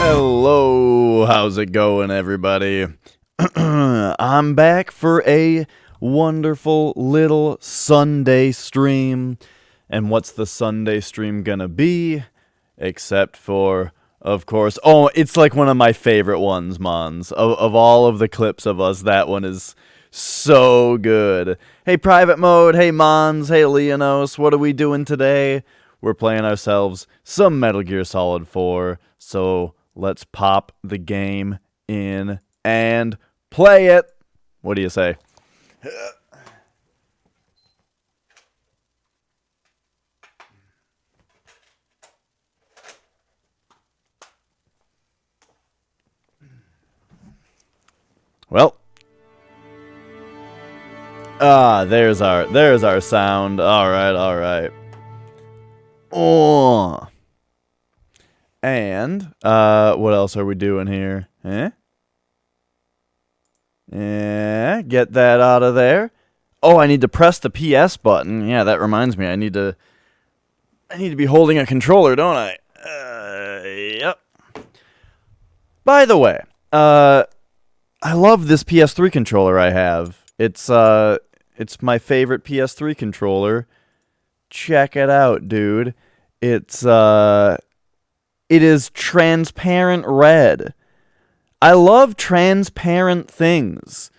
Hello, how's it going, everybody? I'm back for a wonderful little Sunday stream. And what's the Sunday stream gonna be? Except for, of course, oh, it's like one of my favorite ones, Mons. Of all of the clips of us, that one is so good. Hey, Private Mode, hey, Mons, hey, Leonos, what are we doing today? We're playing ourselves some Metal Gear Solid 4, so let's pop the game in and play it. What do you say? Well, there's our sound. All right. Oh. And what else are we doing here? Get that out of there. Oh, I need to press the PS button. Yeah, that reminds me. I need to be holding a controller, don't I? Yep. By the way, I love this PS3 controller I have. It's my favorite PS3 controller. Check it out, dude. It is transparent red. I love transparent things.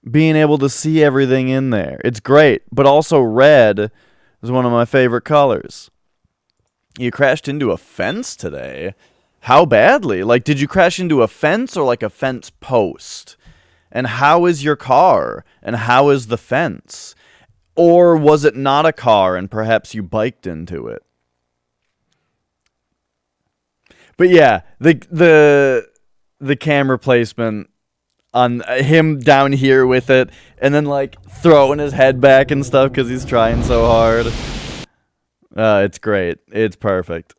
Being able to see everything in there. It's great, but also red is one of my favorite colors. You crashed into a fence today? How badly? Like, did you crash into a fence or like a fence post? And how is your car? And how is the fence? Or was it not a car and perhaps you biked into it? But yeah, the camera placement on him down here with it, and then like throwing his head back and stuff because he's trying so hard. It's great. It's perfect.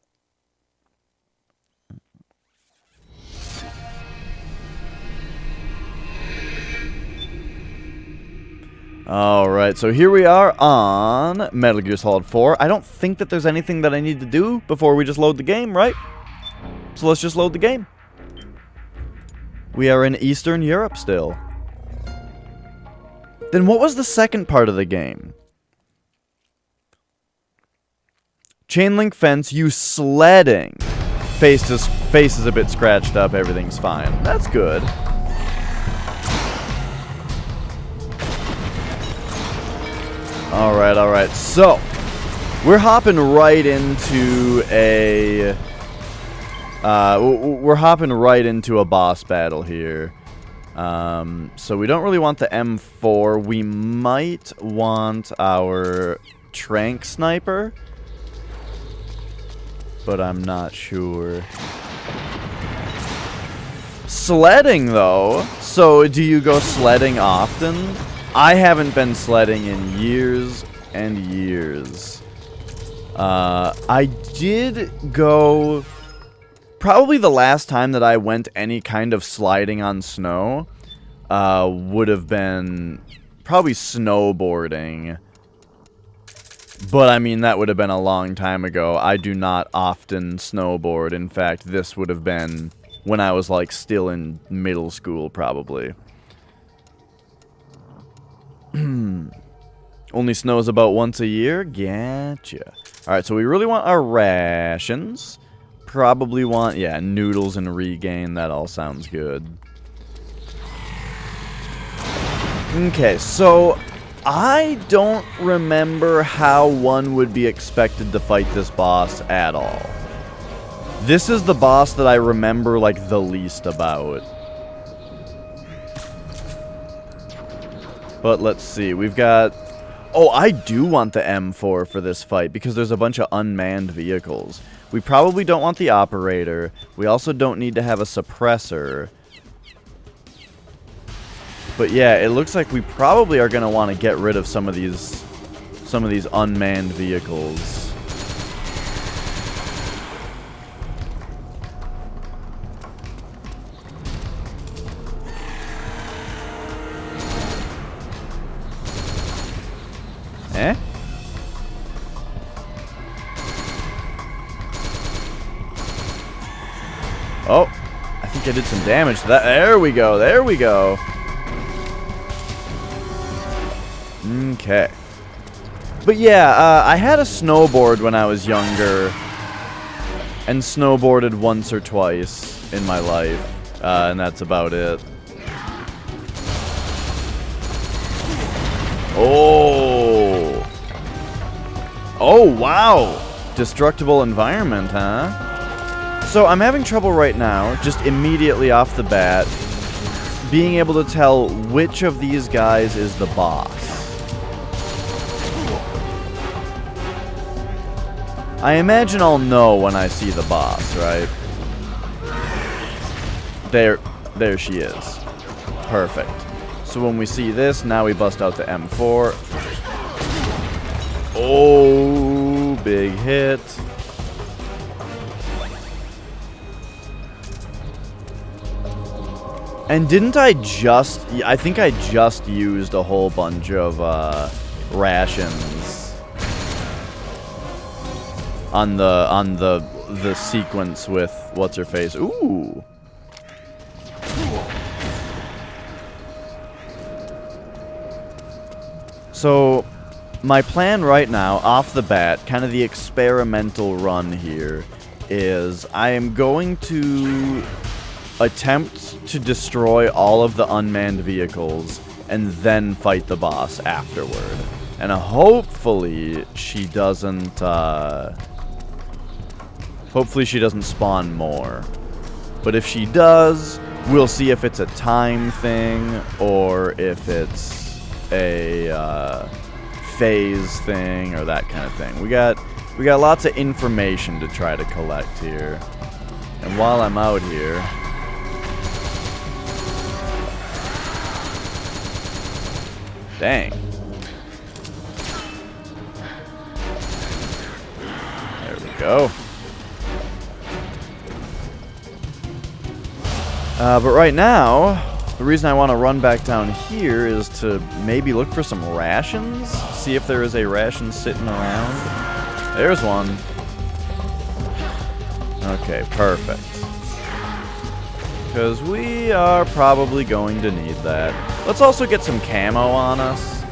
Alright, so here we are on Metal Gear Solid 4. I don't think that there's anything that I need to do before we just load the game, right? So let's just load the game. We are in Eastern Europe still. Then what was the second part of the game? Chain link fence, you sledding. Face is a bit scratched up, everything's fine. That's good. Alright. So, we're hopping right into a... we're hopping right into a boss battle here. So we don't really want the M4. We might want our Trank Sniper. But I'm not sure. Sledding, though. So, do you go sledding often? I haven't been sledding in years and years. I did go... Probably the last time that I went any kind of sliding on snow would have been probably snowboarding. But, I mean, that would have been a long time ago. I do not often snowboard. In fact, this would have been when I was, like, still in middle school, probably. Only snows about once a year? Gotcha. Alright, so we really want our rations. Probably want, yeah, noodles and regain. That all sounds good. Okay, so I don't remember how one would be expected to fight this boss at all. This is the boss that I remember, like, the least about. But let's see, we've got... Oh, I do want the M4 for this fight, because there's a bunch of unmanned vehicles. We probably don't want the operator. We also don't need to have a suppressor. But yeah, it looks like we probably are going to want to get rid of some of these unmanned vehicles. Eh? Oh, I think I did some damage to that. There we go. There we go. Okay. But yeah, I had a snowboard when I was younger. And snowboarded once or twice in my life. And that's about it. Oh. Oh, wow. Destructible environment, huh? So I'm having trouble right now, just immediately off the bat, being able to tell which of these guys is the boss. I imagine I'll know when I see the boss, right? There she is. Perfect. So when we see this, now we bust out the M4. Oh, big hit. And didn't I think I just used a whole bunch of rations on the sequence with what's her face. Ooh. So my plan right now, off the bat, kind of the experimental run here, is I am going to attempt to destroy all of the unmanned vehicles and then fight the boss afterward. And hopefully she doesn't spawn more. But if she does, we'll see if it's a time thing or if it's a phase thing or that kind of thing. We got lots of information to try to collect here. And while I'm out here, dang. There we go. But right now, the reason I want to run back down here is to maybe look for some rations. See if there is a ration sitting around. There's one. Okay, perfect. Because we are probably going to need that. Let's also get some camo on us.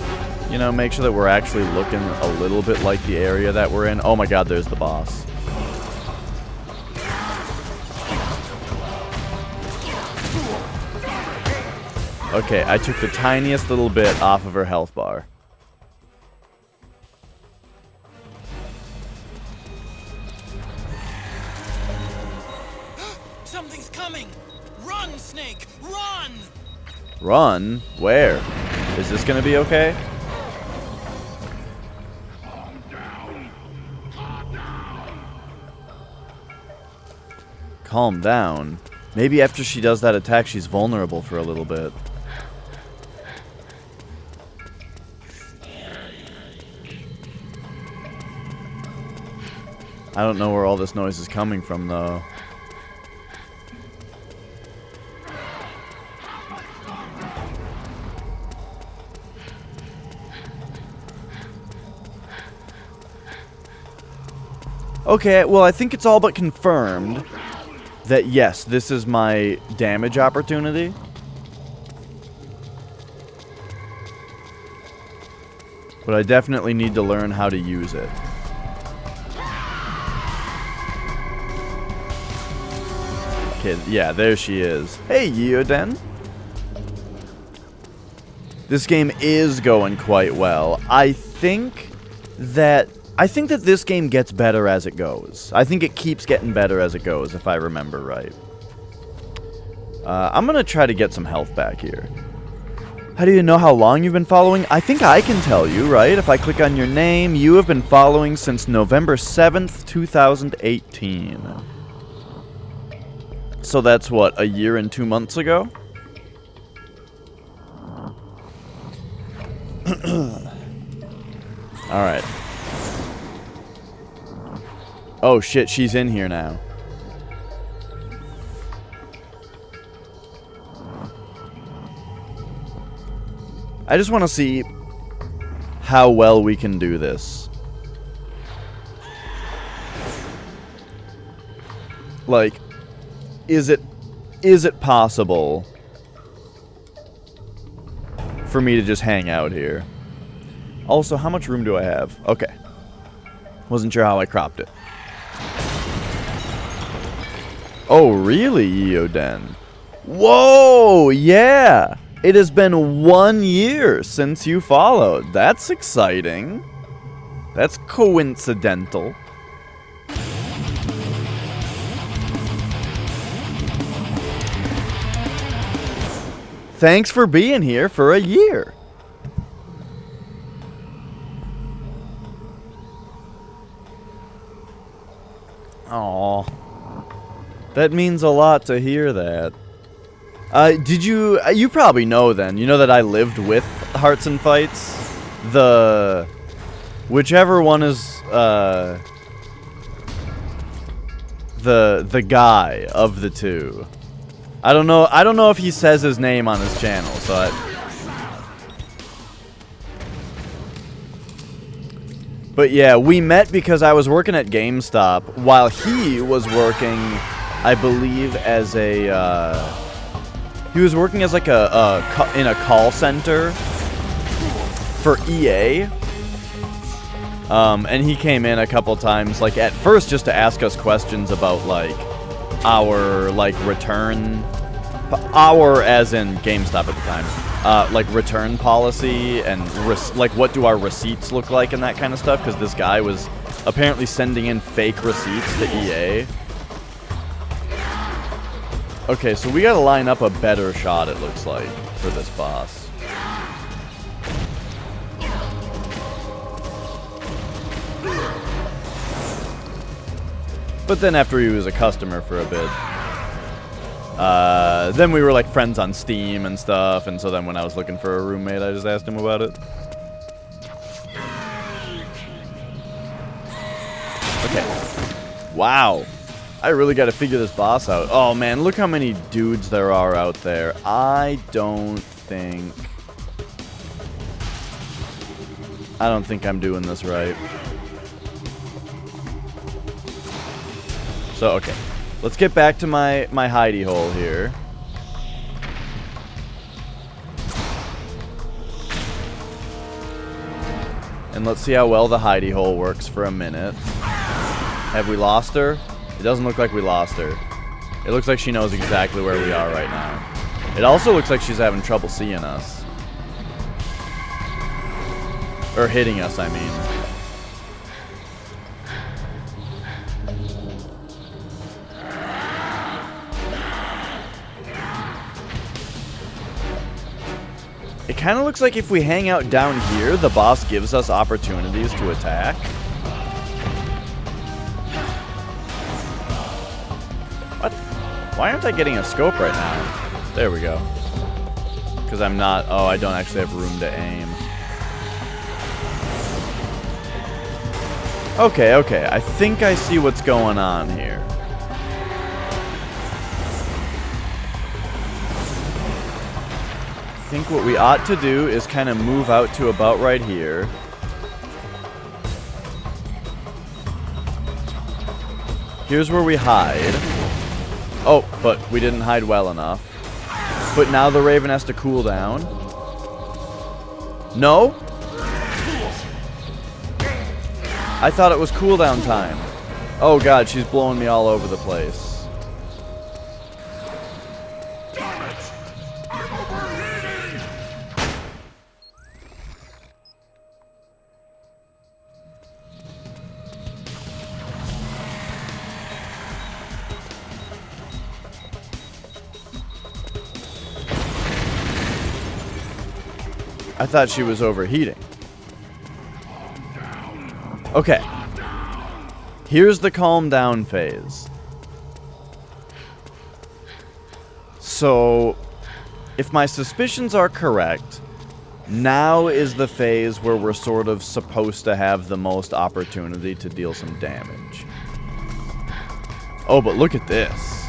You know, make sure that we're actually looking a little bit like the area that we're in. Oh my god, there's the boss. Okay, I took the tiniest little bit off of her health bar. Something's coming! Run, Snake! Run! Run? Where? Is this gonna be okay? Calm down. Calm down. Calm down. Maybe after she does that attack, she's vulnerable for a little bit. I don't know where all this noise is coming from, though. Okay, well, I think it's all but confirmed that, yes, this is my damage opportunity. But I definitely need to learn how to use it. Okay, yeah, there she is. Hey, Yoden. This game is going quite well. I think that this game gets better as it goes. I think it keeps getting better as it goes, if I remember right. I'm gonna try to get some health back here. How do you know how long you've been following? I think I can tell you, right? If I click on your name, you have been following since November 7th, 2018. So that's what, a year and 2 months ago? Alright. Oh shit, she's in here now. I just want to see how well we can do this. Like, is it possible for me to just hang out here? Also, how much room do I have? Okay. Wasn't sure how I cropped it. Oh, really, Eoden? Whoa, yeah! It has been 1 year since you followed. That's exciting. That's coincidental. Thanks for being here for a year. Aw. That means a lot to hear that. Did you... you probably know then. You know that I lived with Hearts and Fights? Whichever one is, the guy of the two. I don't know if he says his name on his channel, so But yeah, we met because I was working at GameStop while he was working, I believe, as a, he was working as like in a call center for EA. And he came in a couple times, like at first just to ask us questions about like our return, our as in GameStop at the time, like return policy and like what do our receipts look like and that kind of stuff, because this guy was apparently sending in fake receipts to EA. Okay, so we gotta line up a better shot, it looks like, for this boss. But then after he was a customer for a bit, then we were like friends on Steam and stuff, and so then when I was looking for a roommate, I just asked him about it. Okay. Wow. I really got to figure this boss out. Oh man, look how many dudes there are out there. I don't think I'm doing this right. So, okay. Let's get back to my hidey hole here. And let's see how well the hidey hole works for a minute. Have we lost her? It doesn't look like we lost her. It looks like she knows exactly where we are right now. It also looks like she's having trouble seeing us. Or hitting us, I mean. It kind of looks like if we hang out down here, the boss gives us opportunities to attack. What? Why aren't I getting a scope right now? There we go. Because I'm not... Oh, I don't actually have room to aim. Okay, okay. I think I see what's going on here. I think what we ought to do is kind of move out to about right here. Here's where we hide. Oh, but we didn't hide well enough. But now the Raven has to cool down. No? I thought it was cooldown time. Oh god, she's blowing me all over the place. I thought she was overheating. Okay. Here's the calm down phase. So, if my suspicions are correct, now is the phase where we're sort of supposed to have the most opportunity to deal some damage. Oh, but look at this.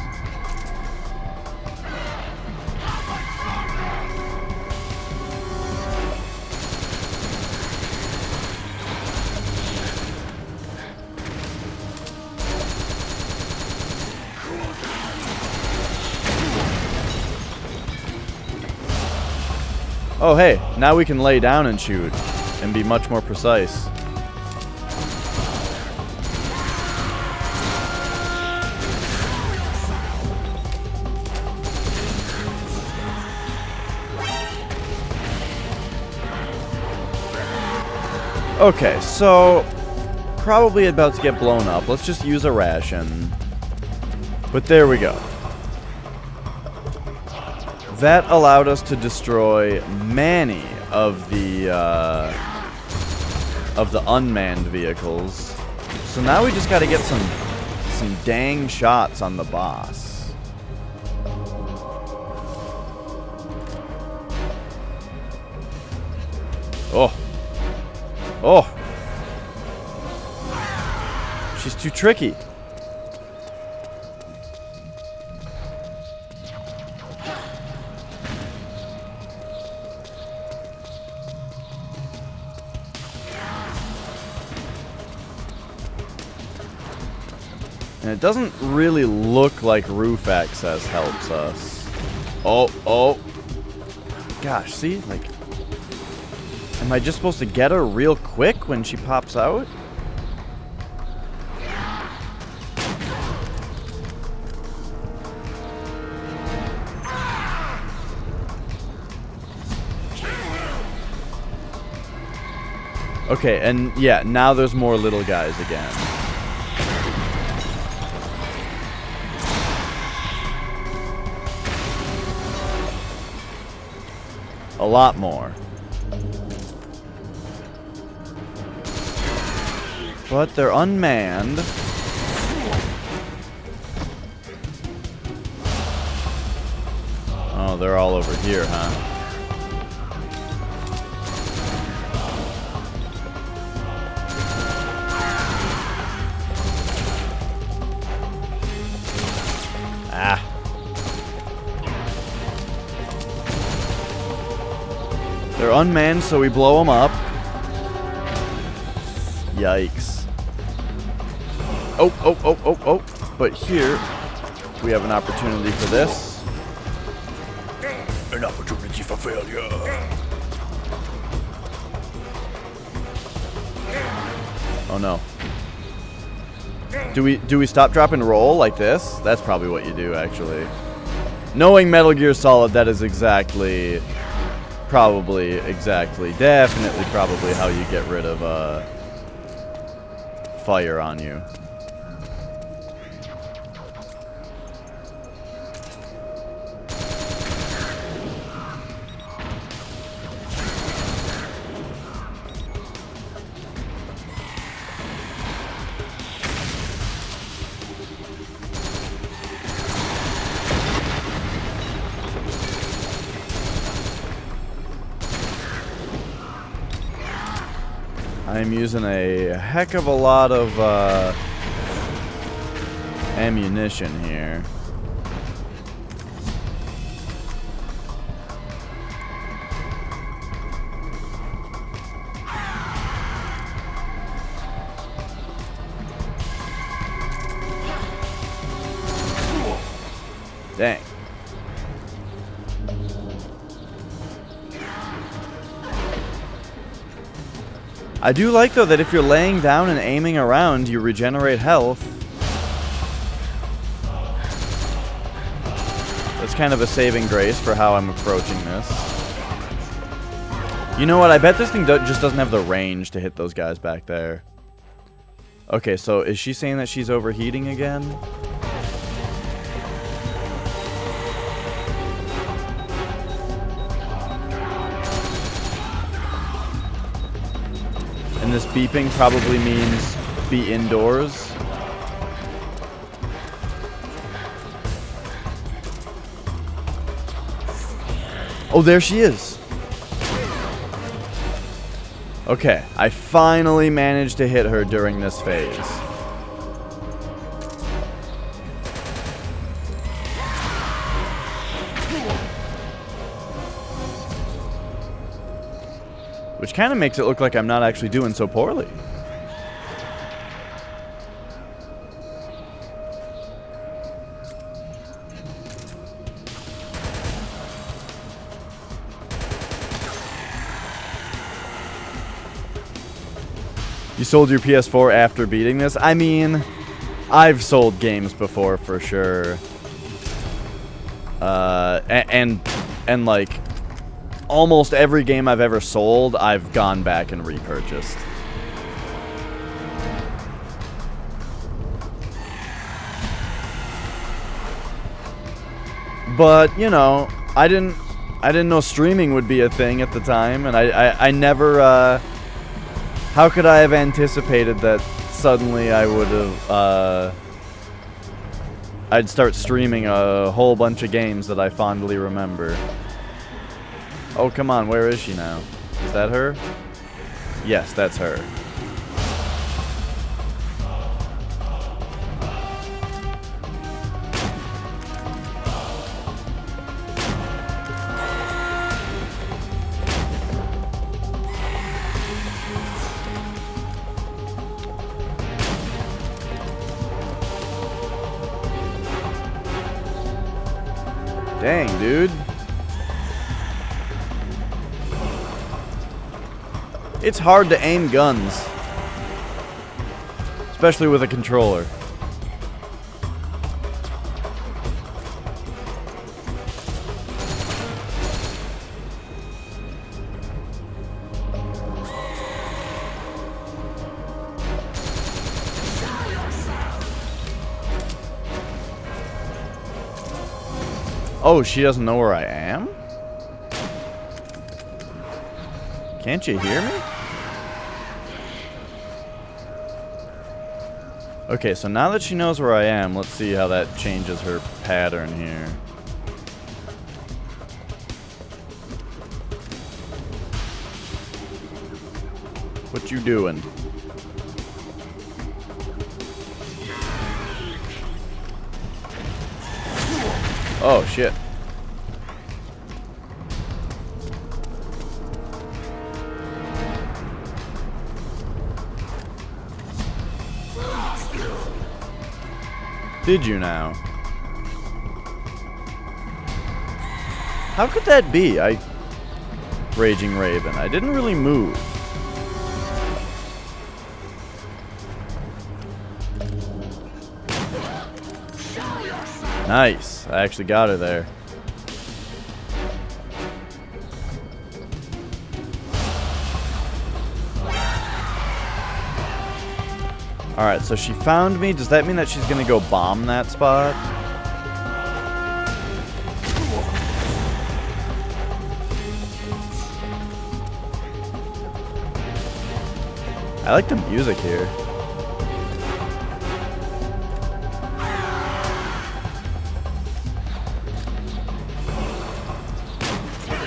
Oh, hey, now we can lay down and shoot and be much more precise. Okay, so probably about to get blown up. Let's just use a ration. But there we go. That allowed us to destroy many of the unmanned vehicles. So now we just got to get some dang shots on the boss. Oh. Oh. She's too tricky. And it doesn't really look like roof access helps us. Oh, oh. Gosh, see? Like, am I just supposed to get her real quick when she pops out? Okay, and yeah, now there's more little guys again. A lot more. But they're unmanned. Oh, they're all over here, huh? Ah. They're unmanned, so we blow them up. Yikes. Oh, oh, oh, oh, oh. But here, we have an opportunity for this. An opportunity for failure. Oh no. Do we stop, drop, and roll like this? That's probably what you do, actually. Knowing Metal Gear Solid, that is definitely, probably how you get rid of fire on you. I'm using a heck of a lot of ammunition here. Dang. I do like, though, that if you're laying down and aiming around, you regenerate health. That's kind of a saving grace for how I'm approaching this. You know what? I bet this thing just doesn't have the range to hit those guys back there. Okay, so is she saying that she's overheating again? And this beeping probably means be indoors. Oh, there she is. Okay, I finally managed to hit her during this phase. Which kind of makes it look like I'm not actually doing so poorly. You sold your PS4 after beating this? I mean, I've sold games before for sure. And like almost every game I've ever sold, I've gone back and repurchased. But, you know, I didn't know streaming would be a thing at the time, and I never how could I have anticipated that suddenly I would have I'd start streaming a whole bunch of games that I fondly remember. Oh, come on, where is she now? Is that her? Yes, that's her. Dang, dude. It's hard to aim guns. Especially with a controller. Oh, she doesn't know where I am? Can't you hear me? Okay, so now that she knows where I am, let's see how that changes her pattern here. What you doing? Oh, shit. Did you now? How could that be? Raging Raven. I didn't really move. Nice. I actually got her there. Alright, so she found me. Does that mean that she's gonna go bomb that spot? I like the music here.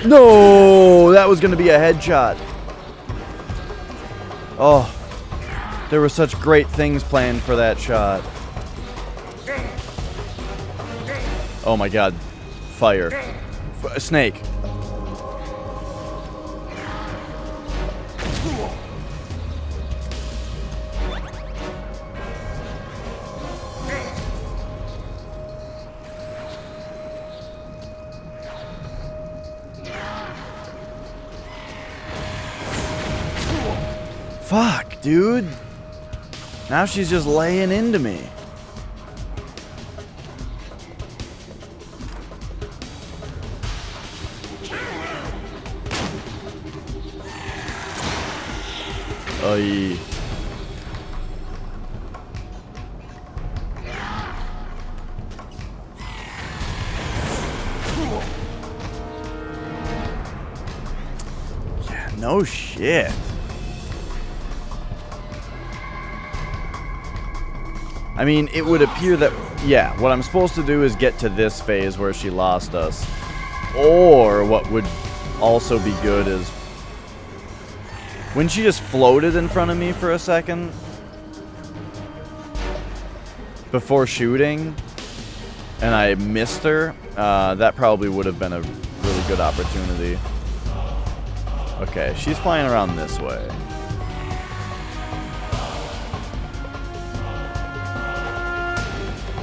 No, that was gonna be a headshot. Oh, there were such great things planned for that shot. Oh my god, fire. Snake. Fuck, dude. Now she's just laying into me. Oy. Yeah, no shit. I mean, it would appear that, yeah, what I'm supposed to do is get to this phase where she lost us. Or what would also be good is when she just floated in front of me for a second before shooting and I missed her, that probably would have been a really good opportunity. Okay, she's flying around this way.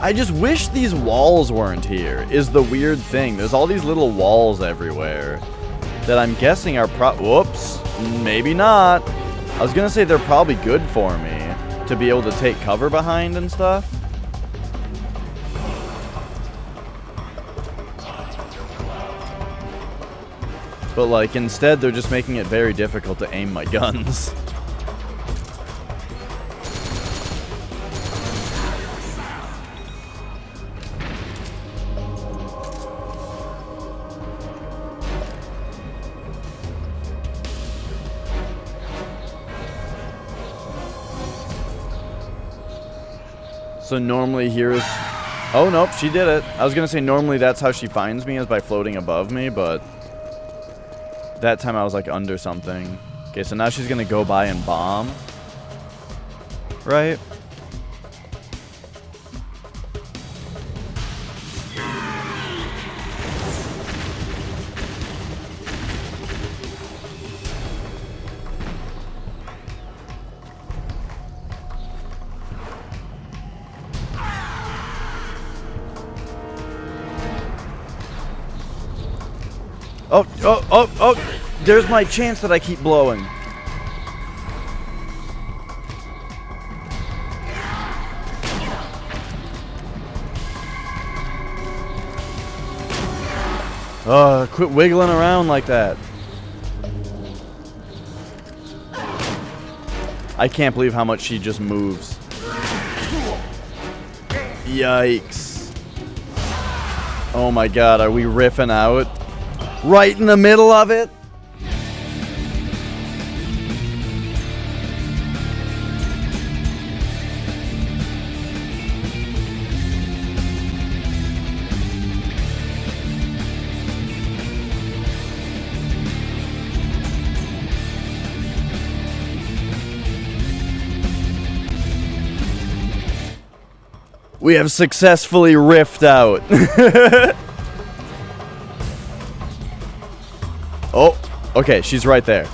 I just wish these walls weren't here, is the weird thing. There's all these little walls everywhere that I'm guessing are whoops, maybe not. I was gonna say they're probably good for me to be able to take cover behind and stuff. But like instead they're just making it very difficult to aim my guns. So normally here's... Oh, nope, she did it. I was going to say normally that's how she finds me, is by floating above me, but... That time I was like under something. Okay, so now she's going to go by and bomb. Right? Oh, oh, oh, oh! There's my chance that I keep blowing. Quit wiggling around like that. I can't believe how much she just moves. Yikes. Oh my god, are we riffing out? Right in the middle of it? We have successfully riffed out. Oh, okay, she's right there.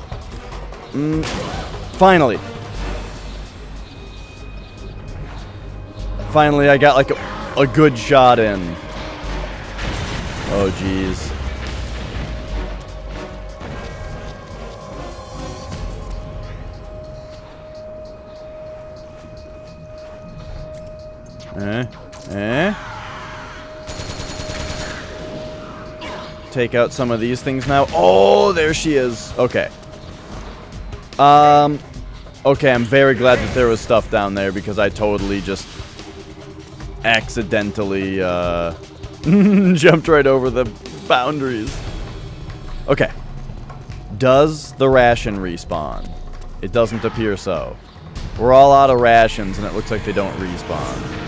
Finally. Finally, I got like a good shot in. Oh, jeez. Take out some of these things now. Oh, there she is. Okay. Okay, I'm very glad that there was stuff down there because I totally just accidentally jumped right over the boundaries. Okay. Does the ration respawn? It doesn't appear so. We're all out of rations and it looks like they don't respawn.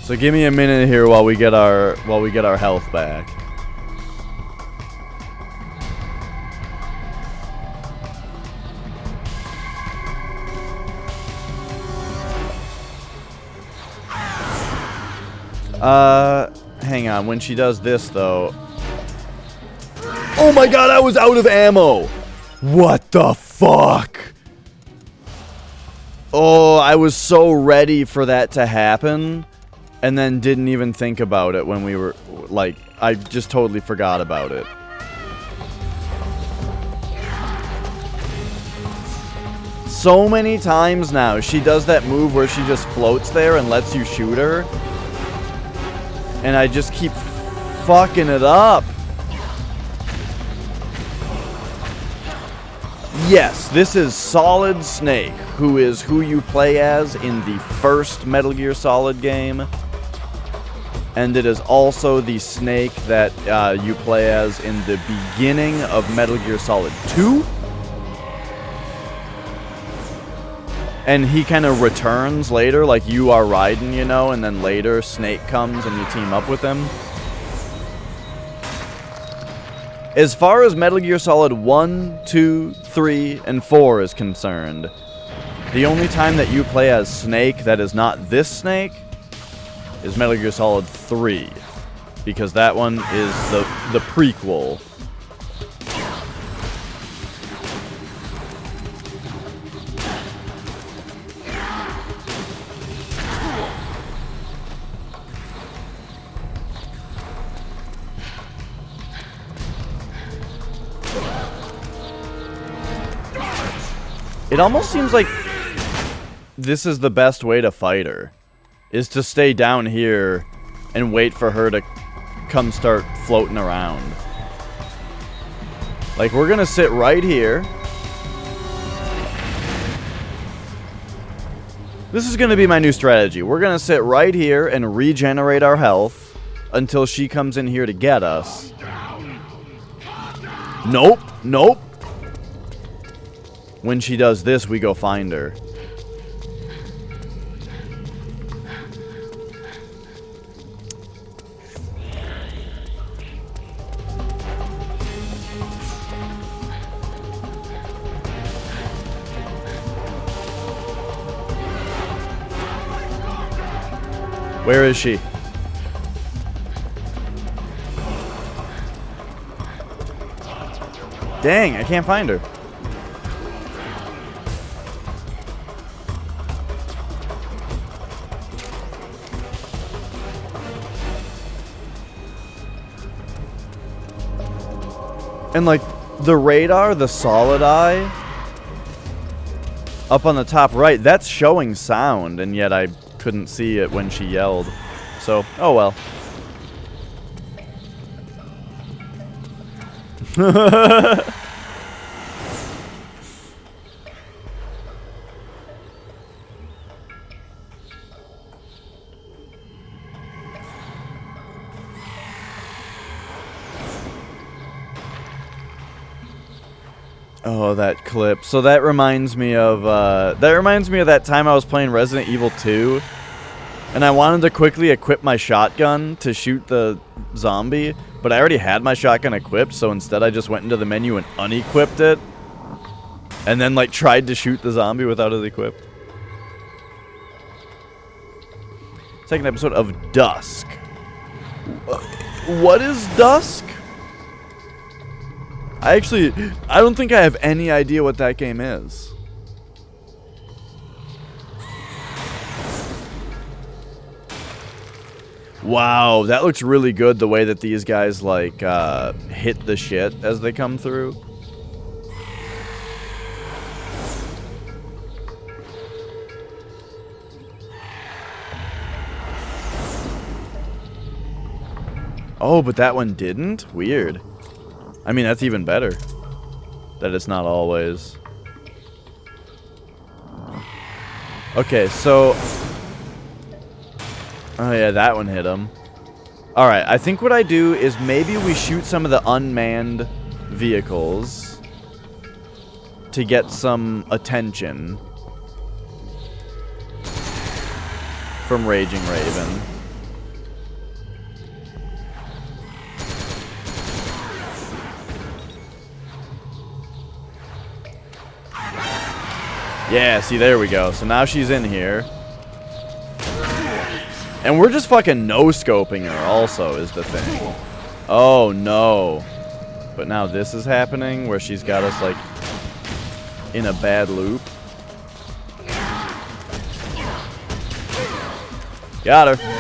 So give me a minute here while we get our health back. Hang on. When she does this though. Oh my god, I was out of ammo. What the fuck? Oh, I was so ready for that to happen. And then didn't even think about it when we were, like, I just totally forgot about it. So many times now, she does that move where she just floats there and lets you shoot her. And I just keep fucking it up. Yes, this is Solid Snake, who is who you play as in the first Metal Gear Solid game. And it is also the Snake that you play as in the beginning of Metal Gear Solid 2. And he kind of returns later, like you are Raiden, you know, and then later Snake comes and you team up with him. As far as Metal Gear Solid 1, 2, 3, and 4 is concerned, the only time that you play as Snake that is not this Snake is Metal Gear Solid 3, because that one is the prequel. It almost seems like this is the best way to fight her, is to stay down here and wait for her to come start floating around. Like, we're gonna sit right here. This is gonna be my new strategy. We're gonna sit right here and regenerate our health until she comes in here to get us. Nope, nope. When she does this, we go find her. Where is she? Dang, I can't find her. And like the radar, the solid eye up on the top right, that's showing sound, and yet I couldn't see it when she yelled. So, oh well. Oh, that clip. So that reminds me of that time I was playing Resident Evil 2, and I wanted to quickly equip my shotgun to shoot the zombie, but I already had my shotgun equipped, so instead I just went into the menu and unequipped it, and then like tried to shoot the zombie without it equipped. Second episode of Dusk. What is Dusk? I don't think I have any idea what that game is. Wow, that looks really good, the way that these guys, like, hit the shit as they come through. Oh, but that one didn't? Weird. I mean, that's even better. That it's not always. Okay, so... Oh yeah, that one hit him. Alright, I think what I do is maybe we shoot some of the unmanned vehicles to get some attention from Raging Raven. Yeah, see, there we go. So now she's in here. And we're just fucking no-scoping her also, is the thing. Oh, no. But now this is happening, where she's got us, like, in a bad loop. Got her.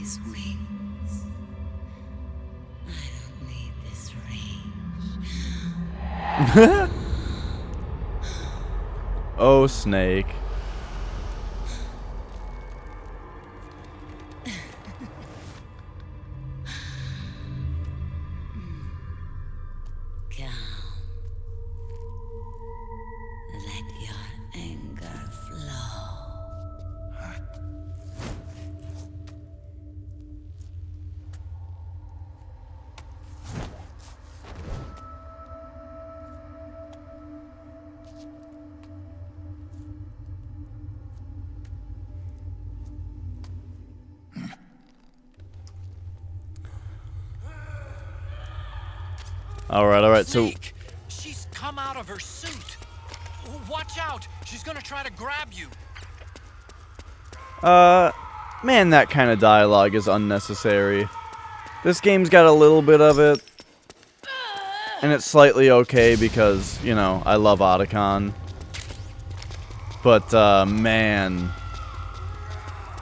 these wings. I don't need this range. Oh, Snake. Calm. Let your anger flow. Alright, so... Snake, she's come out of her suit. Watch out! She's gonna try to grab you. Man, that kind of dialogue is unnecessary. This game's got a little bit of it. And it's slightly okay because, you know, I love Otacon. But, man...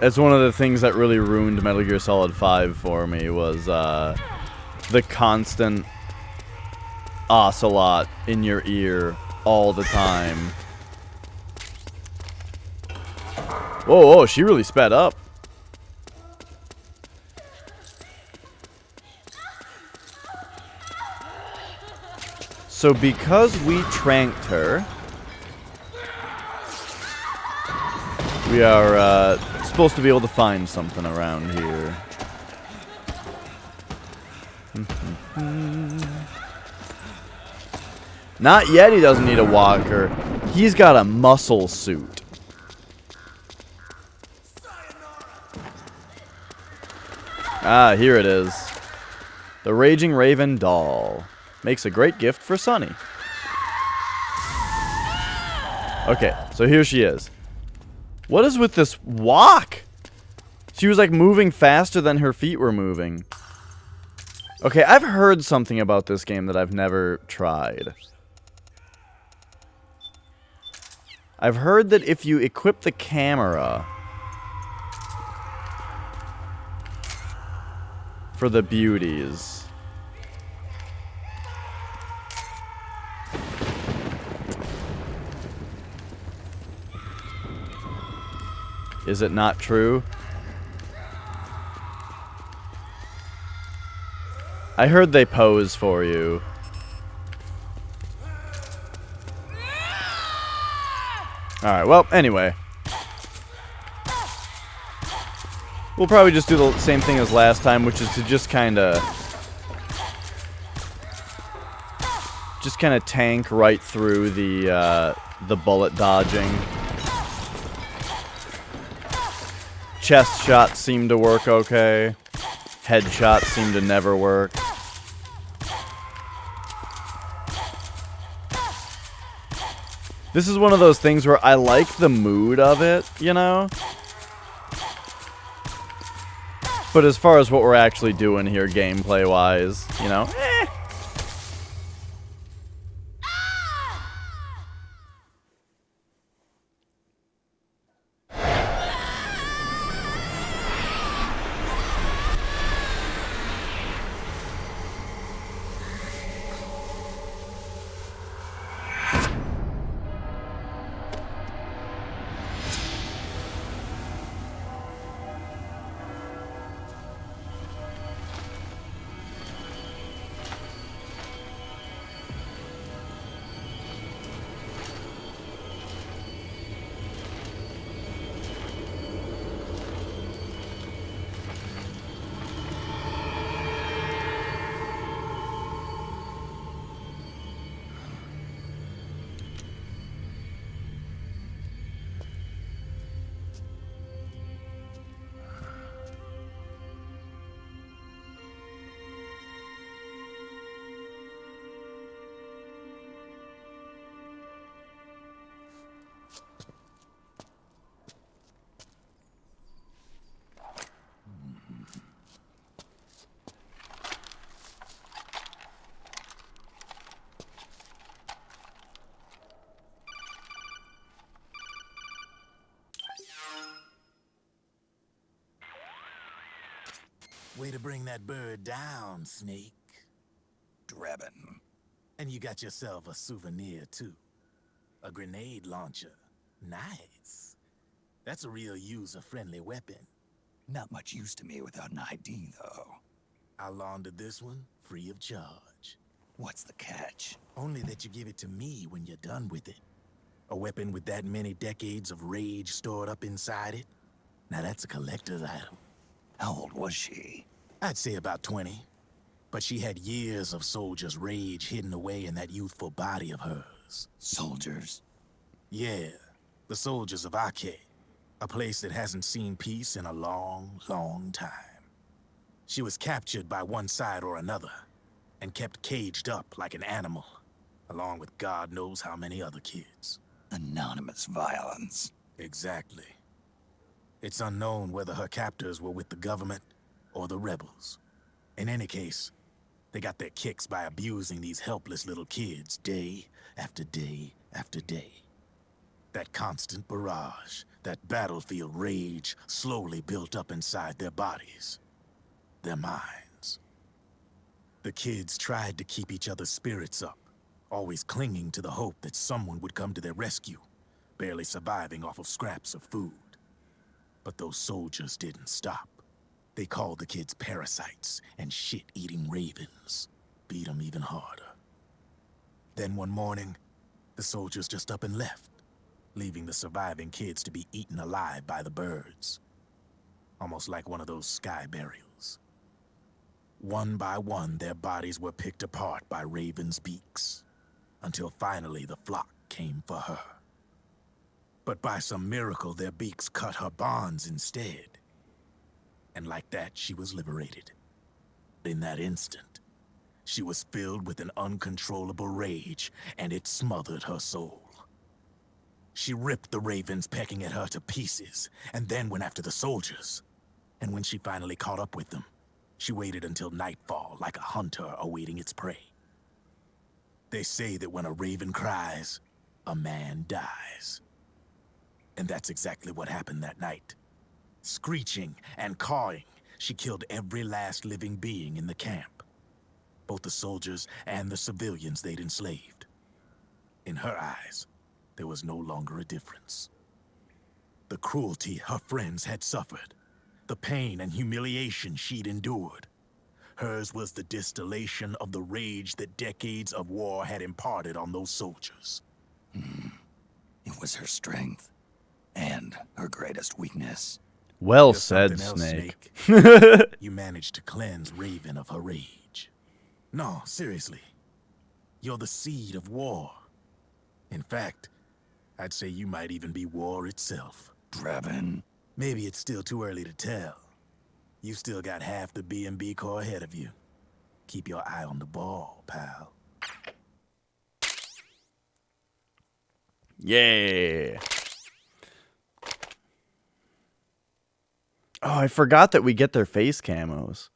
It's one of the things that really ruined Metal Gear Solid 5 for me was, the constant ocelot in your ear all the time. Whoa, whoa, she really sped up. So because we tranked her, we are supposed to be able to find something around here. Not yet, he doesn't need a walker. He's got a muscle suit. Ah, here it is. The Raging Raven doll. Makes a great gift for Sunny. Okay, so here she is. What is with this walk? She was like moving faster than her feet were moving. Okay, I've heard something about this game that I've never tried. I've heard that if you equip the camera for the beauties, is it not true? I heard they pose for you. Alright, well, anyway. We'll probably just do the same thing as last time, which is to just kind of tank right through the bullet dodging. Chest shots seem to work okay. Headshots seem to never work. This is one of those things where I like the mood of it, you know? But as far as what we're actually doing here gameplay-wise, you know, Way to bring that bird down, Snake. Drabbin. And you got yourself a souvenir, too. A grenade launcher. Nice. That's a real user-friendly weapon. Not much use to me without an ID, though. I'll launder this one free of charge. What's the catch? Only that you give it to me when you're done with it. A weapon with that many decades of rage stored up inside it? Now that's a collector's item. How old was she? I'd say about 20. But she had years of soldiers' rage hidden away in that youthful body of hers. Soldiers? Yeah, the soldiers of Ake. A place that hasn't seen peace in a long, long time. She was captured by one side or another, and kept caged up like an animal, along with God knows how many other kids. Anonymous violence. Exactly. It's unknown whether her captors were with the government or the rebels. In any case, they got their kicks by abusing these helpless little kids day after day after day. That constant barrage, that battlefield rage slowly built up inside their bodies, their minds. The kids tried to keep each other's spirits up, always clinging to the hope that someone would come to their rescue, barely surviving off of scraps of food. But those soldiers didn't stop. They called the kids parasites and shit-eating ravens, beat them even harder. Then one morning, the soldiers just up and left, leaving the surviving kids to be eaten alive by the birds. Almost like one of those sky burials. One by one, their bodies were picked apart by ravens' beaks, until finally the flock came for her. But by some miracle, their beaks cut her bonds instead. And like that, she was liberated. In that instant, she was filled with an uncontrollable rage, and it smothered her soul. She ripped the ravens pecking at her to pieces, and then went after the soldiers. And when she finally caught up with them, she waited until nightfall like a hunter awaiting its prey. They say that when a raven cries, a man dies. And that's exactly what happened that night. Screeching and cawing, she killed every last living being in the camp. Both the soldiers and the civilians they'd enslaved. In her eyes, there was no longer a difference. The cruelty her friends had suffered, the pain and humiliation she'd endured. Hers was the distillation of the rage that decades of war had imparted on those soldiers. It was her strength. And her greatest weakness. Well There's said, something else, Snake. You managed to cleanse Raven of her rage. No, seriously. You're the seed of war. In fact, I'd say you might even be war itself. Drabbin. Maybe it's still too early to tell. You still got half the B&B Corps ahead of you. Keep your eye on the ball, pal. Yeah. Oh, I forgot that we get their face camos.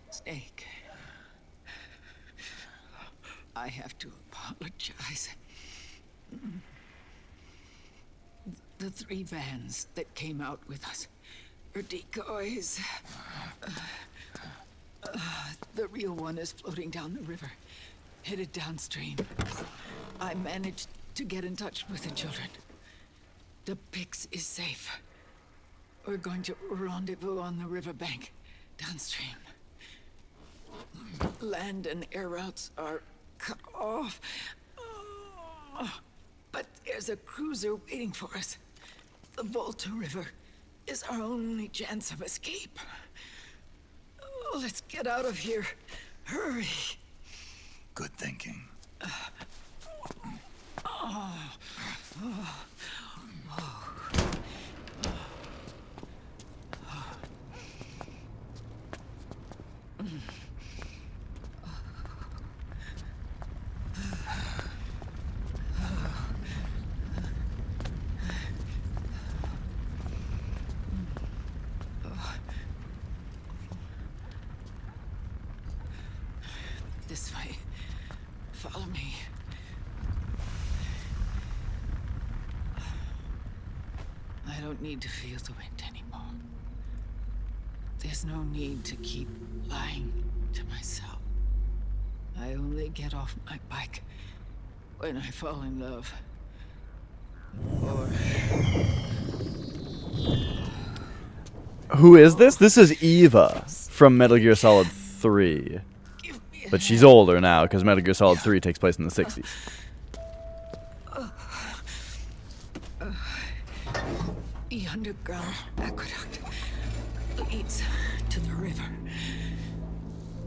Snake, I have to apologize. The 3 vans that came out with us are decoys. The real one is floating down the river, headed downstream. I managed to get in touch with the children. The Pix is safe. We're going to rendezvous on the riverbank, downstream. Land and air routes are cut off. But there's a cruiser waiting for us. The Volta River is our only chance of escape. Oh, let's get out of here. Hurry. Good thinking. This way. Follow me. I don't need to feel the wind anymore. There's no need to keep lying to myself. I only get off my bike when I fall in love. Or Who is this? This is Eva from Metal Gear Solid 3. give me a But she's older now because Metal Gear Solid 3 takes place in the 60s. The underground aqueduct leads to the river.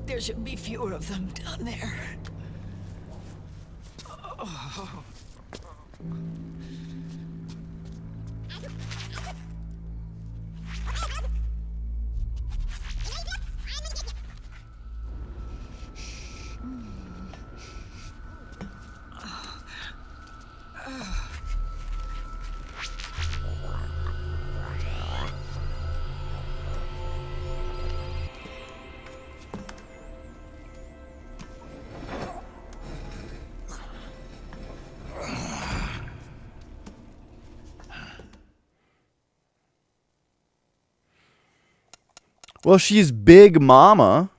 There should be fewer of them down there. Well, she's Big Mama.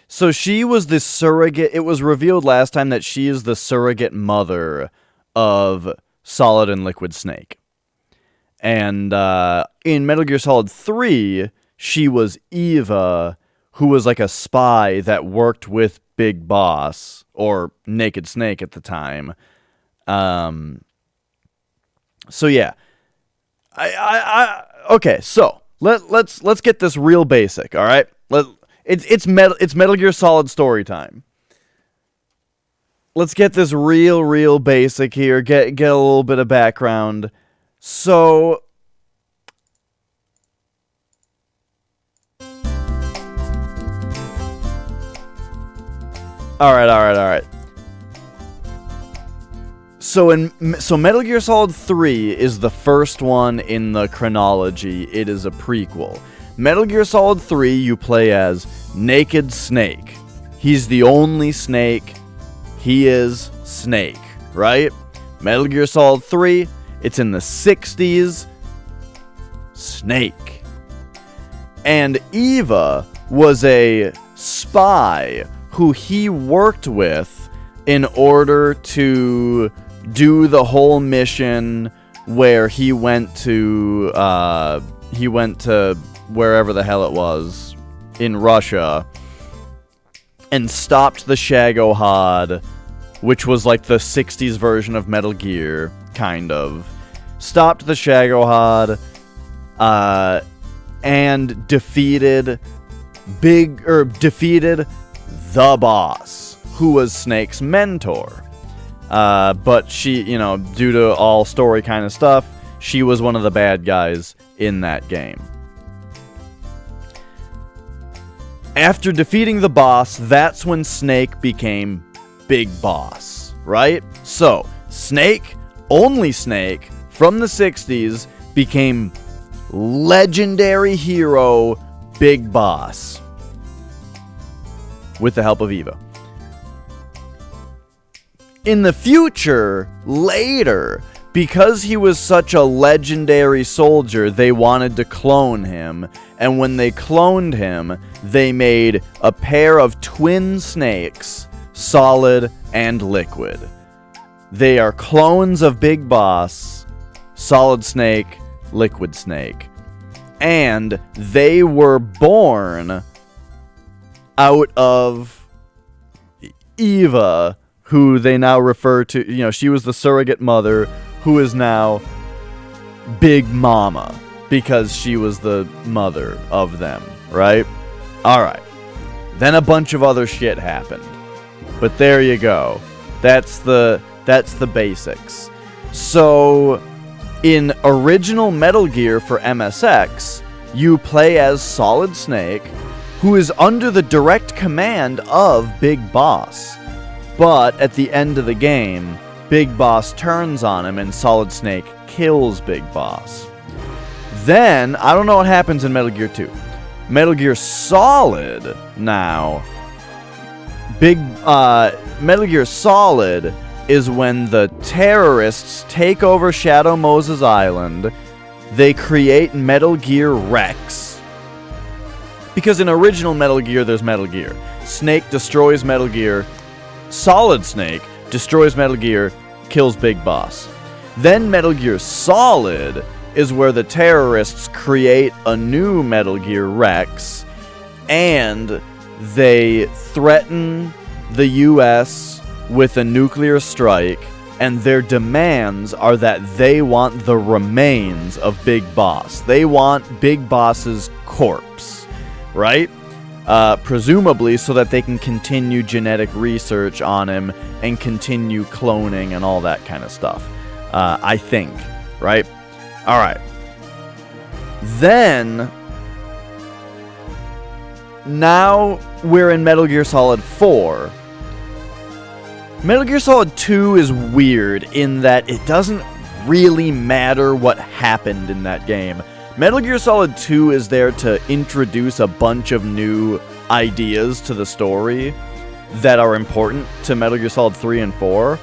So she was the surrogate. It was revealed last time that she is the surrogate mother of Solid and Liquid Snake. And in Metal Gear Solid 3, she was Eva, who was like a spy that worked with Big Boss, or Naked Snake at the time. So yeah. Okay, so let's get this real basic, all right? It's Metal Gear Solid story time. Let's get this real basic here. Get a little bit of background. So all right. So Metal Gear Solid 3 is the first one in the chronology. It is a prequel. Metal Gear Solid 3, you play as Naked Snake. He's the only Snake. He is Snake, right? Metal Gear Solid 3, it's in the 60s. Snake. And Eva was a spy who he worked with in order to do the whole mission where he went to wherever the hell it was in Russia and stopped the Shagohod, which was like the 60s version of Metal Gear, kind of. Stopped the Shagohod and defeated the boss, who was Snake's mentor. But she, due to all story kind of stuff, she was one of the bad guys in that game. After defeating the boss, that's when Snake became Big Boss, right? So, Snake, only Snake, from the 60s, became legendary hero Big Boss. With the help of Eva. In the future, later, because he was such a legendary soldier, they wanted to clone him. And when they cloned him, they made a pair of twin snakes, Solid and Liquid. They are clones of Big Boss, Solid Snake, Liquid Snake. And they were born out of Eva, who they now refer to, she was the surrogate mother, who is now Big Mama, because she was the mother of them, right? Alright. Then a bunch of other shit happened. But there you go. That's the basics. So, in original Metal Gear for MSX, you play as Solid Snake, who is under the direct command of Big Boss. But at the end of the game, Big Boss turns on him and Solid Snake kills Big Boss. Then, I don't know what happens in Metal Gear 2. Metal Gear Solid now. Metal Gear Solid is when the terrorists take over Shadow Moses Island. They create Metal Gear Rex. Because in original Metal Gear, there's Metal Gear. Snake destroys Metal Gear. Solid Snake destroys Metal Gear, kills Big Boss. Then Metal Gear Solid is where the terrorists create a new Metal Gear Rex, and they threaten the US with a nuclear strike, and their demands are that they want the remains of Big Boss. They want Big Boss's corpse, right? Presumably so that they can continue genetic research on him and continue cloning and all that kind of stuff. I think, right? Alright. Then, now we're in Metal Gear Solid 4. Metal Gear Solid 2 is weird in that it doesn't really matter what happened in that game. Metal Gear Solid 2 is there to introduce a bunch of new ideas to the story that are important to Metal Gear Solid 3 and 4,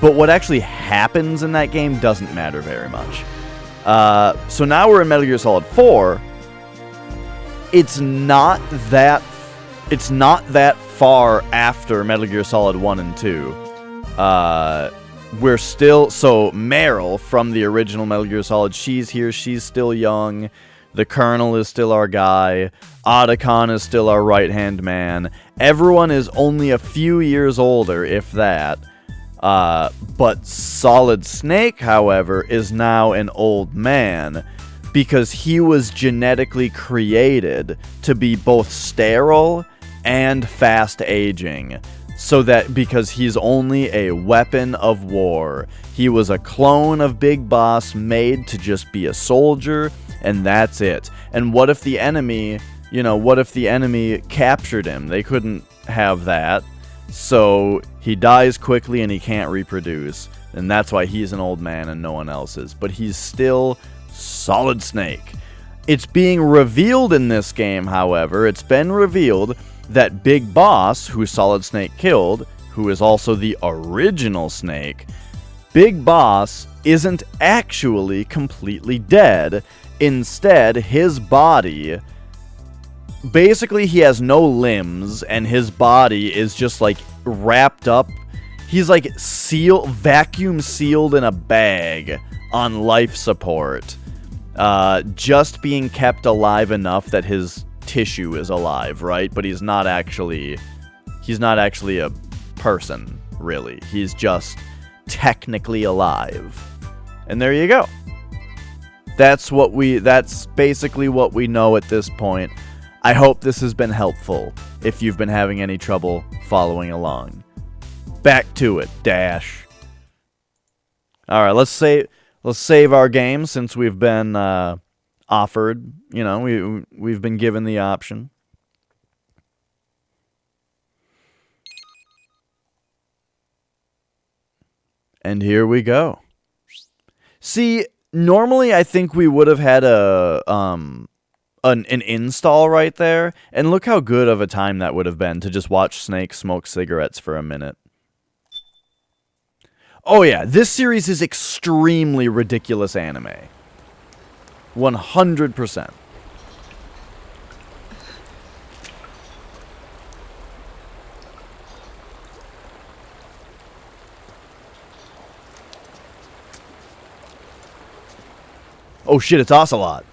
but what actually happens in that game doesn't matter very much. So now we're in Metal Gear Solid 4. It's not that far after Metal Gear Solid 1 and 2. We're still... So, Meryl from the original Metal Gear Solid, she's here. She's still young. The Colonel is still our guy. Otacon is still our right-hand man. Everyone is only a few years older, if that. But Solid Snake, however, is now an old man because he was genetically created to be both sterile and fast aging. So that because he's only a weapon of war. He was a clone of Big Boss made to just be a soldier, and that's it. And what if the enemy, captured him? They couldn't have that. So he dies quickly and he can't reproduce. And that's why he's an old man and no one else is. But he's still Solid Snake. It's being revealed in this game, however. It's been revealed that Big Boss, who Solid Snake killed, who is also the original Snake, Big Boss isn't actually completely dead. Instead, his body... Basically, he has no limbs, and his body is just, like, wrapped up. He's, like, vacuum sealed in a bag on life support. Just being kept alive enough that his tissue is alive, right? But he's not actually a person, really. He's just technically alive. And there you go. That's basically what we know at this point. I hope this has been helpful if you've been having any trouble following along. Back to it, Dash. Alright, let's save our game since we've been offered, we've been given the option. And here we go. See, normally I think we would have had an install right there, and look how good of a time that would have been to just watch Snake smoke cigarettes for a minute. Oh yeah, this series is extremely ridiculous anime. 100%. Oh shit, it's Ocelot.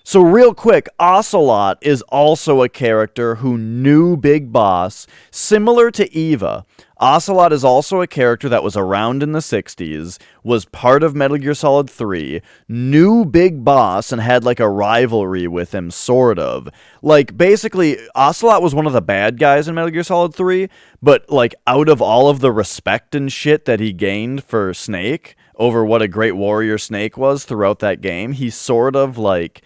So real quick, Ocelot is also a character who knew Big Boss, similar to Eva. Ocelot is also a character that was around in the 60s, was part of Metal Gear Solid 3, knew Big Boss and had like a rivalry with him, sort of. Like, basically, Ocelot was one of the bad guys in Metal Gear Solid 3, but like, out of all of the respect and shit that he gained for Snake, over what a great warrior Snake was throughout that game, he sort of like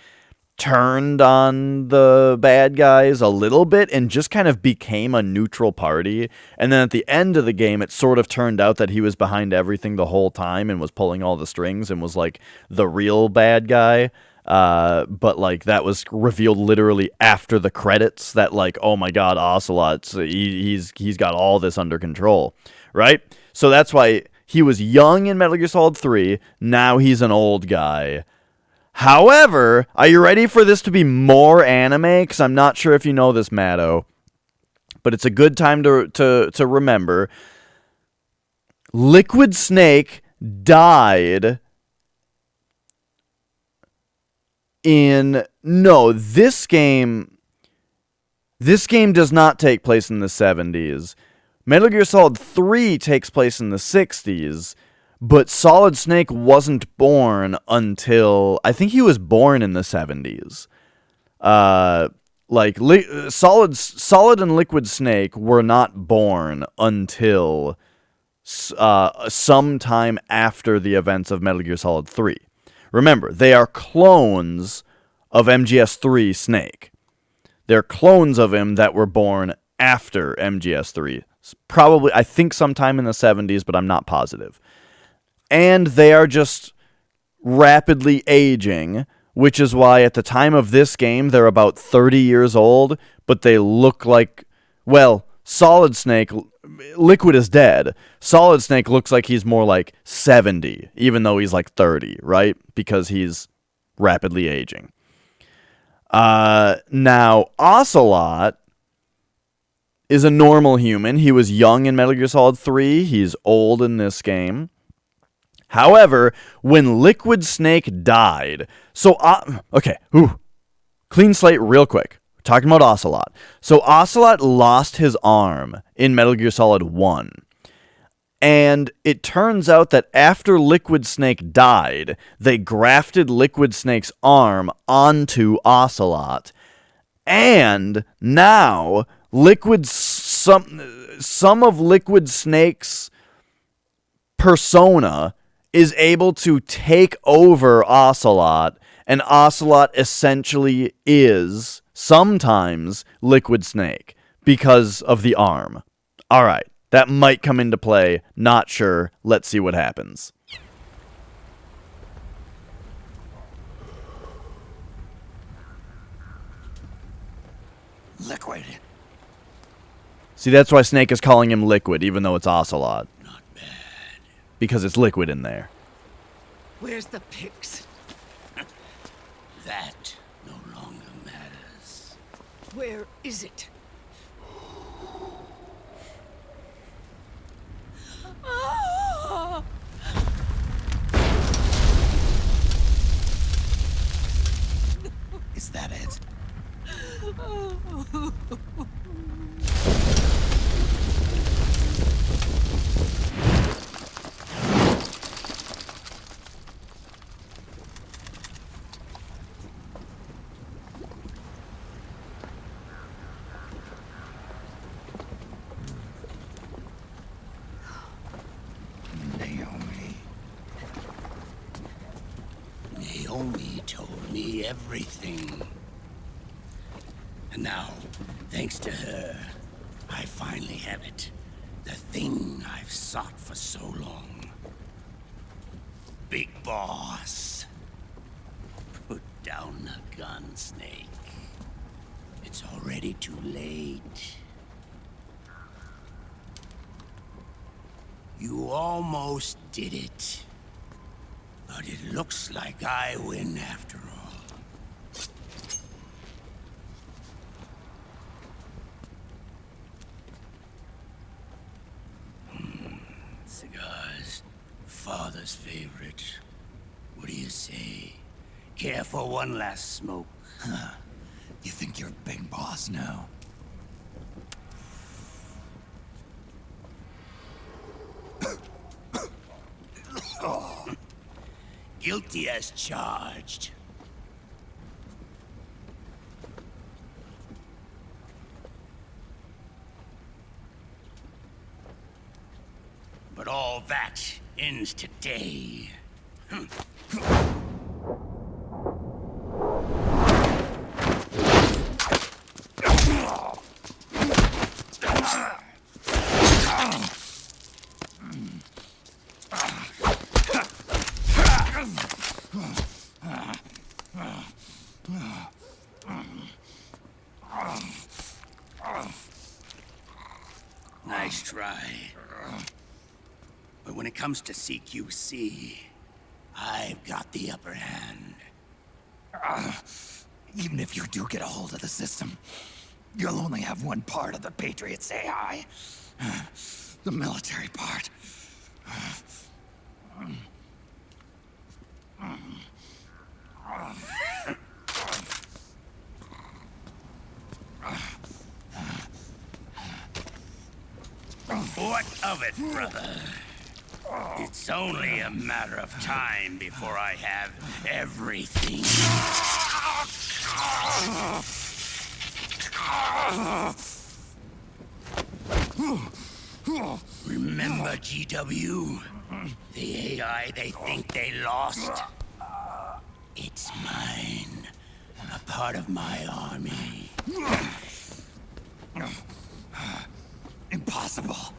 turned on the bad guys a little bit and just kind of became a neutral party. And then at the end of the game, it sort of turned out that he was behind everything the whole time and was pulling all the strings and was like the real bad guy. But like that was revealed literally after the credits that like, oh my God, Ocelot's he's got all this under control, right? So that's why he was young in Metal Gear Solid 3. Now he's an old guy. However, are you ready for this to be more anime? Because I'm not sure if you know this, Matto, but it's a good time to remember. Liquid Snake died in... No, this game does not take place in the 70s. Metal Gear Solid 3 takes place in the 60s. But Solid Snake wasn't born until... I think he was born in the 70s. Solid and Liquid Snake were not born until sometime after the events of Metal Gear Solid 3. Remember, they are clones of MGS3 Snake. They're clones of him that were born after MGS3. Probably, I think sometime in the 70s, but I'm not positive. And they are just rapidly aging, which is why at the time of this game, they're about 30 years old, but they look like, well, Solid Snake, Liquid is dead. Solid Snake looks like he's more like 70, even though he's like 30, right? Because he's rapidly aging. Now, Ocelot is a normal human. He was young in Metal Gear Solid 3. He's old in this game. However, when Liquid Snake died... So, okay, clean slate real quick. We're talking about Ocelot. So, Ocelot lost his arm in Metal Gear Solid 1. And it turns out that after Liquid Snake died, they grafted Liquid Snake's arm onto Ocelot. And now, some of Liquid Snake's persona is able to take over Ocelot, and Ocelot essentially is, sometimes, Liquid Snake, because of the arm. Alright, that might come into play, not sure, let's see what happens. Liquid. See, that's why Snake is calling him Liquid, even though it's Ocelot. Not bad. Because it's liquid in there. Where's the pigs? That no longer matters. Where is it? Ah! Is that it? Naomi told me everything. And now, thanks to her, I finally have it. The thing I've sought for so long. Big Boss. Put down the gun, Snake. It's already too late. You almost did it. But it looks like I win after all. Cigars, father's favorite. What do you say? Care for one last smoke? Huh. You think you're Big Boss now? Guilty as charged. But all that ends today. try. But when it comes to CQC, I've got the upper hand. Even if you do get a hold of the system, you'll only have one part of the Patriots AI. The military part. What of it, brother? It's only a matter of time before I have everything. Remember, GW? The AI they think they lost? It's mine. A part of my army. Impossible.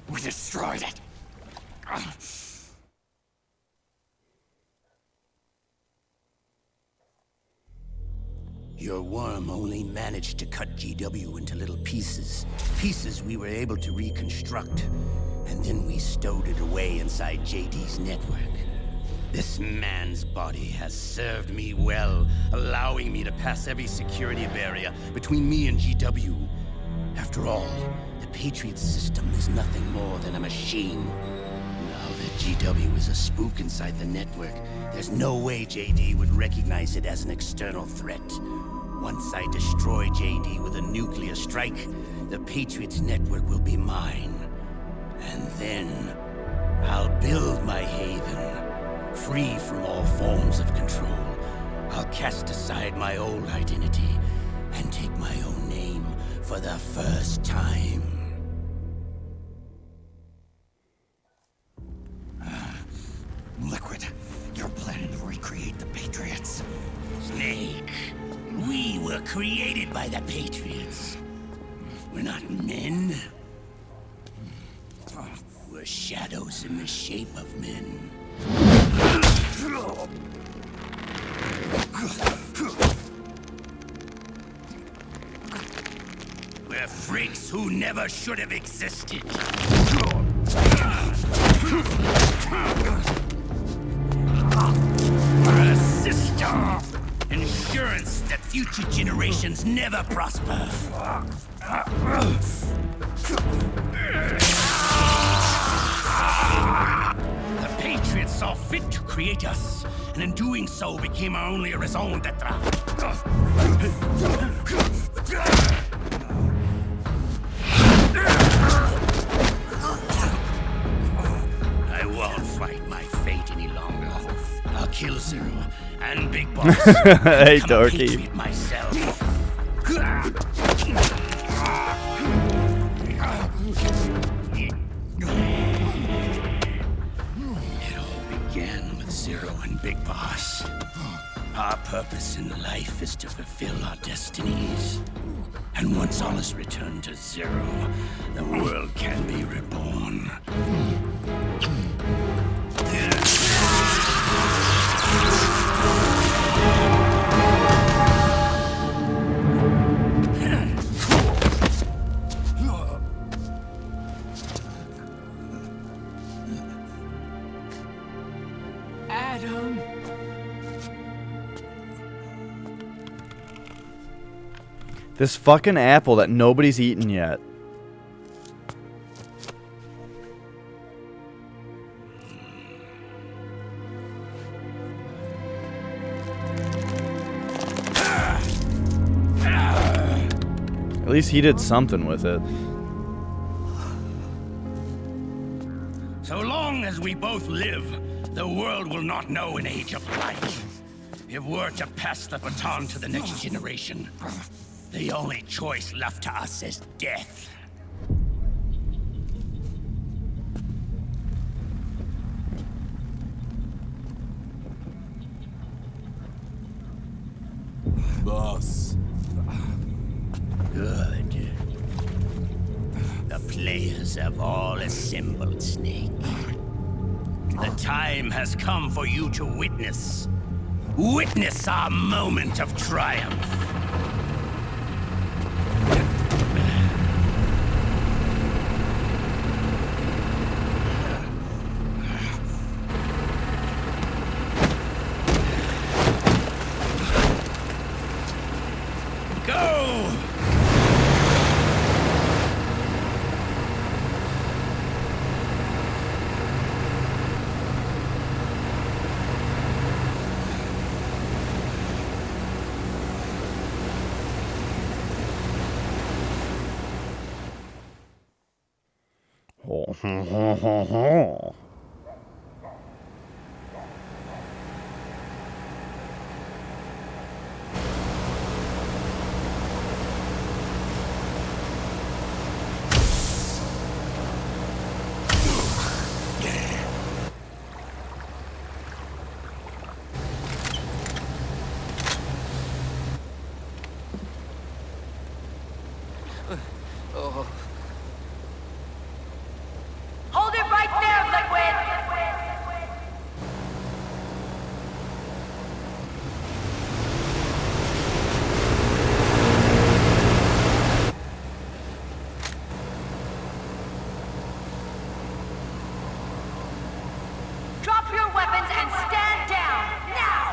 We destroyed it. Your worm only managed to cut GW into little pieces. Pieces we were able to reconstruct. And then we stowed it away inside JD's network. This man's body has served me well, allowing me to pass every security barrier between me and GW. After all, the Patriots system is nothing more than a machine. Now that GW is a spook inside the network, there's no way JD would recognize it as an external threat. Once I destroy JD with a nuclear strike, the Patriots network will be mine. And then, I'll build my haven, free from all forms of control. I'll cast aside my old identity and take my own name for the first time. Liquid, you're planning to recreate the Patriots. Snake, we were created by the Patriots. We're not men. We're shadows in the shape of men. We're freaks who never should have existed. We're a system. Insurance that future generations never prosper. The Patriots saw fit to create us, and in doing so became our only raison d'etre. I won't fight my fate any longer. I'll kill Zero and Big Boss. Hey, Become a Dorky. Patriot myself. It all began with Zero and Big Boss. Our purpose in life is to fulfill our destinies. And once all is returned to Zero, the world can be reborn. Adam. This fucking apple that nobody's eaten yet. At least he did something with it. So long as we both live, the world will not know an age of light. If we're to pass the baton to the next generation, the only choice left to us is death. Boss. Good. The players have all assembled, Snake. The time has come for you to witness. Witness our moment of triumph. Hold it right there, Liquid! Drop your weapons and stand down, now!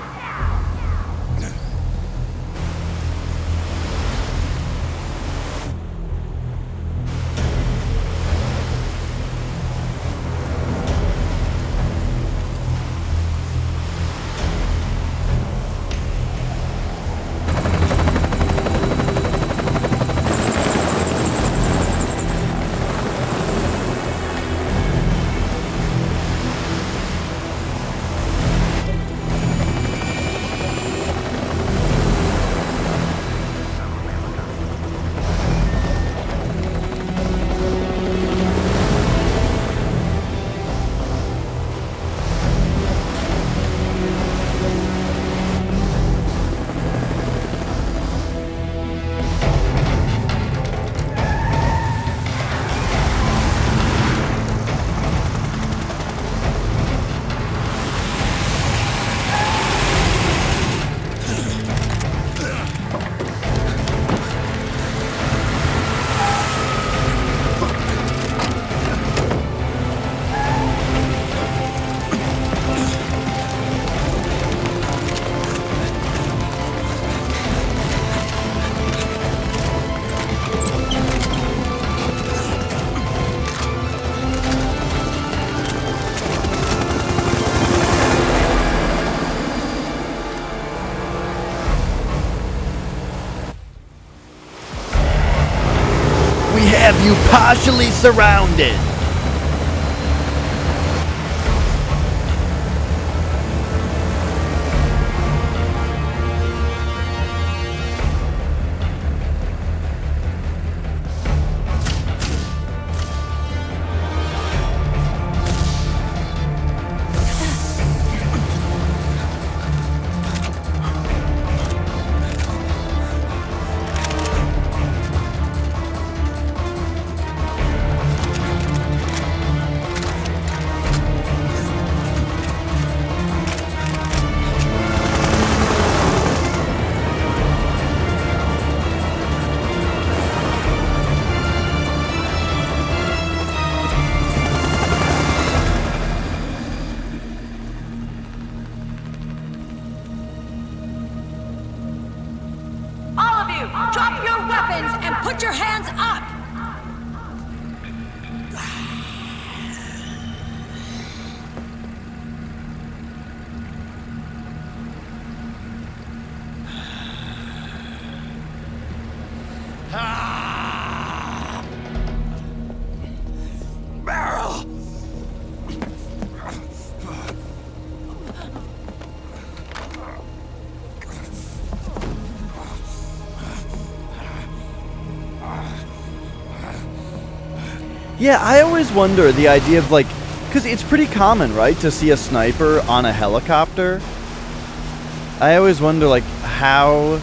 We have you partially surrounded. All of you, drop your weapons and put your hands up! Barrel! Yeah, I always wonder the idea of like, because it's pretty common, right, to see a sniper on a helicopter. I always wonder like how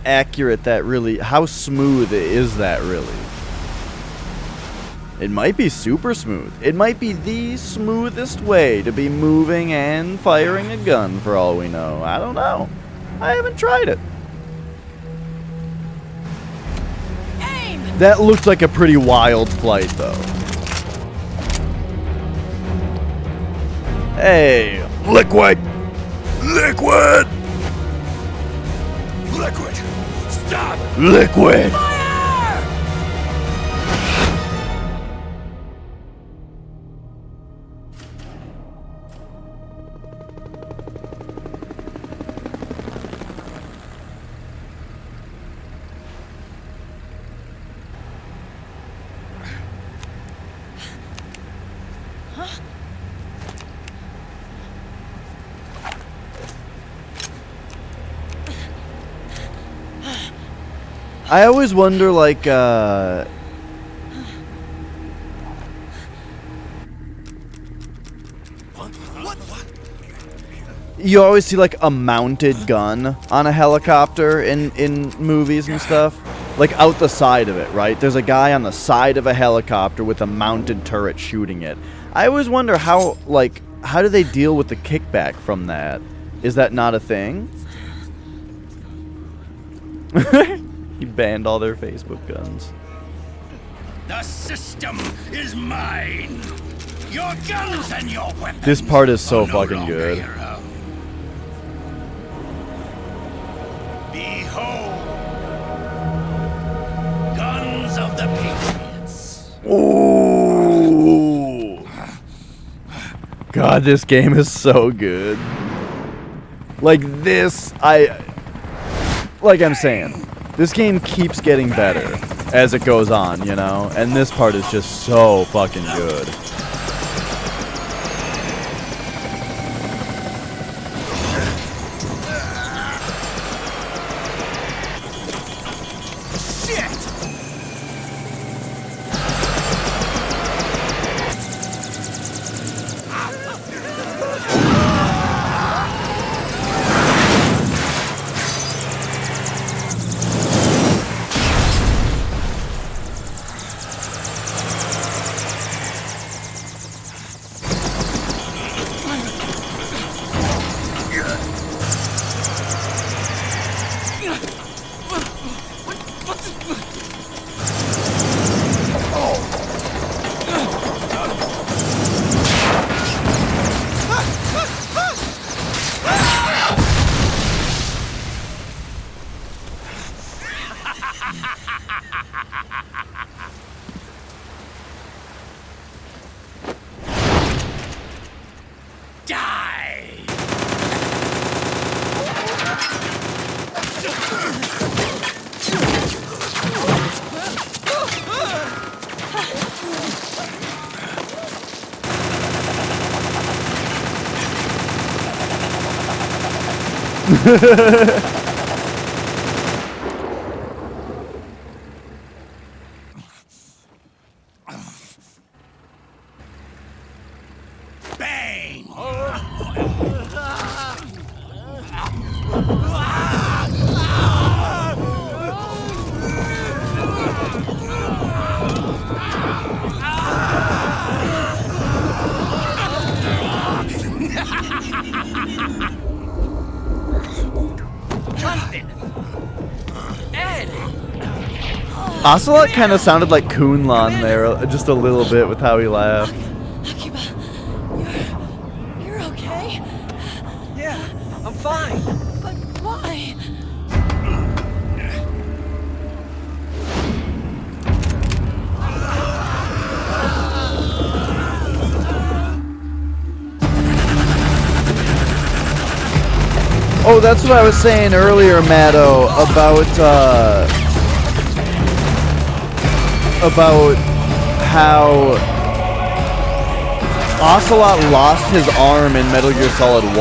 accurate that really, how smooth is that really? It might be super smooth. It might be the smoothest way to be moving and firing a gun for all we know. I don't know. I haven't tried it. Aim! That looked like a pretty wild flight, though. Hey, Liquid! Liquid! Liquid! Stop! Liquid! I always wonder, like, you always see like a mounted gun on a helicopter in movies and stuff, like out the side of it, right? There's a guy on the side of a helicopter with a mounted turret shooting it. I always wonder how do they deal with the kickback from that? Is that not a thing? He banned all their Facebook guns. The system is mine. Your guns and your weapons. This part is so are no fucking longer good. your own. Behold, guns of the Patriots. Ooh. God, this game is so good. Like this, like I'm saying, this game keeps getting better as it goes on, you know? And this part is just so fucking good. Bang! Jonathan! Ed! Ocelot kind of sounded like Kunlan there, just a little bit with how he laughed. Akiba, you're okay? Yeah, I'm fine. But why? Oh, that's what I was saying earlier, Matto, about how Ocelot lost his arm in Metal Gear Solid 1,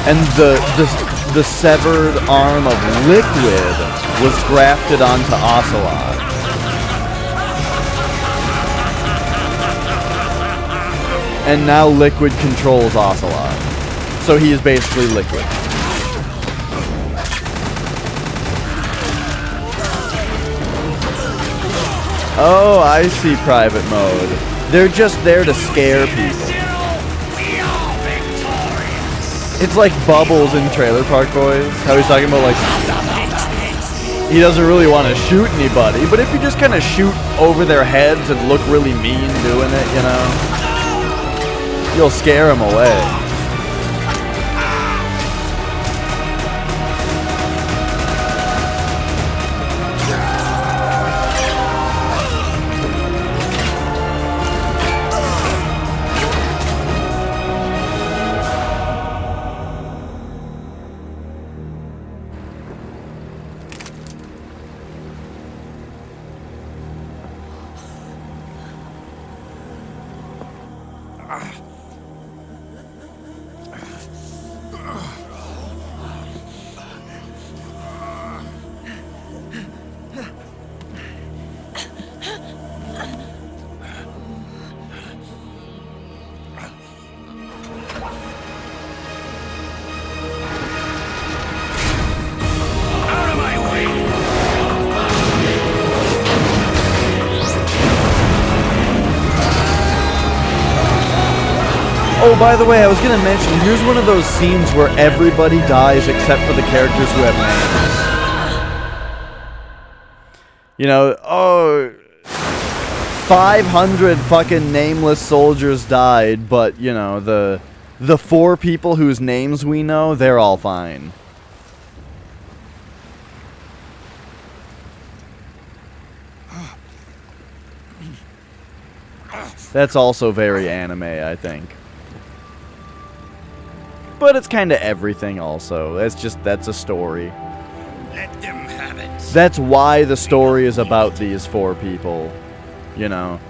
and the severed arm of Liquid was grafted onto Ocelot. And now Liquid controls Ocelot. So he is basically Liquid. Oh, I see private mode. They're just there to scare people. It's like Bubbles in Trailer Park Boys. How he's talking about like he doesn't really want to shoot anybody, but if you just kind of shoot over their heads and look really mean doing it, you know, you'll scare them away. Oh, by the way, I was gonna mention, here's one of those scenes where everybody dies except for the characters who have names. You know, 500 fucking nameless soldiers died, but, you know, the 4 people whose names we know, they're all fine. That's also very anime, I think. But it's kind of everything also. That's a story. Let them have it. That's why the story is about these 4 people, you know.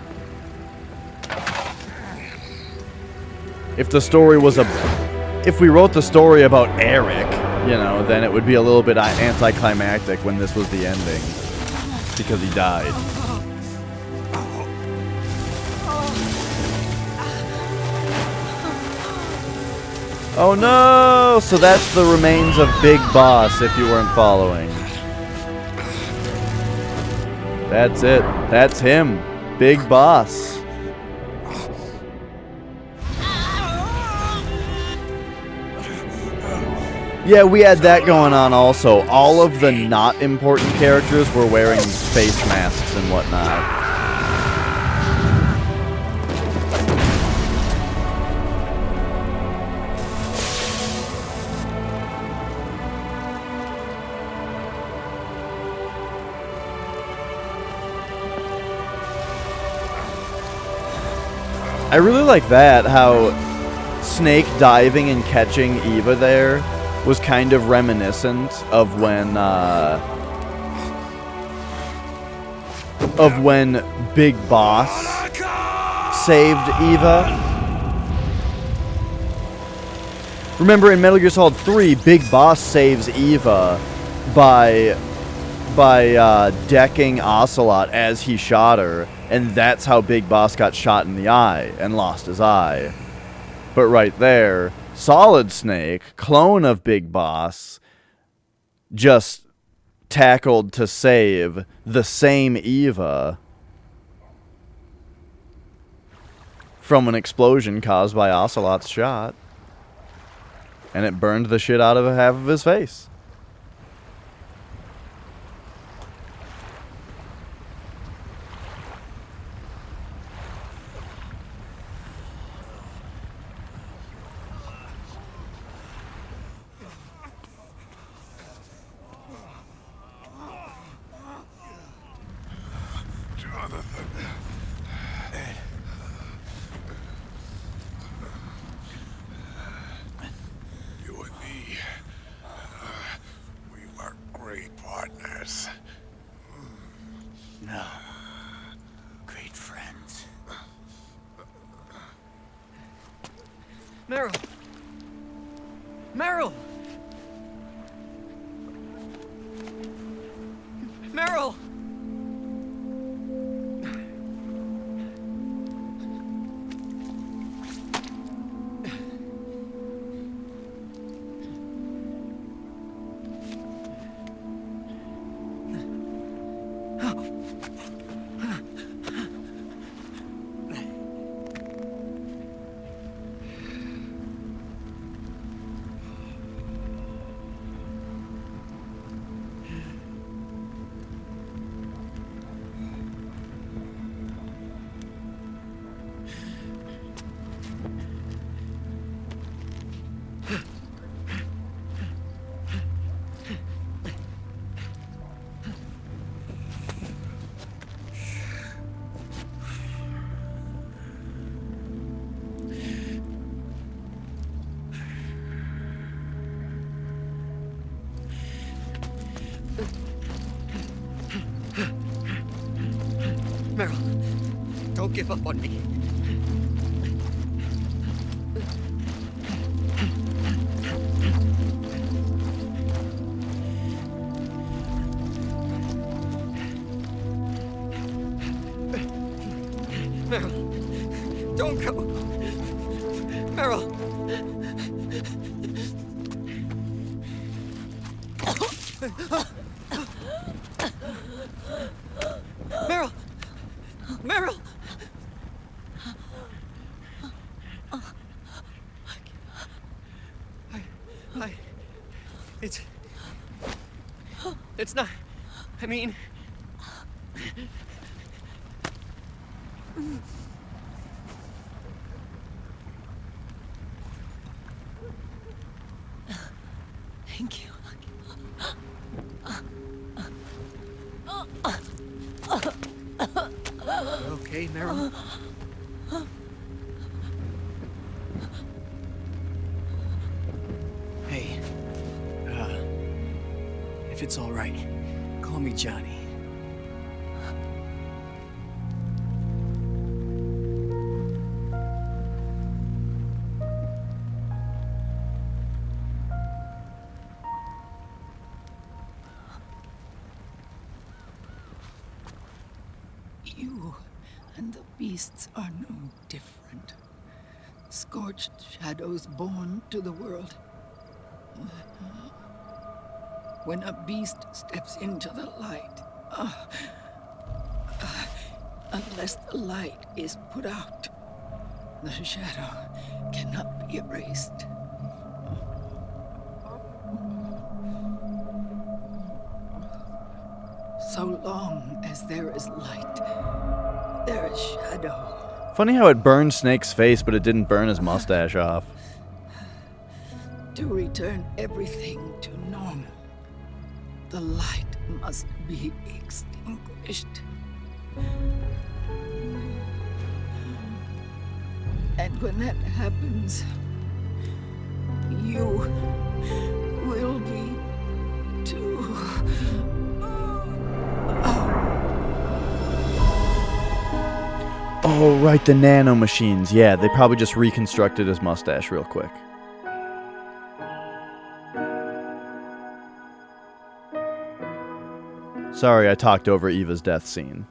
If the story was if we wrote the story about Eric, you know, then it would be a little bit anticlimactic when this was the ending. Because he died. Oh no! So that's the remains of Big Boss, if you weren't following. That's it. That's him. Big Boss. Yeah, we had that going on also. All of the not important characters were wearing face masks and whatnot. I really like that, how Snake diving and catching Eva there was kind of reminiscent of when Big Boss saved Eva. Remember in Metal Gear Solid 3, Big Boss saves Eva by decking Ocelot as he shot her, and that's how Big Boss got shot in the eye and lost his eye. But right there, Solid Snake, clone of Big Boss, just tackled to save the same Eva from an explosion caused by Ocelot's shot. And it burned the shit out of half of his face. Meryl! Meryl! Meryl! Meryl, don't give up on me. Meryl, don't go. Meryl. Meryl! Meryl! It's not... I mean... Thank you. You okay, Meryl? Hey, if it's all right, call me Johnny. You and the beasts are no different. Scorched shadows born to the world. When a beast steps into the light, unless the light is put out, the shadow cannot be erased. So long as there is light, there is shadow. Funny how it burned Snake's face, but it didn't burn his mustache off. To return everything to normal, the light must be extinguished. And when that happens, you will be too. Oh, right, the nano machines. Yeah, they probably just reconstructed his mustache real quick. Sorry, I talked over Eva's death scene.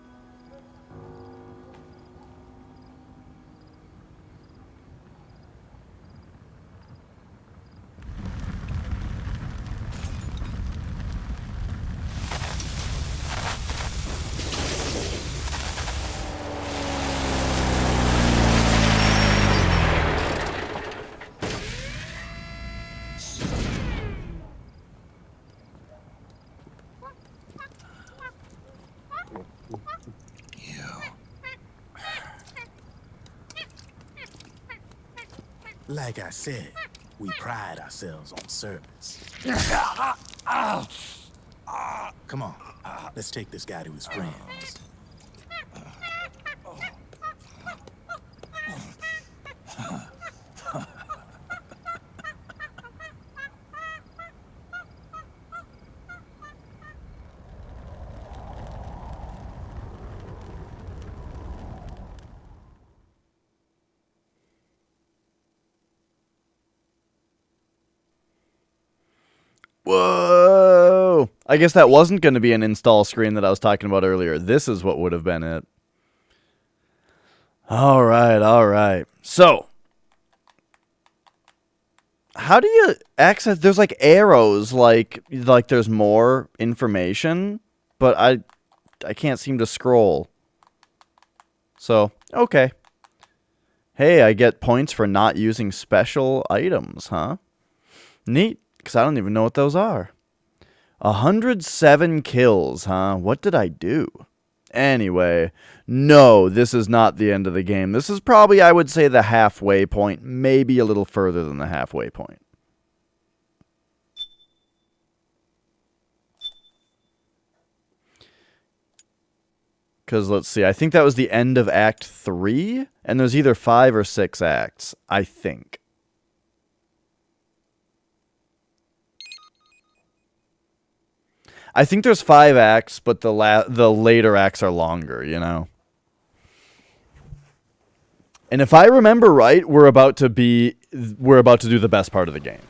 Like I said, we pride ourselves on service. Come on, let's take this guy to his friends. Whoa! I guess that wasn't going to be an install screen that I was talking about earlier. This is what would have been it. Alright, alright. So, how do you access... There's like arrows, like there's more information, but I can't seem to scroll. So, okay. Hey, I get points for not using special items, huh? Neat. Because I don't even know what those are. 107 kills, huh? What did I do? Anyway, no, this is not the end of the game. This is probably, I would say, the halfway point. Maybe a little further than the halfway point. Because, let's see, I think that was the end of Act 3. And there's either 5 or 6 acts, I think. I think there's 5 acts, but the later acts are longer, you know? And if I remember right, we're about to do the best part of the game.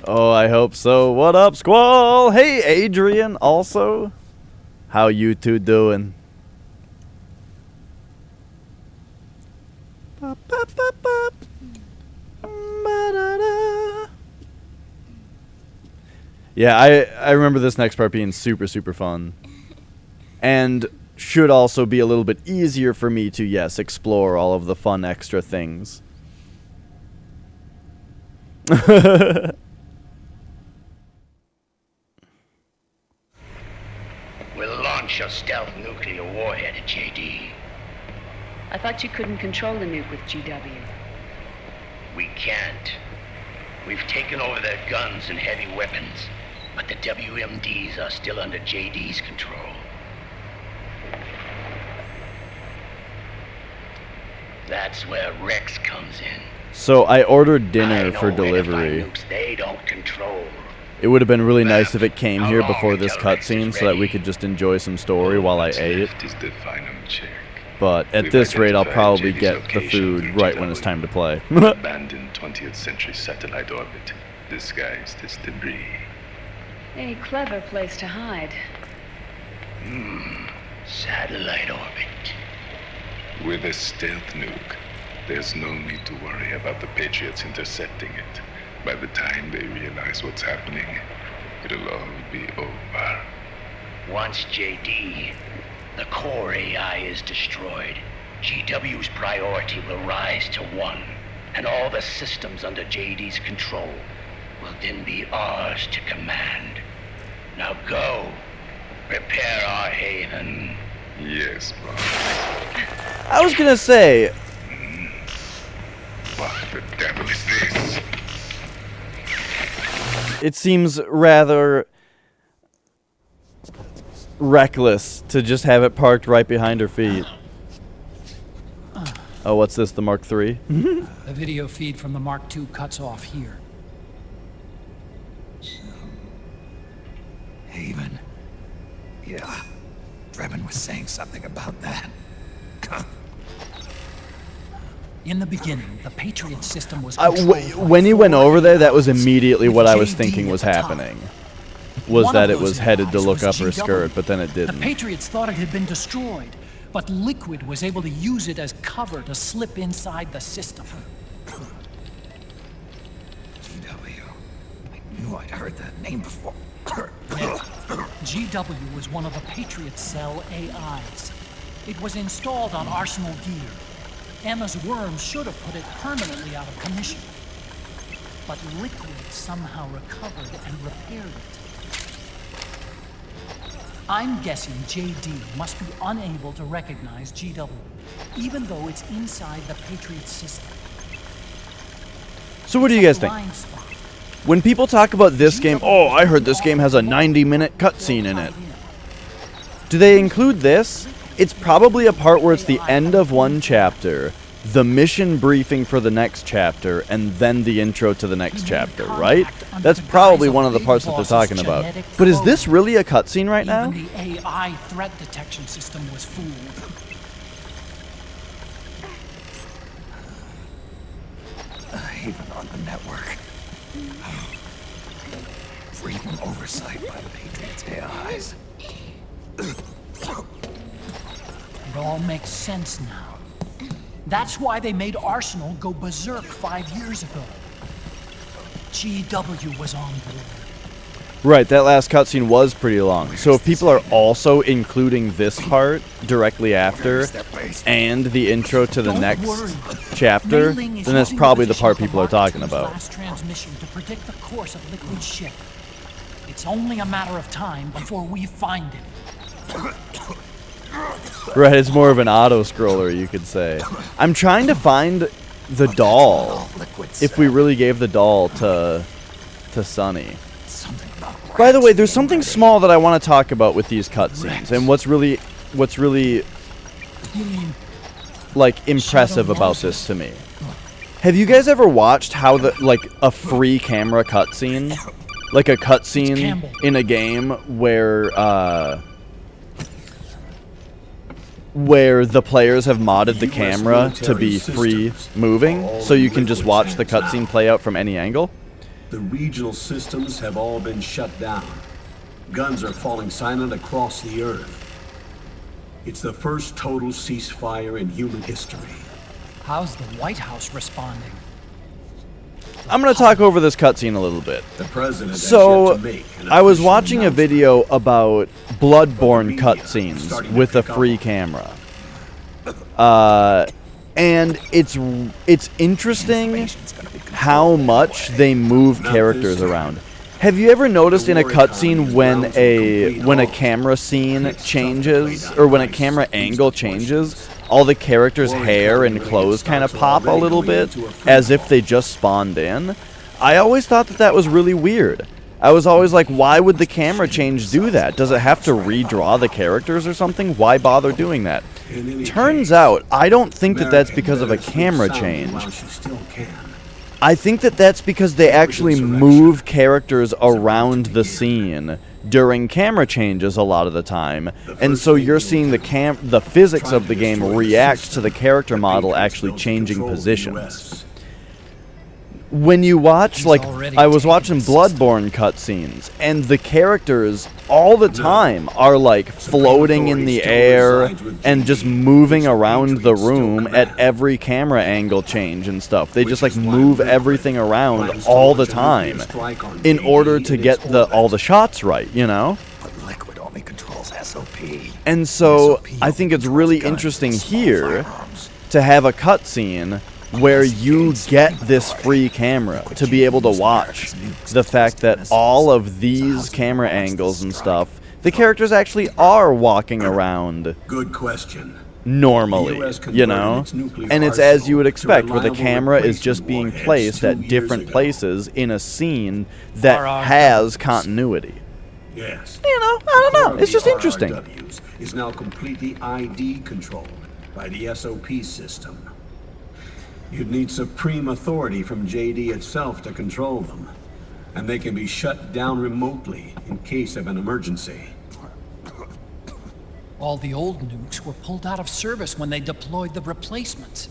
Oh, I hope so. What up, Squall? Hey, Adrian, also. How you two doing? Yeah, I remember this next part being super, super fun. And should also be a little bit easier for me to, yes, explore all of the fun extra things. We'll launch a stealth nuclear warhead at JD. I thought you couldn't control the nuke with GW. We can't. We've taken over their guns and heavy weapons, but the WMDs are still under JD's control. That's where Rex comes in. So I ordered dinner for delivery. Nukes they don't control. It would have been really nice if it came here before this cutscene so that we could just enjoy some story while I ate. But at this rate, I'll probably get the food right when it's time to play. Abandoned 20th century satellite orbit, disguised as debris. A clever place to hide. Satellite orbit. With a stealth nuke, there's no need to worry about the Patriots intercepting it. By the time they realize what's happening, it'll all be over. Once JD, the core AI is destroyed, GW's priority will rise to 1, and all the systems under JD's control will then be ours to command. Now go, prepare our haven. Yes, boss. I was gonna say... What the devil is this? It seems rather reckless to just have it parked right behind her feet. Oh, what's this, the Mark III? The video feed from the Mark II cuts off here. Haven. Yeah. Drebin was saying something about that. In the beginning, the Patriot system was when he went over there, that was immediately what I was thinking was happening. Was that it was headed to look up her skirt, but then it didn't. The Patriots thought it had been destroyed, but Liquid was able to use it as cover to slip inside the system. GW. I knew I'd heard that name before. GW was one of the Patriot Cell AIs. It was installed on Arsenal gear. Emma's worm should have put it permanently out of commission. But Liquid somehow recovered and repaired it. I'm guessing JD must be unable to recognize GW, even though it's inside the Patriot system. So what do you guys think? When people talk about this game, oh, I heard this game has a 90-minute cutscene in it. Do they include this? It's probably a part where it's the end of one chapter, the mission briefing for the next chapter, and then the intro to the next chapter, right? That's probably one of the parts that they're talking about. But is this really a cutscene right now? Even the AI threat detection system was fooled. Haven on the network. Free from oversight by the Patriots' AIs. It all makes sense now. That's why they made Arsenal go berserk 5 years ago. GW was on board. Right, that last cutscene was pretty long. So if people are also including this part directly after, and the intro to the next chapter, then that's probably the part people are talking about. Last transmission to predict the course of Liquid's ship. It's only a matter of time before we find it. Right, it's more of an auto-scroller, you could say. I'm trying to find the doll. If we really gave the doll to Sunny. By the way, there's something small that I want to talk about with these cutscenes, and what's really You mean like impressive about this to me. Have you guys ever watched how a free camera cutscene, like a cutscene in a game where the players have modded the camera to be free moving, so you can just watch the cutscene play out from any angle? The regional systems have all been shut down. Guns are falling silent across the Earth. It's the first total ceasefire in human history. How's the White House responding? I'm going to talk over this cutscene a little bit. The president So, has yet to make an I was official watching a announcement. video about Bloodborne cutscenes with a free camera. And it's interesting how much they move characters around. Have you ever noticed in a cutscene when a camera scene changes, or when a camera angle changes, all the characters' hair and clothes kind of pop a little bit, as if they just spawned in? I always thought that was really weird. I was always like, why would the camera change do that? Does it have to redraw the characters or something? Why bother doing that? Turns out, I don't think that that's because of a camera change. I think that that's because they actually move characters around the scene during camera changes a lot of the time, and so you're seeing the physics of the game react to the character model actually changing positions. When you watch, like, I was watching Bloodborne cutscenes, and the characters all the time are, like, floating in the air and just moving around the room at every camera angle change and stuff. They just, like, move everything around all the time in order to get all the shots right, you know? But Liquid only controls SOP. And so, I think it's really interesting here to have a cutscene where you get this free camera to be able to watch the fact that all of these camera angles and stuff, the characters actually are walking around Good question. normally, you know? And it's as you would expect, where the camera is just being placed at different places in a scene that has continuity. Yes. You know, I don't know, it's just interesting. RRWs is now completely ID controlled by the SOP system. You'd need supreme authority from JD itself to control them, and they can be shut down remotely in case of an emergency. All the old nukes were pulled out of service when they deployed the replacements.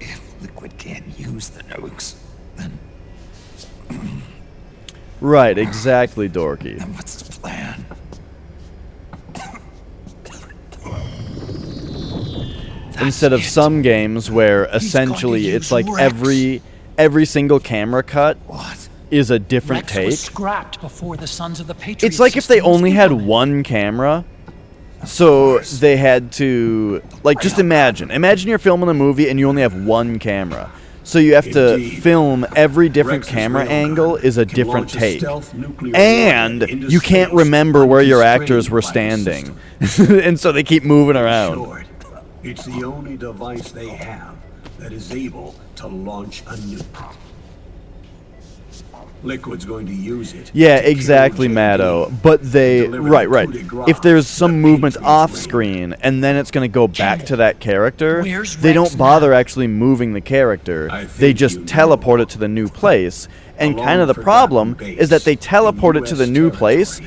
If Liquid can't use the nukes, then... Right, exactly, Dorky. Then what's his plan? Instead of some games where essentially it's like every single camera cut is a different Rex take. was scrapped before the Sons of the Patriots. It's like if they system was only had implemented. one camera, so they had to, like, just imagine you're filming a movie and you only have one camera. So you have to film every different camera angle is a different take. And you can't remember where your actors were standing. And so they keep moving around. It's the only device they have that is able to launch a nuke. Liquid's going to use it. Yeah, exactly, Maddo. But they, right. If there's some movement off screen and then it's going to go back to that character, they don't bother actually moving the character. They just teleport it to the new place. And kind of the problem is that they teleport it to the new place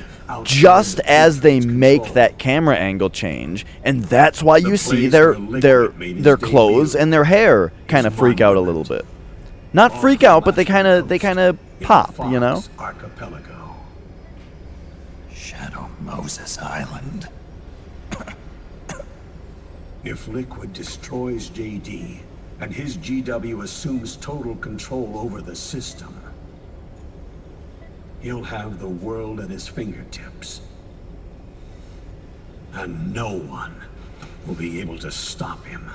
just as they make that camera angle change, and that's why you see their clothes and their hair kind of freak out a little bit. Not freak out, but they kind of pop, you know? Archipelago. Shadow Moses Island. If Liquid destroys JD and his GW assumes total control over the system, he'll have the world at his fingertips. And no one will be able to stop him.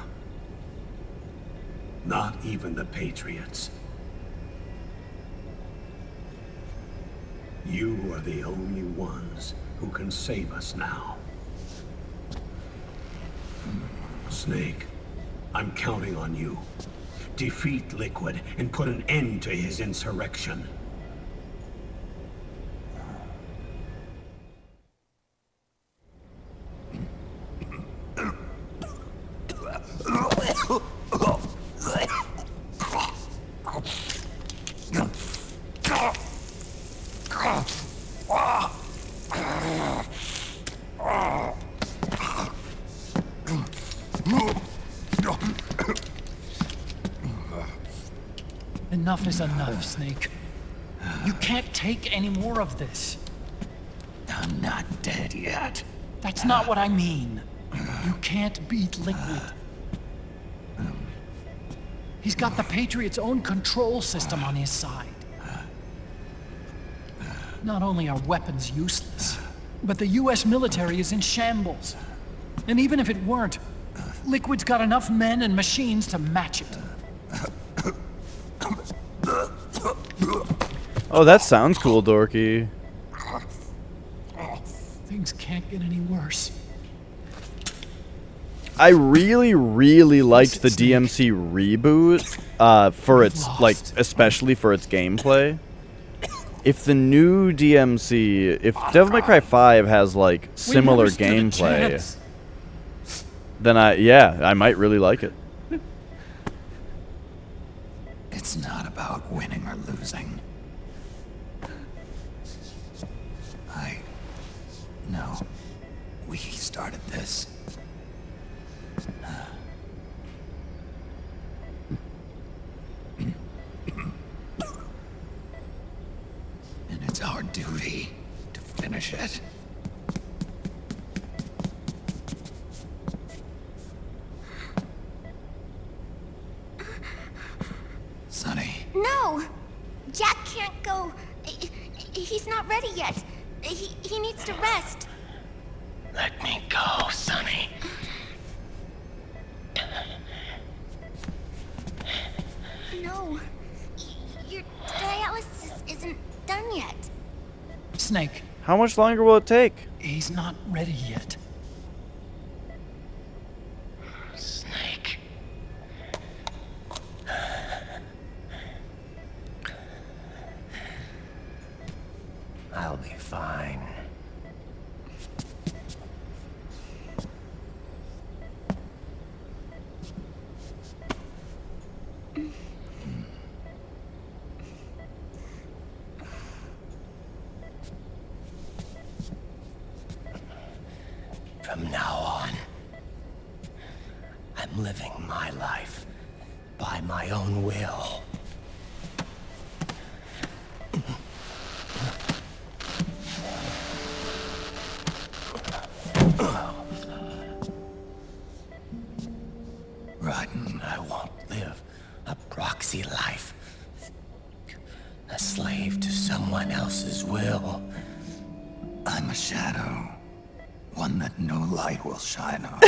Not even the Patriots. You are the only ones who can save us now. Snake, I'm counting on you. Defeat Liquid and put an end to his insurrection. Enough is enough, Snake. You can't take any more of this. I'm not dead yet. That's not what I mean. You can't beat Liquid. He's got the Patriots' own control system on his side. Not only are weapons useless, but the US military is in shambles. And even if it weren't, Liquid's got enough men and machines to match it. Oh, that sounds cool, Dorky. Things can't get any worse. I really, really liked the DMC reboot for its, like, especially for its gameplay. If the new DMC, if Devil May Cry 5 has, like, similar gameplay, then I might really like it. It's not about winning or losing. No, we started this. And it's our duty to finish it. Sonny. No! Jack can't go. He's not ready yet. He needs to rest. Let me go, Sonny. No. Your dialysis isn't done yet. Snake. How much longer will it take? He's not ready yet. Snake. I'll be fine. From now on, I'm living my life by my own will. Rotten, I won't live a proxy life. A slave to someone else's will. I'm a shadow. One that no light will shine on.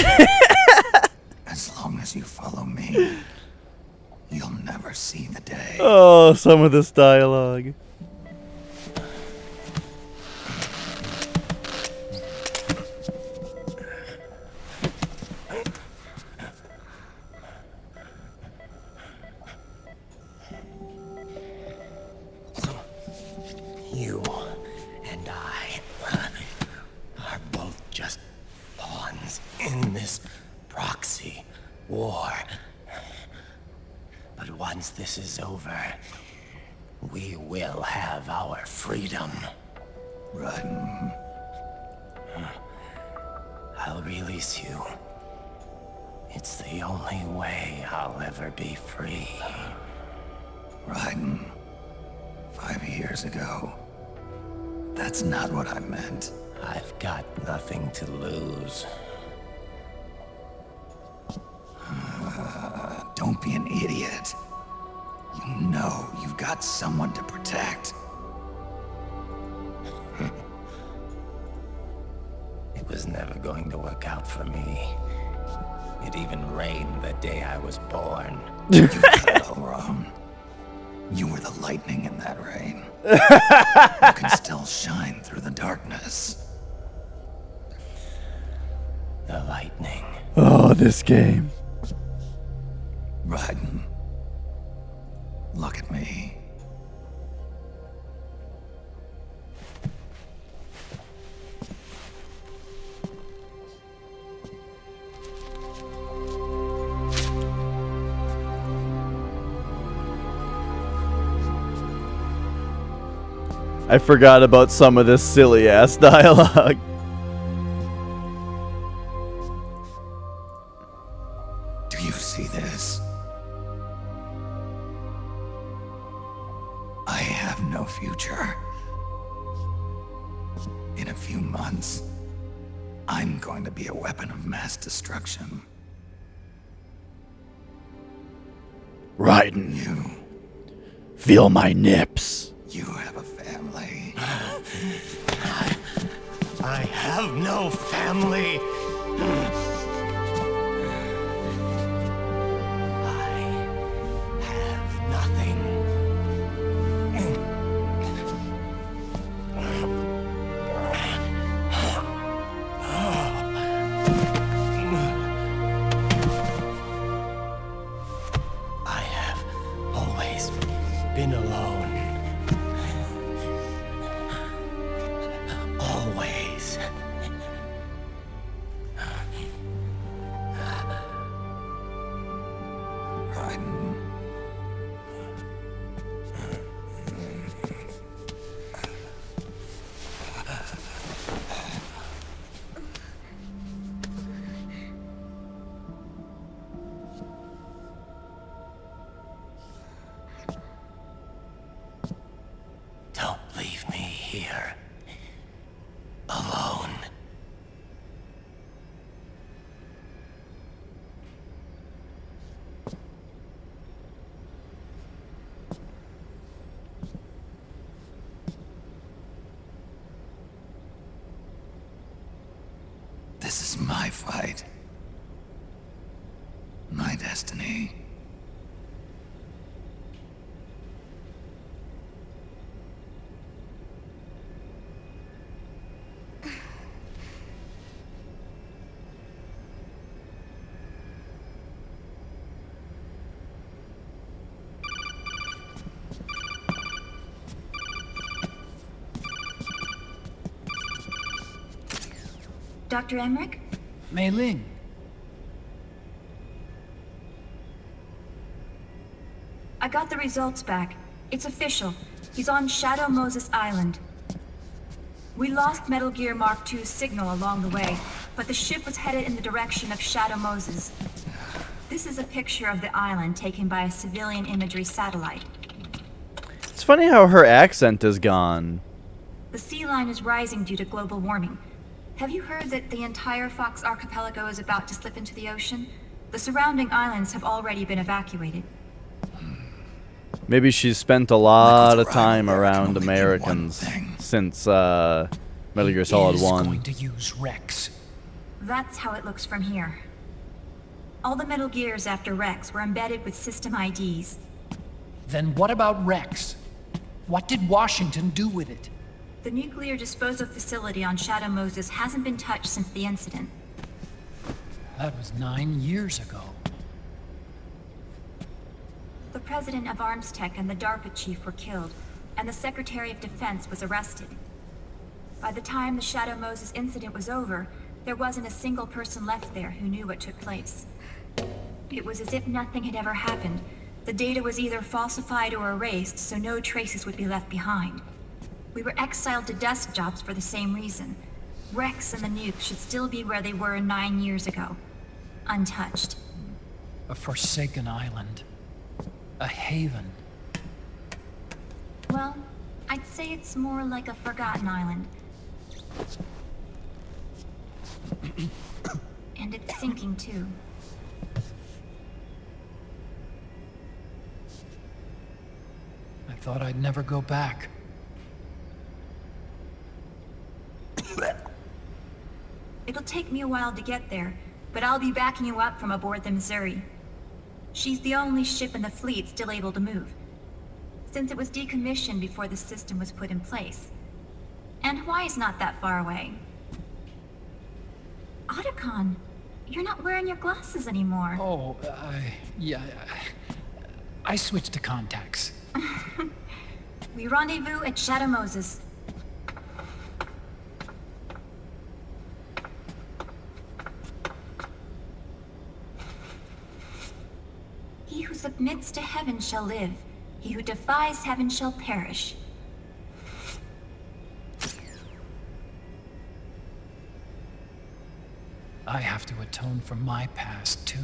As long as you follow me, you'll never see the day. Oh, some of this dialogue. You and I are both just pawns in this proxy war. But once this is over, we will have our freedom. Run. I'll release you. It's the only way I'll ever be free. Raiden, 5 years ago. That's not what I meant. I've got nothing to lose. Don't be an idiot. You know you've got someone to protect. It was never going to work out for me. It even rained the day I was born. You got it all wrong. You were the lightning in that rain. You can still shine through the darkness. The lightning. Oh, this game. Raiden, look at me. I forgot about some of this silly ass dialogue. Do you see this? I have no future. In a few months, I'm going to be a weapon of mass destruction. Raiden. You. Feel my nips. You have a family. I have no family. I have nothing. I have always been alone. Always. Raiden. Don't leave me here. Alone. This is my fight. My destiny. Dr. Emmerich? Mei Ling. I got the results back. It's official. He's on Shadow Moses Island. We lost Metal Gear Mark II's signal along the way, but the ship was headed in the direction of Shadow Moses. This is a picture of the island taken by a civilian imagery satellite. It's funny how her accent is gone. The sea line is rising due to global warming. Have you heard that the entire Fox archipelago is about to slip into the ocean? The surrounding islands have already been evacuated. Maybe she's spent a lot of time around Americans since Metal Gear Solid 1. Going to use Rex. That's how it looks from here. All the Metal Gears after Rex were embedded with system IDs. Then what about Rex? What did Washington do with it? The nuclear disposal facility on Shadow Moses hasn't been touched since the incident. That was 9 years ago. The president of Armstech and the DARPA chief were killed, and the Secretary of Defense was arrested. By the time the Shadow Moses incident was over, there wasn't a single person left there who knew what took place. It was as if nothing had ever happened. The data was either falsified or erased, so no traces would be left behind. We were exiled to desk jobs for the same reason. Rex and the nuke should still be where they were 9 years ago. Untouched. A forsaken island. A haven. Well, I'd say it's more like a forgotten island. And it's sinking too. I thought I'd never go back. It'll take me a while to get there, but I'll be backing you up from aboard the Missouri. She's the only ship in the fleet still able to move, since it was decommissioned before the system was put in place. And Hawaii's not that far away. Otacon, you're not wearing your glasses anymore. Oh, yeah, I switched to contacts. We rendezvous at Shadow Moses. He who submits to heaven shall live. He who defies heaven shall perish. I have to atone for my past, too.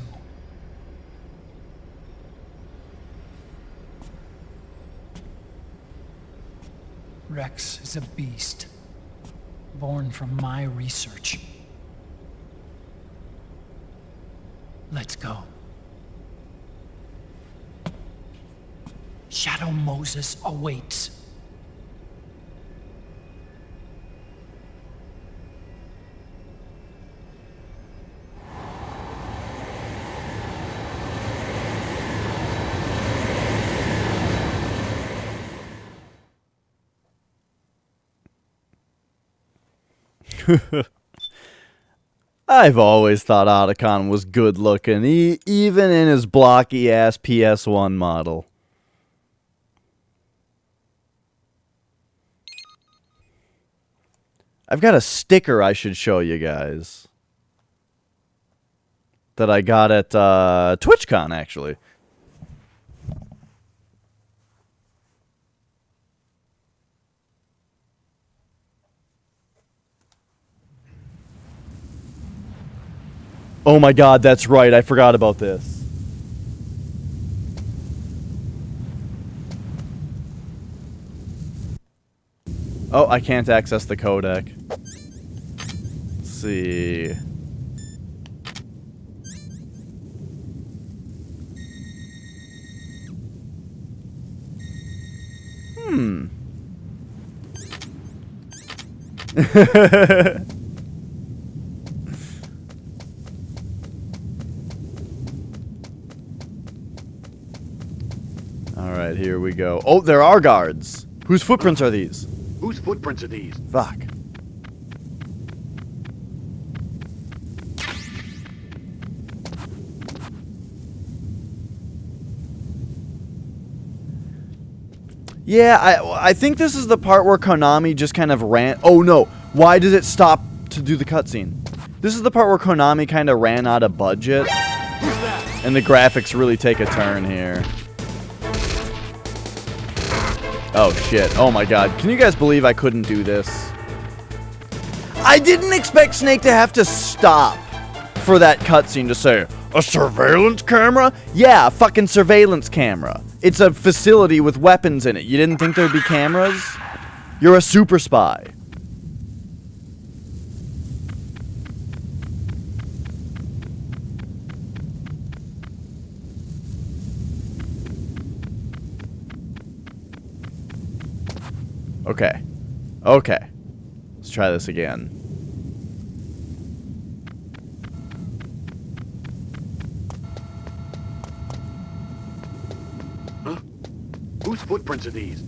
Rex is a beast, born from my research. Let's go. Shadow Moses awaits. I've always thought Otacon was good looking, even in his blocky ass PS1 model. I've got a sticker I should show you guys that I got at TwitchCon, actually. Oh my god, that's right. I forgot about this. Oh, I can't access the codec. Let's see. Alright, here we go. Oh, there are guards. Whose footprints are these? Whose footprints are these? Fuck. Yeah, I think this is the part where Konami just kind of ran... Oh no, why did it stop to do the cutscene? This is the part where Konami kind of ran out of budget. And the graphics really take a turn here. Oh shit, oh my god. Can you guys believe I couldn't do this? I didn't expect Snake to have to stop for that cutscene to say, a surveillance camera? Yeah, a fucking surveillance camera. It's a facility with weapons in it. You didn't think there'd be cameras? You're a super spy. Okay. Okay. Let's try this again. Huh? Whose footprints are these?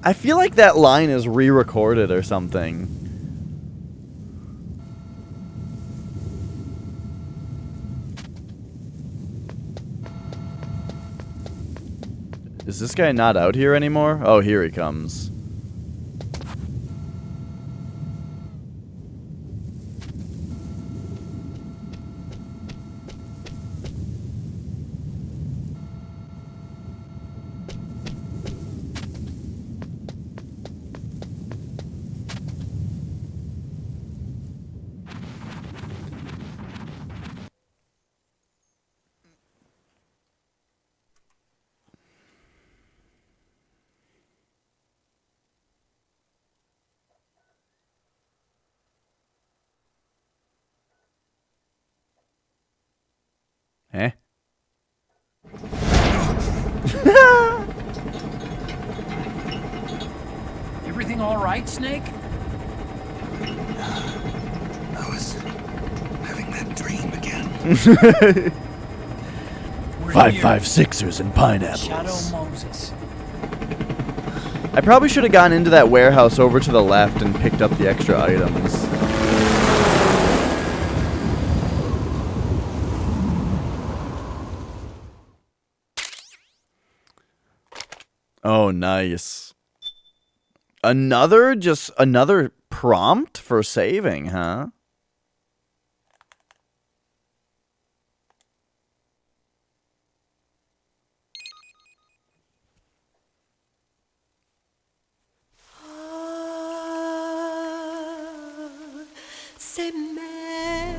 I feel like that line is re-recorded or something. Is this guy not out here anymore? Oh, here he comes. Eh? Everything all right, Snake? I was having that dream again. 556ers and pineapples. Shadow Moses. I probably should have gone into that warehouse over to the left and picked up the extra items. Oh, nice. Another prompt for saving, huh? c'est mère.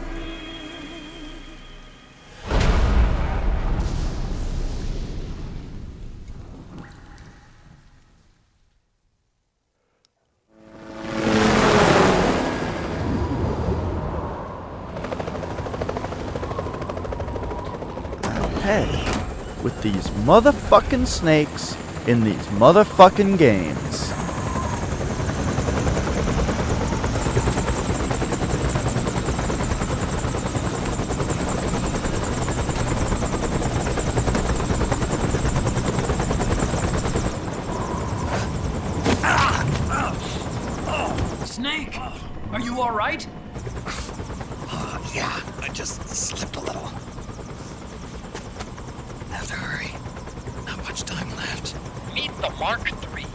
Head with these motherfucking snakes in these motherfucking games. Snake, are you all right? Yeah, I just slipped a little. Have to hurry. Not much time left. Meet the Mark III.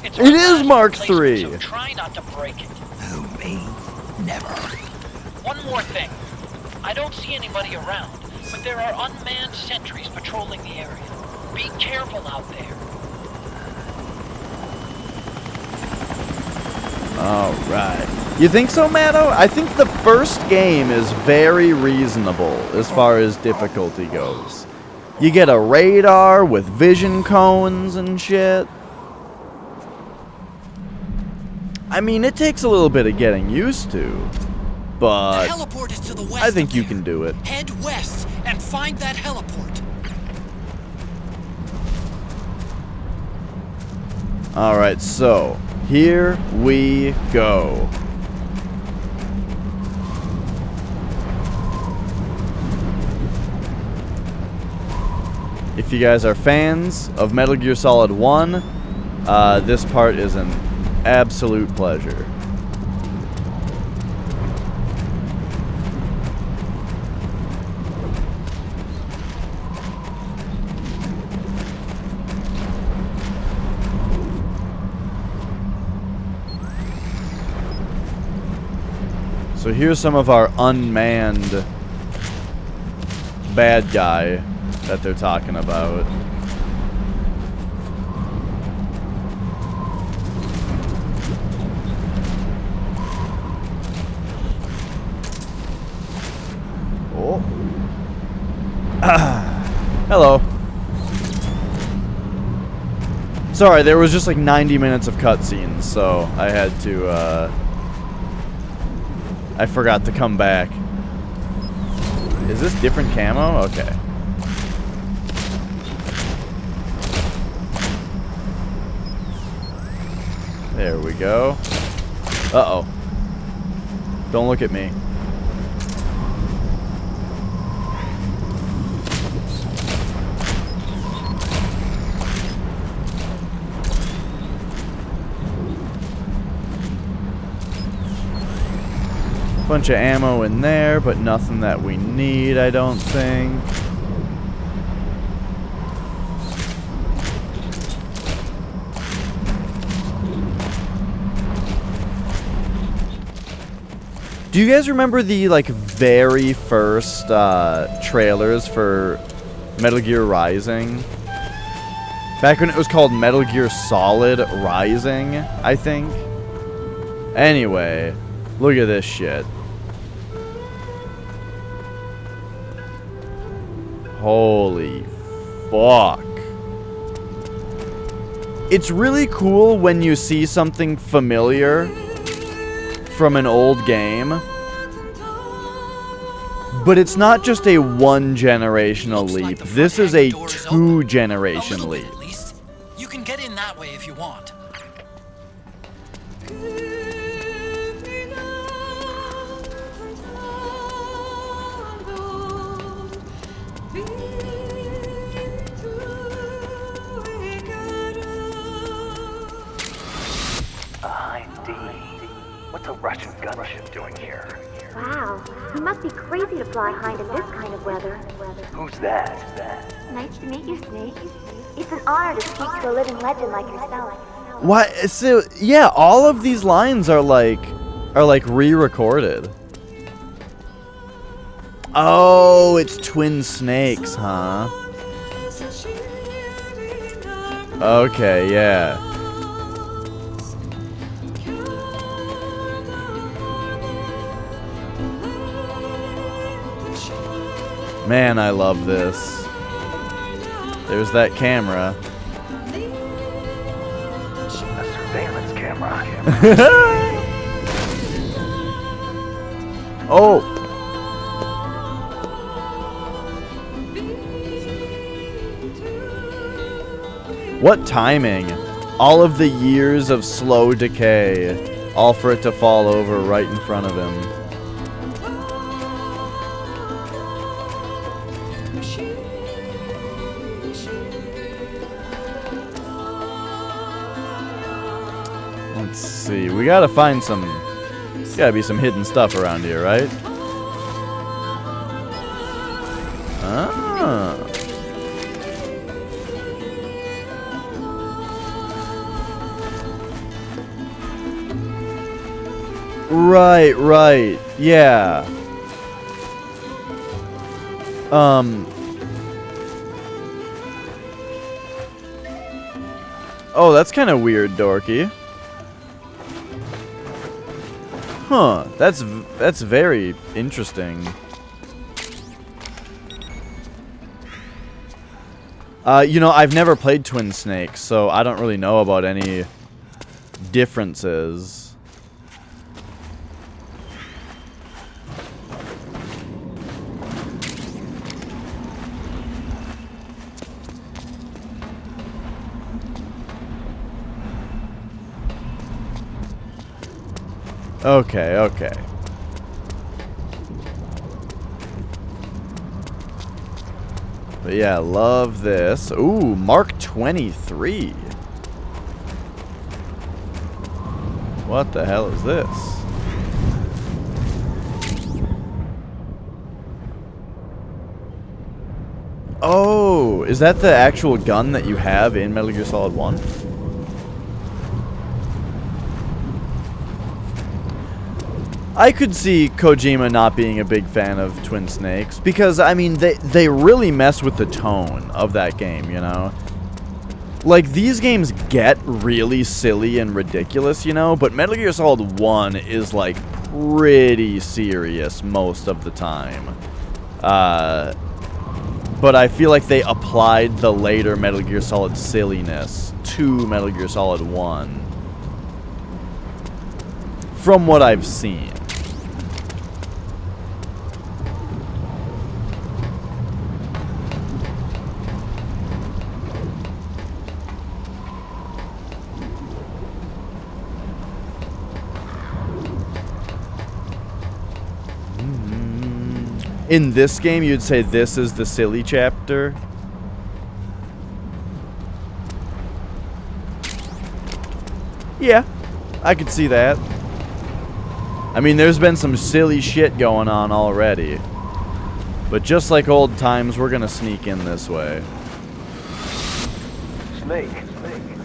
It's It is Mark III. So try not to break it. Who, me? Never. One more thing. I don't see anybody around, but there are unmanned sentries patrolling the area. Be careful out there. Alright. You think so, Matto? I think the first game is very reasonable as far as difficulty goes. You get a radar with vision cones and shit. I mean, it takes a little bit of getting used to, but The heliport is to the west. I think you can do it. Head west and find that heliport. Alright, so here we go. If you guys are fans of Metal Gear Solid 1, this part is an absolute pleasure. So here's some of our unmanned bad guy that they're talking about. Oh. Hello. Sorry, there was just like 90 minutes of cutscenes, so I had to, I forgot to come back. Is this different camo? Okay. There we go. Uh-oh. Don't look at me. Bunch of ammo in there, but nothing that we need, I don't think. Do you guys remember the, like, very first trailers for Metal Gear Rising? Back when it was called Metal Gear Solid Rising, I think. Anyway, look at this shit. Holy fuck. It's really cool when you see something familiar from an old game, but it's not just a one-generational leap. This is a two-generation leap. You can get in that way if you want. What's a Russian gunship doing here? Wow, you must be crazy to fly Hind in this kind of weather. Who's that? Nice to meet you, Snake. It's an honor to speak to a living legend like yourself. Why? So yeah, all of these lines are like re-recorded. Oh, it's twin snakes, huh? Okay, yeah. Man, I love this. There's that camera. A surveillance camera. Oh! What timing! All of the years of slow decay, all for it to fall over right in front of him. Let's see, we gotta find some... There's gotta be some hidden stuff around here, right? Ah. Right, right, yeah. Oh, that's kind of weird, Dorky. Huh, that's very interesting. You know, I've never played Twin Snakes, so I don't really know about any differences. Okay, okay. But yeah, love this. Ooh, Mark 23. What the hell is this? Oh, is that the actual gun that you have in Metal Gear Solid 1? I could see Kojima not being a big fan of Twin Snakes because, I mean, they really mess with the tone of that game, you know? Like, these games get really silly and ridiculous, you know? But Metal Gear Solid 1 is, like, pretty serious most of the time. But I feel like they applied the later Metal Gear Solid silliness to Metal Gear Solid 1. From what I've seen. In this game, you'd say this is the silly chapter. Yeah, I could see that. I mean, there's been some silly shit going on already. But just like old times, we're gonna sneak in this way. Snake,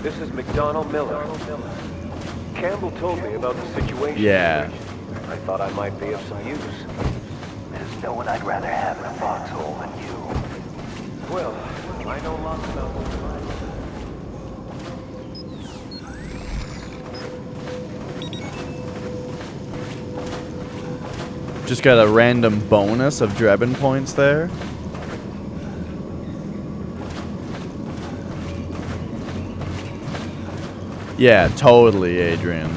this is McDonald Miller. Campbell told me about the situation. Yeah. I thought I might be of some use. There's no one I'd rather have in a foxhole than you. Well, I know lots about this. Just got a random bonus of Drebin points there. Yeah, totally, Adrian.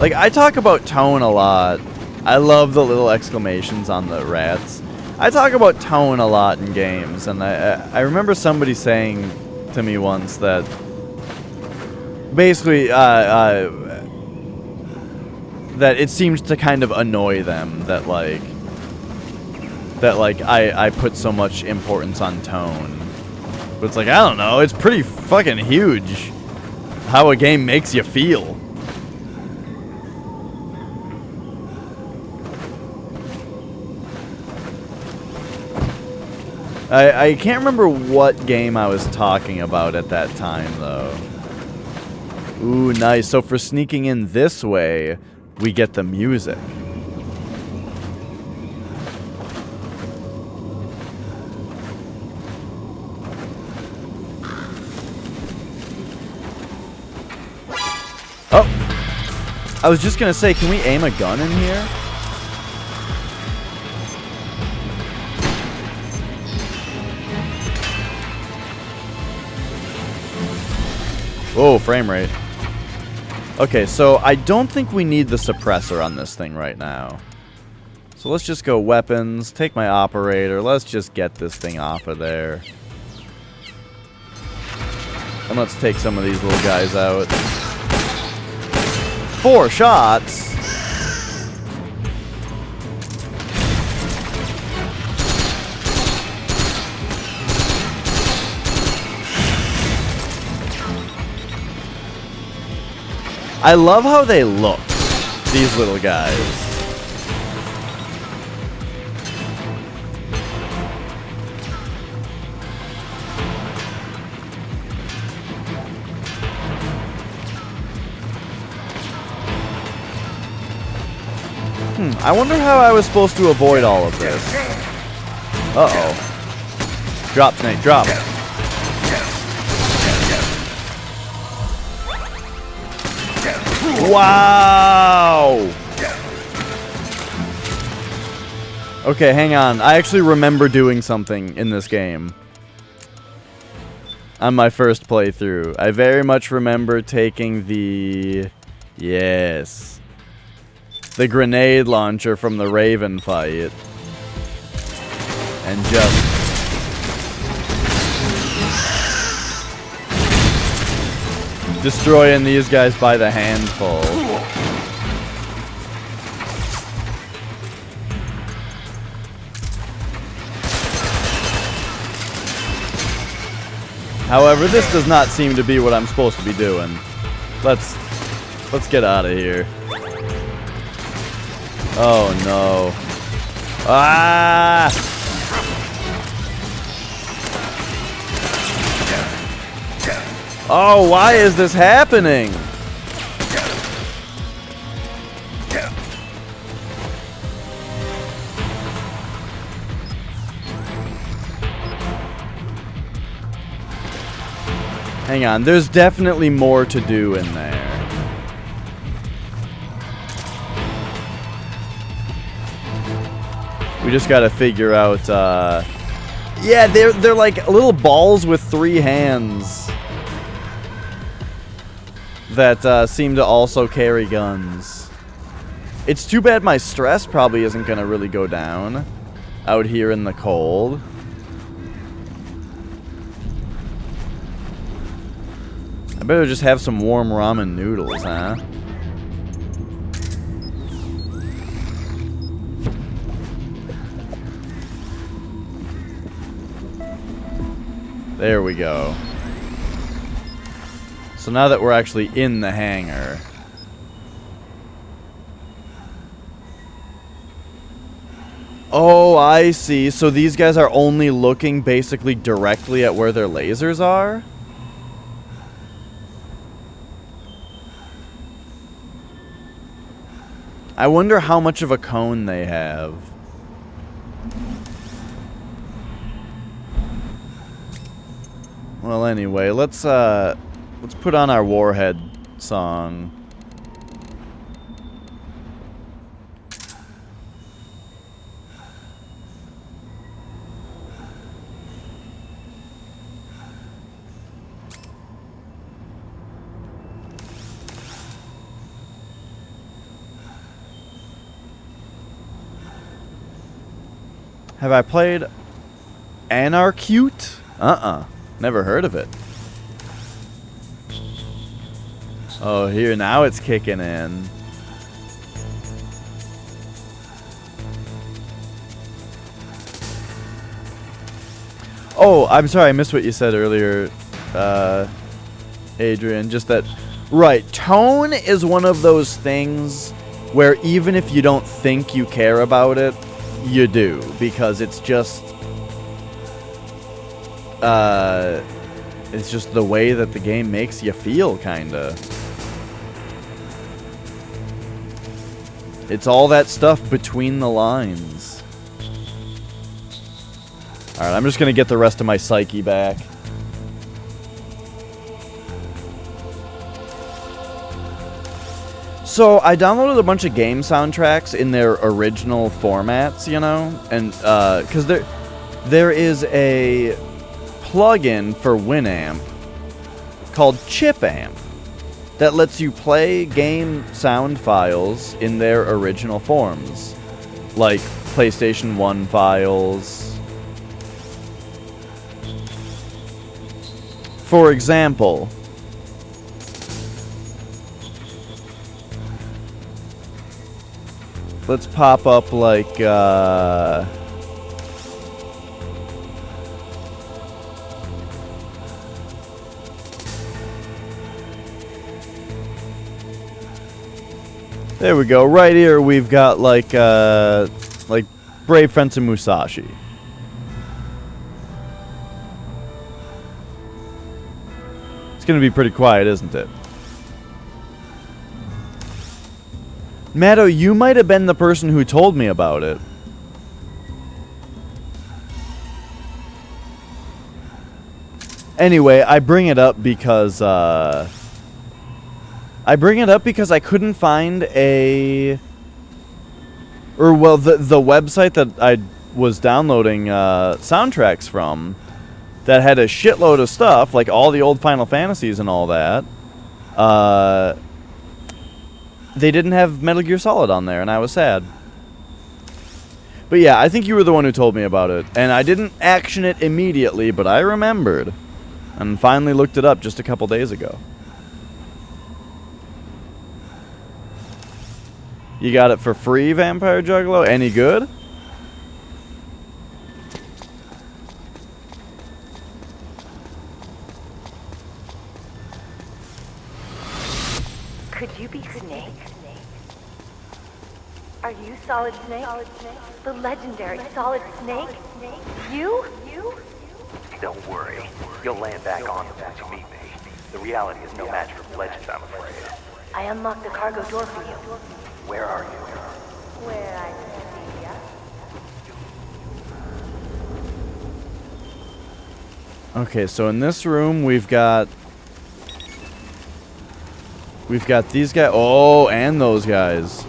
Like, I talk about tone a lot. I love the little exclamations on the rats. I talk about tone a lot in games, and I remember somebody saying to me once that basically that it seems to kind of annoy them that I put so much importance on tone. But it's like, I don't know, it's pretty fucking huge how a game makes you feel. I can't remember what game I was talking about at that time, though. Ooh, nice. So for sneaking in this way, we get the music. Oh! I was just gonna say, can we aim a gun in here? Whoa, frame rate. Okay, so I don't think we need the suppressor on this thing right now. So let's just go weapons, take my operator, let's just get this thing off of there. And let's take some of these little guys out. 4 shots? I love how they look, these little guys. I wonder how I was supposed to avoid all of this. Uh-oh. Drop, Snake, drop. Wow! Okay, hang on. I actually remember doing something in this game. On my first playthrough. I very much remember taking the... Yes. The grenade launcher from the Raven fight. And just... destroying these guys by the handful. However, this does not seem to be what I'm supposed to be doing. Let's get out of here. Oh no. Ah! Oh, why is this happening? Hang on, there's definitely more to do in there. We just gotta figure out, yeah, they're like little balls with 3 hands. That seem to also carry guns. It's too bad my stress probably isn't going to really go down out here in the cold. I better just have some warm ramen noodles, huh? There we go. So now that we're actually in the hangar. Oh, I see. So these guys are only looking basically directly at where their lasers are? I wonder how much of a cone they have. Well, anyway, let's put on our Warhead song. Have I played Anarcute? Never heard of it. Oh, here, now it's kicking in. Oh, I'm sorry, I missed what you said earlier, Adrian. Just that, right, tone is one of those things where even if you don't think you care about it, you do, because it's just the way that the game makes you feel, kinda. It's all that stuff between the lines. Alright, I'm just gonna get the rest of my psyche back. So, I downloaded a bunch of game soundtracks in their original formats, you know? And, because there is a plugin for Winamp called ChipAmp that lets you play game sound files in their original forms, like PlayStation 1 files. For example, let's pop up like there we go. Right here we've got like Brave Fencer Musashi. It's gonna be pretty quiet, isn't it? Matto, you might have been the person who told me about it. Anyway, I bring it up because I couldn't find the website that I was downloading soundtracks from that had a shitload of stuff, like all the old Final Fantasies and all that. They didn't have Metal Gear Solid on there, and I was sad. But yeah, I think you were the one who told me about it, and I didn't action it immediately, but I remembered, and finally looked it up just a couple days ago. You got it for free, Vampire Juggalo? Any good? Could you be Snake? Are you Solid Snake? The legendary Solid Snake? You? Don't worry. You'll land back on them once you meet me. The reality is no match for legends, I'm afraid. I unlocked the cargo door for you. Where are you? Where I see ya. Okay, so in this room we've got these guys. Oh, and those guys.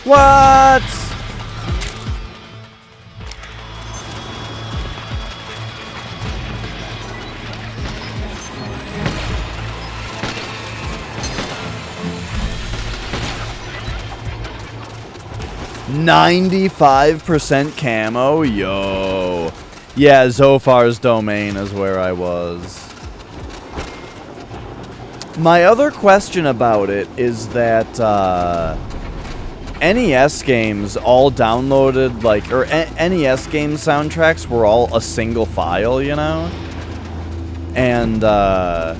What? %95 camo? Yo. Yeah, Zophar's domain is where I was. My other question about it is that NES games all downloaded, like, or NES game soundtracks were all a single file, you know? And I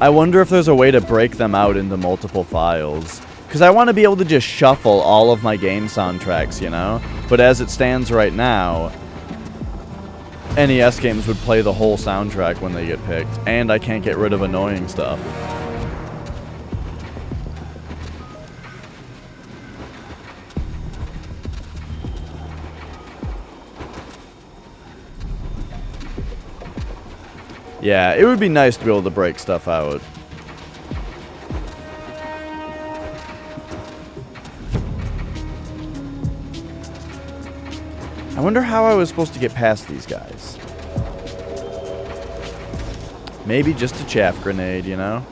wonder if there's a way to break them out into multiple files. Because I want to be able to just shuffle all of my game soundtracks, you know? But as it stands right now, NES games would play the whole soundtrack when they get picked. And I can't get rid of annoying stuff. Yeah, it would be nice to be able to break stuff out. I wonder how I was supposed to get past these guys. Maybe just a chaff grenade, you know?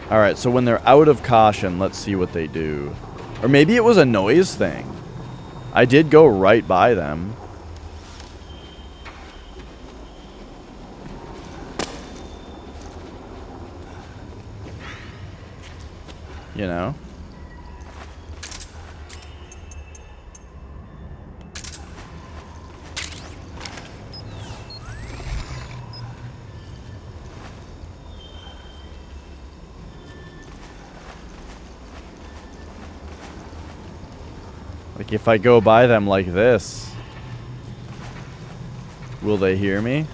Alright, so when they're out of caution, let's see what they do. Or maybe it was a noise thing. I did go right by them. You know? Like, if I go by them like this, will they hear me?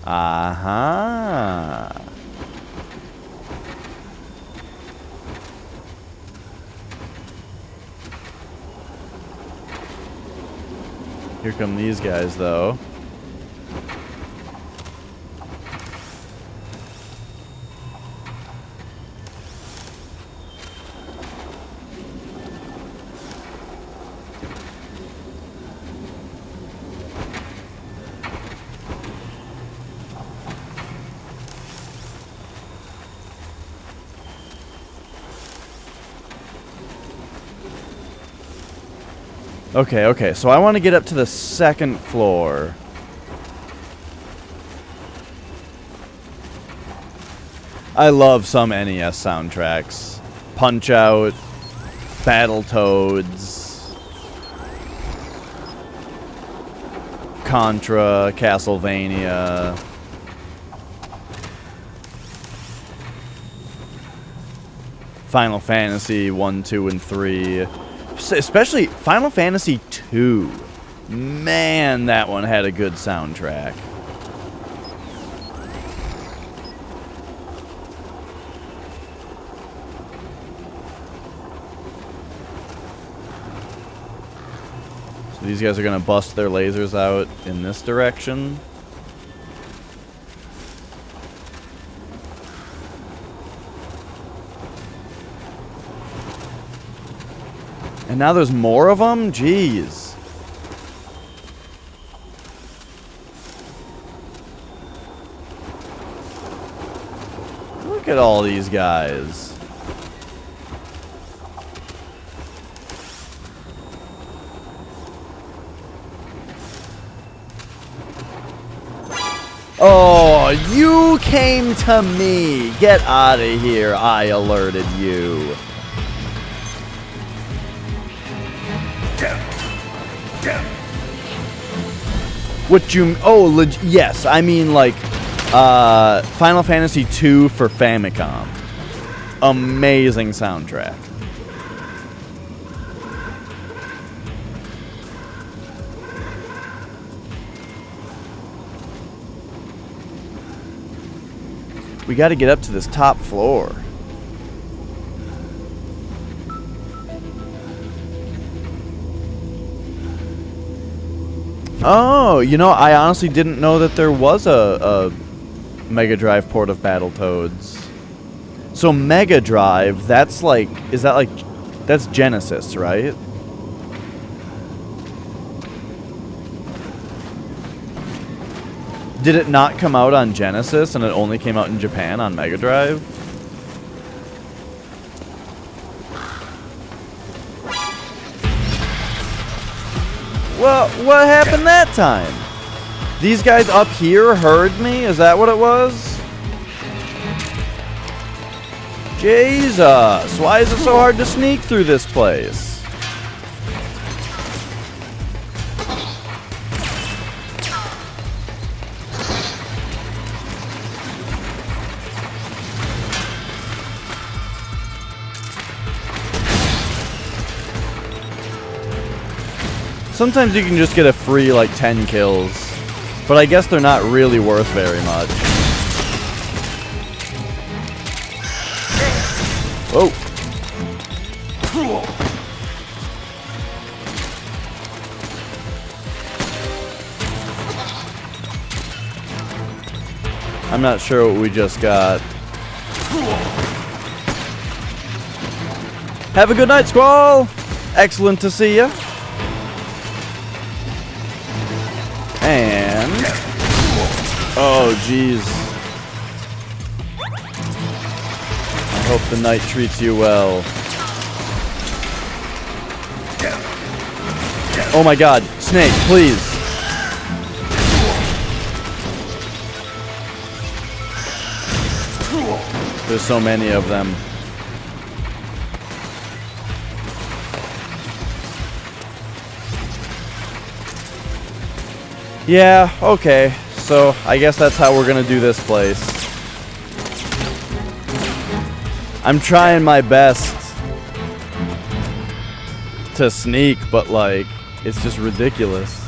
Aha! Here come these guys, though. Okay, so I want to get up to the second floor. I love some NES soundtracks. Punch-Out, Battletoads, Contra, Castlevania. Final Fantasy 1, 2, and 3. Especially Final Fantasy 2. Man, that one had a good soundtrack. So these guys are going to bust their lasers out in this direction. And now there's more of them? Jeez. Look at all these guys. Oh, you came to me. Get out of here. I alerted you. What you... Oh, yes. I mean, like, Final Fantasy 2 for Famicom. Amazing soundtrack. We got to get up to this top floor. Oh, you know, I honestly didn't know that there was a Mega Drive port of Battletoads. So Mega Drive, that's like, is that like, that's Genesis, right? Did it not come out on Genesis and it only came out in Japan on Mega Drive? Well, what happened that time? These guys up here heard me? Is that what it was? Jesus, why is it so hard to sneak through this place? Sometimes you can just get a free, like, 10 kills. But I guess they're not really worth very much. Whoa. I'm not sure what we just got. Have a good night, Squall! Excellent to see you. And... oh, jeez. I hope the night treats you well. Oh my god. Snake, please. There's so many of them. Yeah, okay. So, I guess that's how we're gonna do this place. I'm trying my best to sneak, but, like, it's just ridiculous.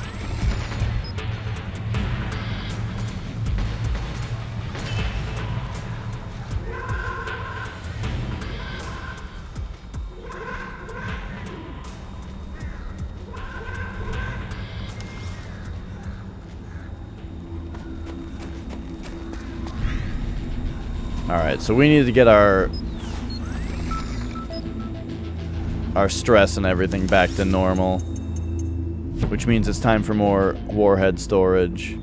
Alright, so we need to get our stress and everything back to normal. Which means it's time for more warhead storage.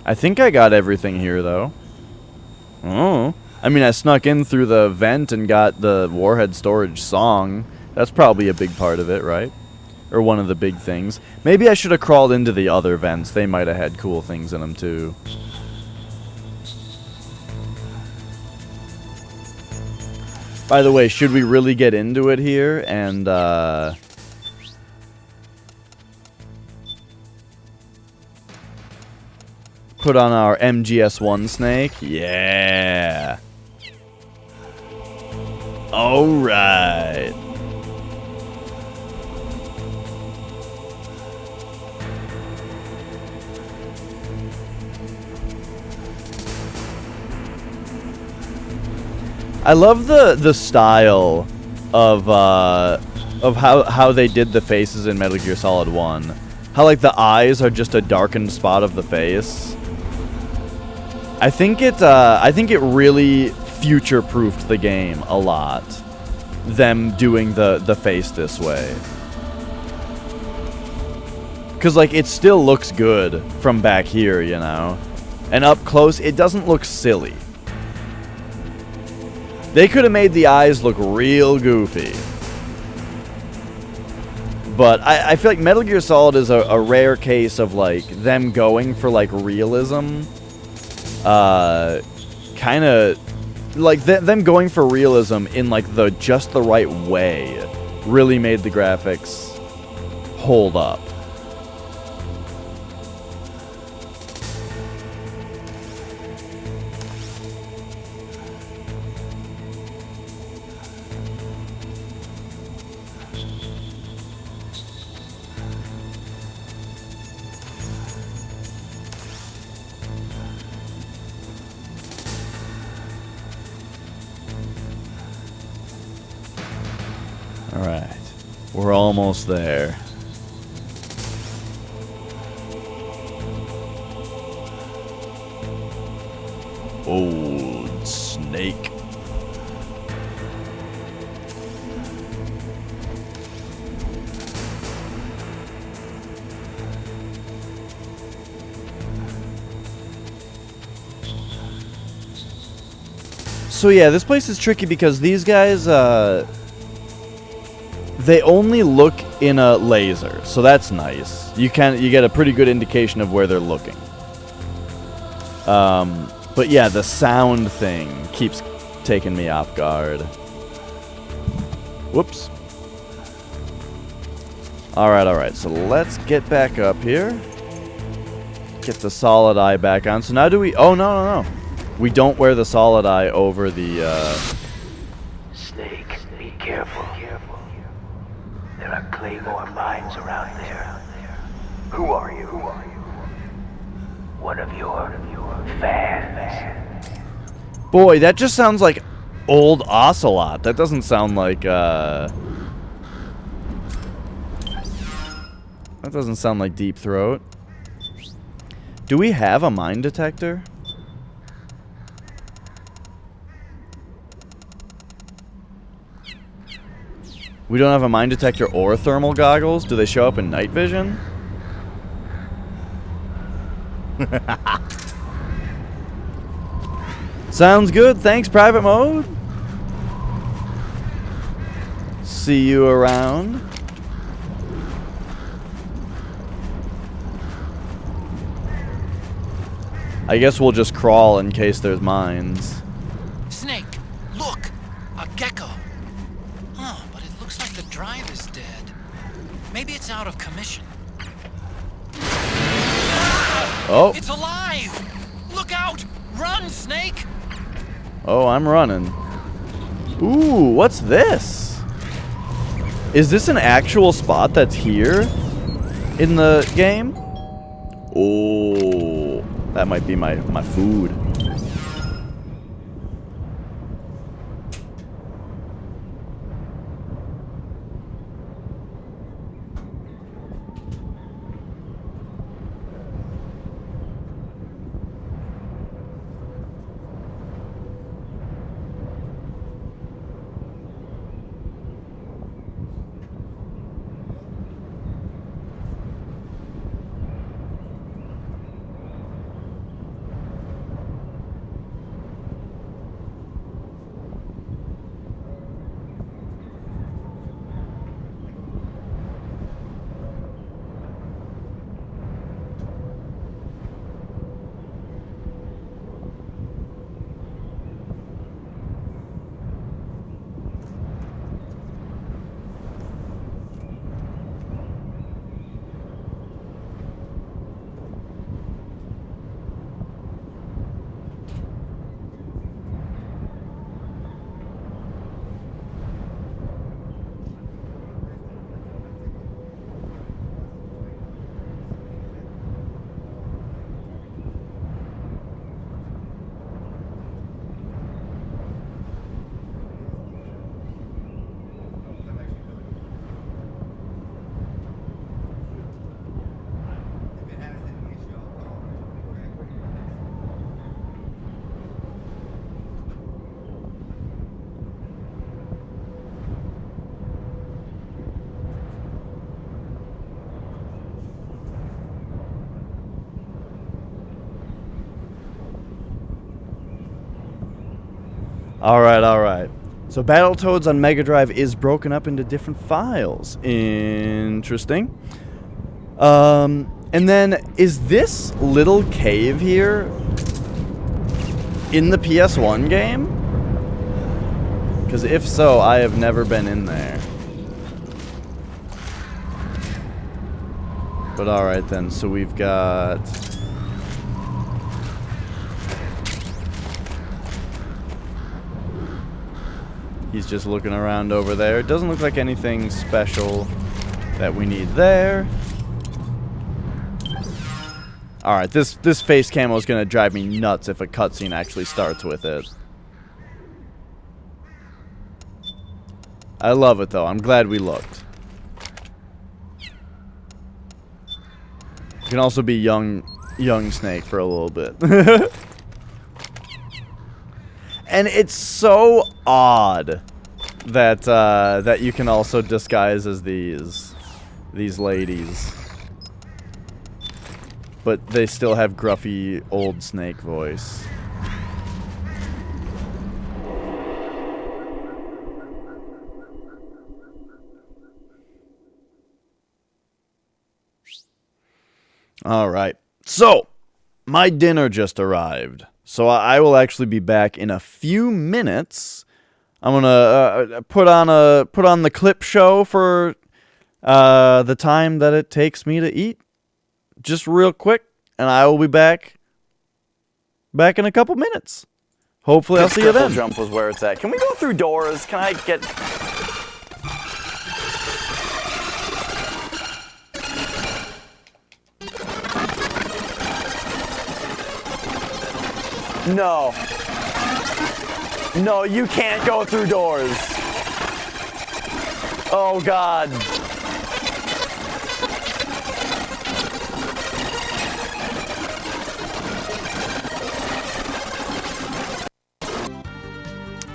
I think I got everything here, though. Oh. I mean, I snuck in through the vent and got the Warhead Storage song. That's probably a big part of it, right? Or one of the big things. Maybe I should have crawled into the other vents. They might have had cool things in them, too. By the way, should we really get into it here and, put on our MGS1 snake? Yeah. Alright. I love the style of how they did the faces in Metal Gear Solid 1. How like the eyes are just a darkened spot of the face. I think it really future-proofed the game a lot. Them doing the face this way. Cause like it still looks good from back here, you know. And up close, it doesn't look silly. They could have made the eyes look real goofy. But I feel like Metal Gear Solid is a rare case of like them going for like realism. Kind of like them going for realism in like just the right way really made the graphics hold up. Alright, we're almost there. Old Snake. So yeah, this place is tricky because these guys, they only look in a laser, so that's nice. You get a pretty good indication of where they're looking. But yeah, the sound thing keeps taking me off guard. Whoops. Alright, so let's get back up here. Get the solid eye back on. So now do we... Oh, no. We don't wear the solid eye over the, Snake, be careful. There are Claymore mines around there. Who are you? One of your fans. Boy, that just sounds like old Ocelot. That doesn't sound like, that doesn't sound like Deep Throat. Do we have a mine detector? We don't have a mine detector or thermal goggles? Do they show up in night vision? Sounds good. Thanks, private mode. See you around. I guess we'll just crawl in case there's mines. Snake, look! A gecko! Huh, but it looks like the drive is dead. Maybe it's out of commission. Oh. It's alive! Look out! Run, Snake! Oh, I'm running. Ooh, what's this? Is this an actual spot that's here in the game? Oh, that might be my food. Alright, alright. So Battletoads on Mega Drive is broken up into different files. Interesting. And then, is this little cave here in the PS1 game? Because if so, I have never been in there. But alright then, so we've got... He's just looking around over there. It doesn't look like anything special that we need there. Alright, this face camo is going to drive me nuts if a cutscene actually starts with it. I love it, though. I'm glad we looked. You can also be young Snake for a little bit. And it's so odd that that you can also disguise as these ladies. But they still have gruffy old Snake voice. Alright, so, my dinner just arrived. So I will actually be back in a few minutes. I'm gonna put on the clip show for the time that it takes me to eat. Just real quick, and I will be back in a couple minutes. Hopefully I'll see you then. Jump was where it's at. Can we go through doors? Can I get... No. No, you can't go through doors. Oh, God.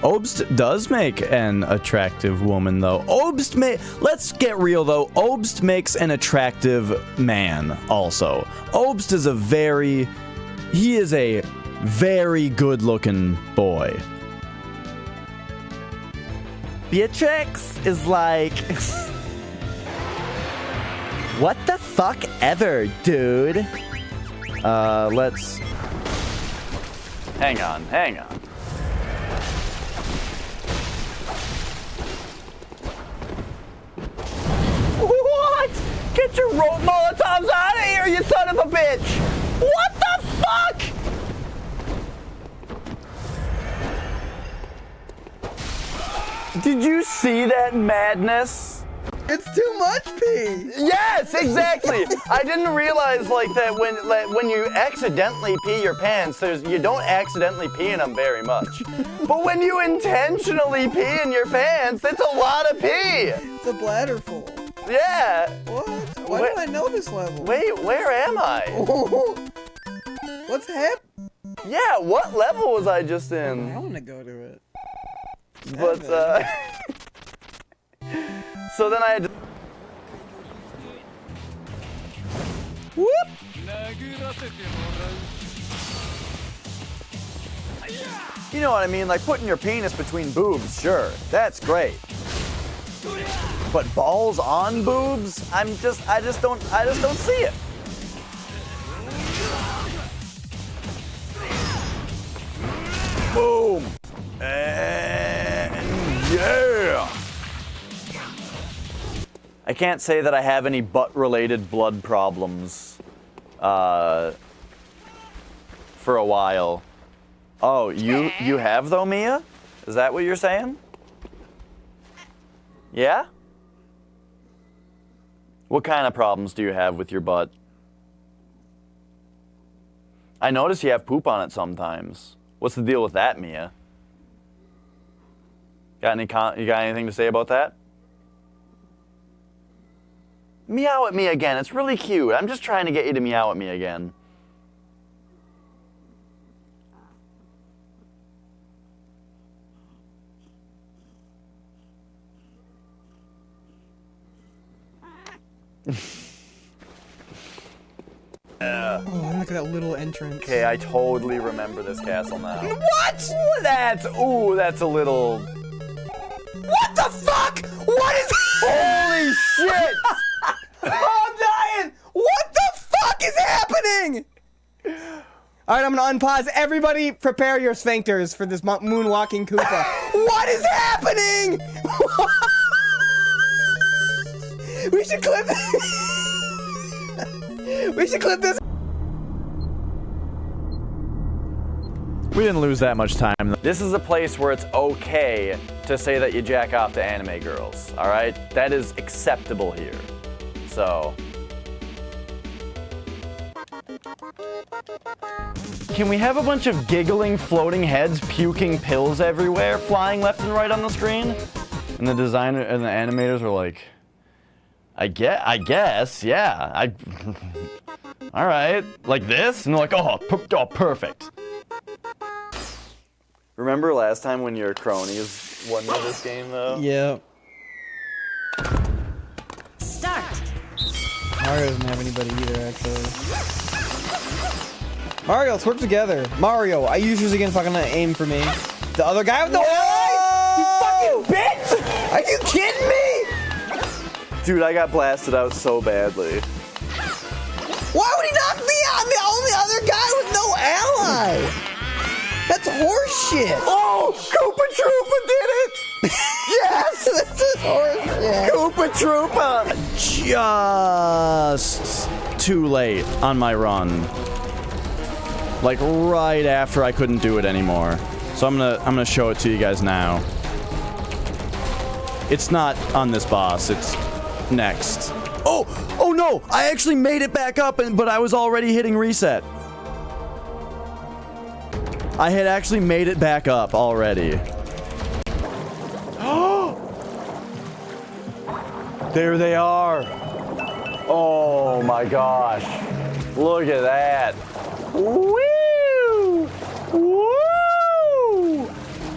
Obst does make an attractive woman, though. Let's get real, though. Obst makes an attractive man, also. Obst is he is a very good-looking boy. Beatrix is like... what the fuck ever, dude? Let's... Hang on. What? Get your rope molotovs out of here, you son of a bitch! What the fuck? Did you see that madness? It's too much pee! Yes, exactly! I didn't realize like that when you accidentally pee your pants, you don't accidentally pee in them very much. But when you intentionally pee in your pants, it's a lot of pee! It's a bladder full. Yeah! What? Why do I know this level? Wait, where am I? What's happening? Yeah, what level was I just in? I want to go to it. But, so then I had to... Whoop! You know what I mean? Like putting your penis between boobs, sure. That's great. But balls on boobs? I just don't see it. Boom! And yeah! I can't say that I have any butt-related blood problems for a while. Oh, you have though, Mia? Is that what you're saying? Yeah? What kind of problems do you have with your butt? I notice you have poop on it sometimes. What's the deal with that, Mia? You got anything to say about that? Meow at me again. It's really cute. I'm just trying to get you to meow at me again. Yeah. Oh, and look at that little entrance. Okay, I totally remember this castle now. What? That's a little... What the fuck? What is Holy shit! Oh, I'm dying! What the fuck is happening? Alright, I'm gonna unpause. Everybody prepare your sphincters for this moonwalking Koopa. What is happening? We should clip We should clip this. We didn't lose that much time. This is a place where it's okay to say that you jack off to anime girls, alright? That is acceptable here. So... Can we have a bunch of giggling, floating heads, puking pills everywhere, flying left and right on the screen? And the designer and the animators were like, I guess, yeah. All right, like this? And they're like, oh, perfect. Remember last time when your cronies won this game, though? Yeah. Start. Mario doesn't have anybody either, actually. Mario, let's work together. Mario, I usually gonna fucking aim for me. The other guy with the eye? You fucking bitch! Are you kidding me? Dude, I got blasted out so badly. Why would he knock me out? I'm the only other guy with no ally. That's horseshit. Oh, Koopa Troopa did it! Yes! This is horseshit. Koopa Troopa! Just too late on my run. Like right after I couldn't do it anymore. So I'm gonna show it to you guys now. It's not on this boss, it's next. Oh no! I actually made it back up, but I was already hitting reset. I had actually made it back up already. There they are. Oh my gosh. Look at that. Woo! Woo!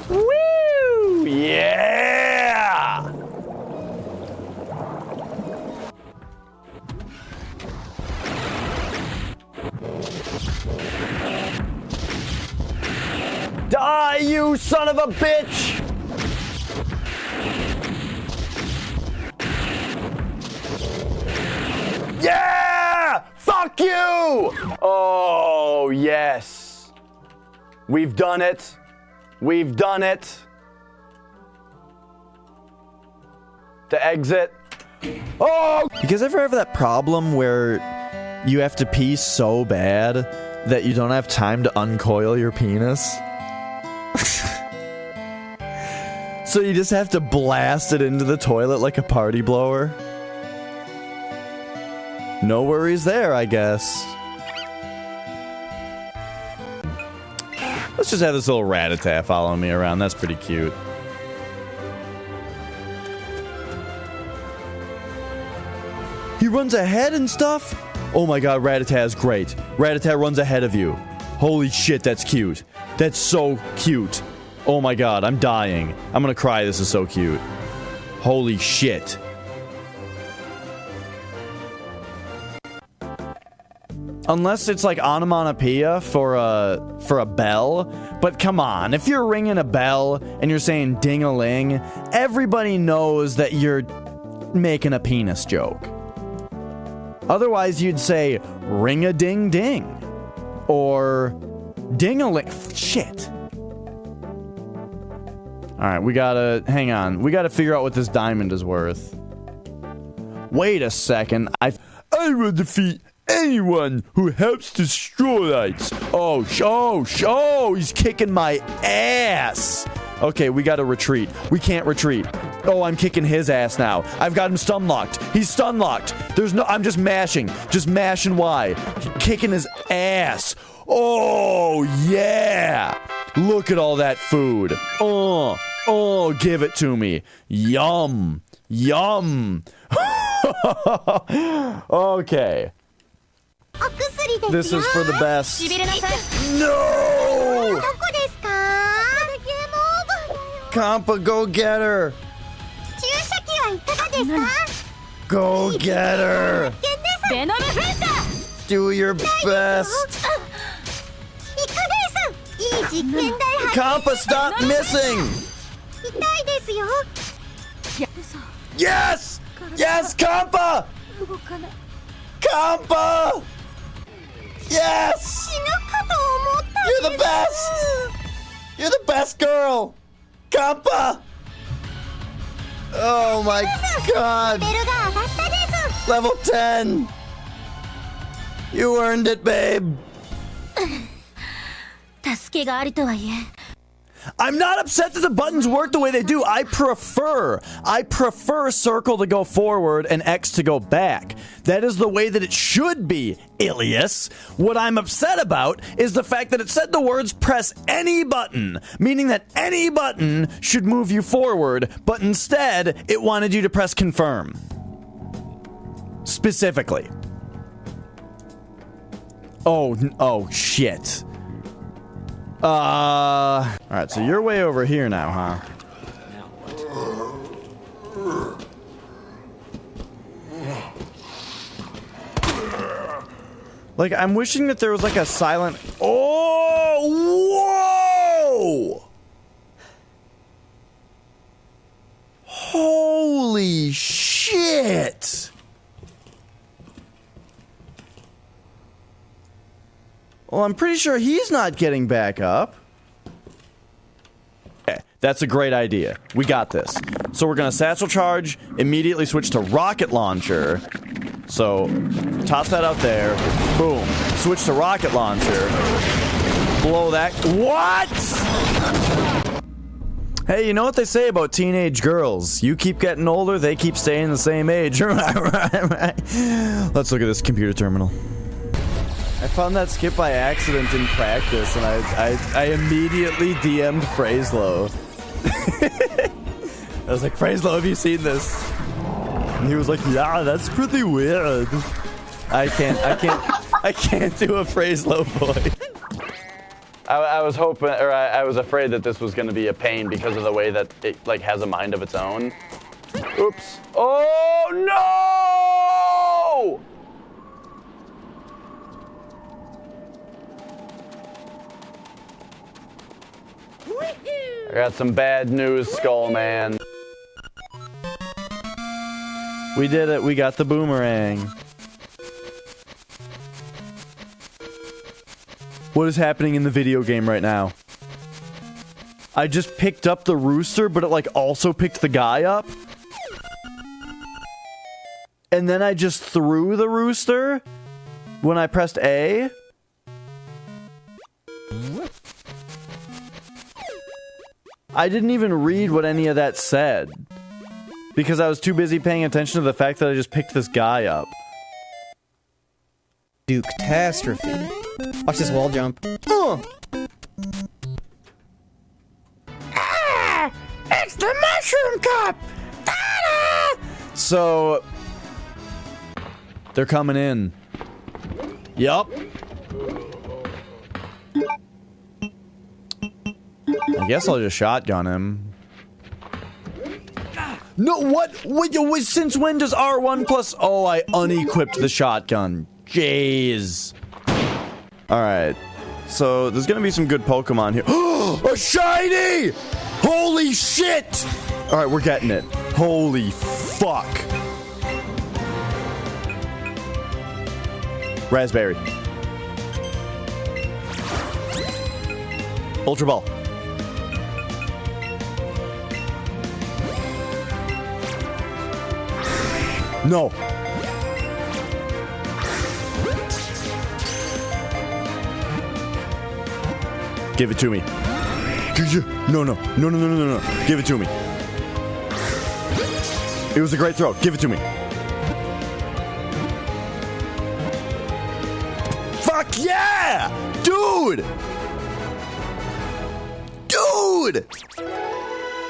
Woo! Yeah! Die, you son of a bitch! Yeah! Fuck you! Oh, yes. We've done it. We've done it. The exit. Oh! You guys ever have that problem where you have to pee so bad that you don't have time to uncoil your penis? So you just have to blast it into the toilet like a party blower? No worries there, I guess. Let's just have this little rat-a-tat following me around. That's pretty cute. He runs ahead and stuff? Oh my god, Rat-a-tat is great. Rat-a-tat runs ahead of you. Holy shit, that's cute. That's so cute. Oh my god, I'm dying. I'm gonna cry, this is so cute. Holy shit. Unless it's like onomatopoeia for a bell. But come on, if you're ringing a bell and you're saying ding-a-ling, everybody knows that you're making a penis joke. Otherwise, you'd say ring-a-ding-ding. Or ding-a-ling. Shit. Alright, we gotta... Hang on. We gotta figure out what this diamond is worth. Wait a second. I will defeat anyone who helps destroy lights. Oh, he's kicking my ass. Okay, we gotta retreat. We can't retreat. Oh, I'm kicking his ass now. I've got him stun locked. He's stun locked. I'm just mashing. Just mashing Y. Kicking his ass. Oh, yeah. Look at all that food. Oh, give it to me. Yum. Yum. Okay. This is for the best. No! Kampa, go get her! Go get her! Do your best. Kampa, stop missing! Yes! Yes, Kampa! Kampa! Yes! You're the best! You're the best girl! Kampa! Oh my god! Level 10! You earned it, babe! I'm not upset that the buttons work the way they do. I prefer circle to go forward and X to go back. That is the way that it should be, Ilias. What I'm upset about is the fact that it said the words press any button, meaning that any button should move you forward, but instead it wanted you to press confirm. Specifically. Oh shit. Alright, so you're way over here now, huh? Like, I'm wishing that there was like a silent... Oh! Whoa! Holy shit! Well, I'm pretty sure he's not getting back up. Okay, that's a great idea. We got this. So we're gonna satchel charge, immediately switch to rocket launcher. So, toss that out there. Boom. Switch to rocket launcher. Blow that. What? Hey, you know what they say about teenage girls? You keep getting older, they keep staying the same age. Right. Let's look at this computer terminal. I found that skip by accident in practice, and I immediately DM'd Phraselow. I was like, Phraselow, have you seen this? And he was like, yeah, that's pretty weird. I can't do a Phraselow voice. I was hoping, or I was afraid that this was going to be a pain because of the way that it like has a mind of its own. Oops. Oh no! I got some bad news, Skull Man. We did it. We got the boomerang. What is happening in the video game right now? I just picked up the rooster, but it like also picked the guy up. And then I just threw the rooster when I pressed A. I didn't even read what any of that said because I was too busy paying attention to the fact that I just picked this guy up. Duke catastrophe. Watch this wall jump. Ah! It's the mushroom cup! Ta-da! So they're coming in. Yup. I guess I'll just shotgun him. No, what? Wait, since when does R1 plus... Oh, I unequipped the shotgun. Jeez. Alright. So, there's gonna be some good Pokemon here. A shiny! Holy shit! Alright, we're getting it. Holy fuck. Raspberry. Ultra Ball. No. Give it to me. No. Give it to me. It was a great throw. Give it to me. Fuck yeah! Dude! Dude!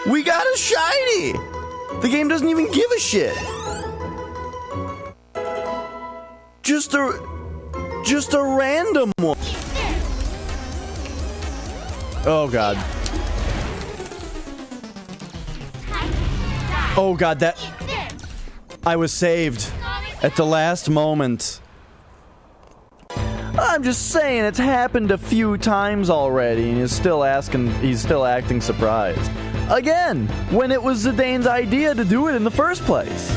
We got a shiny! The game doesn't even give a shit. Just a random one. Oh god. Oh god, that... I was saved at the last moment. I'm just saying it's happened a few times already, and he's still acting surprised. Again, when it was Zidane's idea to do it in the first place.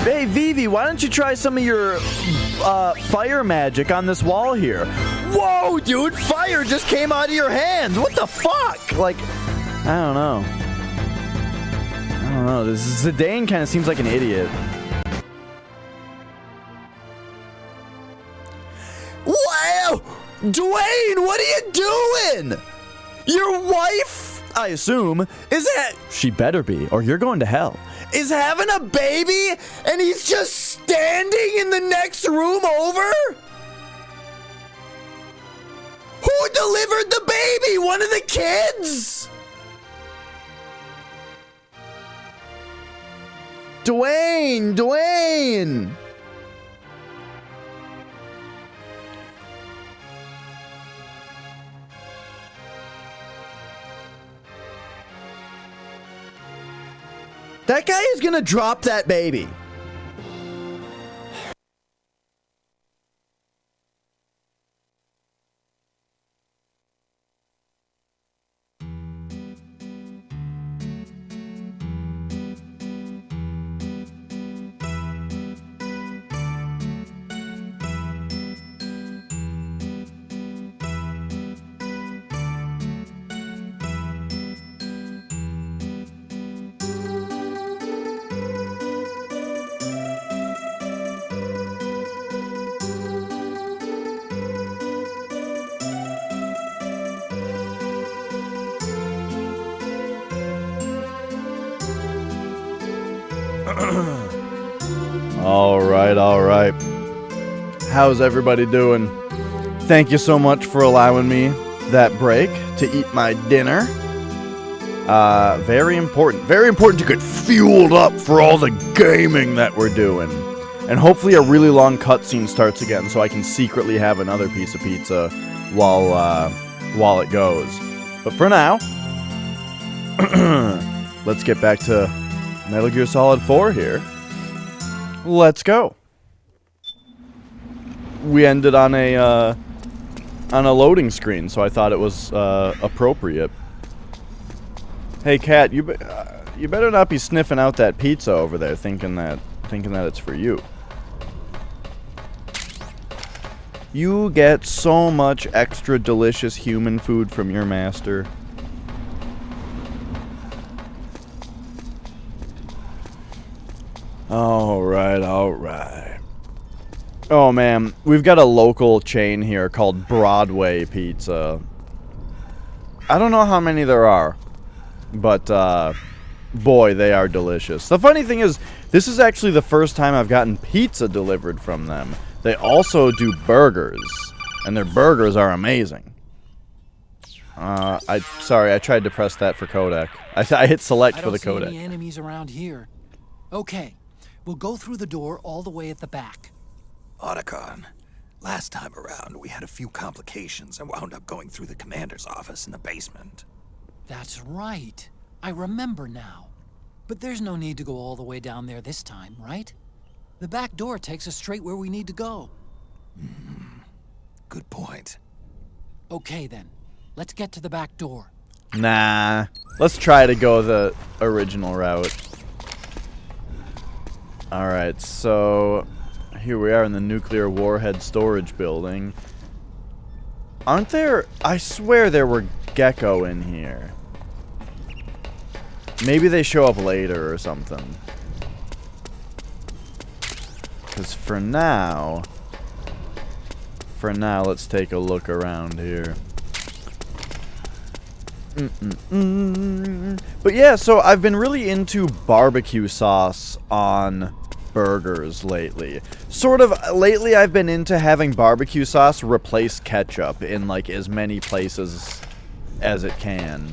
Hey, Vivi, why don't you try some of your fire magic on this wall here? Whoa, dude, fire just came out of your hands. What the fuck? Like, I don't know. This Zidane kind of seems like an idiot. Wow! Dwayne, what are you doing? Your wife, I assume, she better be, or you're going to hell, is having a baby, and he's just standing in the next room over? Who delivered the baby? One of the kids? Dwayne! That guy is gonna drop that baby. All right. How's everybody doing? Thank you so much for allowing me that break to eat my dinner. Very important. Very important to get fueled up for all the gaming that we're doing. And hopefully a really long cutscene starts again so I can secretly have another piece of pizza while it goes. But for now, let's get back to Metal Gear Solid 4 here. Let's go. We ended on a loading screen, so I thought it was appropriate. Hey, Kat, you better not be sniffing out that pizza over there, thinking that it's for you. You get so much extra delicious human food from your master. All right. Oh, man. We've got a local chain here called Broadway Pizza. I don't know how many there are, but, boy, they are delicious. The funny thing is, this is actually the first time I've gotten pizza delivered from them. They also do burgers, and their burgers are amazing. Sorry, I tried to press that for codec. I hit select for the codec. I don't see any enemies around here. Okay. We'll go through the door all the way at the back. Otacon, last time around we had a few complications and wound up going through the commander's office in the basement. That's right. I remember now. But there's no need to go all the way down there this time, right? The back door takes us straight where we need to go. Good point. Okay then. Let's get to the back door. Nah. Let's try to go the original route. Alright, so here we are in the nuclear warhead storage building. Aren't there... I swear there were Gecko in here. Maybe they show up later or something. Because for now, let's take a look around here. But yeah, so I've been really into barbecue sauce on burgers lately. Lately I've been into having barbecue sauce replace ketchup in like as many places as it can.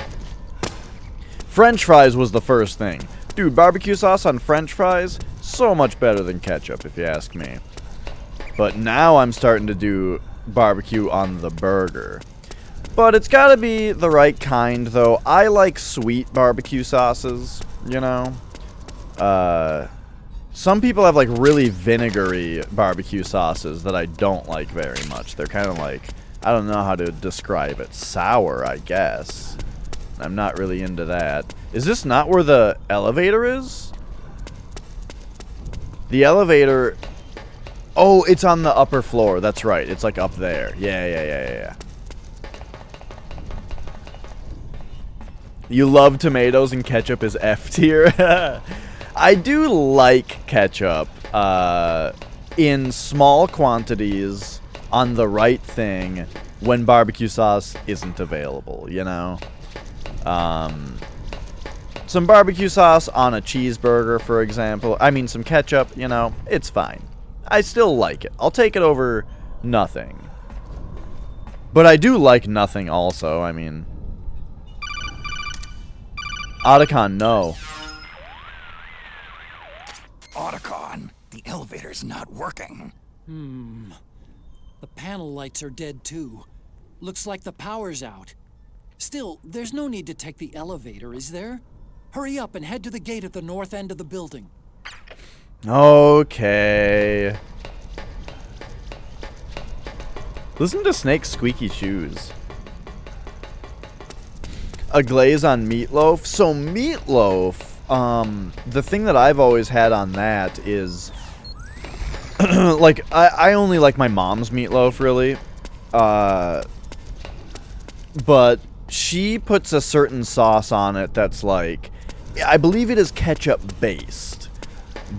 French fries was the first thing. Dude, barbecue sauce on French fries, so much better than ketchup if you ask me. But now I'm starting to do barbecue on the burger. But it's gotta be the right kind, though. I like sweet barbecue sauces, you know? Some people have like really vinegary barbecue sauces that I don't like very much. They're kind of like, I don't know how to describe it. Sour, I guess. I'm not really into that. Is this not where the elevator is? The elevator... Oh, it's on the upper floor. That's right. It's like up there. Yeah. You love tomatoes and ketchup is F tier. I do like ketchup in small quantities on the right thing when barbecue sauce isn't available, you know? Some barbecue sauce on a cheeseburger, for example. I mean, some ketchup, you know, it's fine. I still like it. I'll take it over nothing. But I do like nothing also, I mean... Otacon, no. Otacon, the elevator's not working. The panel lights are dead too. Looks like the power's out. Still, there's no need to take the elevator, is there? Hurry up and head to the gate at the north end of the building. Okay. Listen to Snake's squeaky shoes. A glaze on meatloaf. So meatloaf, the thing that I've always had on that is, like, I only like my mom's meatloaf, really. But she puts a certain sauce on it that's like, I believe it is ketchup based,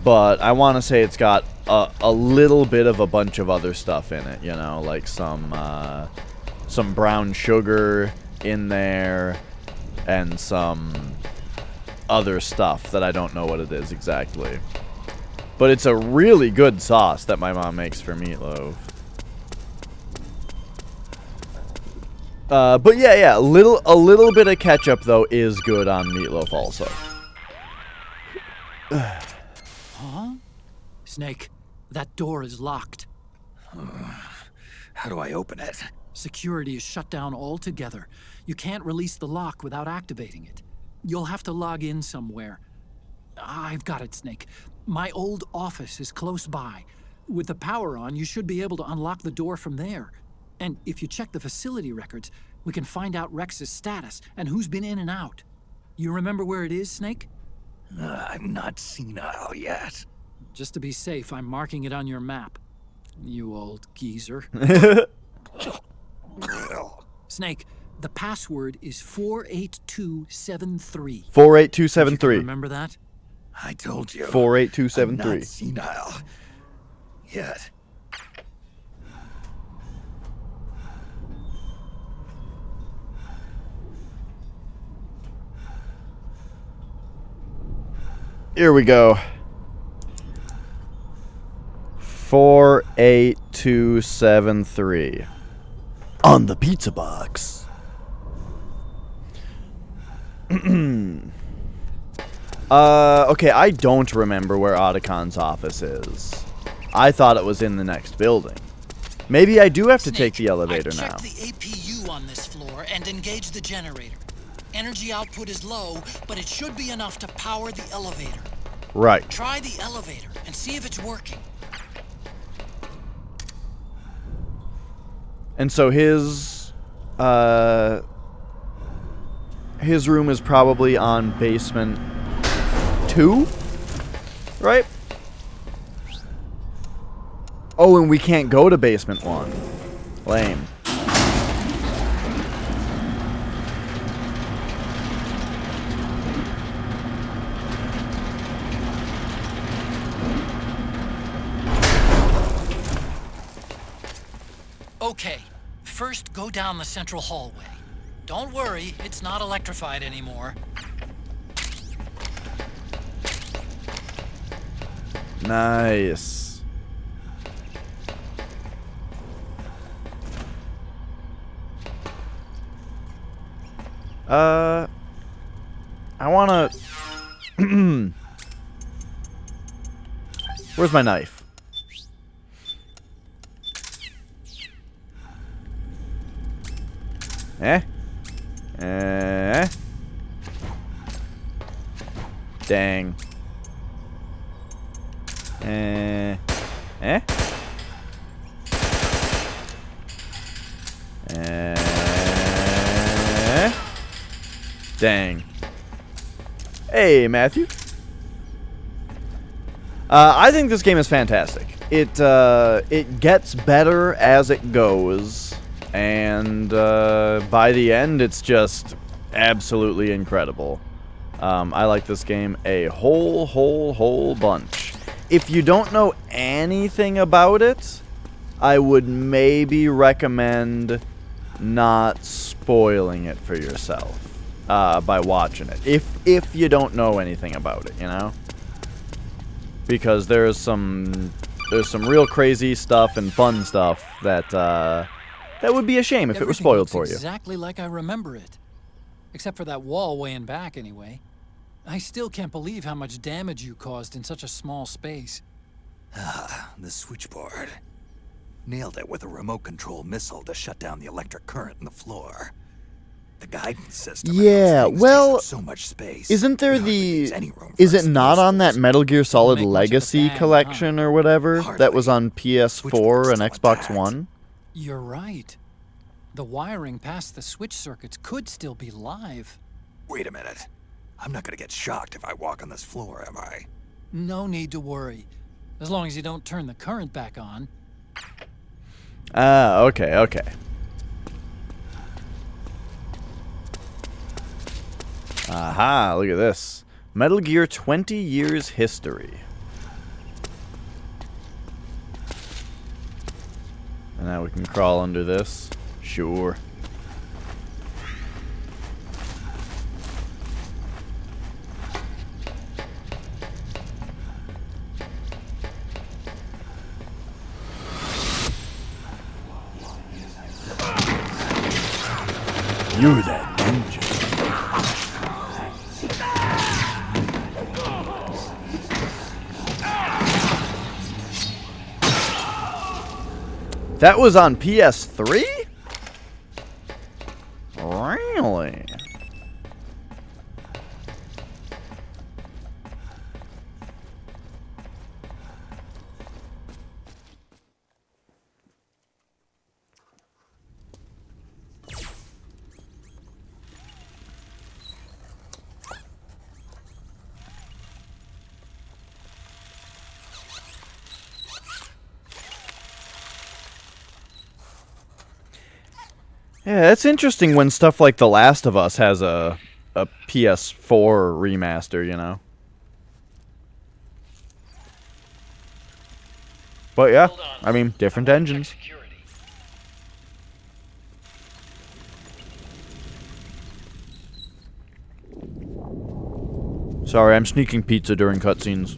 but I want to say it's got a little bit of a bunch of other stuff in it, you know, like some brown sugar in there and some other stuff that I don't know what it is exactly. But it's a really good sauce that my mom makes for meatloaf. But yeah, a little bit of ketchup though is good on meatloaf also. Huh? Snake, that door is locked. How do I open it? Security is shut down altogether. You can't release the lock without activating it. You'll have to log in somewhere. I've got it, Snake. My old office is close by. With the power on, you should be able to unlock the door from there. And if you check the facility records, we can find out Rex's status and who's been in and out. You remember where it is, Snake? I'm not senile yet. Just to be safe, I'm marking it on your map. You old geezer. Snake, the password is 48273. 48273. Remember that? I told you. 48273. I'm not senile yet. Here we go. 48273. On the pizza box. Okay, I don't remember where Otacon's office is. I thought it was in the next building. Maybe I do have to take the elevator now. Check the APU on this floor and engage the generator. Energy output is low, but it should be enough to power the elevator. Right. Try the elevator and see if it's working. And so his room is probably on basement 2, right? Oh, and we can't go to basement 1. Lame. Okay, first go down the central hallway. Don't worry, it's not electrified anymore. Nice. I wanna... Where's my knife? Dang. Eh? Dang. Hey, Matthew. I think this game is fantastic. It gets better as it goes, and by the end, it's just absolutely incredible. I like this game a whole bunch. If you don't know anything about it, I would maybe recommend not spoiling it for yourself by watching it. If you don't know anything about it, you know? Because there's some real crazy stuff and fun stuff that that would be a shame if it was spoiled for you. Exactly like I remember it. Except for that wall way in back, anyway. I still can't believe how much damage you caused in such a small space. Ah, the switchboard. Nailed it with a remote control missile to shut down the electric current in the floor. The guidance system. Yeah, well, so much space. isn't there the... Is it not on that Metal Gear Solid Legacy collection or whatever that was on PS4 and Xbox One? You're right. The wiring past the switch circuits could still be live. Wait a minute. I'm not gonna get shocked if I walk on this floor, am I? No need to worry. As long as you don't turn the current back on. Ah, okay. Aha, look at this. Metal Gear 20 Years History. And now we can crawl under this. Sure. You're that ninja. That was on PS3? Really? Yeah, it's interesting when stuff like The Last of Us has a PS4 remaster, you know? But yeah, I mean, different engines. Sorry, I'm sneaking pizza during cutscenes.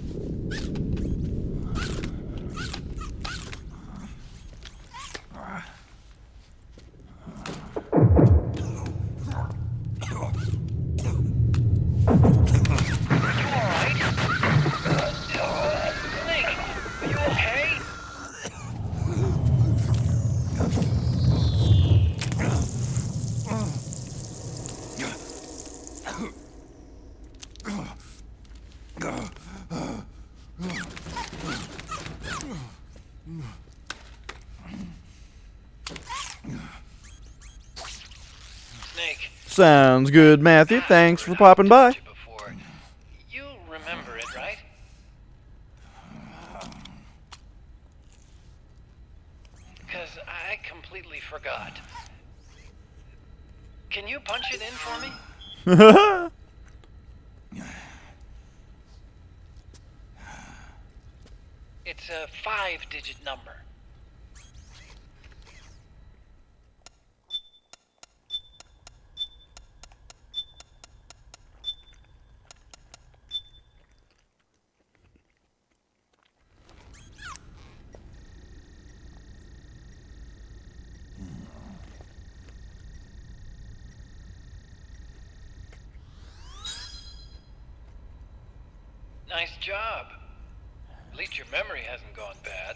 Sounds good, Matthew. Thanks for popping by. You remember it, right? Because I completely forgot. Can you punch it in for me? It's a 5-digit number. Nice job. At least your memory hasn't gone bad.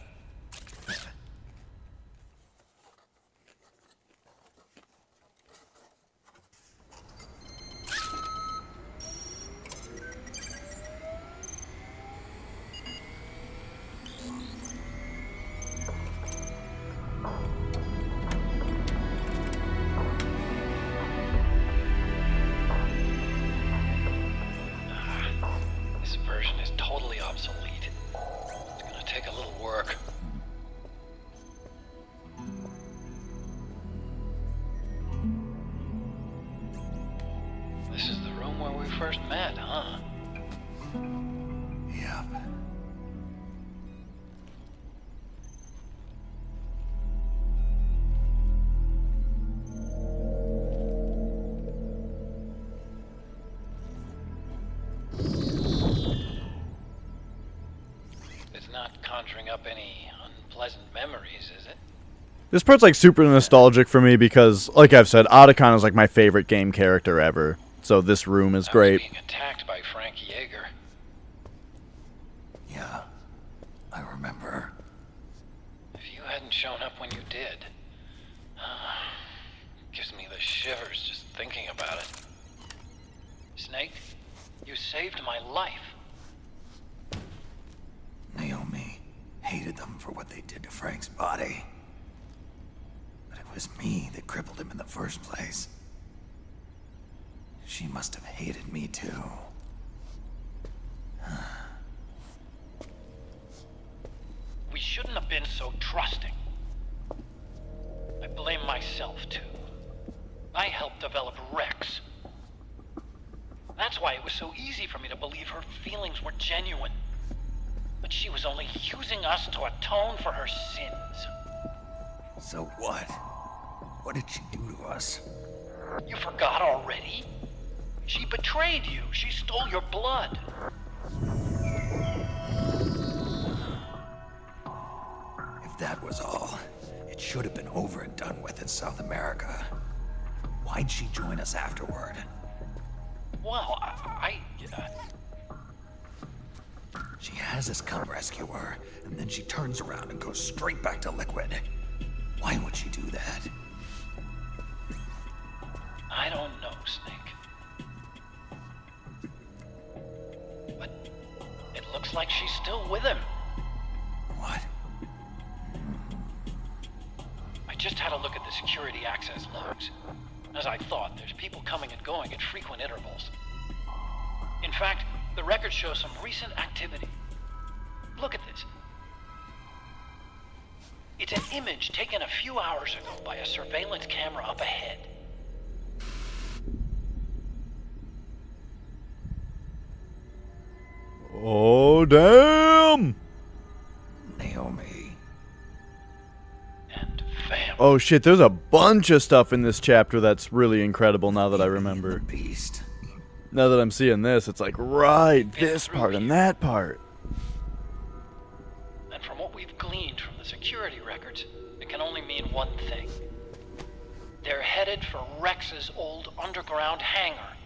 not conjuring up any unpleasant memories, is it? This part's like super nostalgic for me because, like I've said, Otacon is like my favorite game character ever. So this room is great. Being attacked by Frank Yeager. Yeah, I remember. If you hadn't shown up when you did, gives me the shivers just thinking about it. Snake, you saved my life. Naomi hated them for what they did to Frank's body. But it was me that crippled him in the first place. She must have hated me too. We shouldn't have been so trusting. I blame myself too. I helped develop Rex. That's why it was so easy for me to believe her feelings were genuine. But she was only using us to atone for her sins. So what? What did she do to us? You forgot already? She betrayed you. She stole your blood. If that was all, it should have been over and done with in South America. Why'd she join us afterward? Well, She has us come rescue her, and then she turns around and goes straight back to Liquid. Why would she do that? I don't know, Snake. But it looks like she's still with him. What? I just had a look at the security access logs. As I thought, there's people coming and going at frequent intervals. In fact, the record shows some recent activity. Look at this. It's an image taken a few hours ago by a surveillance camera up ahead. Oh, damn! Naomi. And family. Oh shit, there's a bunch of stuff in this chapter that's really incredible now that I remember. Beast. Now that I'm seeing this, it's like, right, this part and that part. And from what we've gleaned from the security records, it can only mean one thing. They're headed for Rex's old underground hangar.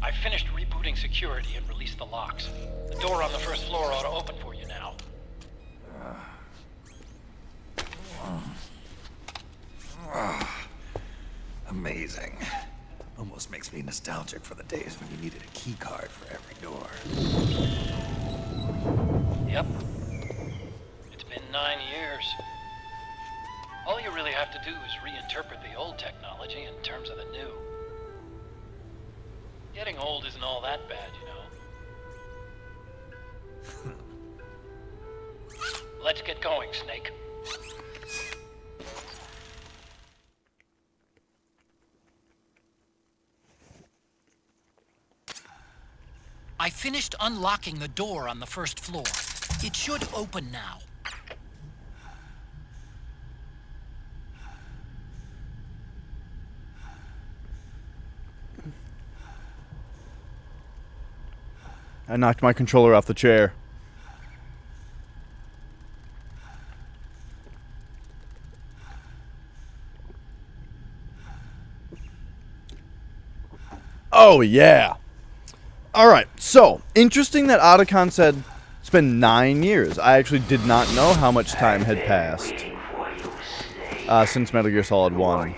I finished rebooting security and released the locks. The door on the first floor ought to open for you now. Amazing. Almost makes me nostalgic for the days when you needed a key card for every door. Yep. It's been 9 years. All you really have to do is reinterpret the old technology in terms of the new. Getting old isn't all that bad, you know. Let's get going, Snake. I finished unlocking the door on the first floor. It should open now. I knocked my controller off the chair. Oh, yeah. Alright, so, interesting that Otacon said it's been 9 years. I actually did not know how much time had passed since Metal Gear Solid 1.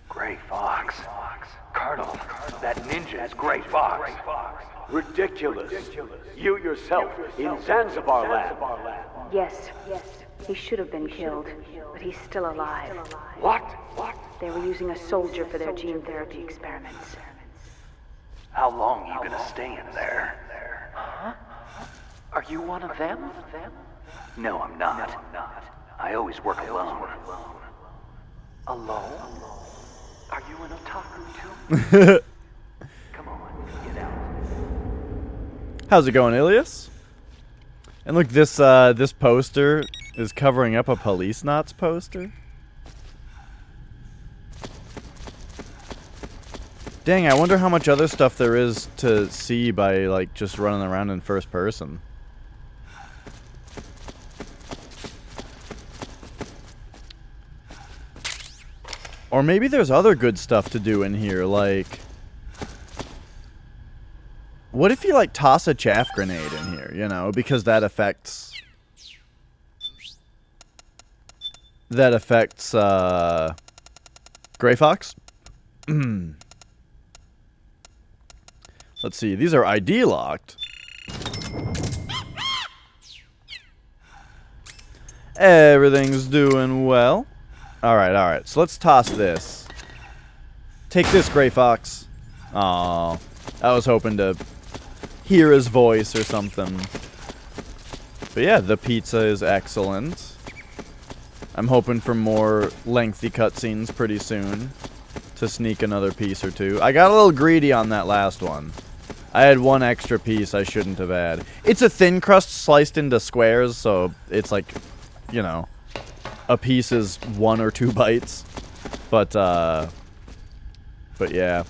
Gray Fox. Colonel, that ninja is Gray Fox. Ridiculous. You yourself in Zanzibar land. Yes, he should have been killed, but he's still alive. What? They were using a soldier for their gene therapy experiments. How long are you gonna stay in there? Huh? Are you one of them? No, I'm not. I always work alone. Alone? Are you an otaku too? Come on, get out. How's it going, Ilias? And look, this poster is covering up a Police Knots poster. Dang, I wonder how much other stuff there is to see by, like, just running around in first person. Or maybe there's other good stuff to do in here, like... What if you, like, toss a chaff grenade in here, you know? Because that affects... That affects, Gray Fox? Let's see, these are ID locked. Everything's doing well. Alright, so let's toss this. Take this, Gray Fox. Aw, I was hoping to hear his voice or something. But yeah, the pizza is excellent. I'm hoping for more lengthy cutscenes pretty soon to sneak another piece or two. I got a little greedy on that last one. I had one extra piece I shouldn't have had. It's a thin crust sliced into squares, so it's like, you know, a piece is 1 or 2 bites. But yeah.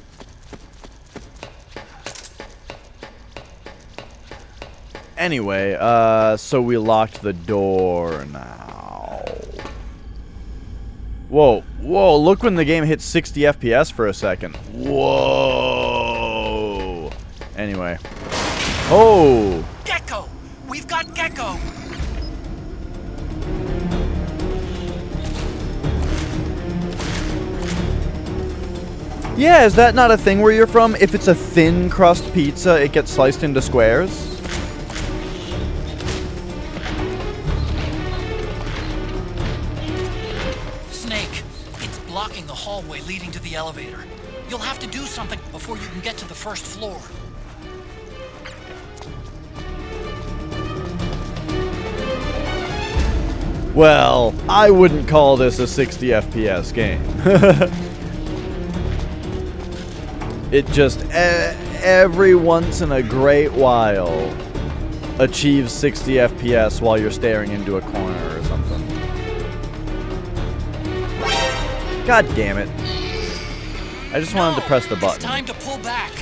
Anyway, so we locked the door now. Whoa, look when the game hit 60 FPS for a second. Whoa. Anyway. Oh! Gecko! We've got Gecko! Yeah, is that not a thing where you're from? If it's a thin crust pizza, it gets sliced into squares? Snake, it's blocking the hallway leading to the elevator. You'll have to do something before you can get to the first floor. Well, I wouldn't call this a 60 FPS game. It just, every once in a great while, achieves 60 FPS while you're staring into a corner or something. God damn it. I just wanted to press the button. It's time to pull back.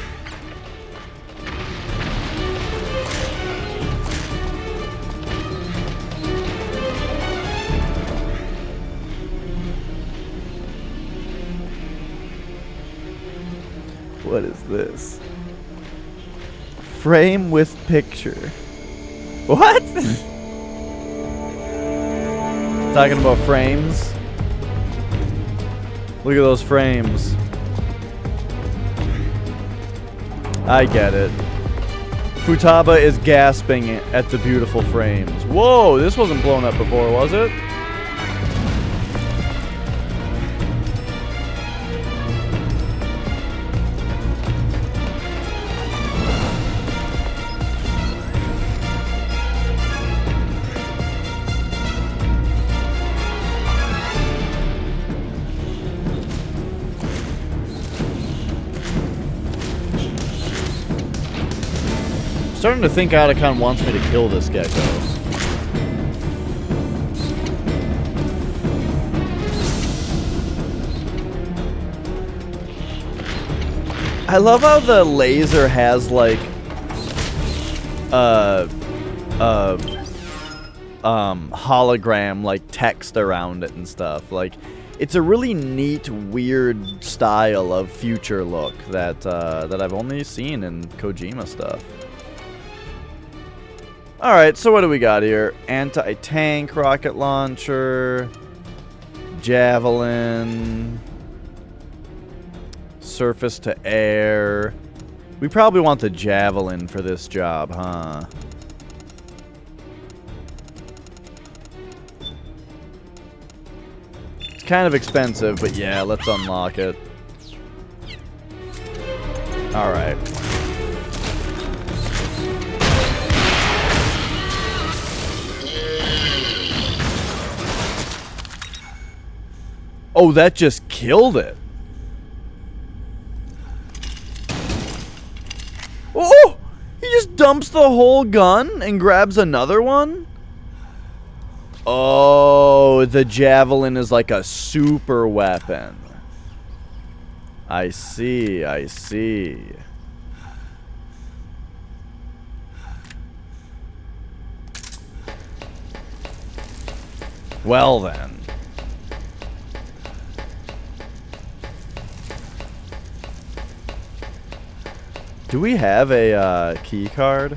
What is this? Frame with picture. What? Talking about frames? Look at those frames. I get it. Futaba is gasping at the beautiful frames. Whoa, this wasn't blown up before, was it? Starting to think Otacon wants me to kill this gecko. I love how the laser has like hologram like text around it and stuff. Like it's a really neat, weird style of future look that that I've only seen in Kojima stuff. Alright, so what do we got here? Anti-tank rocket launcher, javelin, surface to air. We probably want the javelin for this job, huh? It's kind of expensive, but yeah, let's unlock it. Alright. Oh, that just killed it. Oh! He just dumps the whole gun and grabs another one? Oh, the javelin is like a super weapon. I see, I see. Well then. Do we have a key card?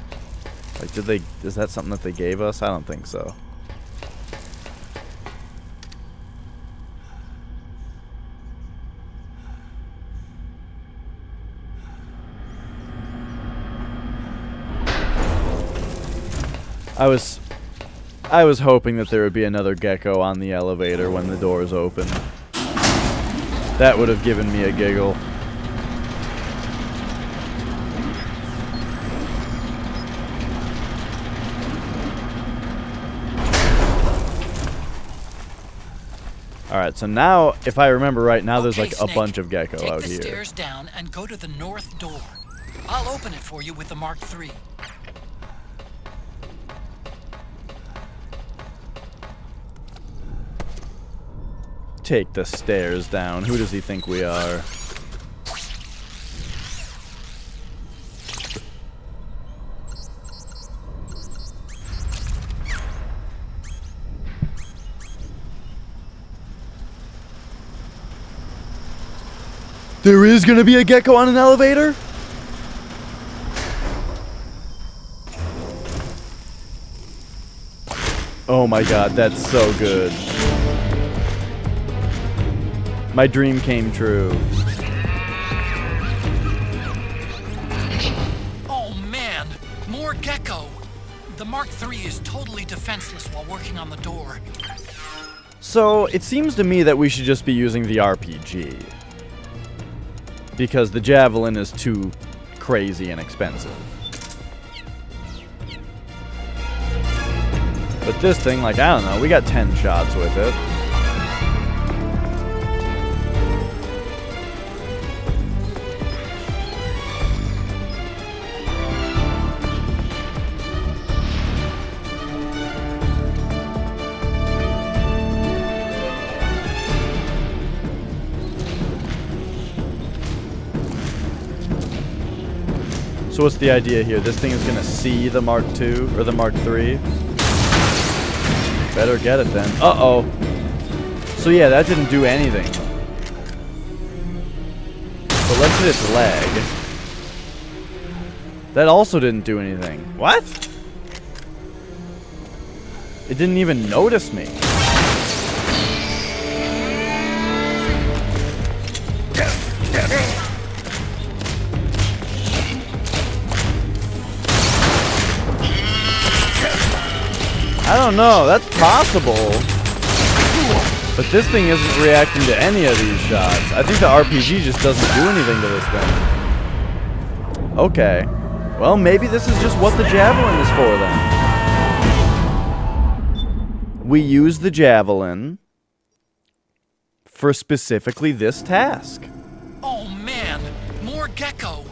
Like, is that something that they gave us? I don't think so. I was hoping that there would be another gecko on the elevator when the doors open. That would have given me a giggle. Alright, so now, if I remember right, now there's like a bunch of gecko out here. Take the stairs down and go to the north door. I'll open it for you with the Mark III. Take the stairs down. Who does he think we are? There is gonna be a gecko on an elevator? Oh my god, that's so good. My dream came true. Oh man, more gecko. The Mark III is totally defenseless while working on the door. So, it seems to me that we should just be using the RPG. Because the javelin is too crazy and expensive. But this thing, like, I don't know, we got 10 shots with it. So what's the idea here? This thing is gonna see the Mark II or the Mark III. Better get it then. Uh-oh. So yeah, that didn't do anything. But let's hit its leg. That also didn't do anything. What? It didn't even notice me. I don't know, that's possible. But this thing isn't reacting to any of these shots. I think the RPG just doesn't do anything to this thing. Okay. Well, maybe this is just what the javelin is for then. We use the javelin for specifically this task. Oh man, more gecko.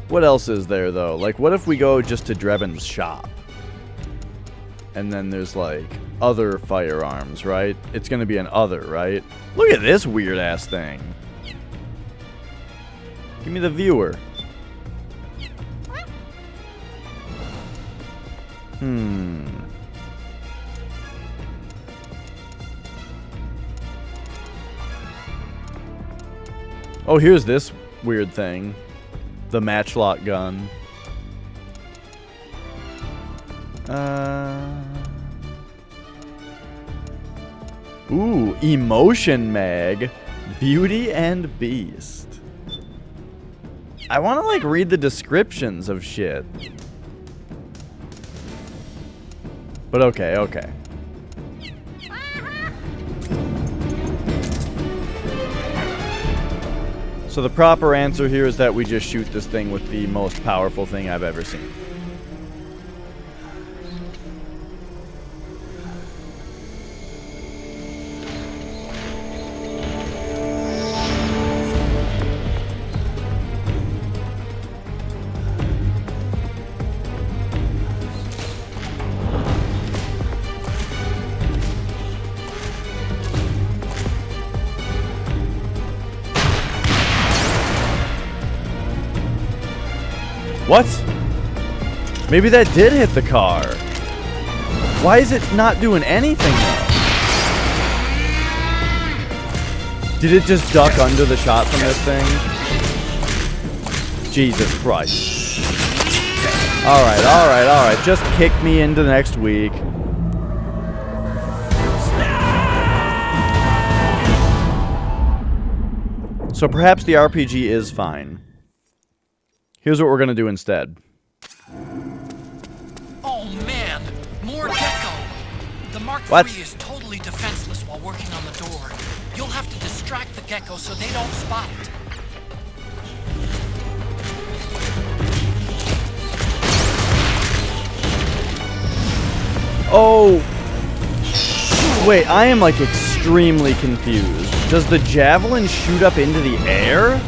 What else is there, though? Like, what if we go just to Drebin's shop? And then there's, like, other firearms, right? It's gonna be an other, right? Look at this weird-ass thing. Give me the viewer. Oh, here's this weird thing. The matchlock gun. Ooh, emotion mag. Beauty and Beast. I want to, like, read the descriptions of shit. But okay, okay. So the proper answer here is that we just shoot this thing with the most powerful thing I've ever seen. What? Maybe that did hit the car. Why is it not doing anything though? Did it just duck under the shot from this thing? Jesus Christ. Alright, alright, alright. Just kick me into next week. So perhaps the RPG is fine. Here's what we're gonna do instead. Oh man, more gecko! The Mark What? III is totally defenseless while working on the door. You'll have to distract the gecko so they don't spot it. Oh! Wait, I am like extremely confused. Does the javelin shoot up into the air?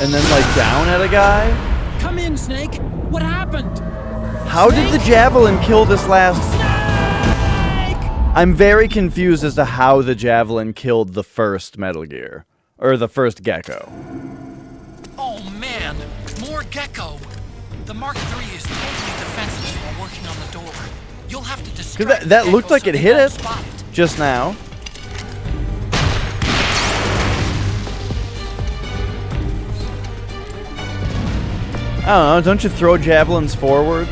And then like down at a guy? Come in, Snake! What happened? How did the javelin kill this last... I'm very confused as to how the javelin killed the first Metal Gear. Or the first gecko. Oh man, more gecko! The Mark III is totally defenseless while working on the door. You'll have to distract That the looked gecko like so it they hit don't it spot it. just now. I don't know, don't you throw javelins forward?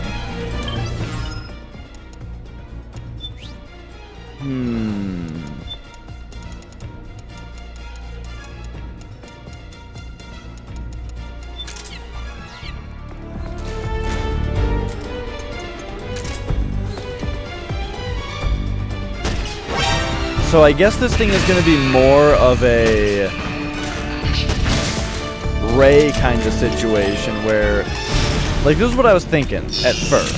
So I guess this thing is going to be more of a Ray kind of situation where, like, this is what I was thinking at first,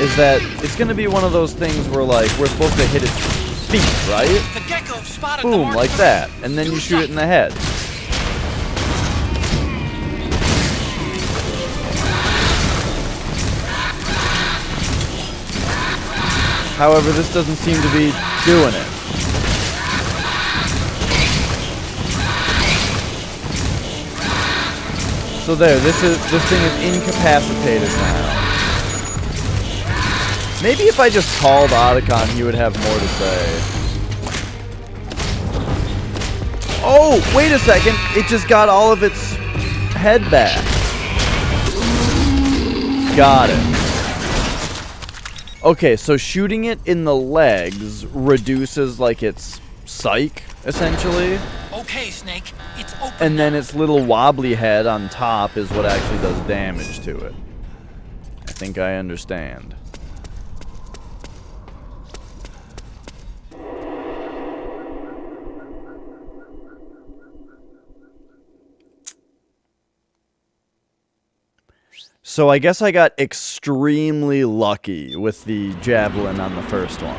is that it's going to be one of those things where, like, we're supposed to hit its feet, right? The gecko spotted the Boom, Mark like III. that, and then you shoot it in the head. However, this doesn't seem to be doing it. So there, this thing is incapacitated now. Maybe if I just called Otacon, he would have more to say. Oh, wait a second. It just got all of its head back. Got it. Okay, so shooting it in the legs reduces, like, its psych, essentially. Okay, Snake, it's open. And then its little wobbly head on top is what actually does damage to it. I think I understand. So I guess I got extremely lucky with the javelin on the first one.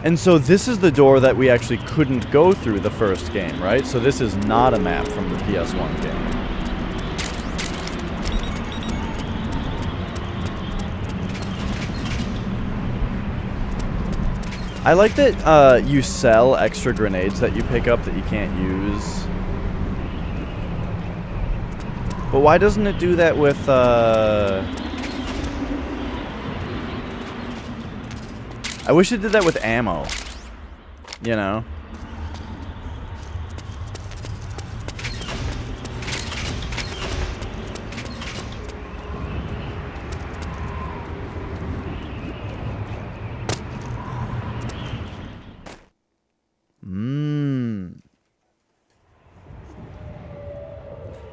And so this is the door that we actually couldn't go through the first game, right? So this is not a map from the PS1 game. I like that you sell extra grenades that you pick up that you can't use. But why doesn't it do that with, I wish it did that with ammo. You know?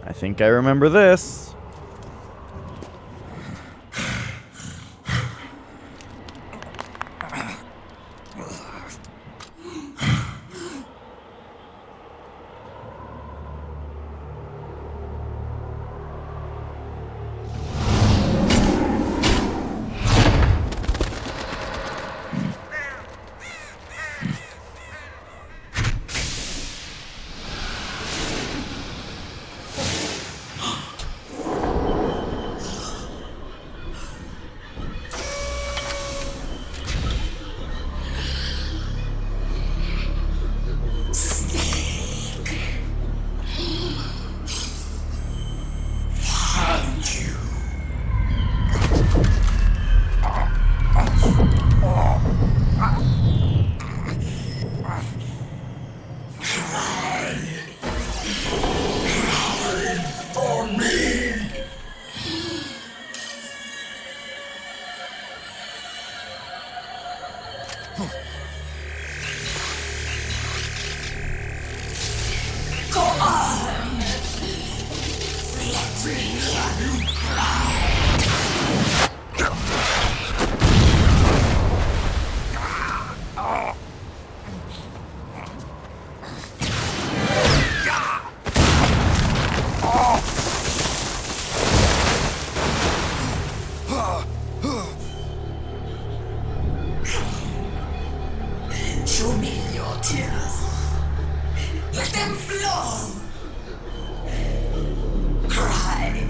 I think I remember this. Show me your tears. Let them flow. Cry.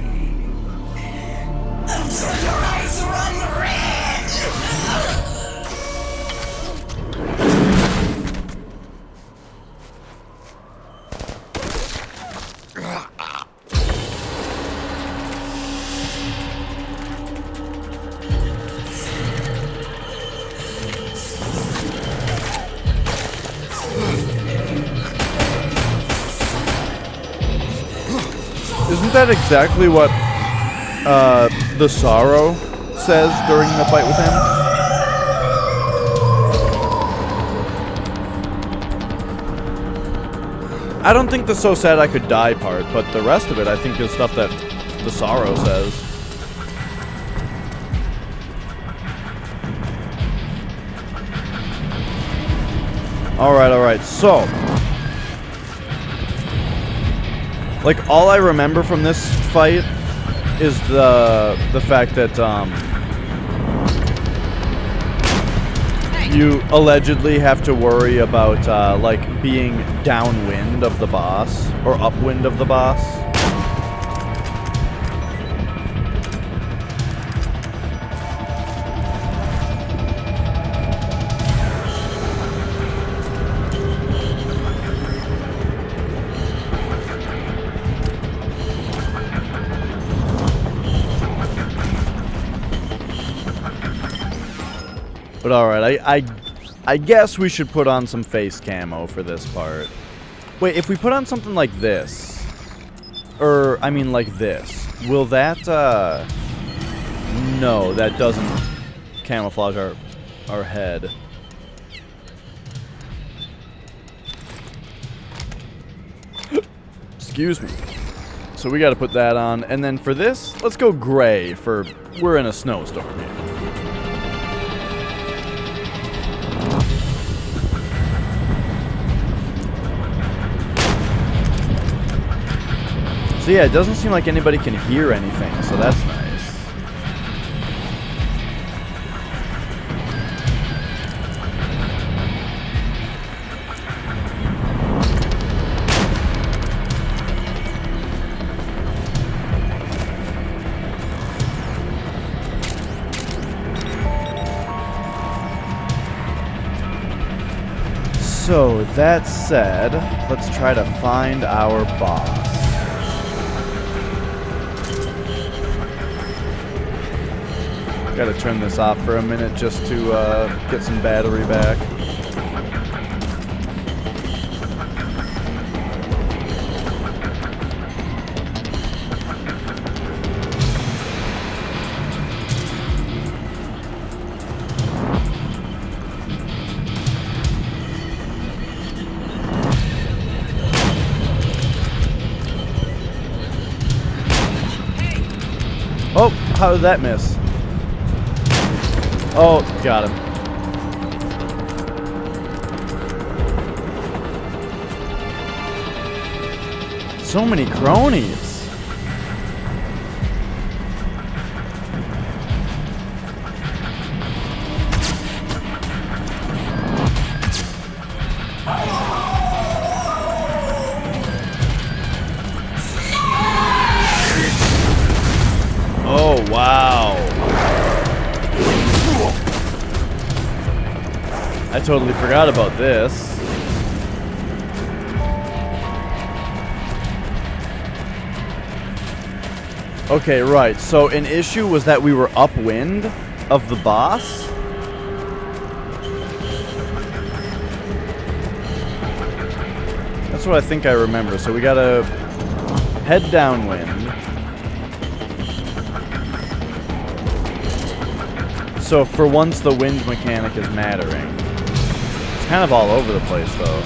Until your eyes run red. Isn't that exactly what the Sorrow says during the fight with him? I don't think the "so sad I could die" part, but the rest of it I think is stuff that the Sorrow says. Alright, so like, all I remember from this fight is the fact that you allegedly have to worry about like being downwind of the boss or upwind of the boss. But alright, I guess we should put on some face camo for this part. Wait, if we put on something like this, or, I mean like this, will that, no, that doesn't camouflage our head. Excuse me. So we gotta put that on, and then for this, let's go gray for, we're in a snowstorm here. So yeah, it doesn't seem like anybody can hear anything, so that's nice. So, that said, let's try to find our boss. Gotta turn this off for a minute just to get some battery back. Oh, how did that miss? Oh, got him. So many cronies. Oh, wow. I totally forgot about this. Okay, right. So an issue was that we were upwind of the boss. That's what I think I remember. So we gotta head downwind. So for once the wind mechanic is mattering. It's kind of all over the place though.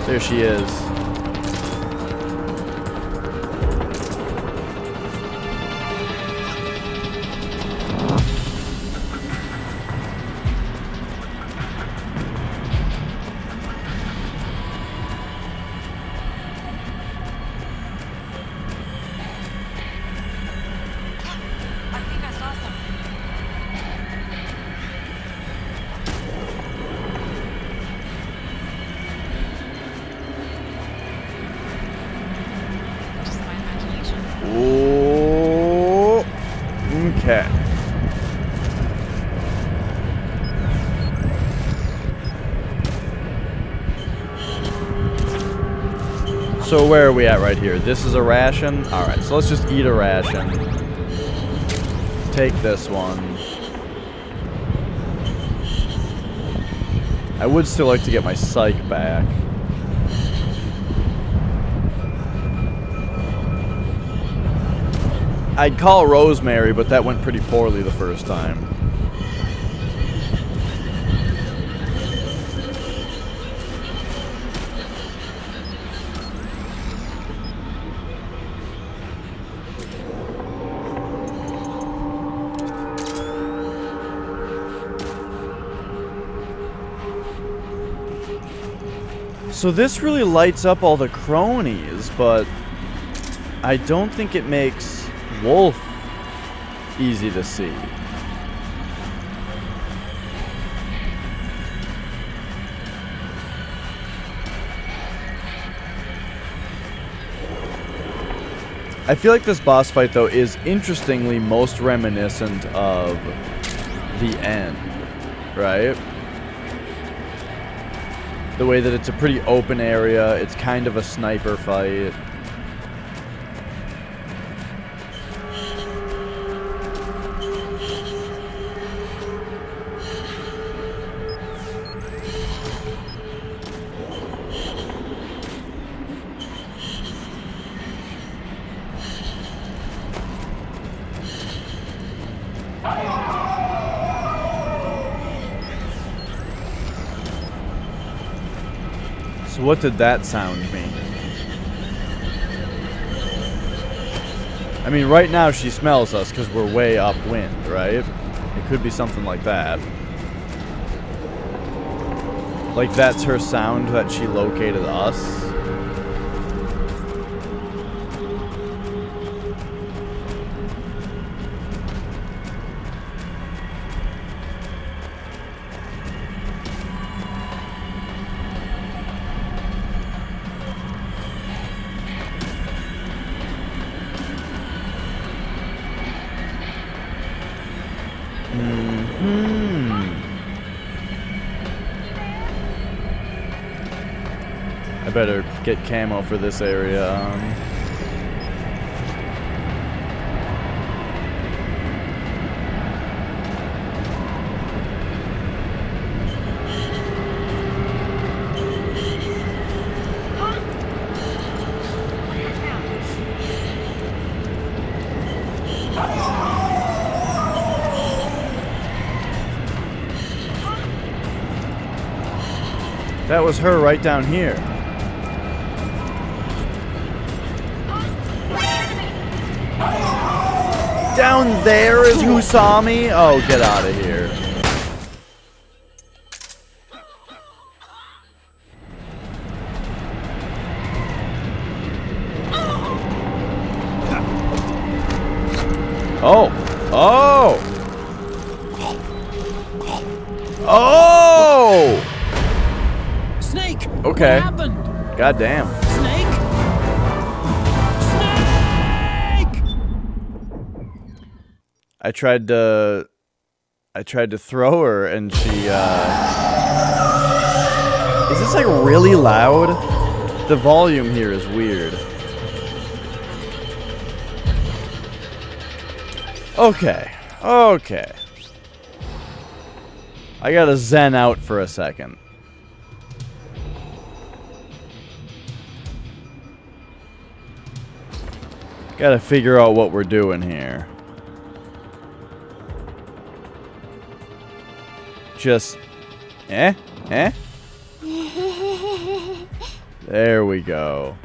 There she is. So where are we at right here? This is a ration? Alright, so let's just eat a ration. Take this one. I would still like to get my psych back. I'd call Rosemary, but that went pretty poorly the first time. So this really lights up all the cronies, but I don't think it makes Wolf easy to see. I feel like this boss fight, though, is interestingly most reminiscent of the end, right? The way that it's a pretty open area, it's kind of a sniper fight. So what did that sound mean? I mean, right now she smells us because we're way upwind, right? It could be something like that. Like that's her sound that she located us. I better get camo for this area. That was her right down here. Down there is who saw me? Oh, get out of here. Oh. Oh. Oh! Snake! Okay. What happened? God damn. Snake? I tried to throw her and she Is this like really loud? The volume here is weird. Okay. Okay. I gotta zen out for a second. Gotta figure out what we're doing here. Just... Eh? There we go.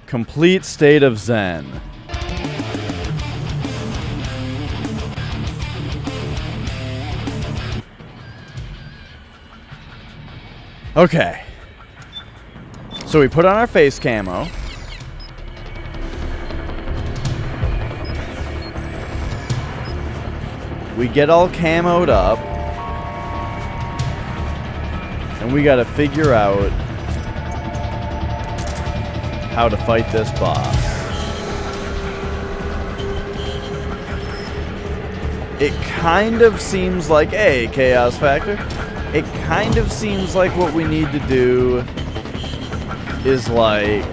Complete state of zen. Okay. So we put on our face camo. We get all camoed up. And we gotta figure out how to fight this boss. It kind of seems like, hey, Chaos Factor. It kind of seems like what we need to do is like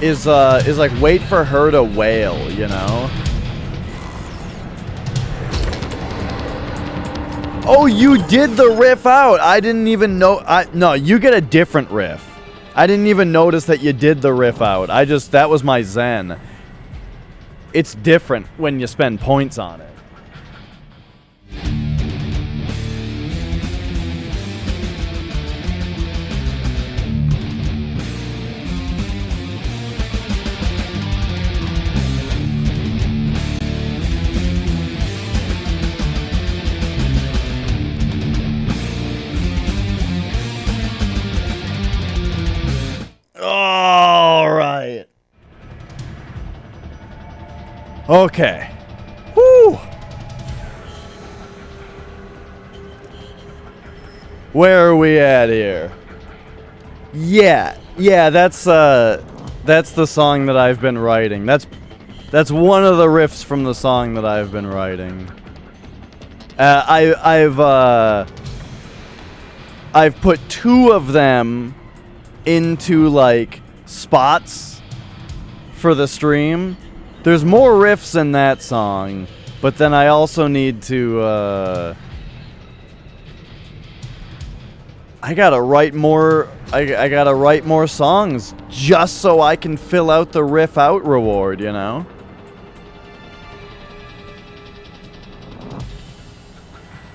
is like wait for her to wail, you know? Oh, you did the riff out. I didn't even know. No, you get a different riff. I didn't even notice that you did the riff out. That was my zen. It's different when you spend points on it. All right. Okay. Whew. Where are we at here? Yeah, that's the song that I've been writing. That's one of the riffs from the song that I've been writing. I've put 2 of them into like spots for the stream. There's more riffs in that song, but then I also need to I gotta write more songs just so I can fill out the riff out reward, you know?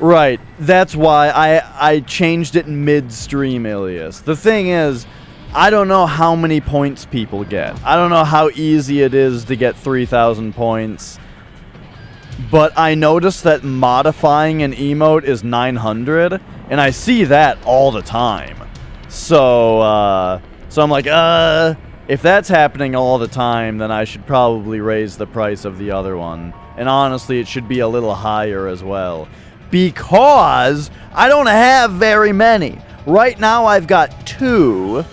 Right, that's why I changed it mid-stream, Ilias. The thing is, I don't know how many points people get. I don't know how easy it is to get 3,000 points. But I noticed that modifying an emote is 900, and I see that all the time. So I'm like, if that's happening all the time, then I should probably raise the price of the other one. And honestly, it should be a little higher as well. Because I don't have very many. Right now I've got 2.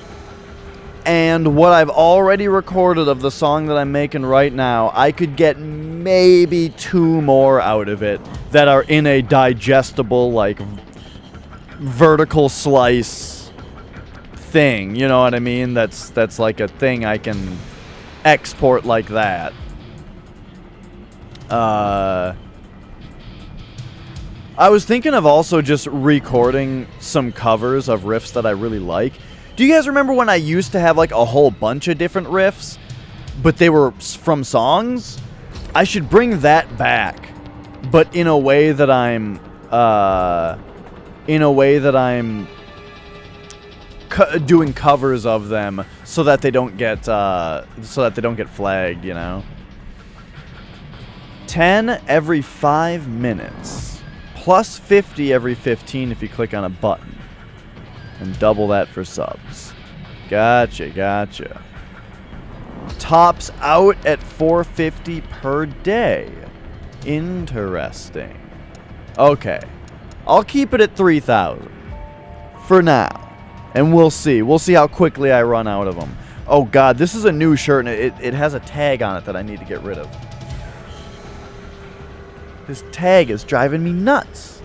And what I've already recorded of the song that I'm making right now, I could get maybe 2 more out of it that are in a digestible, like, vertical slice thing. You know what I mean? That's like a thing I can export like that. I was thinking of also just recording some covers of riffs that I really like. Do you guys remember when I used to have like a whole bunch of different riffs, but they were from songs? I should bring that back, but in a way that I'm doing covers of them so that they don't get flagged, you know. 10 every 5 minutes, plus 50 every 15 if you click on a button. And double that for subs. Gotcha. Tops out at 450 per day. Interesting. Okay. I'll keep it at 3,000. For now. And we'll see. We'll see how quickly I run out of them. Oh god, this is a new shirt and it has a tag on it that I need to get rid of. This tag is driving me nuts.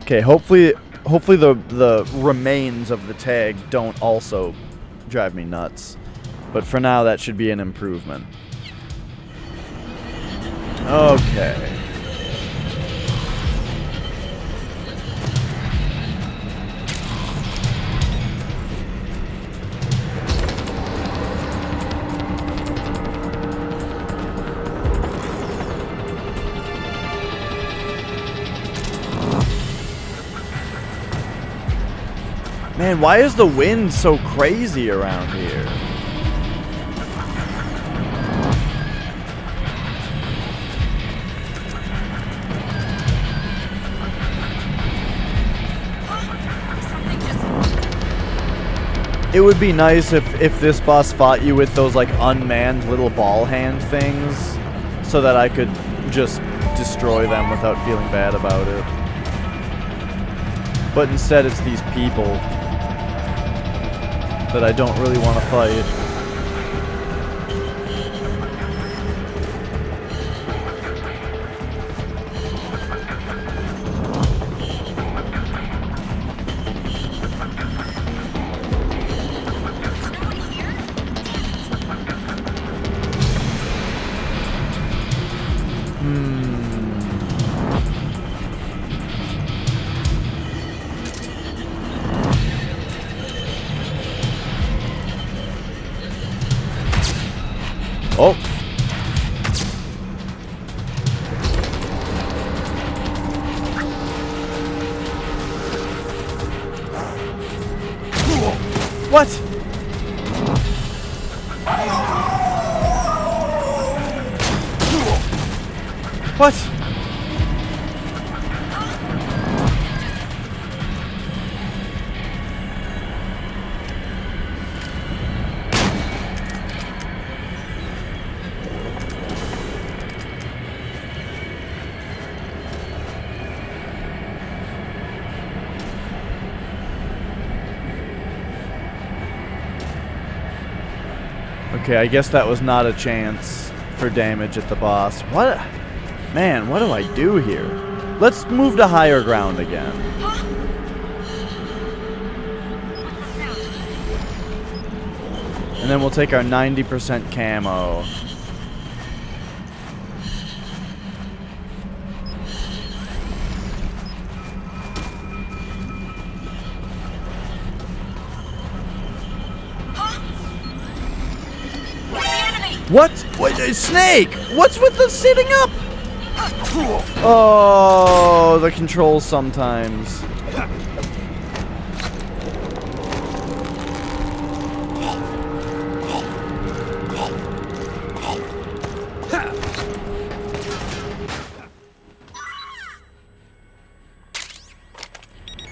Okay, hopefully the remains of the tag don't also drive me nuts. But for now, that should be an improvement. Okay. Man, why is the wind so crazy around here? It would be nice if this boss fought you with those like unmanned little ball hand things so that I could just destroy them without feeling bad about it. But instead it's these people that I don't really want to fight. Oh. What? What? Okay, I guess that was not a chance for damage at the boss. What? Man, what do I do here? Let's move to higher ground again. And then we'll take our 90% camo. What? Wait, Snake! What's with the sitting up? Oh, the controls sometimes.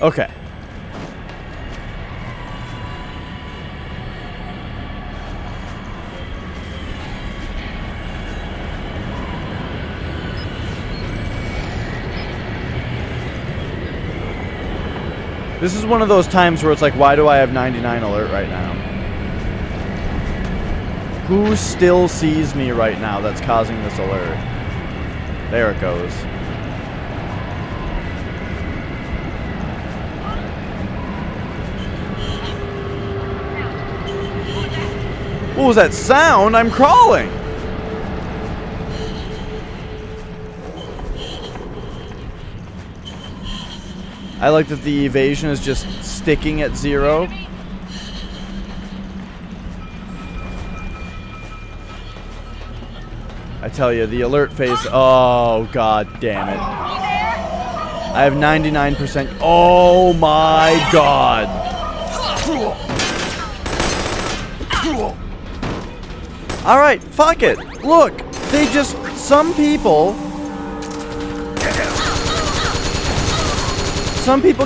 Okay. This is one of those times where it's like, why do I have 99 alert right now? Who still sees me right now that's causing this alert? There it goes. What was that sound? I'm crawling! I like that the evasion is just sticking at 0. I tell you, the alert phase. Oh, god damn it. I have 99%. Oh my god. Alright, fuck it. Look, they just. Some people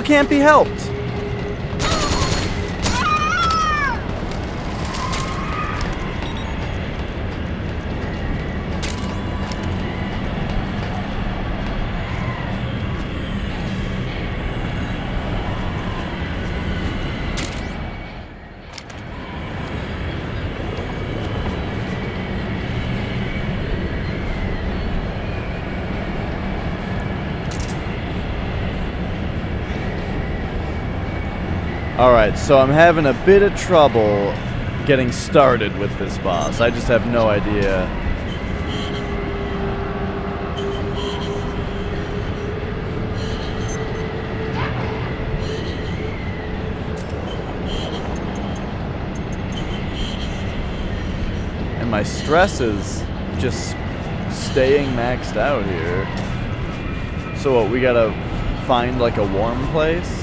can't be helped. Alright, so I'm having a bit of trouble getting started with this boss. I just have no idea. And my stress is just staying maxed out here. So what, we gotta find like a warm place?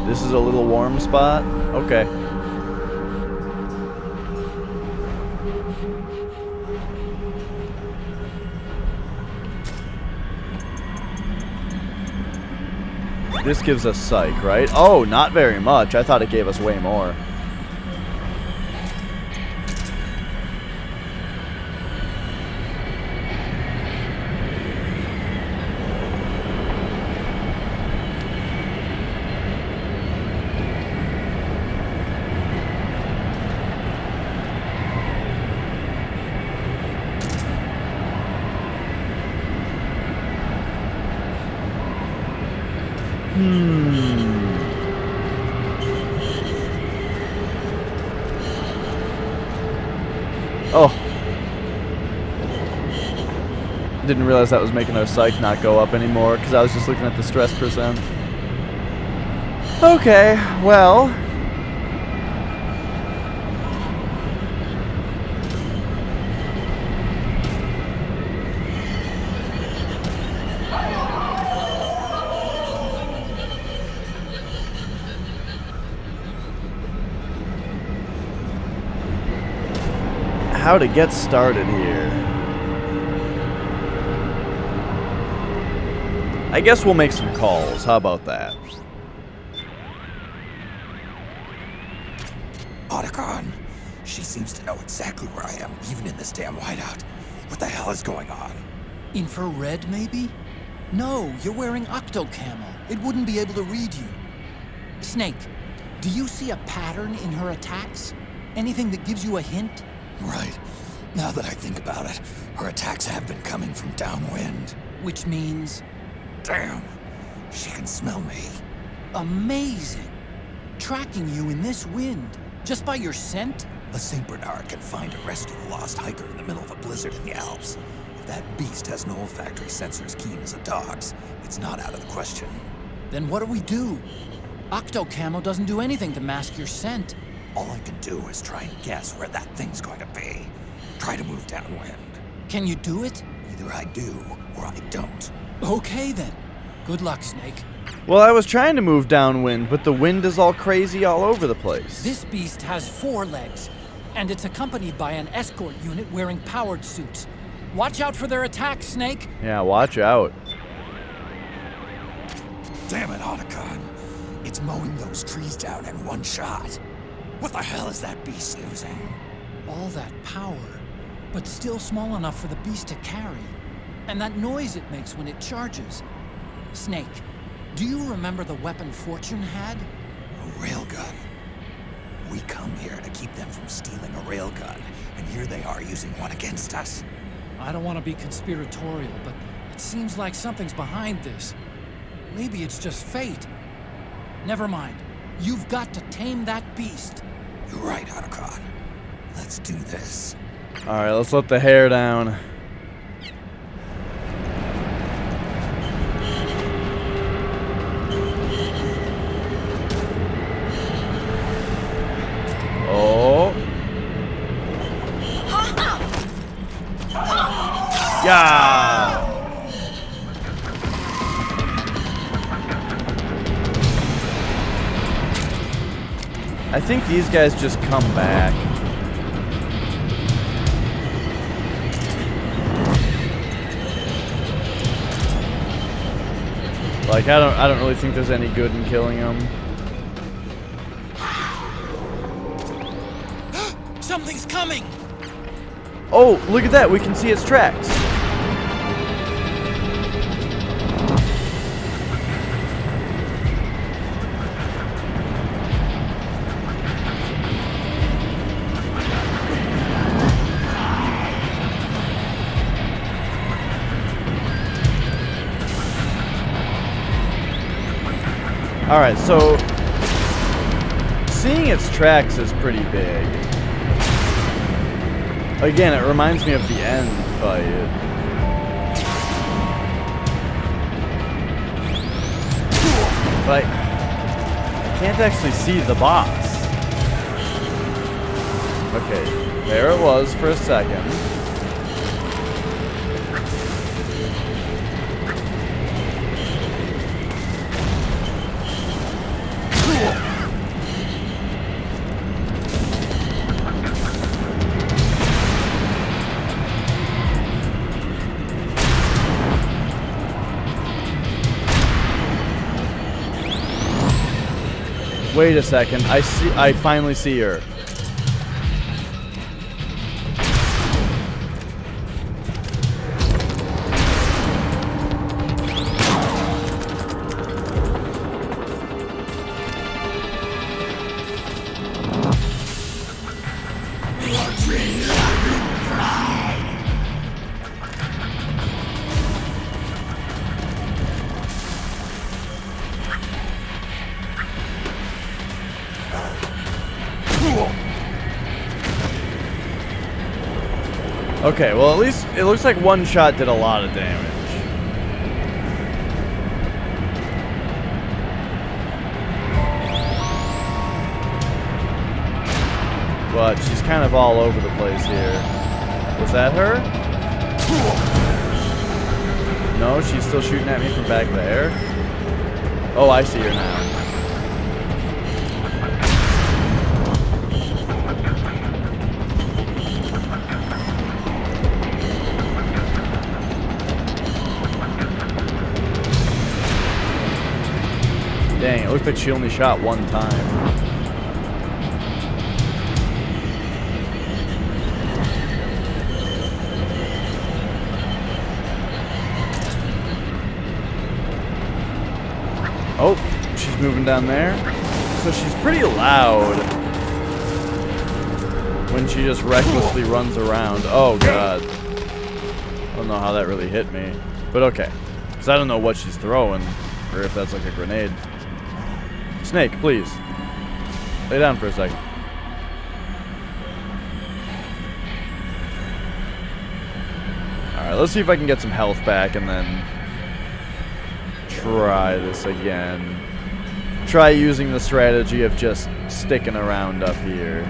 This is a little warm spot? Okay. This gives us psych, right? Oh, not very much. I thought it gave us way more. Oh. Didn't realize that was making our psych not go up anymore because I was just looking at the stress percent. Okay, well. How to get started here. I guess we'll make some calls. How about that? Otacon. She seems to know exactly where I am, even in this damn whiteout. What the hell is going on? Infrared, maybe? No, you're wearing octo camo. It wouldn't be able to read you. Snake, do you see a pattern in her attacks? Anything that gives you a hint? Right. Now that I think about it, her attacks have been coming from downwind. Which means? Damn. She can smell me. Amazing. Tracking you in this wind, just by your scent? A St. Bernard can find and rescue a lost hiker in the middle of a blizzard in the Alps. If that beast has no olfactory sensors keen as a dog's, it's not out of the question. Then what do we do? Octo camo doesn't do anything to mask your scent. All I can do is try and guess where that thing's going to be. Try to move downwind. Can you do it? Either I do, or I don't. Okay then. Good luck, Snake. Well, I was trying to move downwind, but the wind is all crazy all over the place. This beast has 4 legs, and it's accompanied by an escort unit wearing powered suits. Watch out for their attacks, Snake. Yeah, watch out. Damn it, Otacon. It's mowing those trees down in one shot. What the hell is that beast using? All that power, but still small enough for the beast to carry. And that noise it makes when it charges. Snake, do you remember the weapon Fortune had? A railgun. We come here to keep them from stealing a railgun, and here they are using one against us. I don't want to be conspiratorial, but it seems like something's behind this. Maybe it's just fate. Never mind. You've got to tame that beast. You're right, Otacon. Let's do this. Alright, let's let the hair down. Oh. Yeah. I think these guys just come back. Like I don't really think there's any good in killing them. Something's coming! Oh, look at that. We can see its tracks. Alright, so seeing its tracks is pretty big. Again, it reminds me of the end fight. But I can't actually see the boss. Okay, there it was for a second. Wait a second. I finally see her. Okay, well at least it looks like one shot did a lot of damage. But she's kind of all over the place here. Was that her? No, she's still shooting at me from back there. Oh, I see her now. Dang, it looked like she only shot one time. Oh, she's moving down there. So she's pretty loud when she just recklessly runs around. Oh, God. I don't know how that really hit me. But okay. Because I don't know what she's throwing. Or if that's like a grenade. Snake, please. Lay down for a second. Alright, let's see if I can get some health back and then try this again. Try using the strategy of just sticking around up here.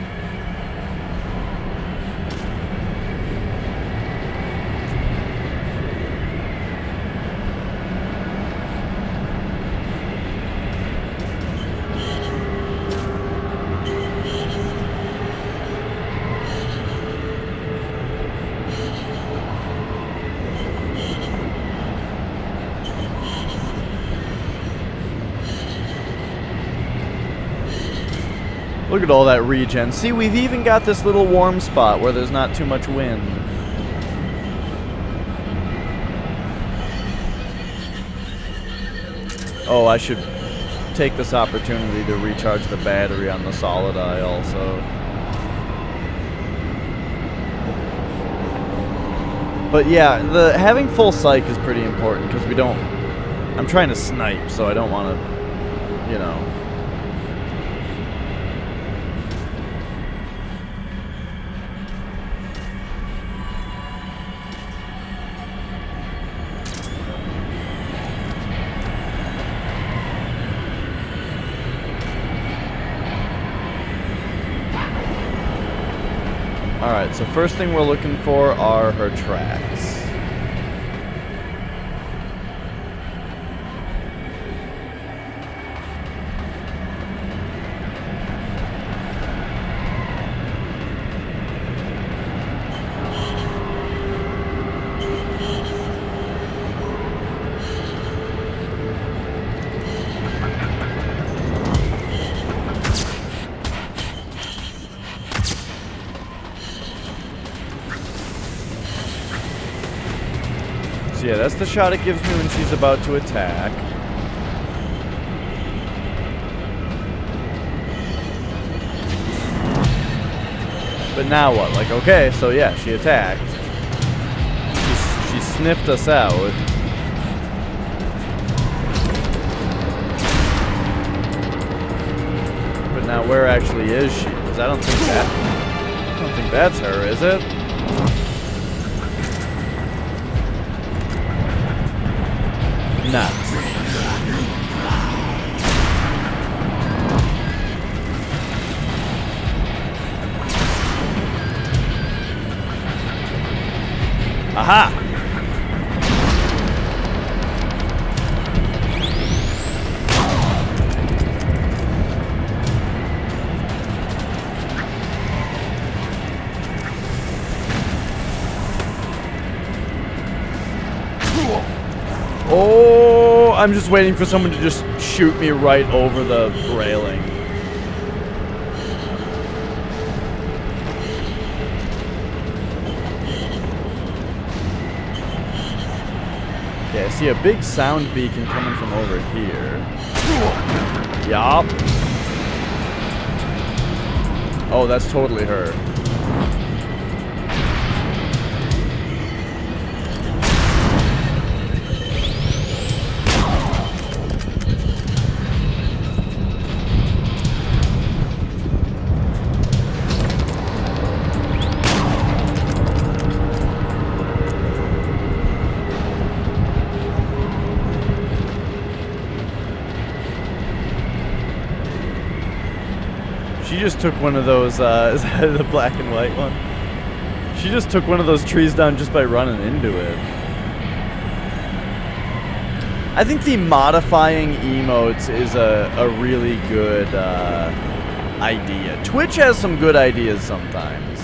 Look at all that regen. See, we've even got this little warm spot where there's not too much wind. Oh, I should take this opportunity to recharge the battery on the solid eye also. But yeah, having full psych is pretty important because we don't... I'm trying to snipe, so I don't want to, you know... Alright, so first thing we're looking for are her tracks. So yeah, that's the shot it gives me when she's about to attack. But now what? Like, okay, so yeah, she attacked. She sniffed us out. But now where actually is she? Because I don't think that's her, is it? Nah. Aha! Oh, I'm just waiting for someone to just shoot me right over the railing. Okay, I see a big sound beacon coming from over here. Yup. Oh, that's totally her. just took one of those, is that the black and white one? She just took one of those trees down just by running into it. I think the modifying emotes is a really good idea. Twitch has some good ideas sometimes.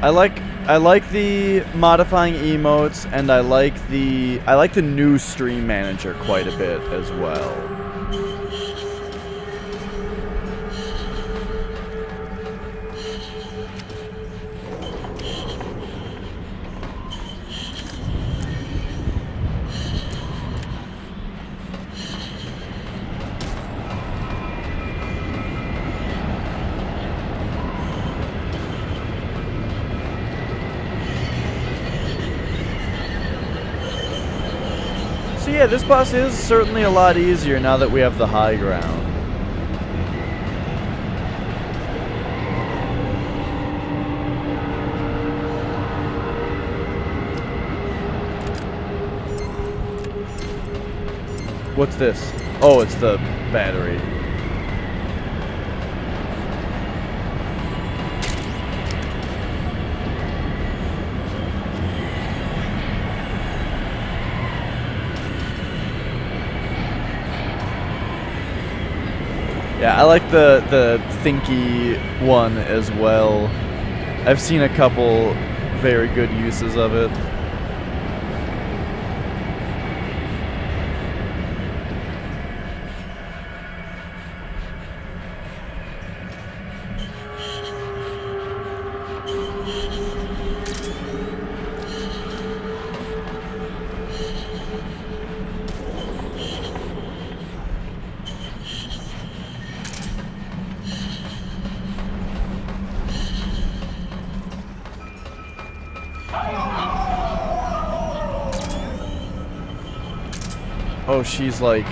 I like the modifying emotes, and I like the new stream manager quite a bit as well. So yeah, this boss is certainly a lot easier now that we have the high ground. What's this? Oh, it's the battery. Yeah, I like the thinky one as well. I've seen a couple very good uses of it. Oh, she's like...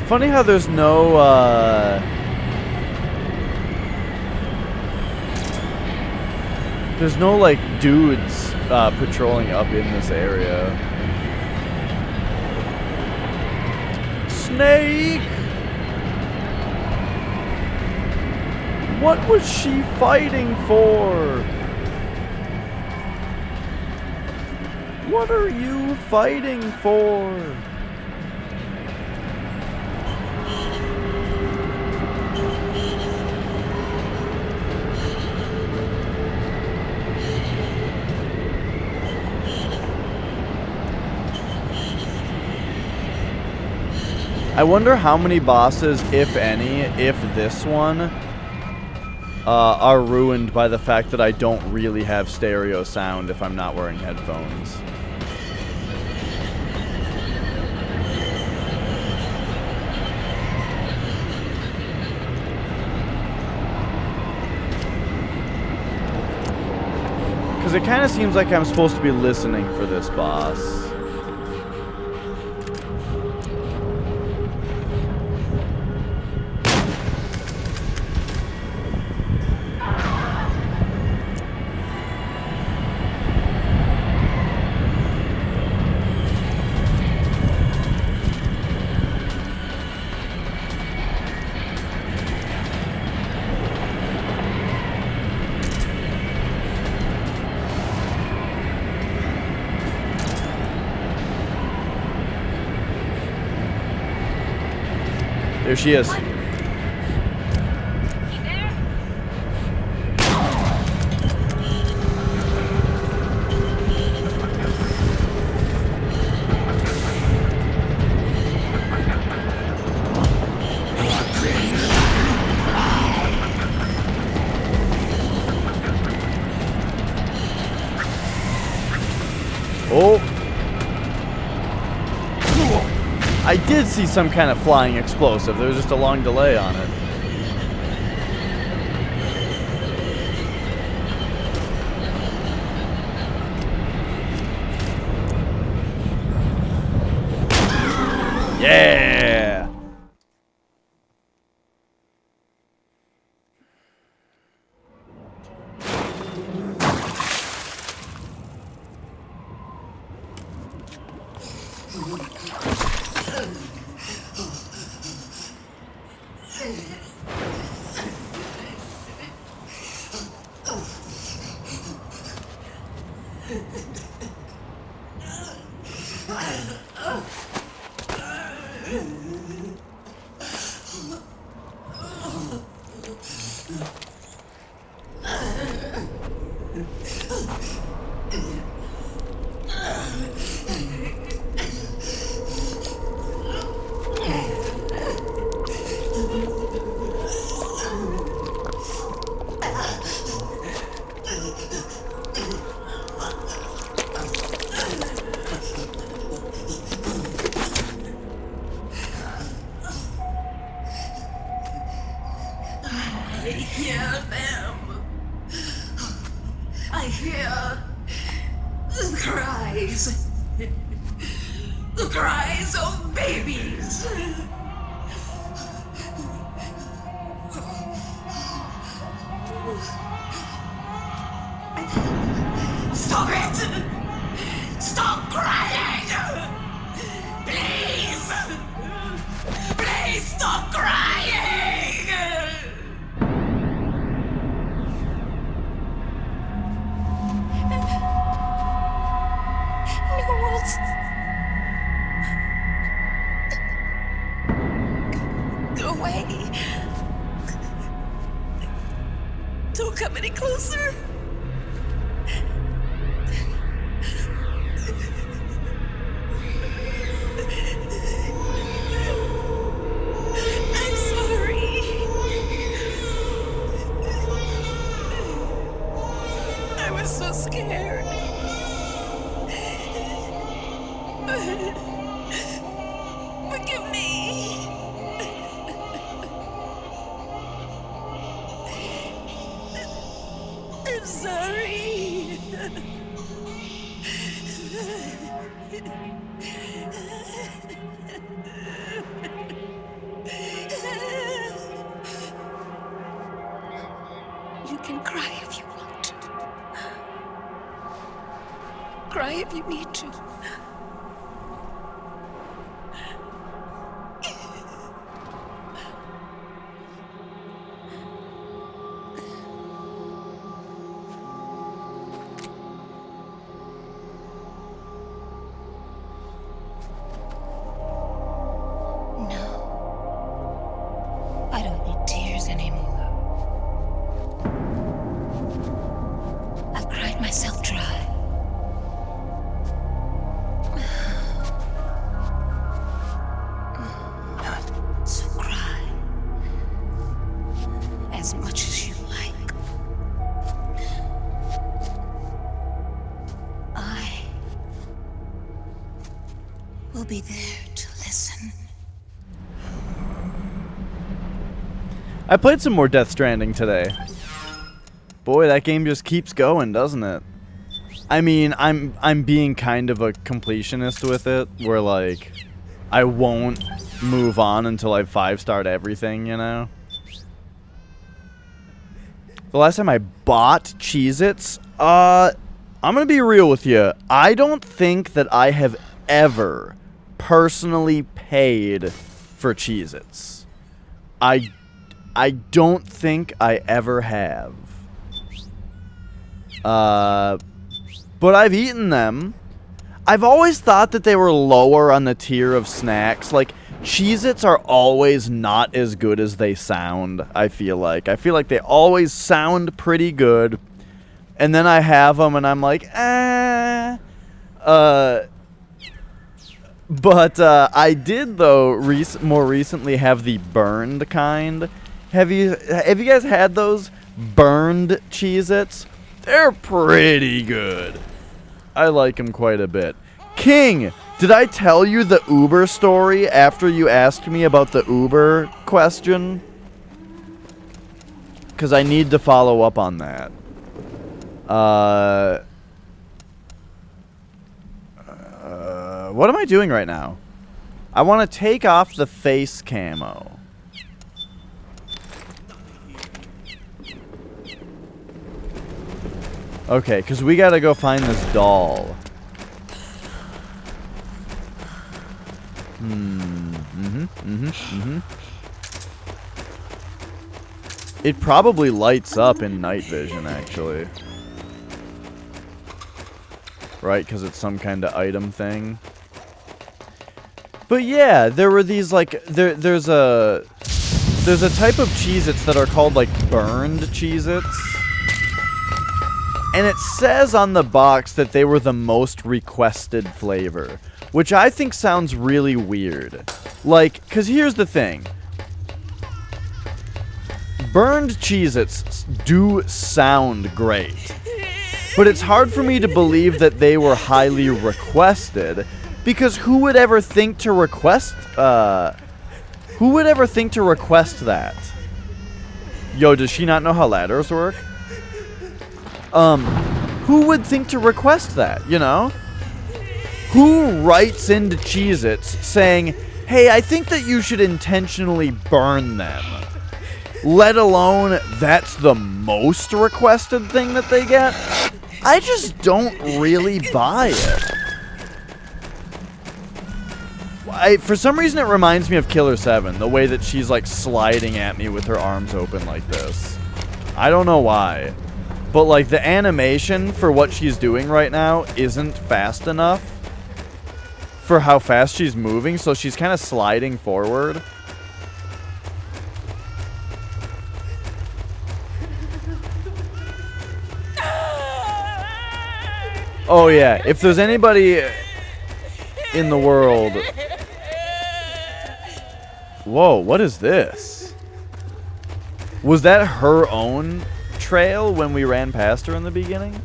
Funny how there's no, there's no, like, dudes patrolling up in this area. Snake! What was she fighting for? What are you fighting for? I wonder how many bosses, if any, if this one, are ruined by the fact that I don't really have stereo sound if I'm not wearing headphones. Because it kind of seems like I'm supposed to be listening for this boss. There she is. Oh. I did see some kind of flying explosive. There was just a long delay on it. Yeah! I hear them. I hear the cries. The cries of babies. Stop it! Stop crying! Please! Please stop crying! Knowles. Go away. Don't come any closer. I'm sorry. I was so scared. Forgive me. I'm sorry. You can cry if you want. Cry if you need to. I don't need tears anymore. I've cried myself dry. So cry as much as you like. I will be there to listen. I played some more Death Stranding today. Boy, that game just keeps going, doesn't it? I mean, I'm being kind of a completionist with it, where like I won't move on until I've 5-starred everything, you know? The last time I bought Cheez-Its, I'm gonna be real with you. I don't think that I have ever personally paid for Cheez-Its. I don't think I ever have. But I've eaten them. I've always thought that they were lower on the tier of snacks. Like, Cheez-Its are always not as good as they sound, I feel like. I feel like they always sound pretty good. And then I have them and I'm like, eh. But I did, though, more recently have the burned kind. Have you guys had those burned Cheez-Its? They're pretty good. I like them quite a bit. King, Did I tell you the Uber story after you asked me about the Uber question? Because I need to follow up on that. What am I doing right now? I want to take off the face camo. Okay, because we got to go find this doll. It probably lights up in night vision, actually. Right, because it's some kind of item thing. But yeah, there were these, like, there's a type of Cheez-Its that are called, like, burned Cheez-Its. And it says on the box that they were the most requested flavor. Which I think sounds really weird. Like, because here's the thing. Burned Cheez-Its do sound great. But it's hard for me to believe that they were highly requested. Because who would ever think to request, that? Yo, does she not know how ladders work? Who would think to request that, you know? Who writes into Cheez-Its saying, hey, I think that you should intentionally burn them? Let alone that's the most requested thing that they get? I just don't really buy it. For some reason it reminds me of Killer 7, the way that she's like sliding at me with her arms open like this. I don't know why. But like the animation for what she's doing right now isn't fast enough for how fast she's moving, so she's kind of sliding forward. Oh yeah, if there's anybody in the world... Whoa, what is this? Was that her own trail when we ran past her in the beginning?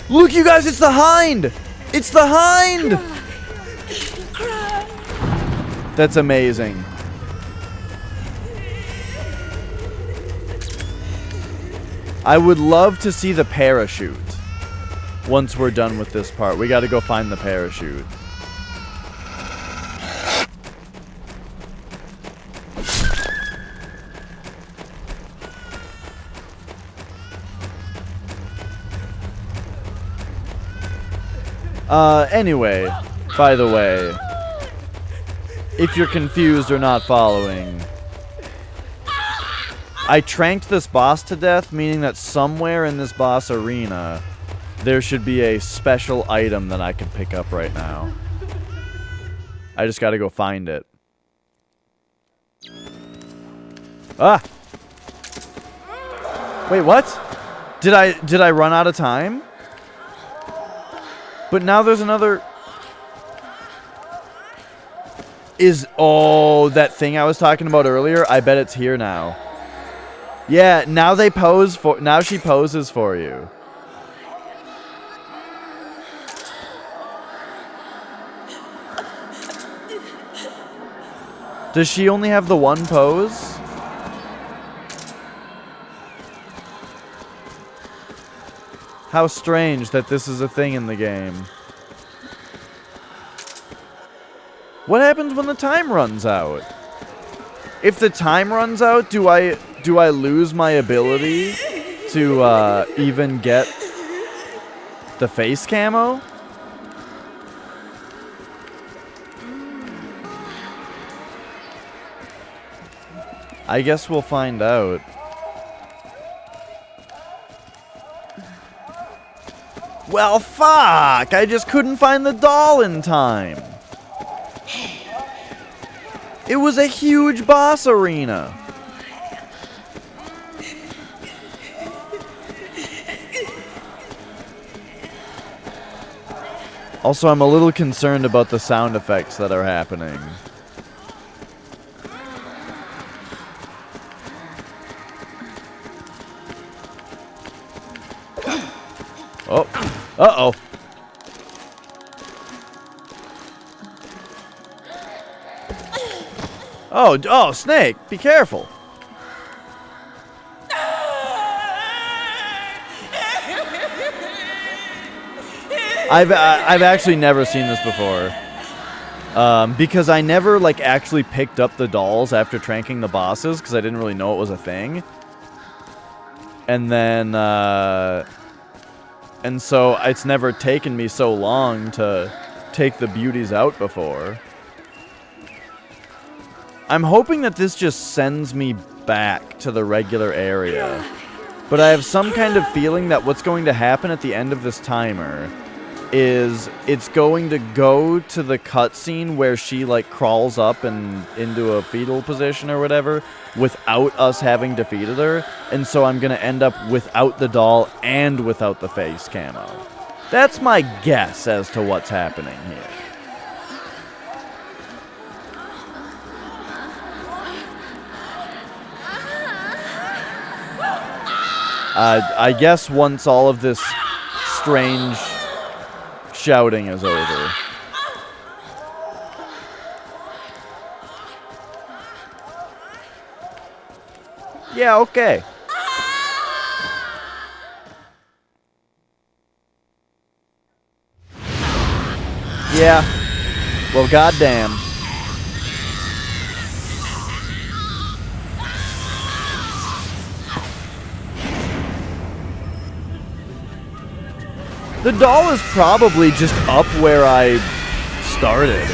Look, you guys, it's the hind! It's the hind! That's amazing. I would love to see the parachute once we're done with this part. We gotta go find the parachute. Anyway, by the way, if you're confused or not following, I tranked this boss to death, meaning that somewhere in this boss arena, there should be a special item that I can pick up right now. I just gotta go find it. Ah! Wait, what? Did I run out of time? But now there's another... Oh, that thing I was talking about earlier? I bet it's here now. Yeah, now they pose for... Now she poses for you. Does she only have the one pose? How strange that this is a thing in the game. What happens when the time runs out? If the time runs out, do I lose my ability to even get the face camo? I guess we'll find out. Well, fuck! I just couldn't find the doll in time. It was a huge boss arena. Also, I'm a little concerned about the sound effects that are happening. Uh-oh. Oh, Snake, be careful. I've actually never seen this before. Because I never, like, actually picked up the dolls after tranking the bosses, because I didn't really know it was a thing. And then, and so it's never taken me so long to take the beauties out before. I'm hoping that this just sends me back to the regular area. But I have some kind of feeling that what's going to happen at the end of this timer is it's going to go to the cutscene where she, like, crawls up and into a fetal position or whatever without us having defeated her. And so I'm going to end up without the doll and without the face camo. That's my guess as to what's happening here. I guess once all of this strange shouting is over. Yeah, okay. Yeah. Well, goddamn. The doll is probably just up where I started.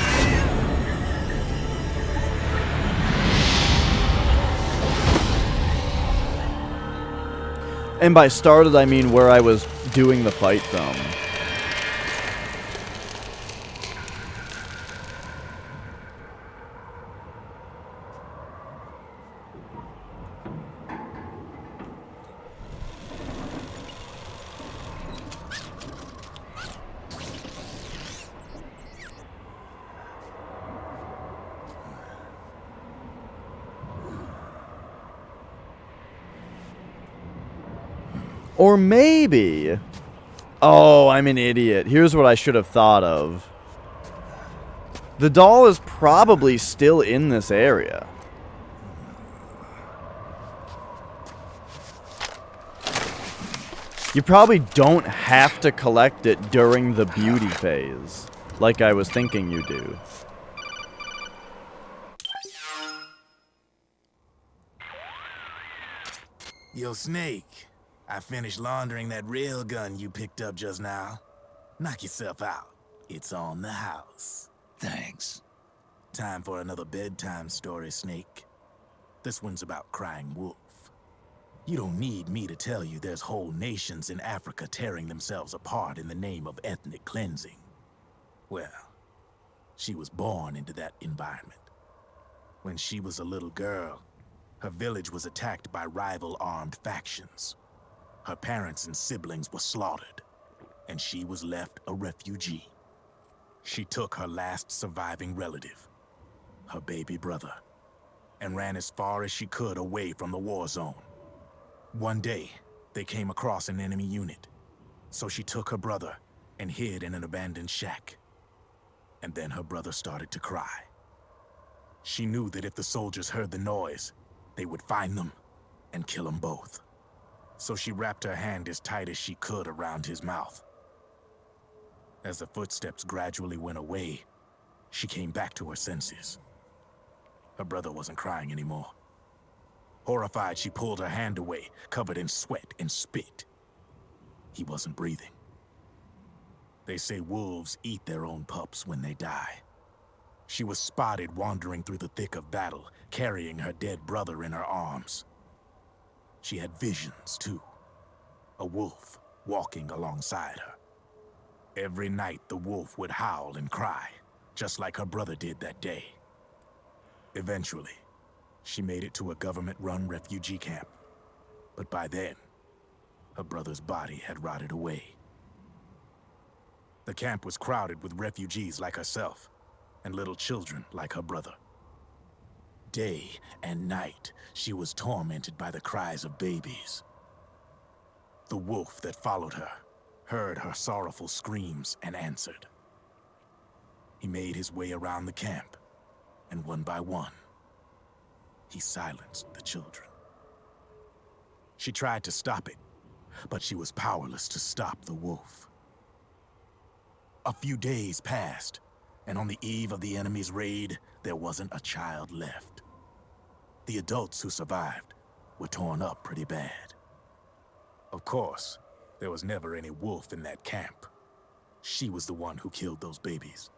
And by started, I mean where I was doing the fight from. Or maybe... Oh, I'm an idiot. Here's what I should have thought of. The doll is probably still in this area. You probably don't have to collect it during the beauty phase, like I was thinking you do. Yo, Snake, I finished laundering that rail gun you picked up just now. Knock yourself out. It's on the house. Thanks. Time for another bedtime story, Snake. This one's about crying wolf. You don't need me to tell you there's whole nations in Africa tearing themselves apart in the name of ethnic cleansing. Well, she was born into that environment. When she was a little girl, her village was attacked by rival armed factions. Her parents and siblings were slaughtered, and she was left a refugee. She took her last surviving relative, her baby brother, and ran as far as she could away from the war zone. One day, they came across an enemy unit, so she took her brother and hid in an abandoned shack. And then her brother started to cry. She knew that if the soldiers heard the noise, they would find them and kill them both. So she wrapped her hand as tight as she could around his mouth. As the footsteps gradually went away, she came back to her senses. Her brother wasn't crying anymore. Horrified, she pulled her hand away, covered in sweat and spit. He wasn't breathing. They say wolves eat their own pups when they die. She was spotted wandering through the thick of battle, carrying her dead brother in her arms. She had visions, too. A wolf walking alongside her. Every night, the wolf would howl and cry, just like her brother did that day. Eventually, she made it to a government-run refugee camp. But by then, her brother's body had rotted away. The camp was crowded with refugees like herself, and little children like her brother. Day and night, she was tormented by the cries of babies. The wolf that followed her heard her sorrowful screams, and answered. He made his way around the camp, and one by one, he silenced the children. She tried to stop it, but she was powerless to stop the wolf. A few days passed, and on the eve of the enemy's raid, there wasn't a child left. The adults who survived were torn up pretty bad. Of course, there was never any wolf in that camp. She was the one who killed those babies.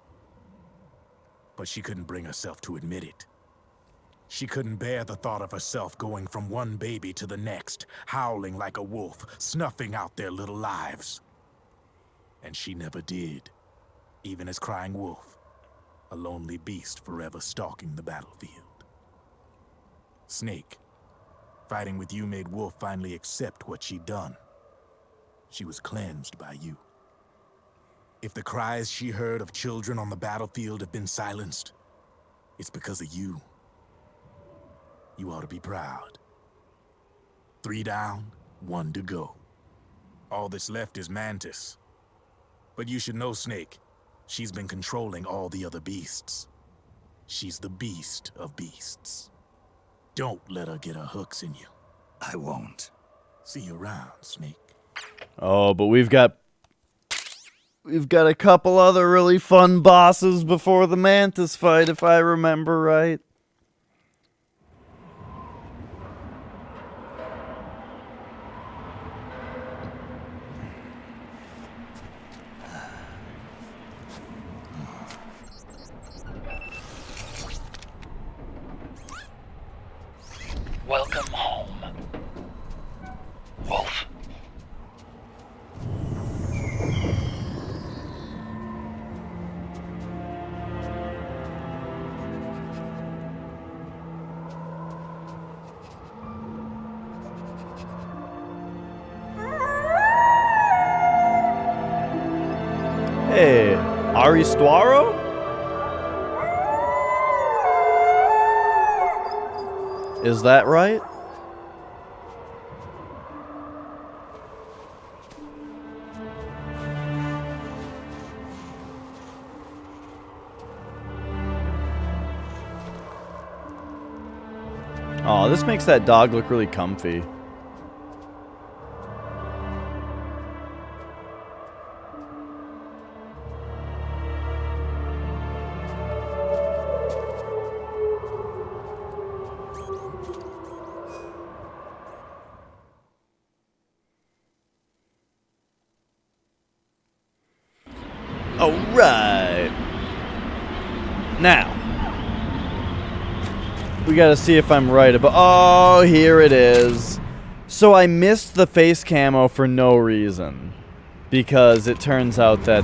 But she couldn't bring herself to admit it. She couldn't bear the thought of herself going from one baby to the next, howling like a wolf, snuffing out their little lives. And she never did, even as crying wolf, a lonely beast forever stalking the battlefield. Snake, fighting with you made Wolf finally accept what she'd done. She was cleansed by you. If the cries she heard of children on the battlefield have been silenced, it's because of you. You ought to be proud. 3 down, 1 to go. All that's left is Mantis. But you should know, Snake, she's been controlling all the other beasts. She's the beast of beasts. Don't let her get her hooks in you. I won't. See you around, Snake. Oh, but we've got a couple other really fun bosses before the Mantis fight, if I remember right. Welcome home, Wolf. Hey, Aristuaro? Is that right? Oh, this makes that dog look really comfy. Alright. Now. We gotta see if I'm right about... Oh, here it is. So I missed the face camo for no reason. Because it turns out that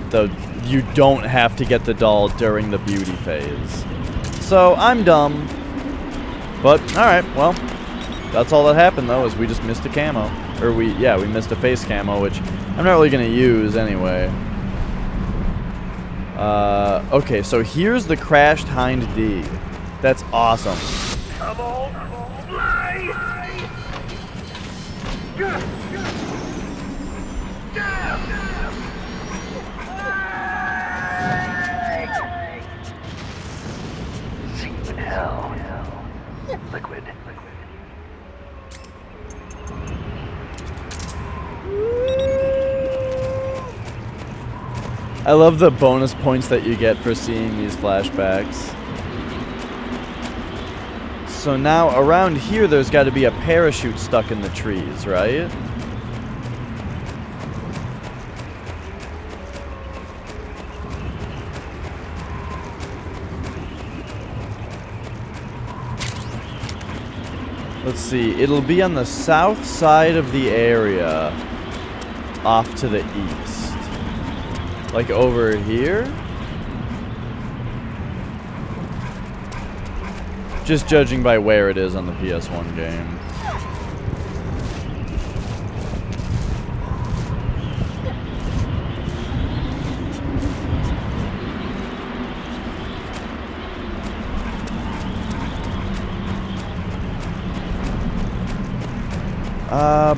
you don't have to get the doll during the beauty phase. So I'm dumb. But, alright, well. That's all that happened, though, is we just missed a camo. Or we missed a face camo, which I'm not really gonna use anyway. Okay, so here's the crashed Hind D. That's awesome. Come on, fly! See hell. Liquid. I love the bonus points that you get for seeing these flashbacks. So now around here there's got to be a parachute stuck in the trees, right? Let's see, it'll be on the south side of the area, off to the east. Like over here? Just judging by where it is on the PS1 game.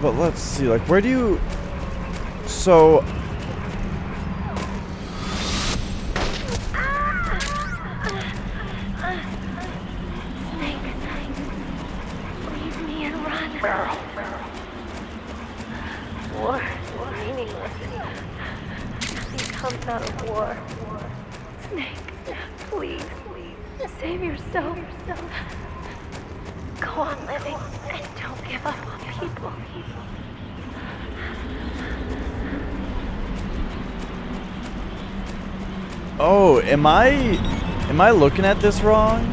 But let's see, like, where do you... So, of war. Snake, please, save yourself. Go on living and don't give up on people. Oh, am I looking at this wrong?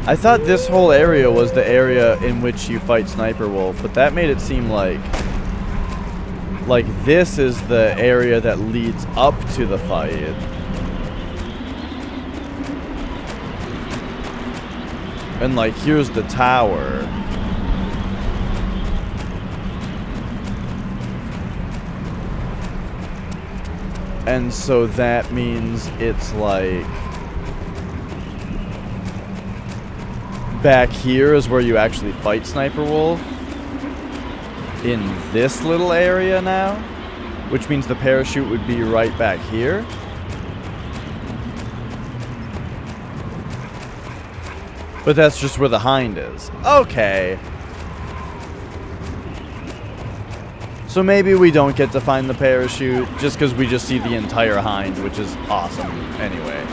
I thought this whole area was the area in which you fight Sniper Wolf, but that made it seem like this is the area that leads up to the fight. And like here's the tower. And so that means it's like back here is where you actually fight Sniper Wolf. In this little area now, which means the parachute would be right back here. But that's just where the hind is. Okay. So maybe we don't get to find the parachute just because we just see the entire hind, which is awesome anyway.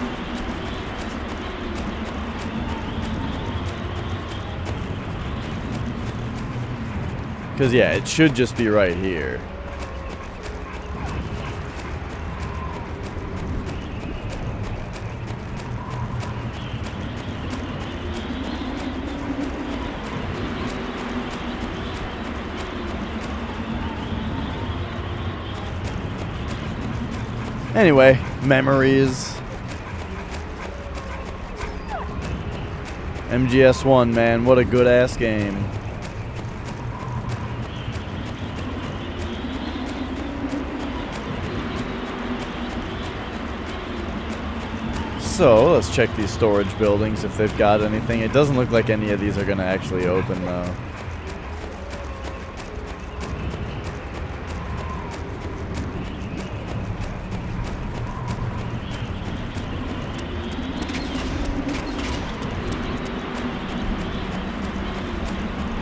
Because, yeah, it should just be right here. Anyway, memories. MGS1, man, what a good-ass game. So, let's check these storage buildings if they've got anything. It doesn't look like any of these are going to actually open, though.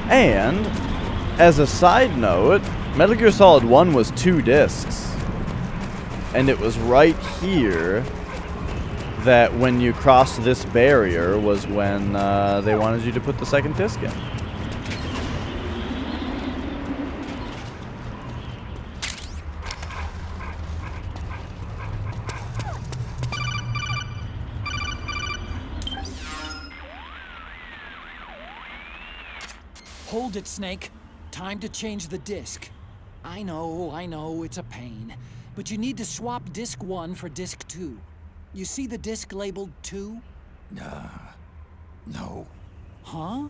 And, as a side note, Metal Gear Solid 1 was 2 discs. And it was right here that when you crossed this barrier was when they wanted you to put the second disc in. Hold it, Snake. Time to change the disc. I know, it's a pain. But you need to swap disc 1 for disc 2. You see the disc labeled 2? No. Huh?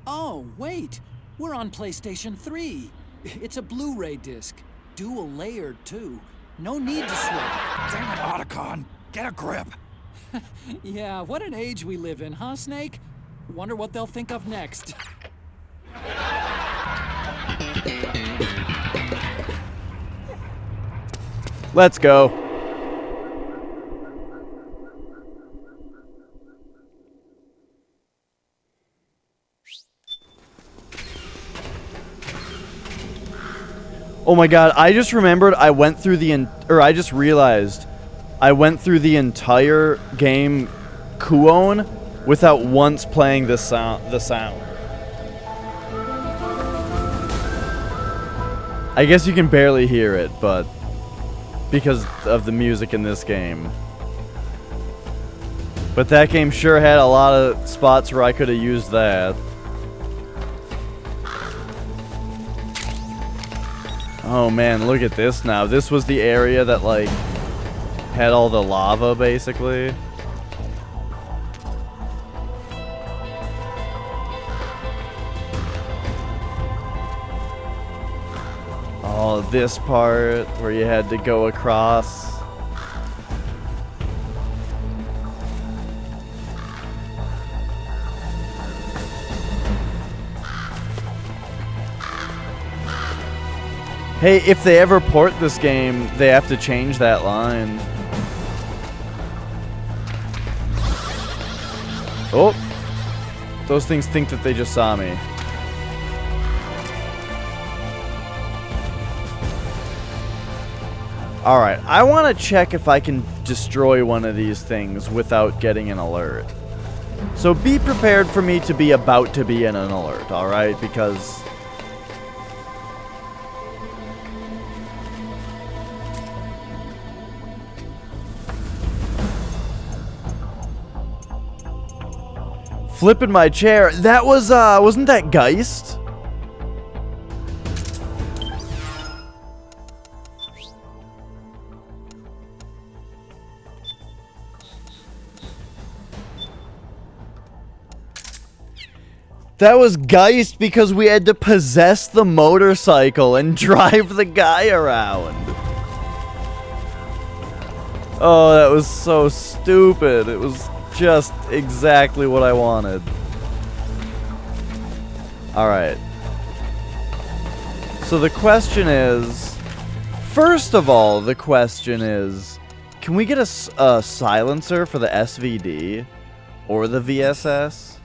Oh, wait. We're on PlayStation 3. It's a Blu-ray disc. Dual layered, too. No need to swap. Damn it, Otacon. Get a grip. Yeah, what an age we live in, huh, Snake? Wonder what they'll think of next. Let's go. Oh my god, I just remembered I went through I just realized I went through the entire game Kuon without once playing the sound. I guess you can barely hear it, but because of the music in this game. But that game sure had a lot of spots where I could have used that. Oh man, look at this now. This was the area that like had all the lava basically. Oh, this part where you had to go across. Hey, if they ever port this game, they have to change that line. Oh! Those things think that they just saw me. Alright, I want to check if I can destroy one of these things without getting an alert. So be prepared for me to be about to be in an alert, alright? Because... flipping my chair. That was, wasn't that Geist? That was Geist because we had to possess the motorcycle and drive the guy around. Oh, that was so stupid. It was just exactly what I wanted. Alright. So the question is... First of all, the question is... Can we get a silencer for the SVD? Or the VSS?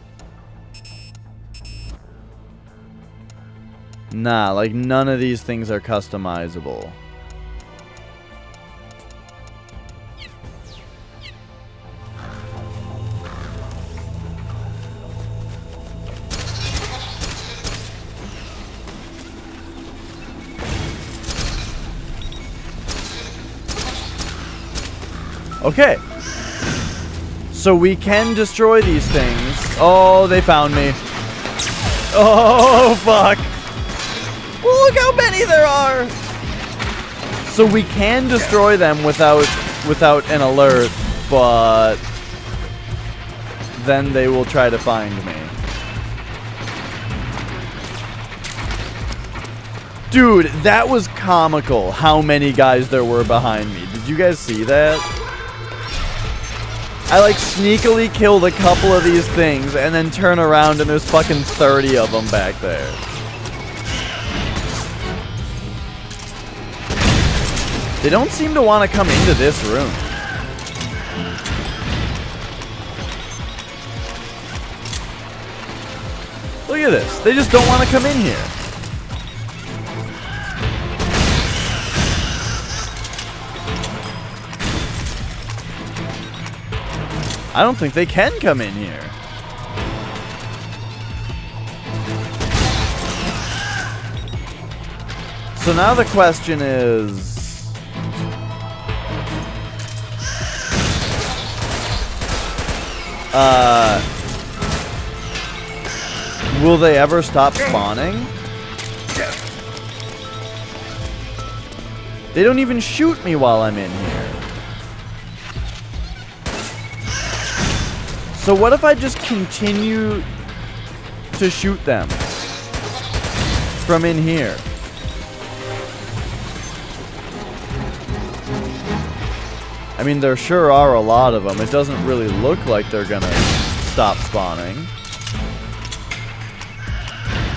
Nah, like none of these things are customizable. Okay. So we can destroy these things. Oh, they found me. Oh, fuck. Well, look how many there are. So we can destroy them without an alert, but then they will try to find me. Dude, that was comical how many guys there were behind me. Did you guys see that? I like sneakily killed a couple of these things and then turn around and there's fucking 30 of them back there. They don't seem to want to come into this room. Look at this. They just don't want to come in here. I don't think they can come in here. So now the question is... will they ever stop spawning? They don't even shoot me while I'm in here. So what if I just continue to shoot them from in here? I mean, there sure are a lot of them. It doesn't really look like they're gonna stop spawning.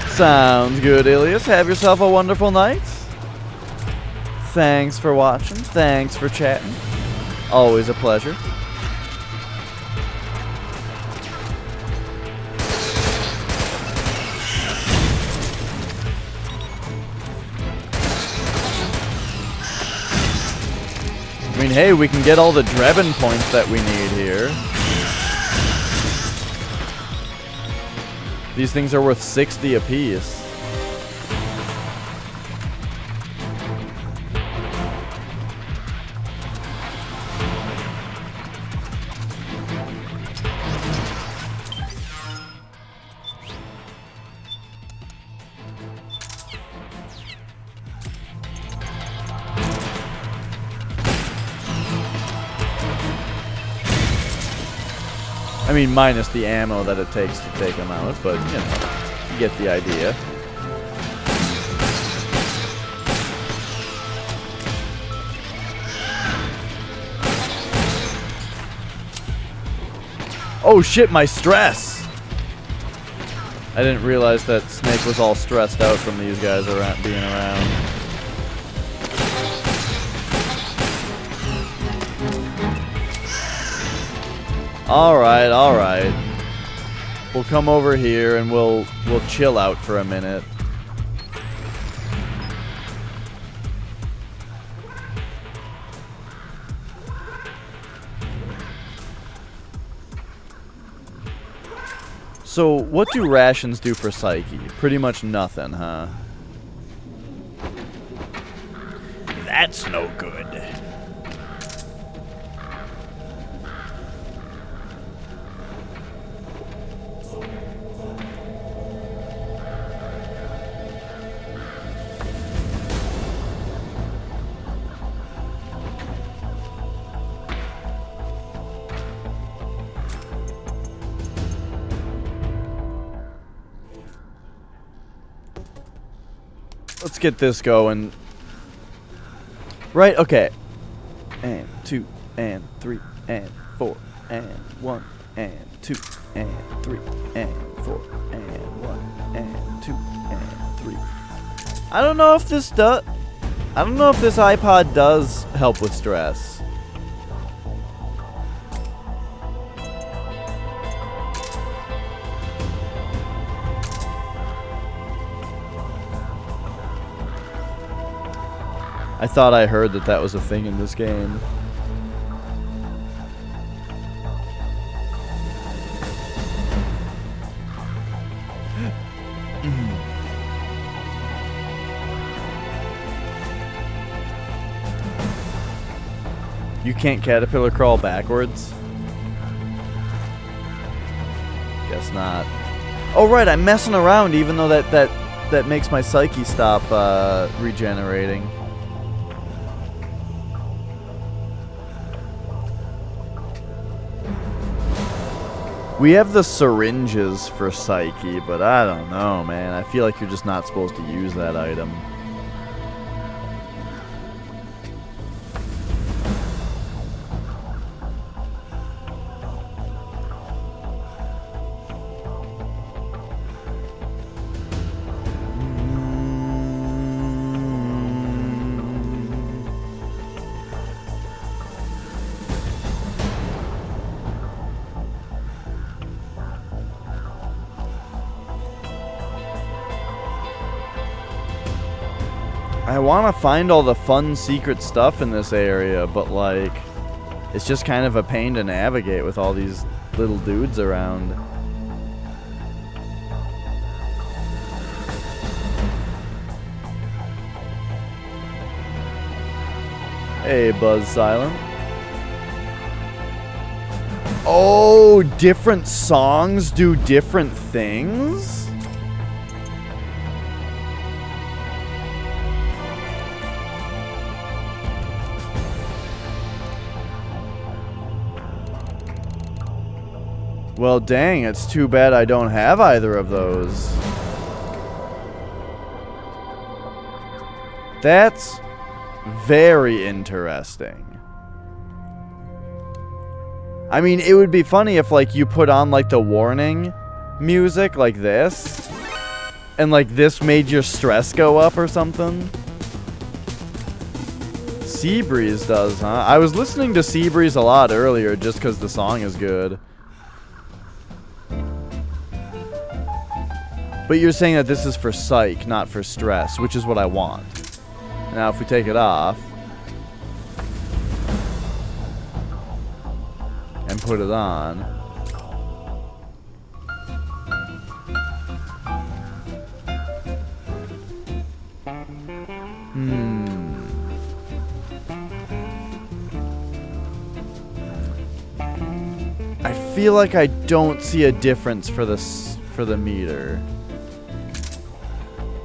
Sounds good, Ilias. Have yourself a wonderful night. Thanks for watching. Thanks for chatting. Always a pleasure. I mean, hey, we can get all the Drebin points that we need here. These things are worth 60 apiece. I mean, minus the ammo that it takes to take them out, but, you know, you get the idea. Oh shit, my stress! I didn't realize that Snake was all stressed out from these guys being around. Alright, alright. We'll come over here and we'll chill out for a minute. So, what do rations do for Psyche? Pretty much nothing, huh? That's no good. Let's get this going. Right, okay. And 2, and 3, and 4, and 1, and 2, and 3, and 4, and 1, and 2, and 3. I don't know if this does... I don't know if this iPod does help with stress. I thought I heard that that was a thing in this game. You can't caterpillar crawl backwards? Guess not. Oh right, I'm messing around even though that makes my psyche stop regenerating. We have the syringes for Psyche, but I don't know, man. I feel like you're just not supposed to use that item. I want to find all the fun secret stuff in this area, but like, it's just kind of a pain to navigate with all these little dudes around. Hey, Buzz Silent. Oh, different songs do different things? Well, dang, it's too bad I don't have either of those. That's very interesting. I mean, it would be funny if, like, you put on, like, the warning music like this, and, like, this made your stress go up or something. Seabreeze does, huh? I was listening to Seabreeze a lot earlier just because the song is good. But you're saying that this is for psych, not for stress, which is what I want. Now, if we take it off and put it on, I feel like I don't see a difference for this for the meter.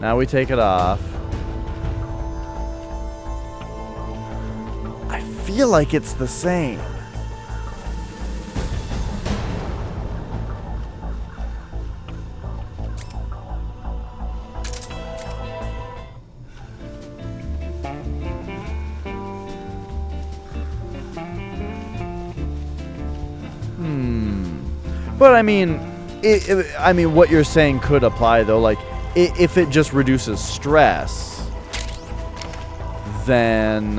Now we take it off. I feel like it's the same. But I mean, I mean, what you're saying could apply though. Like, if it just reduces stress, then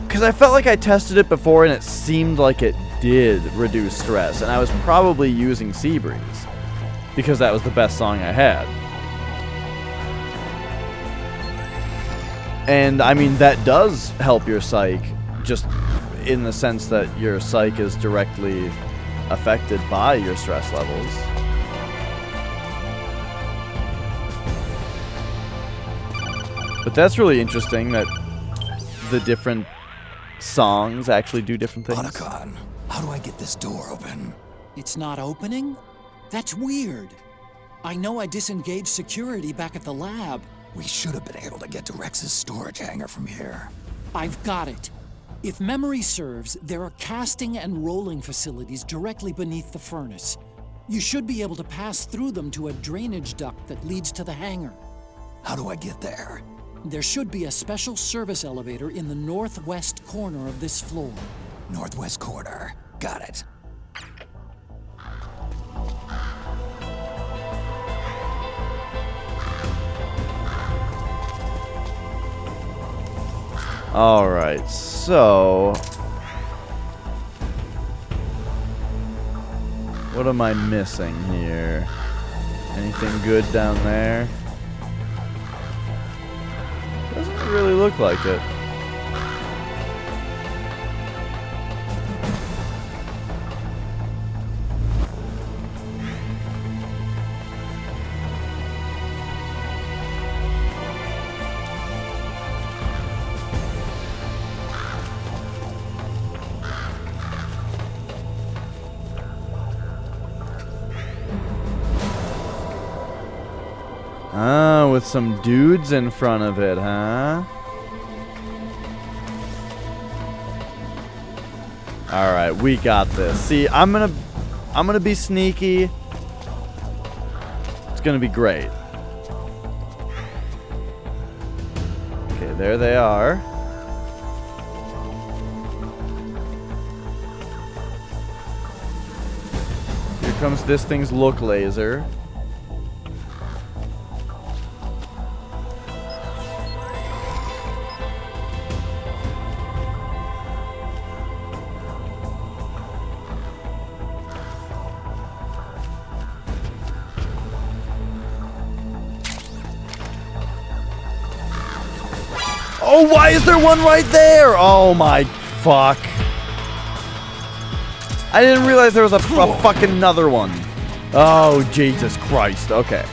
because I felt like I tested it before and it seemed like it did reduce stress, and I was probably using Seabreeze because that was the best song I had. And I mean, that does help your psych, just in the sense that your psych is directly affected by your stress levels. But that's really interesting that the different songs actually do different things. Otacon, how do I get this door open? It's not opening? That's weird. I know I disengaged security back at the lab. We should have been able to get to Rex's storage hangar from here. I've got it. If memory serves, there are casting and rolling facilities directly beneath the furnace. You should be able to pass through them to a drainage duct that leads to the hangar. How do I get there? There should be a special service elevator in the northwest corner of this floor. Northwest corner. Got it. Alright, so... what am I missing here? Anything good down there? Doesn't really look like it. Ah, with some dudes in front of it, huh? Alright, we got this. See, I'm gonna be sneaky. It's gonna be great. Okay, there they are. Here comes this thing's look laser. Oh, why is there one right there? Oh my fuck. I didn't realize there was a fucking another one. Oh, Jesus Christ. Okay.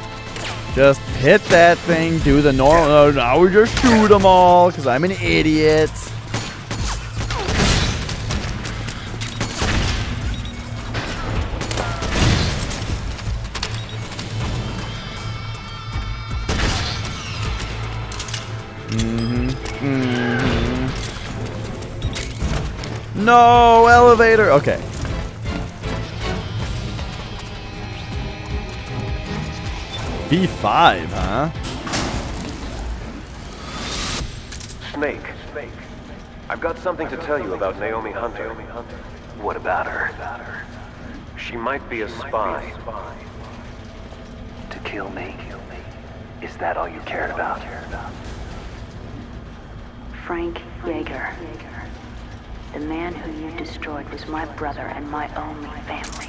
Just hit that thing, do the normal. Oh, now we just shoot them all because I'm an idiot. No, elevator. Okay. B5, huh? Snake. I've got something to tell you about Naomi Hunter. What about her? She might be a spy. To kill me? Is that all you cared about? Frank Yeager. The man who you destroyed was my brother and my only family.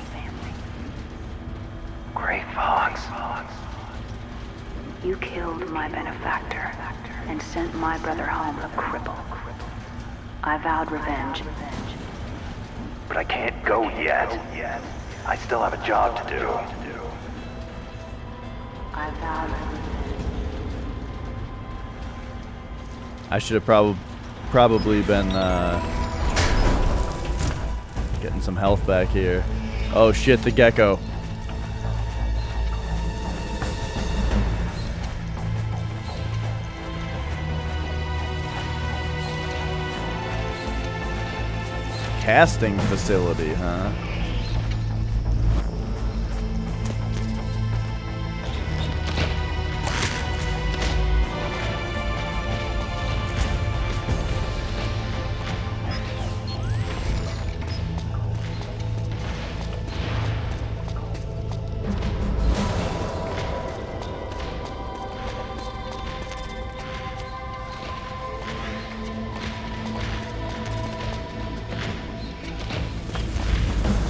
Gray Fox. You killed my benefactor and sent my brother home a cripple. I vowed revenge. But I can't go yet. I still have a job to do. I vowed revenge. I should have probably been getting some health back here. Oh shit, the gecko. Casting facility, huh?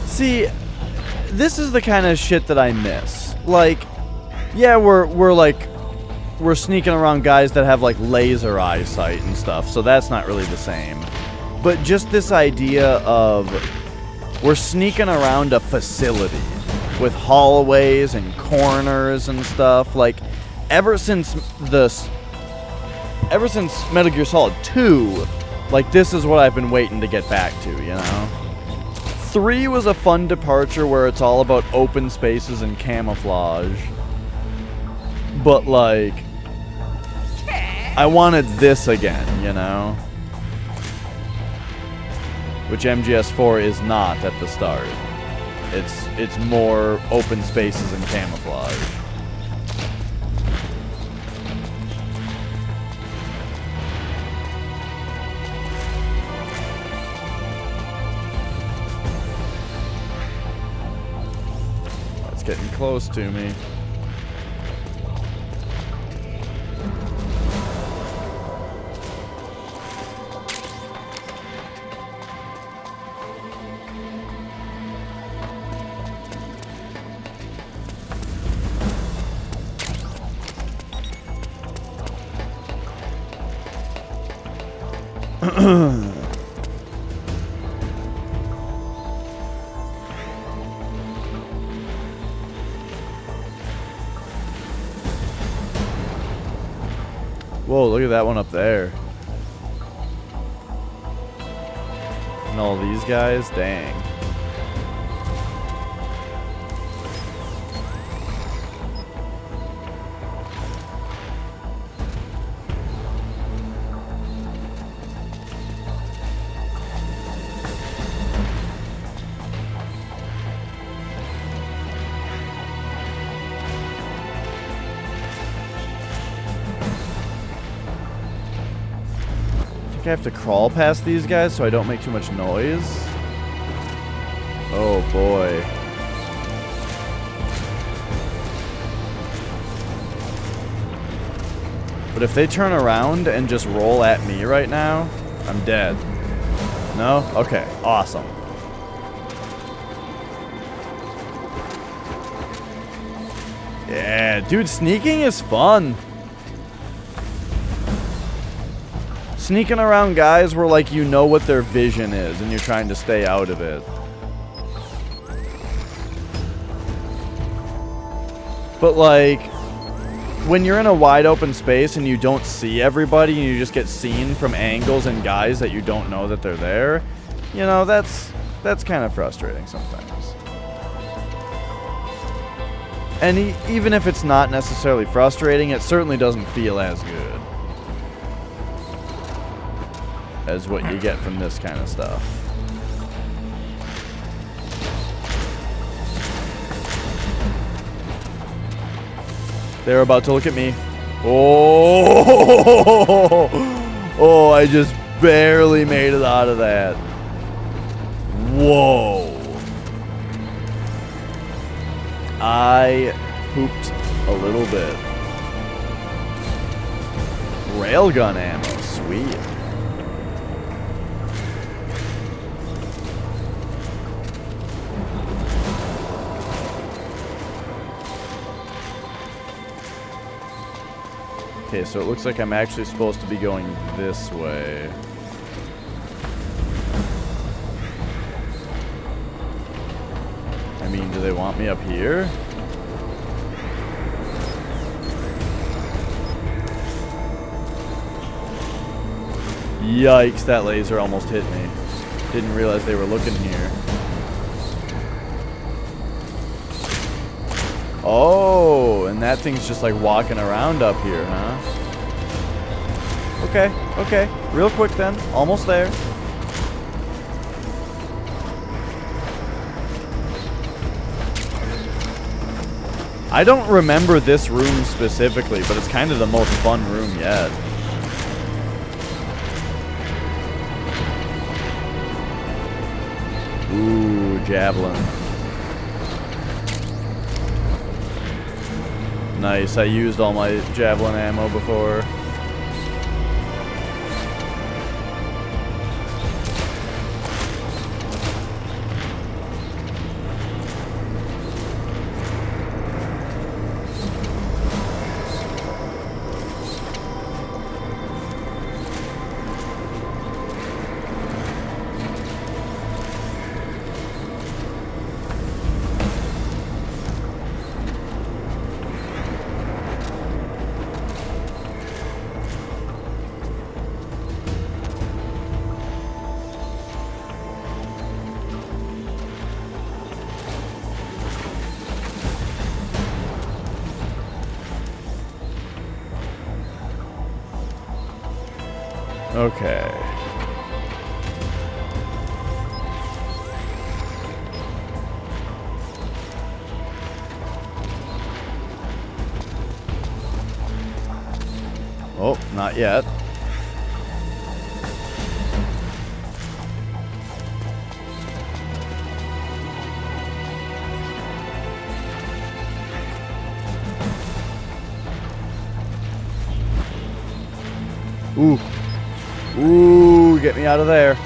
See, this is the kind of shit that I miss. Like, yeah, we're sneaking around guys that have like laser eyesight and stuff, so that's not really the same. But just this idea of we're sneaking around a facility with hallways and corners and stuff. Like, ever since Metal Gear Solid 2, like, this is what I've been waiting to get back to, you know? 3 was a fun departure where it's all about open spaces and camouflage. But, like, I wanted this again, you know? Which MGS4 is not at the start. It's more open spaces and camouflage. It's getting close to me. Whoa, look at that one up there. And all these guys, dang. I have to crawl past these guys so I don't make too much noise. Oh boy. But if they turn around and just roll at me right now, I'm dead. No? Okay, awesome. Yeah, dude, sneaking is fun. Sneaking around guys where, like, you know what their vision is and you're trying to stay out of it. But, like, when you're in a wide open space and you don't see everybody and you just get seen from angles and guys that you don't know that they're there, you know, that's kind of frustrating sometimes. And even if it's not necessarily frustrating, it certainly doesn't feel as good as what you get from this kind of stuff. They're about to look at me. Oh! Oh, I just barely made it out of that. Whoa. I pooped a little bit. Railgun ammo, sweet. Okay, so it looks like I'm actually supposed to be going this way. I mean, do they want me up here? Yikes, that laser almost hit me. Didn't realize they were looking here. Oh, and that thing's just like walking around up here, huh? Okay, okay. Real quick then. Almost there. I don't remember this room specifically, but it's kind of the most fun room yet. Ooh, javelin. Nice, I used all my javelin ammo before. Okay. Oh, not yet. Ooh. Ooh, get me out of there.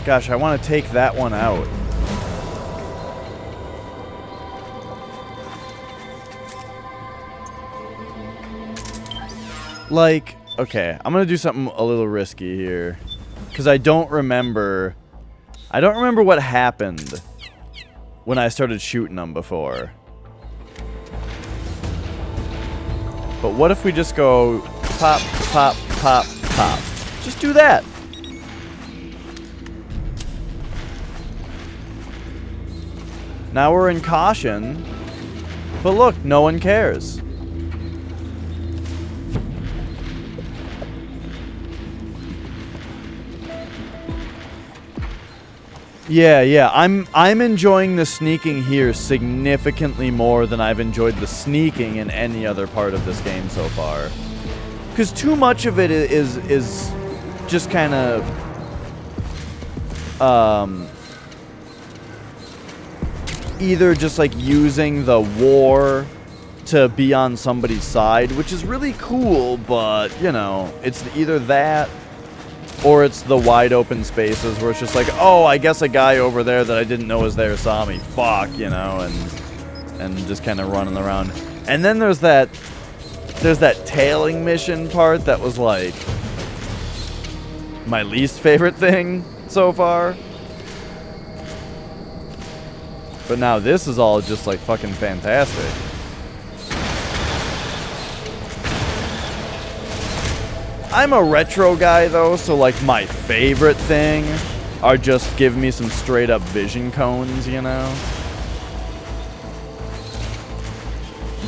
Gosh, I want to take that one out. Like, okay, I'm going to do something a little risky here. Because I don't remember what happened when I started shooting them before. But what if we just go pop, pop, pop, pop? Just do that. Now we're in caution. But look, no one cares. Yeah, I'm enjoying the sneaking here significantly more than I've enjoyed the sneaking in any other part of this game so far. Because too much of it is just kind of either just like using the war to be on somebody's side, which is really cool, but you know, it's either that or it's the wide open spaces where it's just like, oh, I guess a guy over there that I didn't know was there saw me. Fuck, you know, and just kind of running around. And then there's that tailing mission part that was like my least favorite thing so far. But now this is all just like fucking fantastic. I'm a retro guy though, so like my favorite thing are just give me some straight up vision cones, you know?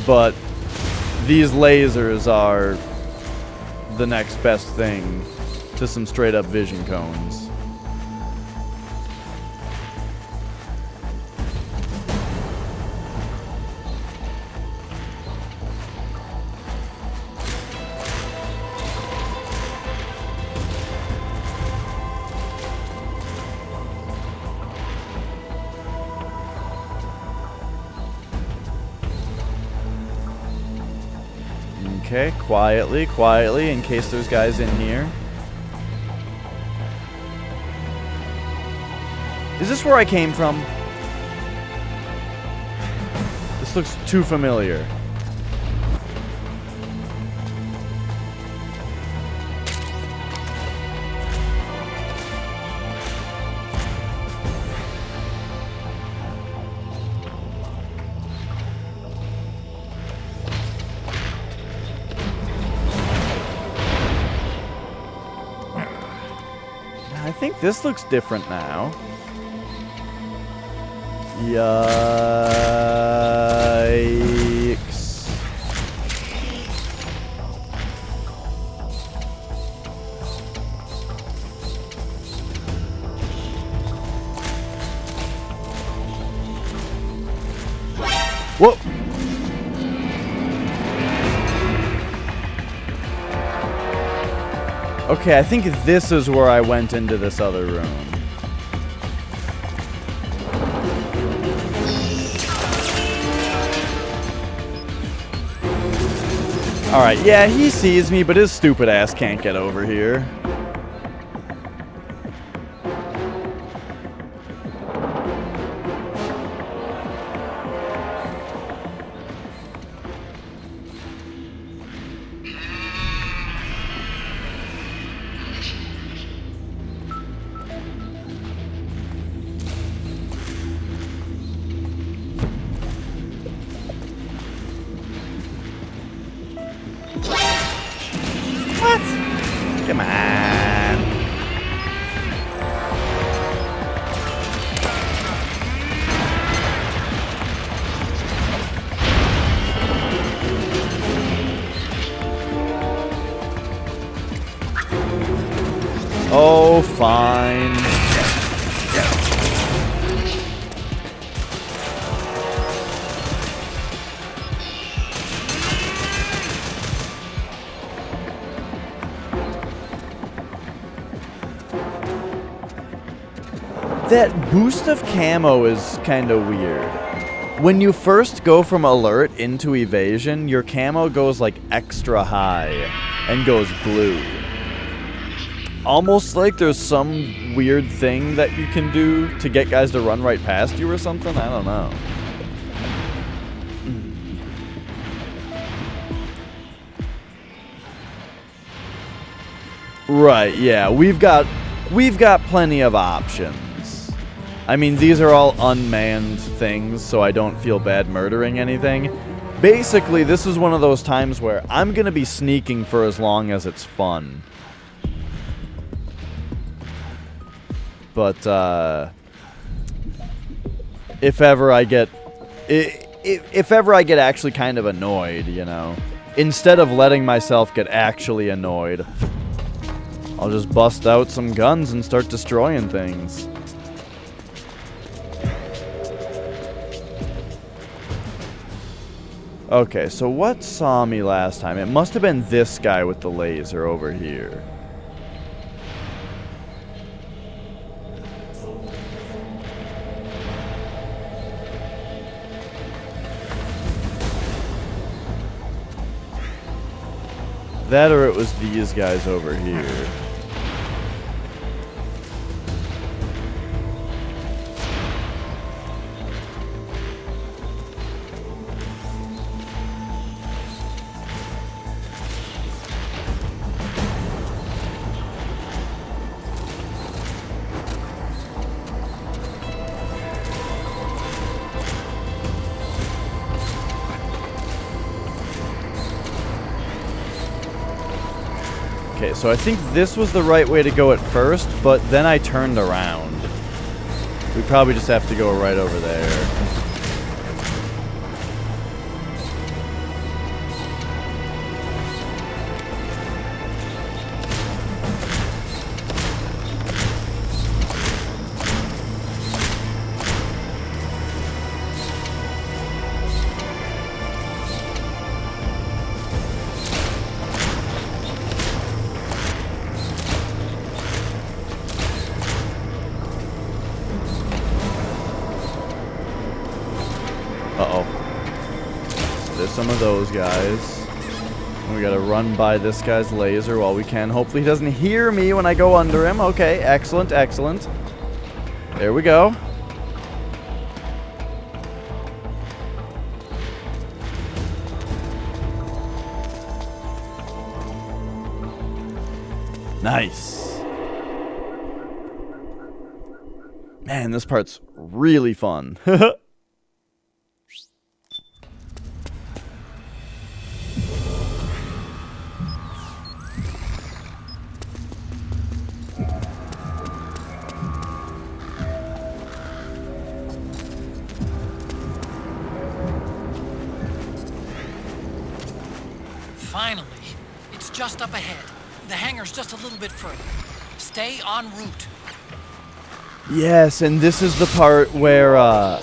But these lasers are the next best thing to some straight up vision cones. Okay, quietly, in case there's guys in here. Is this where I came from? This looks too familiar. I think this looks different now. Yikes. Whoa. Okay, I think this is where I went into this other room. Alright, yeah, he sees me, but his stupid ass can't get over here. Come on. fine. That boost of camo is kind of weird. When you first go from alert into evasion, your camo goes like extra high and goes blue. Almost like there's some weird thing that you can do to get guys to run right past you or something. I don't know. Right, yeah, we've got plenty of options. I mean, these are all unmanned things, so I don't feel bad murdering anything. Basically, this is one of those times where I'm gonna be sneaking for as long as it's fun. But, if ever I get actually kind of annoyed, you know, instead of letting myself get actually annoyed, I'll just bust out some guns and start destroying things. Okay, so what saw me last time? It must have been this guy with the laser over here. That or it was these guys over here. Okay, so I think this was the right way to go at first, but then I turned around. We probably just have to go right over there. Some of those guys. We gotta run by this guy's laser while we can. Hopefully he doesn't hear me when I go under him. Okay, excellent, excellent. There we go. Nice. Man, this part's really fun. Finally, it's just up ahead. The hangar's just a little bit further. Stay en route. Yes, and this is the part where, Uh-oh.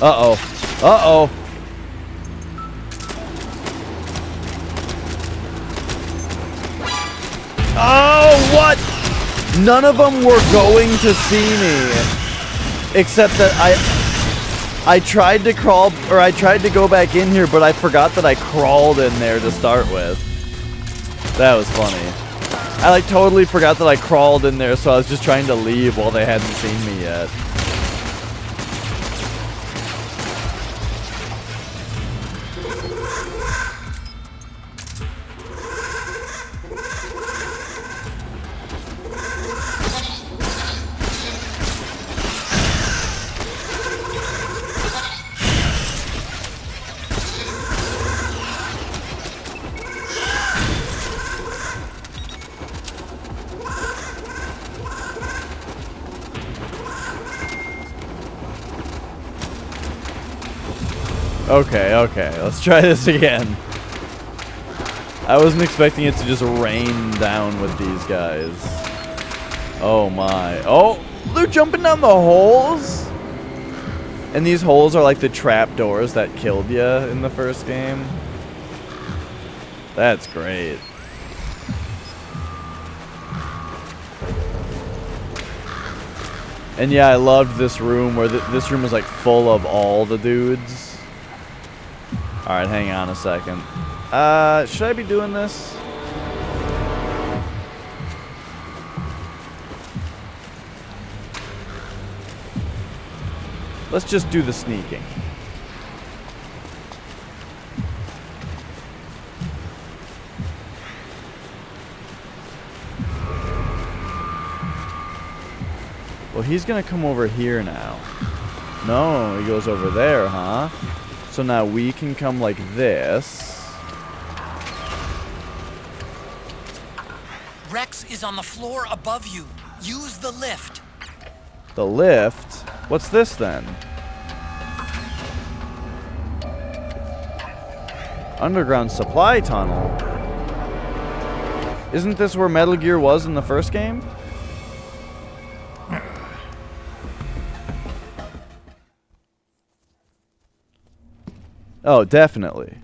Uh-oh. Uh-oh. Oh, what? None of them were going to see me. Except that I tried to crawl, or I tried to go back in here, but I forgot that I crawled in there to start with. That was funny. I like totally forgot that I crawled in there, so I was just trying to leave while they hadn't seen me yet. Okay, okay, let's try this again. I wasn't expecting it to just rain down with these guys. Oh my. Oh, they're jumping down the holes? And these holes are like the trap doors that killed you in the first game. That's great. And yeah, I loved this room where this room was like full of all the dudes. Alright, hang on a second. Should I be doing this? Let's just do the sneaking. Well, he's gonna come over here now. No, he goes over there, huh? So now we can come like this. Rex is on the floor above you. Use the lift. The lift? What's this then? Underground supply tunnel? Isn't this where Metal Gear was in the first game? Oh, definitely.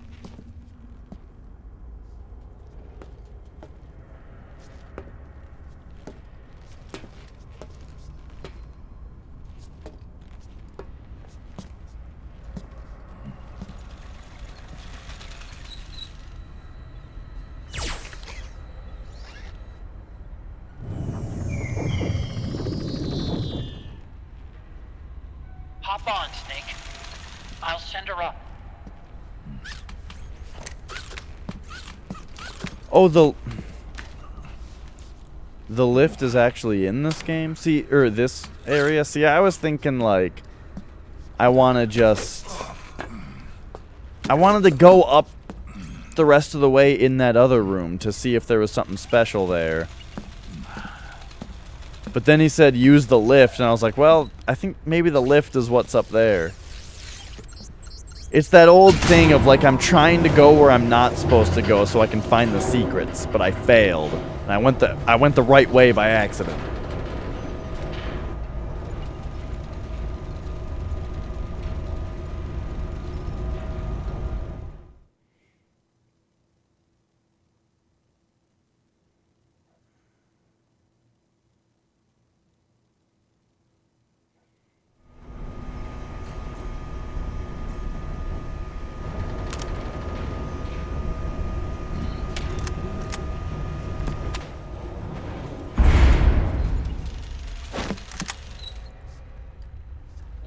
Hop on, Snake. I'll send her up. Oh, the lift is actually in this game? See, or this area? See, I was thinking, like, I wanted to go up the rest of the way in that other room to see if there was something special there. But then he said use the lift, and I was like, well, I think maybe the lift is what's up there. It's that old thing of, like, I'm trying to go where I'm not supposed to go so I can find the secrets, but I failed. And I went the right way by accident.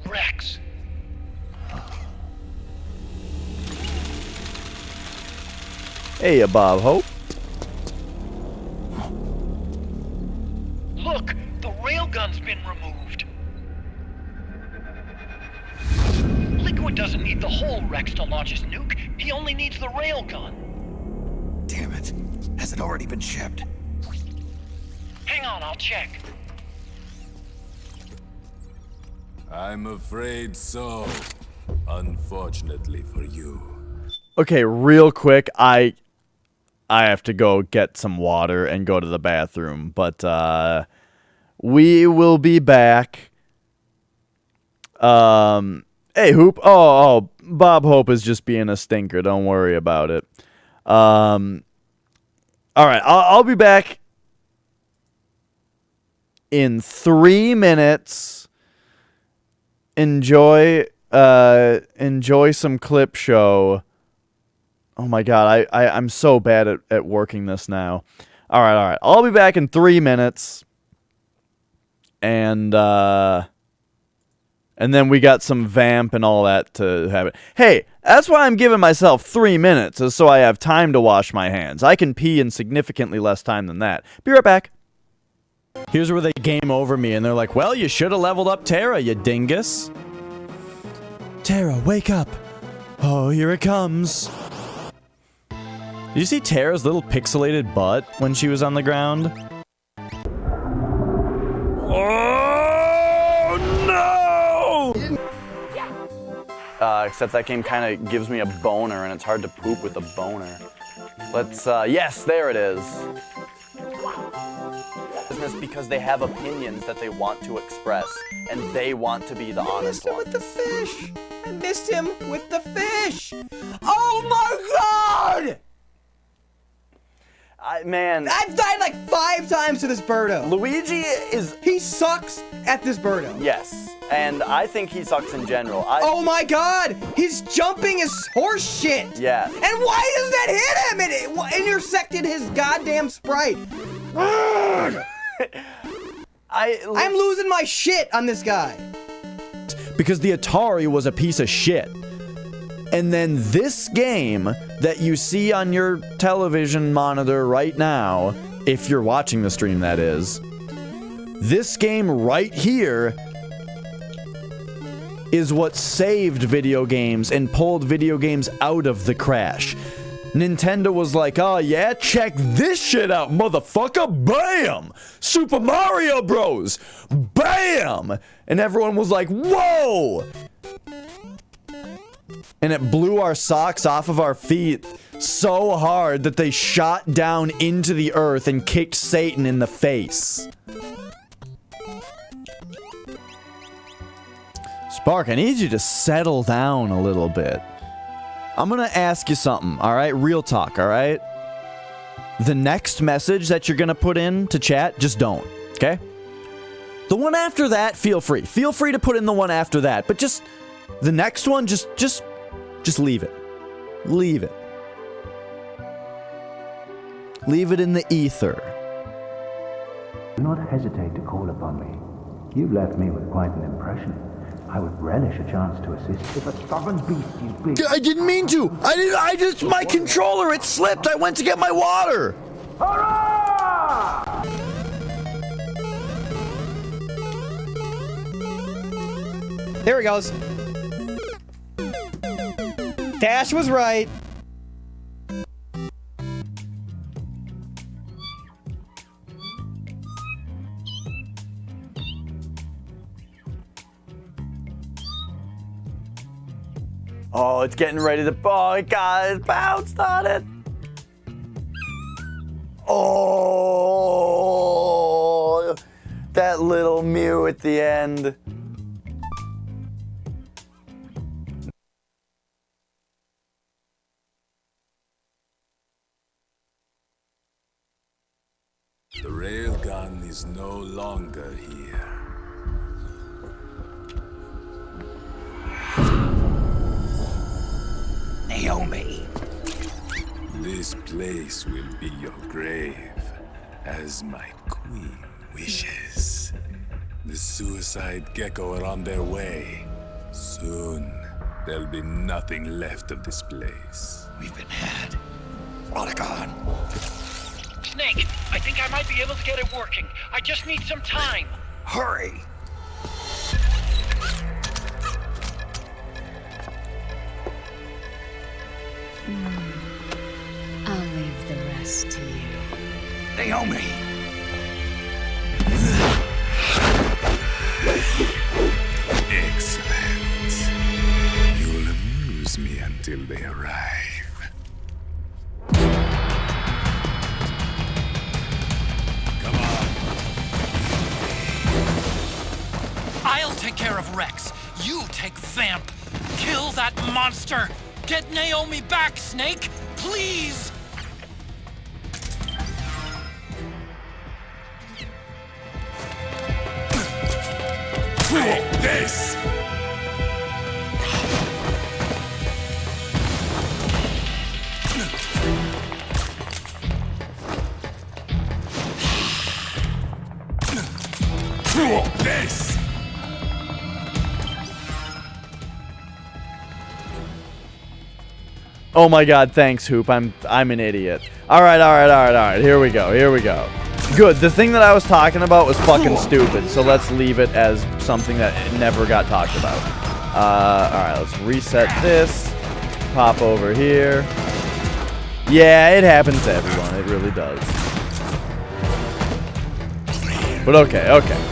Rex. Hey, Bob Hope. Look, the railgun's been removed. Liquid doesn't need the whole Rex to launch his nuke. He only needs the railgun. Damn it. Has it already been shipped? Hang on, I'll check. I'm afraid so. Unfortunately for you. Okay, real quick, I have to go get some water and go to the bathroom, but we will be back. Hey, Hoop. Oh, Bob Hope is just being a stinker. Don't worry about it. All right, I'll be back in 3 minutes. Enjoy some clip show. Oh my god, I'm so bad at working this now. Alright. I'll be back in 3 minutes. And then we got some vamp and all that to have it. Hey, that's why I'm giving myself 3 minutes, is so I have time to wash my hands. I can pee in significantly less time than that. Be right back. Here's where they game over me, and they're like, well, you should have leveled up Tara, you dingus. Tara, wake up. Oh, here it comes. Did you see Tara's little pixelated butt when she was on the ground? Oh, no! Except that game kind of gives me a boner, and it's hard to poop with a boner. Let's, yes, there it is. Business because they have opinions that they want to express, and they want to be the honest one. With the fish. I missed him with the fish. Oh my god! Man, I've died like 5 times to this birdo. Luigi is... He sucks at this birdo. Yes, and I think he sucks in general. Oh my god! His jumping is horse shit! Yeah. And why does that hit him? It intersected his goddamn sprite. I'm losing my shit on this guy. Because the Atari was a piece of shit. And then this game that you see on your television monitor right now, if you're watching the stream that is, this game right here is what saved video games and pulled video games out of the crash. Nintendo was like, oh yeah, check this shit out, motherfucker, bam! Super Mario Bros, bam! And everyone was like, whoa! And it blew our socks off of our feet so hard that they shot down into the earth and kicked Satan in the face. Spark, I need you to settle down a little bit. I'm gonna ask you something, alright? Real talk, alright? The next message that you're gonna put in to chat, just don't, okay? The one after that, feel free. Feel free to put in the one after that, but just... the next one, just leave it. Leave it. Leave it in the ether. Do not hesitate to call upon me. You've left me with quite an impression. I would relish a chance to assist if a stubborn beast you be. I didn't mean to! My controller, it slipped! I went to get my water! Hurrah! There he goes. Dash was right. Oh, it's getting ready to... oh, God, it bounced on it. Oh, that little Mew at the end. The railgun is no longer here. Naomi. This place will be your grave, as my queen wishes. The suicide gecko are on their way. Soon, there'll be nothing left of this place. We've been had. Rodigon. Snake, I think I might be able to get it working. I just need some time. Hurry! I'll leave the rest to you. Naomi! Excellent. You'll amuse me until they arrive. I'll take care of Rex. You take Vamp. Kill that monster. Get Naomi back, Snake. Please. Take this! This! Oh my God, thanks, Hoop. I'm an idiot. All right. Here we go. Good. The thing that I was talking about was fucking stupid, so let's leave it as something that never got talked about. All right, let's reset this. Pop over here. Yeah, it happens to everyone. It really does. But okay.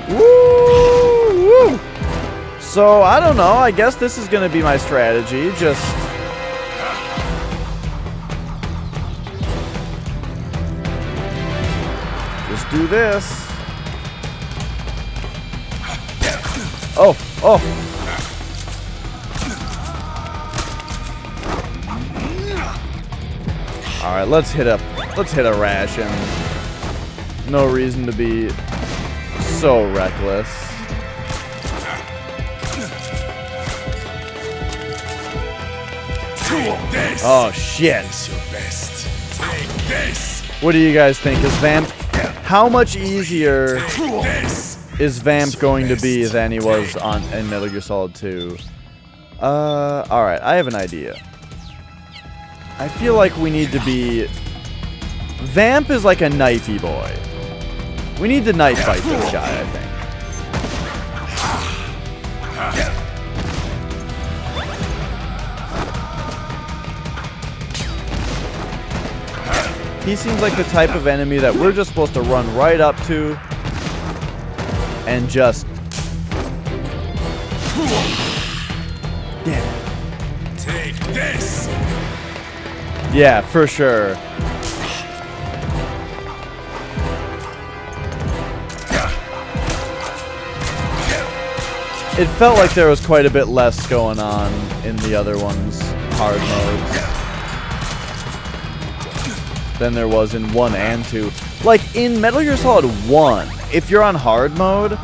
Woo! So, I don't know. I guess this is going to be my strategy. Just do this. Oh, oh. All right, let's hit a ration. No reason to be so reckless. Oh shit. What do you guys think? Is Vamp, how much easier is Vamp going to be than he was in Metal Gear Solid 2? Alright, I have an idea. I feel like we need to be... Vamp is like a knifey boy. We need to knife fight this guy, I think. He seems like the type of enemy that we're just supposed to run right up to and just... Damn. Take this. Yeah, for sure. It felt like there was quite a bit less going on in the other ones, hard modes, than there was in 1 and 2. Like, in Metal Gear Solid 1, if you're on hard mode,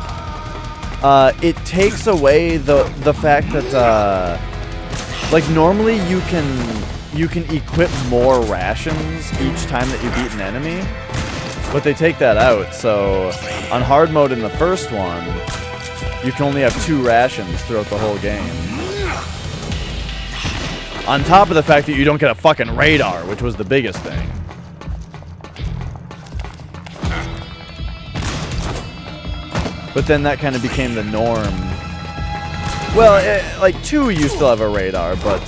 it takes away the fact that, like, normally you can equip more rations each time that you beat an enemy, but they take that out. So, on hard mode in the first one, you can only have 2 rations throughout the whole game. On top of the fact that you don't get a fucking radar, which was the biggest thing. But then that kind of became the norm. Well, like 2 you still have a radar, but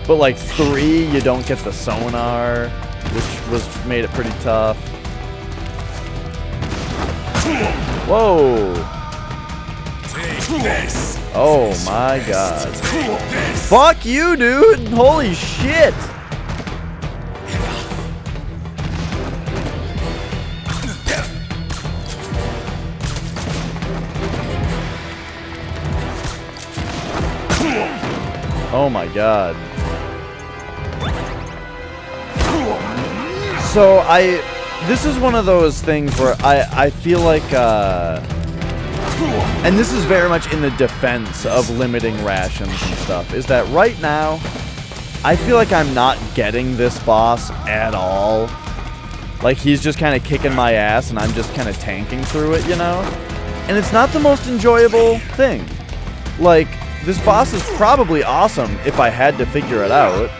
like 3 you don't get the sonar, which made it pretty tough. Whoa! Oh my god! Fuck you, dude! Holy shit! Oh my god. So this is one of those things where I feel like, and this is very much in the defense of limiting rations and stuff, is that right now, I feel like I'm not getting this boss at all. Like, he's just kind of kicking my ass and I'm just kind of tanking through it, you know? And it's not the most enjoyable thing. Like, this boss is probably awesome if I had to figure it out.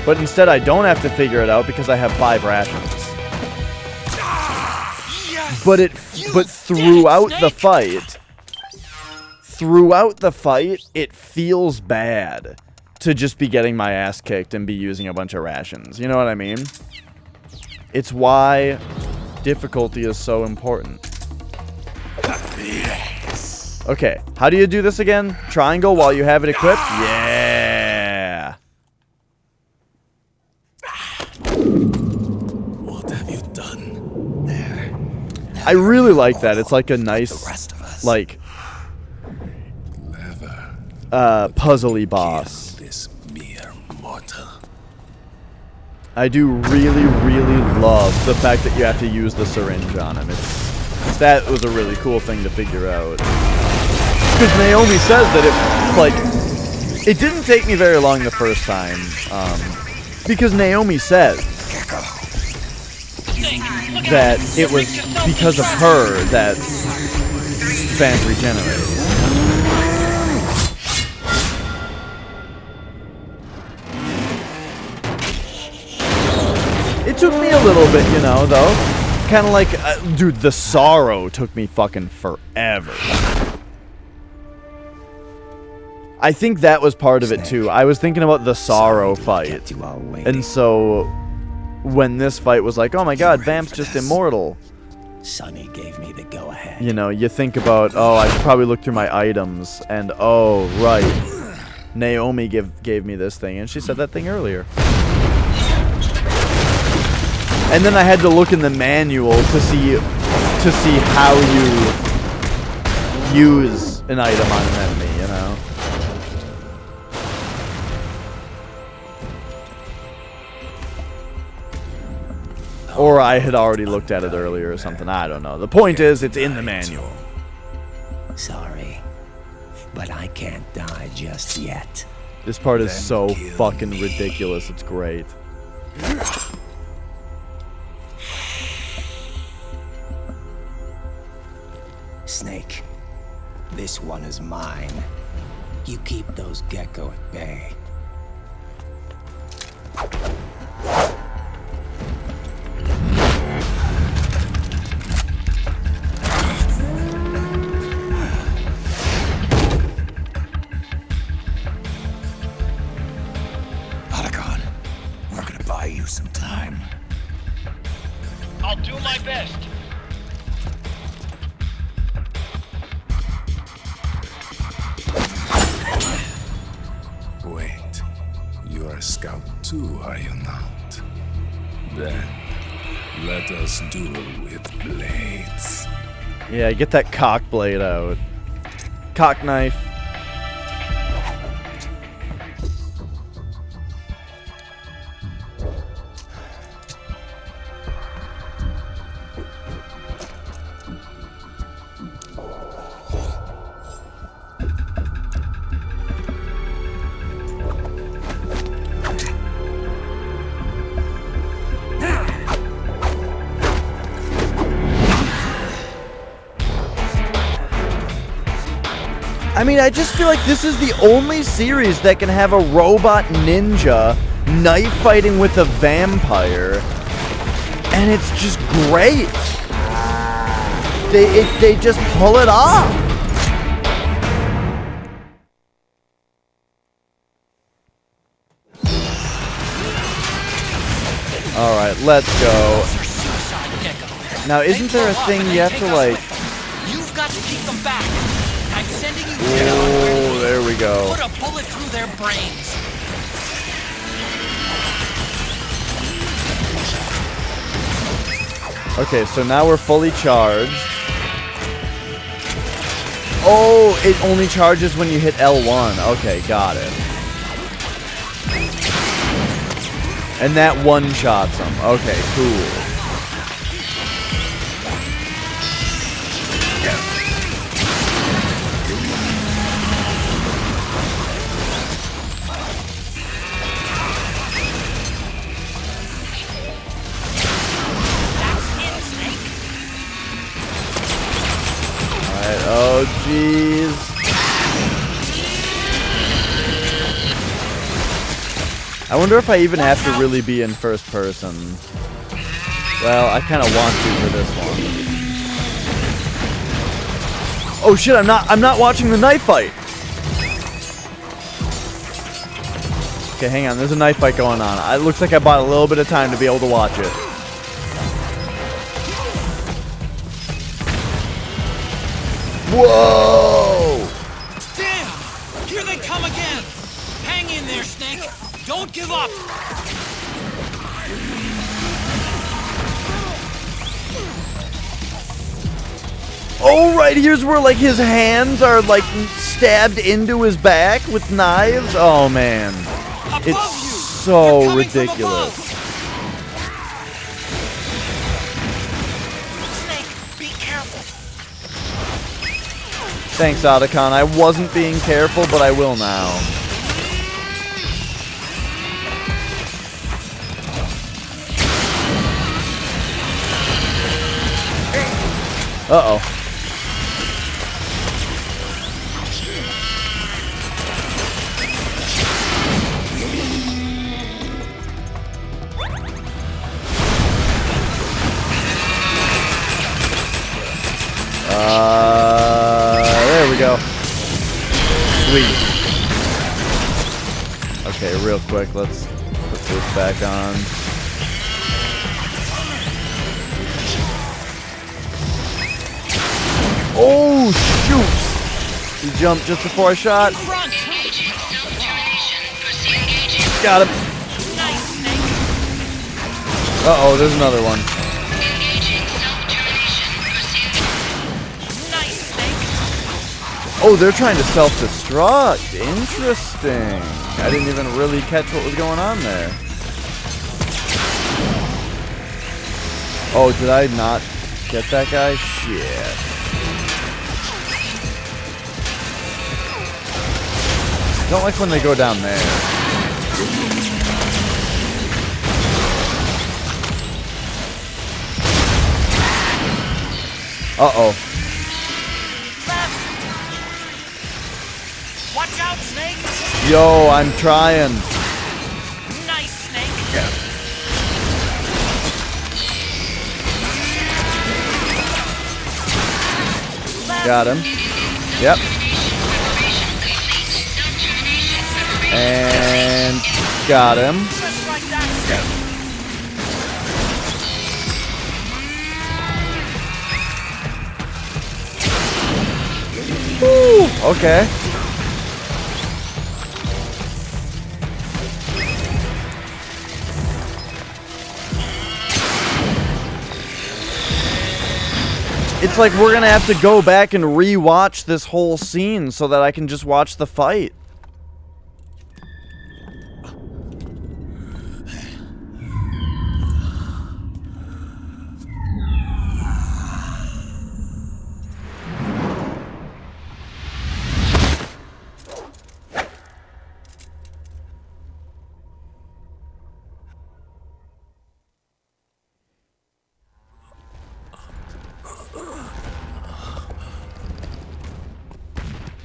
But instead I don't have to figure it out because I have 5 rations. But throughout the fight, it feels bad to just be getting my ass kicked and be using a bunch of rations. You know what I mean? It's why difficulty is so important. Okay, how do you do this again? Triangle while you have it equipped? Yeah! What have you done there? I really like that. It's like a nice, like, puzzly boss. This mere mortal. I do really, really love the fact that you have to use the syringe on him. That was a really cool thing to figure out. Because Naomi says that it didn't take me very long the first time. Because Naomi says that it was because of her that fans regenerated. It took me a little bit, you know, though. Kind of like, dude, the sorrow took me fucking forever. I think that was part of it too. I was thinking about the sorrow fight. And so when this fight was like, oh my god, Vamp's just immortal. Sonny gave me the go-ahead. You know, you think about, oh, I should probably look through my items, and oh, right, Naomi gave me this thing, and she said that thing earlier. And then I had to look in the manual to see how you use an item on an enemy, you know? Or I had already looked at it earlier or something. I don't know. The point is, it's in the manual. Sorry, but I can't die just yet. This part is so fucking ridiculous. It's great. Snake, this one is mine. You keep those gecko at bay. Otacon, we're gonna buy you some time. I'll do my best. Wait, you are a scout too, are you not? Then, let us duel with blades. Yeah, get that cock blade out. Cock knife. I mean, I just feel like this is the only series that can have a robot ninja knife fighting with a vampire, and it's just great. They just pull it off. All right, let's go. Now, isn't there a thing you have to like? You've got to keep them back. I'm sending you Oh, there we go. Put a bullet through their brains. Okay, so now we're fully charged. Oh, it only charges when you hit L1. Okay, got it. And that one-shots them. Okay, cool. Oh, jeez. I wonder if I even have to really be in first person. Well, I kind of want to for this one. Oh shit, I'm not watching the knife fight. Okay, hang on. There's a knife fight going on. It looks like I bought a little bit of time to be able to watch it. Whoa! Damn! Here they come again! Hang in there, Snake! Don't give up! Oh, right, here's where, like, his hands are, like, stabbed into his back with knives. Oh, man. It's so ridiculous. Snake, be careful! Thanks, Otacon. I wasn't being careful, but I will now. Uh-oh. There we go. Sweet. Okay, real quick, let's put this back on. Oh, shoot! He jumped just before I shot. Got him. Uh-oh, there's another one. Oh, they're trying to self-destruct. Interesting. I didn't even really catch what was going on there. Oh, did I not get that guy? Shit. Don't like when they go down there. Uh-oh. Watch out, Snake! Yo, I'm trying. Nice, Snake! Got him. Yep. And got him. Just like that. Woo, okay. It's like we're gonna have to go back and re-watch this whole scene so that I can just watch the fight.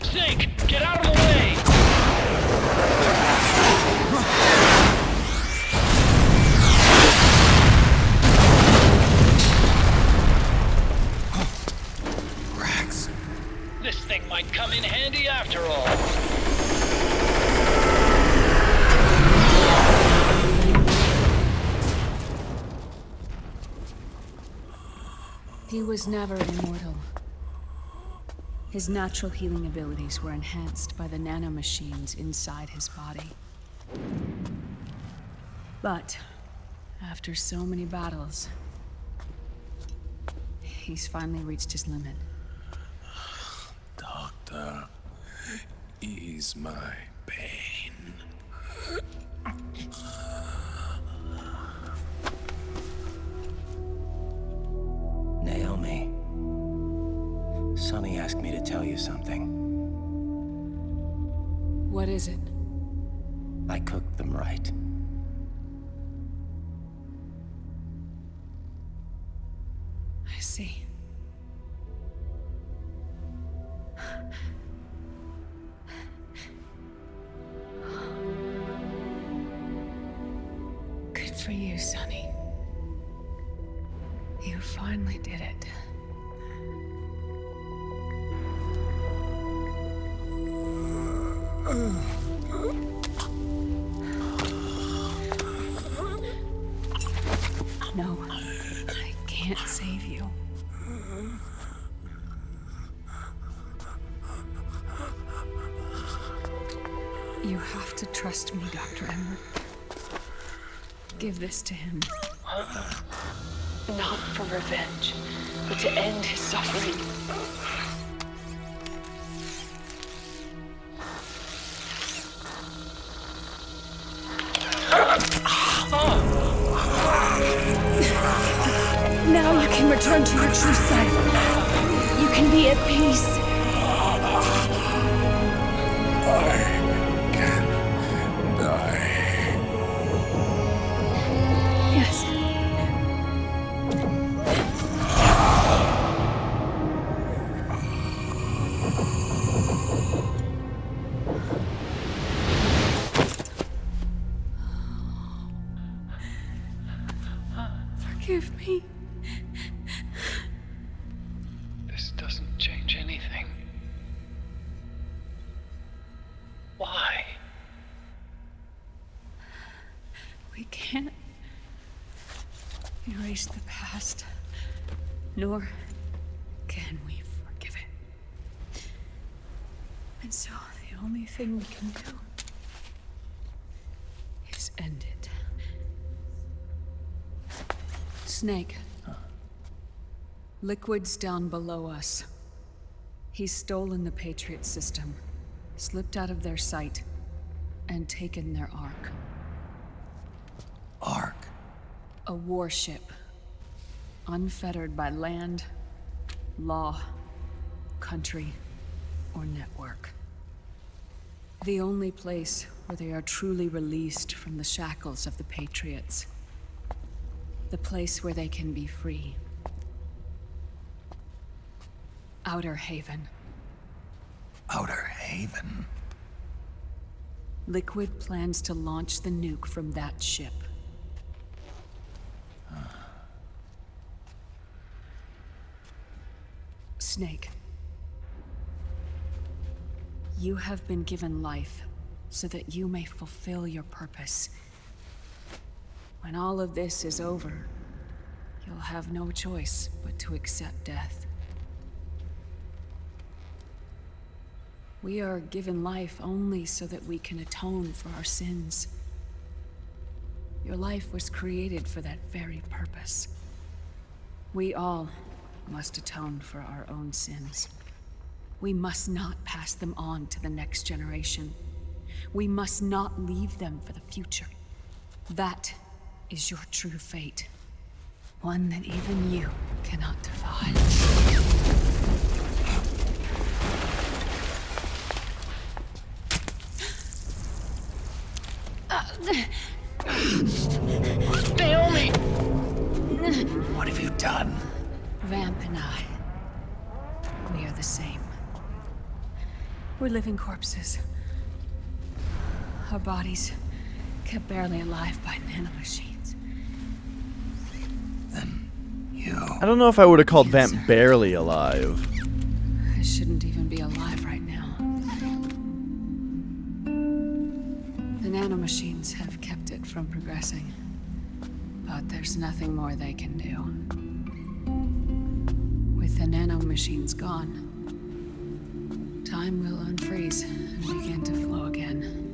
Snake, get out of the way! Rex. This thing might come in handy after all. He was never immortal. His natural healing abilities were enhanced by the nanomachines inside his body. But, after so many battles, he's finally reached his limit. Doctor, ease my pain. Naomi. Sonny asked me to tell you something. What is it? I cooked them right. I see. Good for you, Sonny. You finally did it. No, I can't save you. You have to trust me, Dr. Emmer. Give this to him. Not for revenge, but to end his suffering. Now you can return to your true self. You can be at peace. Yes. Forgive me. This doesn't change anything. Why? We can't erase the past, nor can we forgive it. And so the only thing we can do is end it. Snake. Liquid's down below us. He's stolen the Patriot system, slipped out of their sight, and taken their Ark. Ark? A warship. Unfettered by land, law, country, or network. The only place where they are truly released from the shackles of the Patriots. The place where they can be free. Outer Haven. Outer Haven? Liquid plans to launch the nuke from that ship. Snake. You have been given life so that you may fulfill your purpose. When all of this is over, you'll have no choice but to accept death. We are given life only so that we can atone for our sins. Your life was created for that very purpose. We all must atone for our own sins. We must not pass them on to the next generation. We must not leave them for the future. That is your true fate. One that even you cannot defy. Naomi! What have you done? Vamp and I, we are the same. We're living corpses. Our bodies kept barely alive by nanomachines. I don't know if I would have called Vamp barely alive. I shouldn't even be alive right now. The nanomachines have kept it from progressing. But there's nothing more they can do. With the nanomachines gone, time will unfreeze and begin to flow again.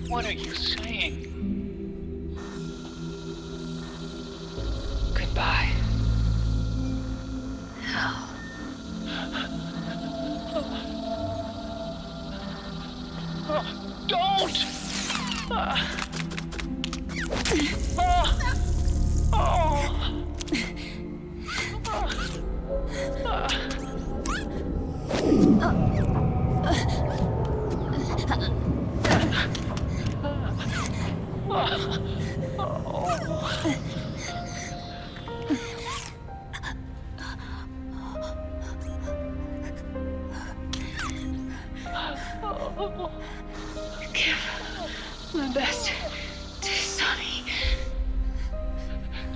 What are you saying? Goodbye. Hell. Don't! Give my best to Sonny.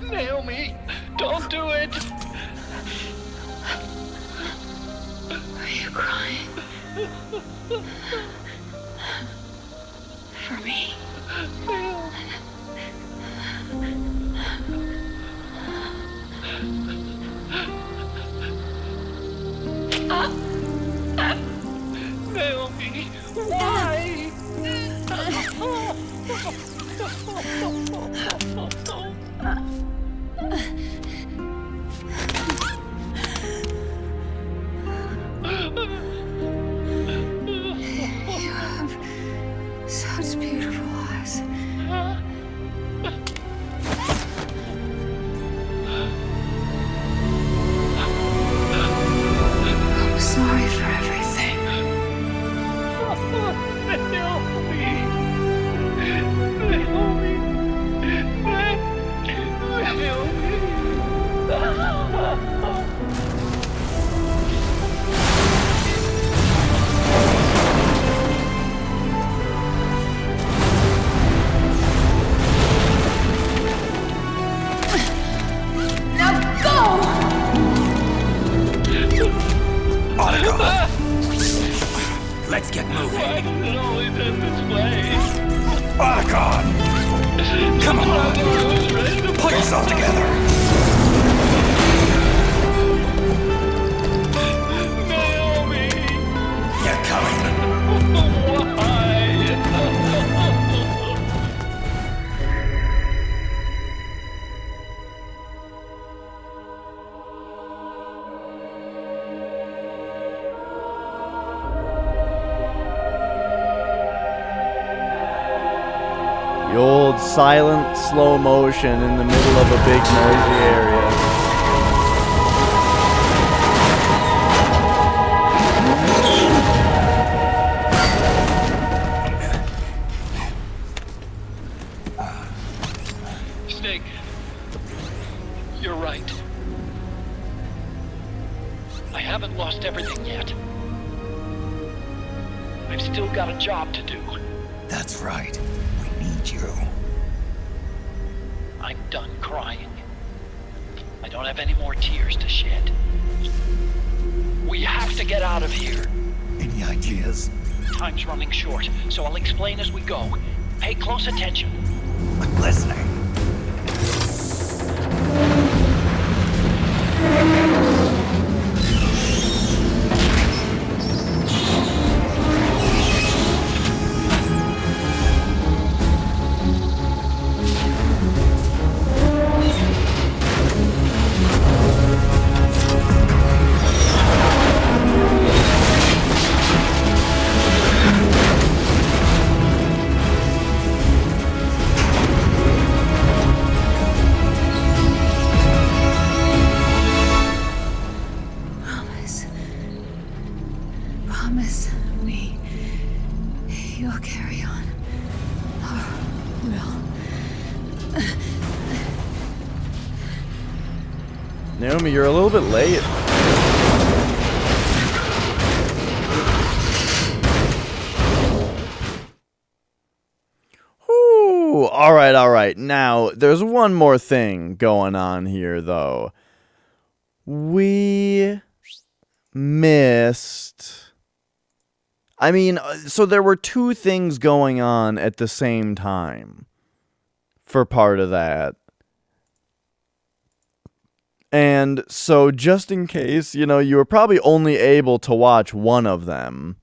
Naomi, don't do it! Are you crying? For me? Naomi, why? You have such beautiful eyes. I'm sorry for everything. Now go! Let's get moving. Why does it always end this way? Otacon! Come on! Pull yourself together! Naomi! They're coming. silent slow motion in the middle of a big noisy area. Snake, you're right. I haven't lost everything yet. I've still got a job to do. That's right. We need you. I'm done crying. I don't have any more tears to shed. We have to get out of here. Any ideas? Time's running short, so I'll explain as we go. Pay close attention. I'm listening. Promise me you'll carry on. Or will. Naomi, you're a little bit late. Ooh, all right. Now, there's one more thing going on here, though. We missed... I mean, so there were two things going on at the same time for part of that. And so just in case, you know, you were probably only able to watch one of them.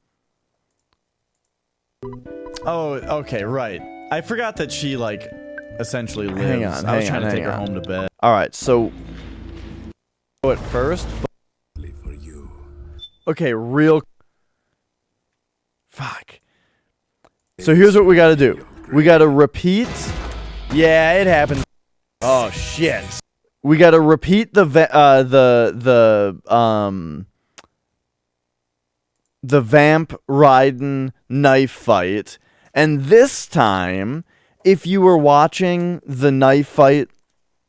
Oh, okay, right. I forgot that she, like, essentially lives. Hang on, I was trying to take her home to bed. Alright, so... at first... Okay, real... Fuck. So here's what we gotta do. We gotta repeat... Yeah, it happened. Oh, shit. We gotta repeat the vamp Raiden knife fight. And this time, if you were watching the knife fight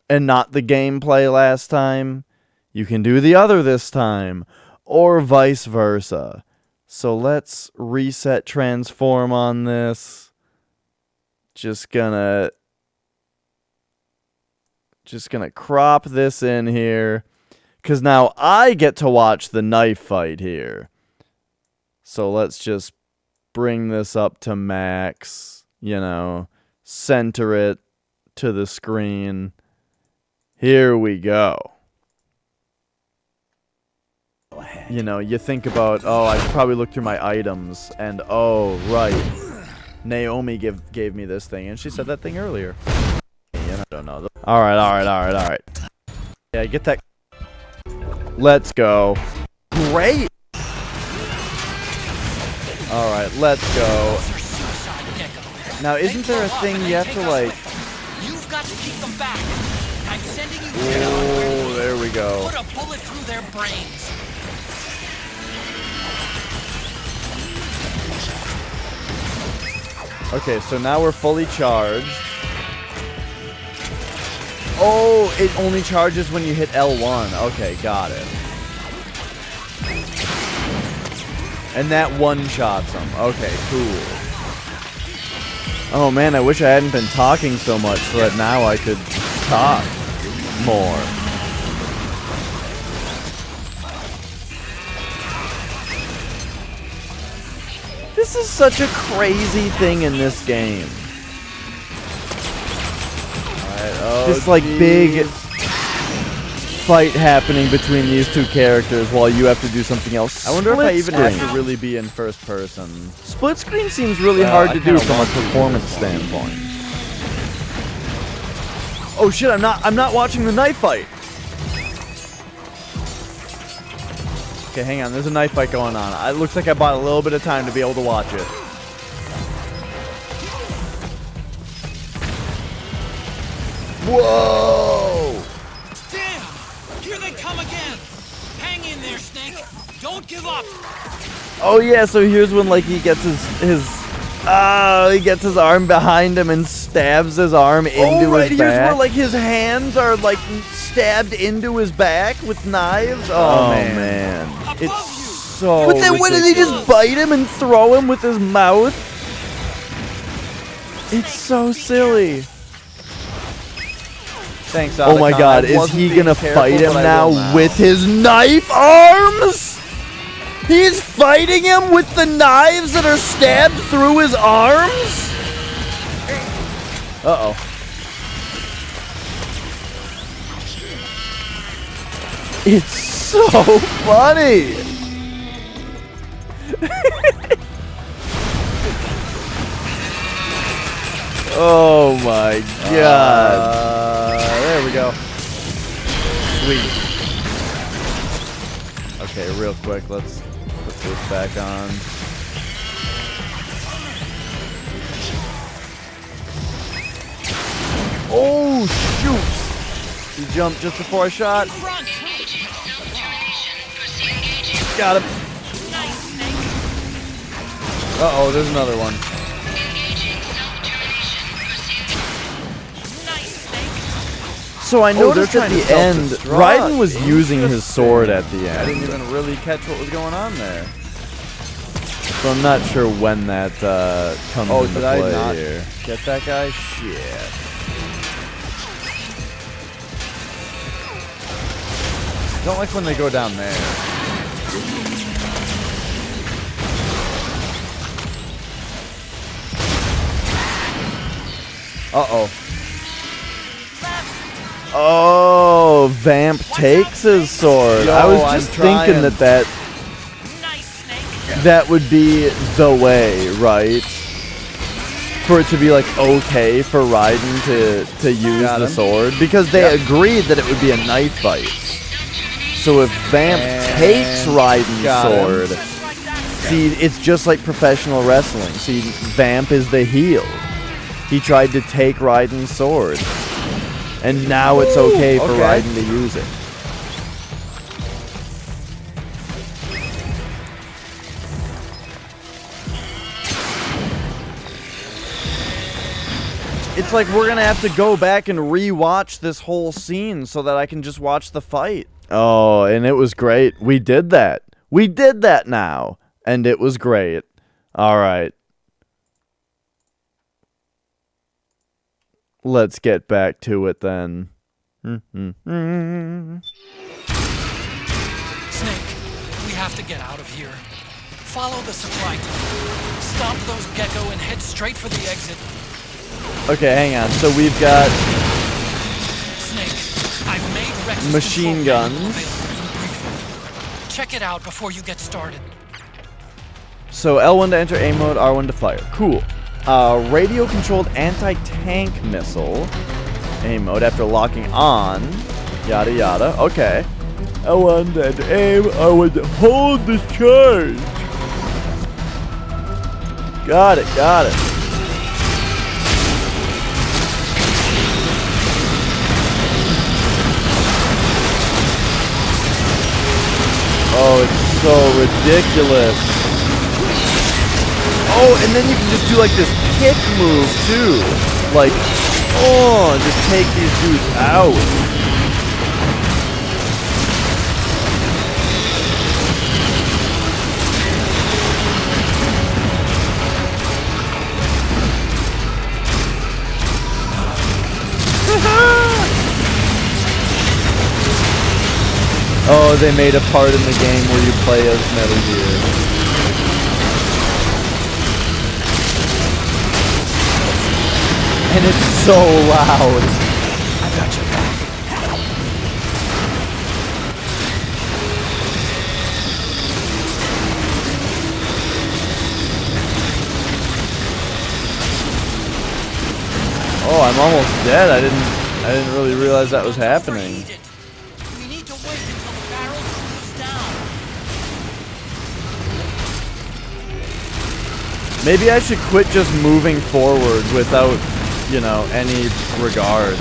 and not the gameplay last time, you can do the other this time. Or vice versa. So let's reset transform on this. Just gonna crop this in here. Because now I get to watch the knife fight here. So let's just bring this up to max. You know, center it to the screen. Here we go. You know, you think about, oh, I should probably look through my items, and oh, right, Naomi gave me this thing, and she said that thing earlier. I don't know. Alright. Yeah, get that. Let's go. Great! Alright, let's go. Now, isn't there a thing you have to, like... You've got to keep them back. I'm sending you Oh, there we go. Put a bullet through their brains. Okay, so now we're fully charged. Oh, it only charges when you hit L1. Okay, got it. And that one-shots them. Okay, cool. Oh man, I wish I hadn't been talking so much so that now I could talk more. This is such a crazy thing in this game. This like big fight happening between these two characters while you have to do something else. I wonder if I even have to really be in first person. Split screen seems really hard to do from a performance standpoint. Oh shit, I'm not watching the knife fight. Okay, hang on, there's a knife fight going on. It looks like I bought a little bit of time to be able to watch it. Whoa! Damn! Here they come again! Hang in there, Snake! Don't give up! Oh yeah, so here's when like he gets he gets his arm behind him and stabs his arm into his back. Here's where like his hands are like stabbed into his back with knives. Oh man. It's so But then what did he just bite him and throw him with his mouth? It's so silly. Thanks, Oh my god, is he gonna fight him now with his knife arms? He's fighting him with the knives that are stabbed through his arms? Uh-oh. It's so funny! Oh my god. There we go. Sweet. Okay, real quick, let's put this back on. Oh, shoot! He jumped just before I shot. Got him. Uh-oh, there's another one. So I noticed at the end, Raiden was using his sword at the end. I didn't even really catch what was going on there. So I'm not sure when that comes into play did I not here. Get that guy? Shit. Don't like when they go down there. Uh-oh. Oh, Vamp takes his sword. I was just thinking that would be the way, right? For it to be like okay for Raiden to use the sword, because they agreed that it would be a knife fight. So if Vamp takes Raiden's sword, see, it's just like professional wrestling. See, Vamp is the heel. He tried to take Raiden's sword. And now it's okay for Raiden to use it. It's like we're gonna have to go back and re-watch this whole scene so that I can just watch the fight. Oh, and it was great. We did that. We did that now. And it was great. Alright. Let's get back to it then. Snake, we have to get out of here. Follow the supply tunnel. Stop those gecko and head straight for the exit. Okay, hang on. So we've got Snake, I've made Rex's machine guns. Check it out before you get started. So L1 to enter aim mode, R1 to fire. Cool. Radio-controlled anti-tank missile. Aim mode after locking on. Yada yada. Okay. L1 to enter aim, R1 to hold the charge. Got it, got it. Oh, it's so ridiculous. Oh, and then you can just do like this kick move too. Like, oh, just take these dudes out. Oh, they made a part in the game where you play as Metal Gear. And it's so loud. I got your back. Oh, I'm almost dead. I didn't really realize that was happening. We need to wait until the barrel cools down. Maybe I should quit just moving forward without, you know, any regard.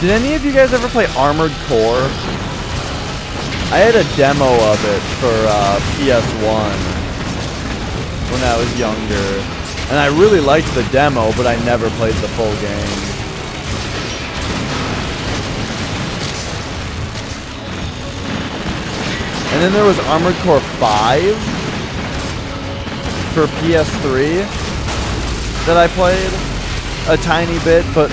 Did any of you guys ever play Armored Core? I had a demo of it for PS1 when I was younger. And I really liked the demo, but I never played the full game. And then there was Armored Core 5 for PS3 that I played a tiny bit, but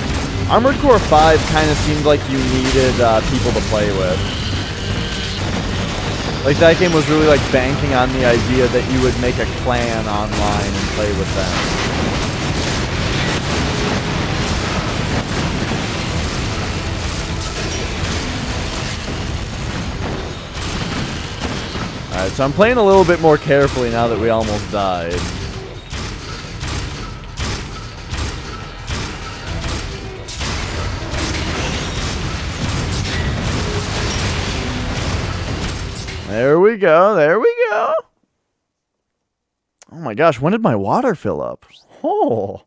Armored Core 5 kind of seemed like you needed people to play with. Like, that game was really like banking on the idea that you would make a clan online and play with them. Alright, so I'm playing a little bit more carefully now that we almost died. There we go, there we go. Oh my gosh, when did my water fill up? Oh.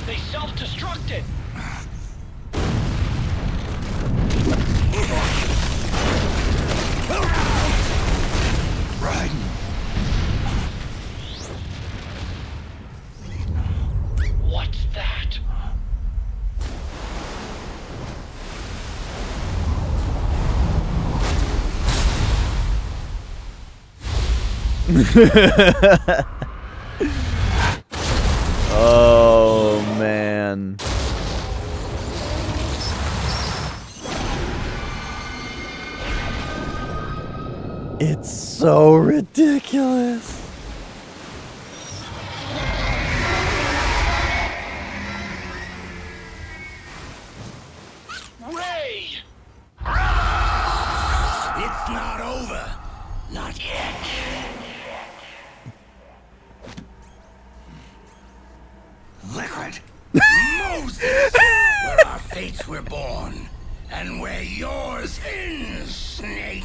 They self-destructed. Right. What's that? Oh man. It's so ridiculous. Ray! It's not over. Not yet. Liquid. Moses! Where our fates were born, and where yours ends, Snake.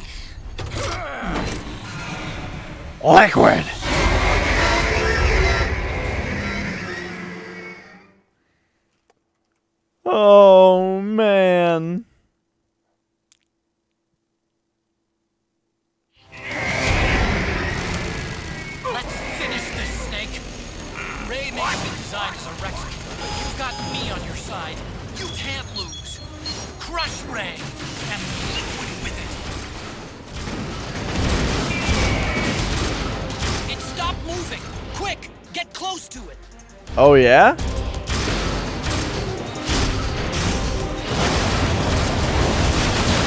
Liquid. Oh man. Let's finish this, Snake. Ray may have been designed as a Rex, but you've got me on your side. You can't lose. Crush Ray and Liquid with it. It stopped moving. Quick, get close to it. Oh yeah?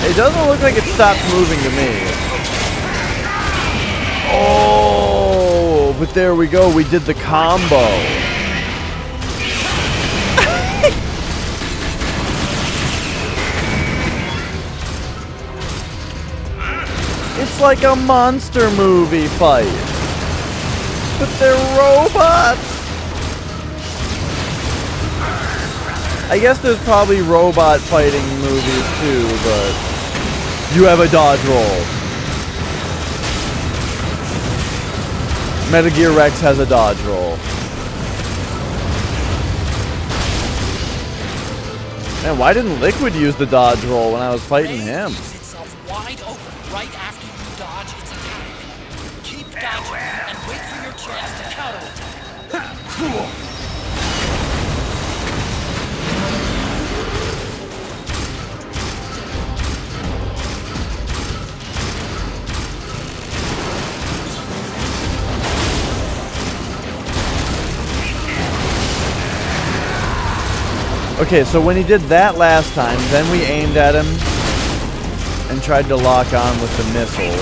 It doesn't look like it stopped moving to me. Oh, but there we go. We did the combo. It's like a monster movie fight. But they're robots. I guess there's probably robot fighting movies too, but you have a dodge roll. Metal Gear Rex has a dodge roll. Man, why didn't Liquid use the dodge roll when I was fighting him? Leaves itself wide open right after you dodge its attack. Keep dodging and wait for your chance to counterattack. Okay, so when he did that last time, then we aimed at him and tried to lock on with the missiles.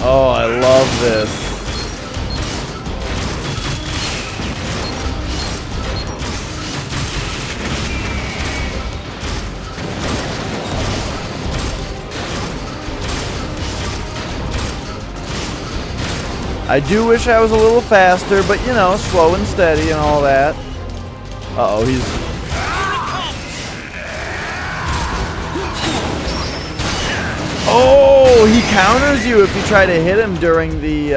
Oh, I love this. I do wish I was a little faster, but you know, slow and steady and all that. Uh-oh, he's... Oh, he counters you if you try to hit him during the,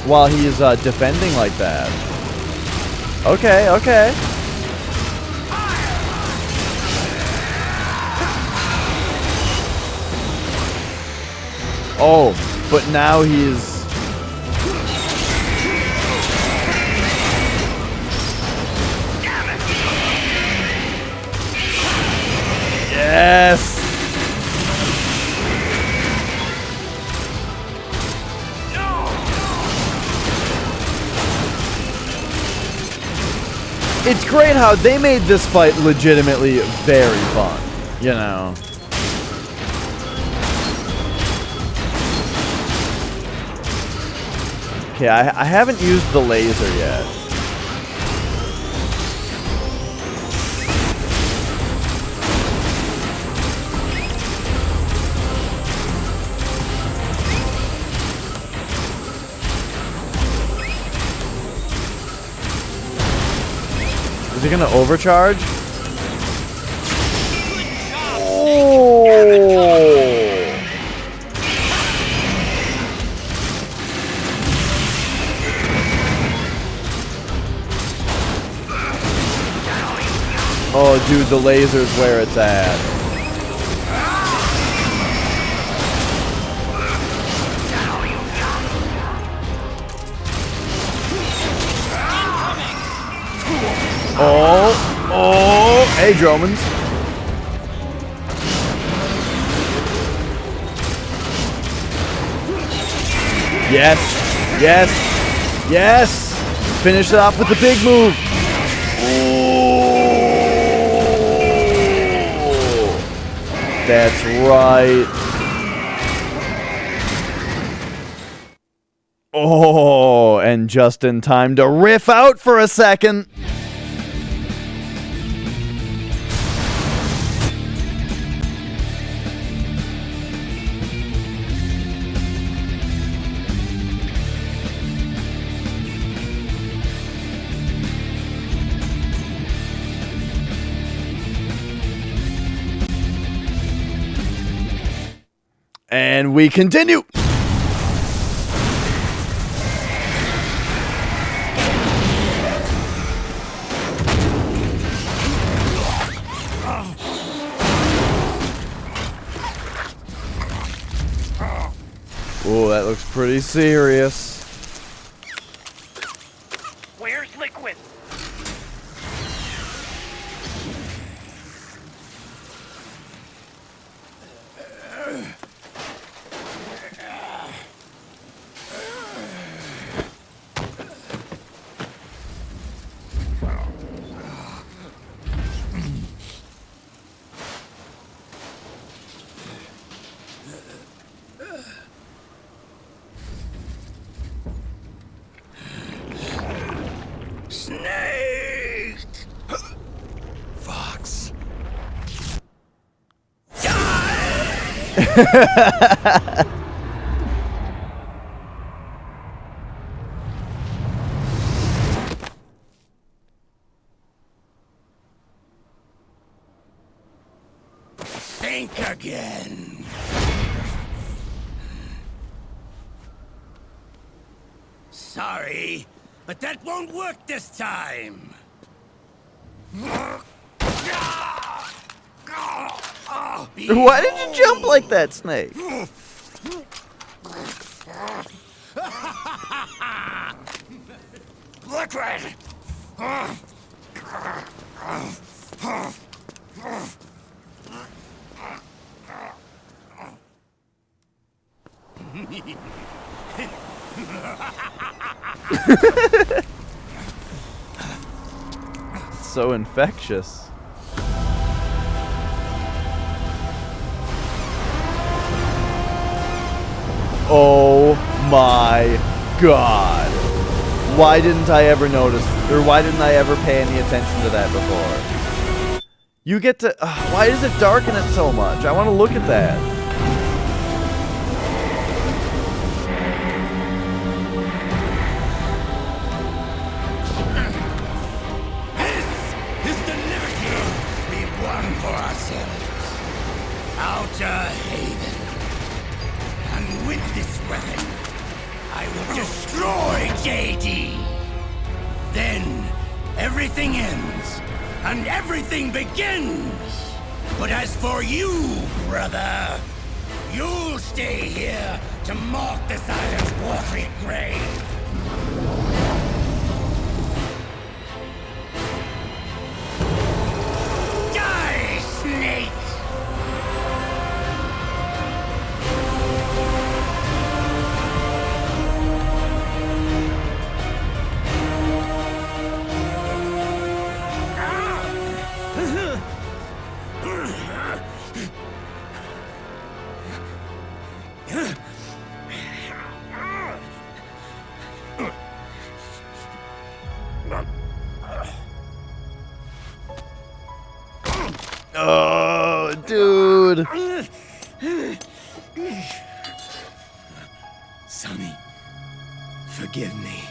while he's defending like that. Okay, okay. Oh, but now he's... Yes! It's great how they made this fight legitimately very fun, you know. Okay, I haven't used the laser yet. Is he gonna overcharge? Oh, dude, the laser's where it's at. Oh, hey, Dromans. Yes, yes, yes. Finish it off with the big move. That's right. Oh, and just in time to riff out for a second. And we continue. Oh, that looks pretty serious. Where's Liquid? Snake! Fox. Think again. Sorry, but that won't work this time. Why did you jump like that, Snake? Liquid! So infectious. Oh my god. Why didn't I ever notice, or why didn't I ever pay any attention to that before? You get to, why does it darken it so much? I want to look at that. haven. And with this weapon, I will destroy JD. Then, everything ends, and everything begins. But as for you, brother, you'll stay here to mark this island's watery grave. Die, snake! Oh, dude. Sonny, forgive me.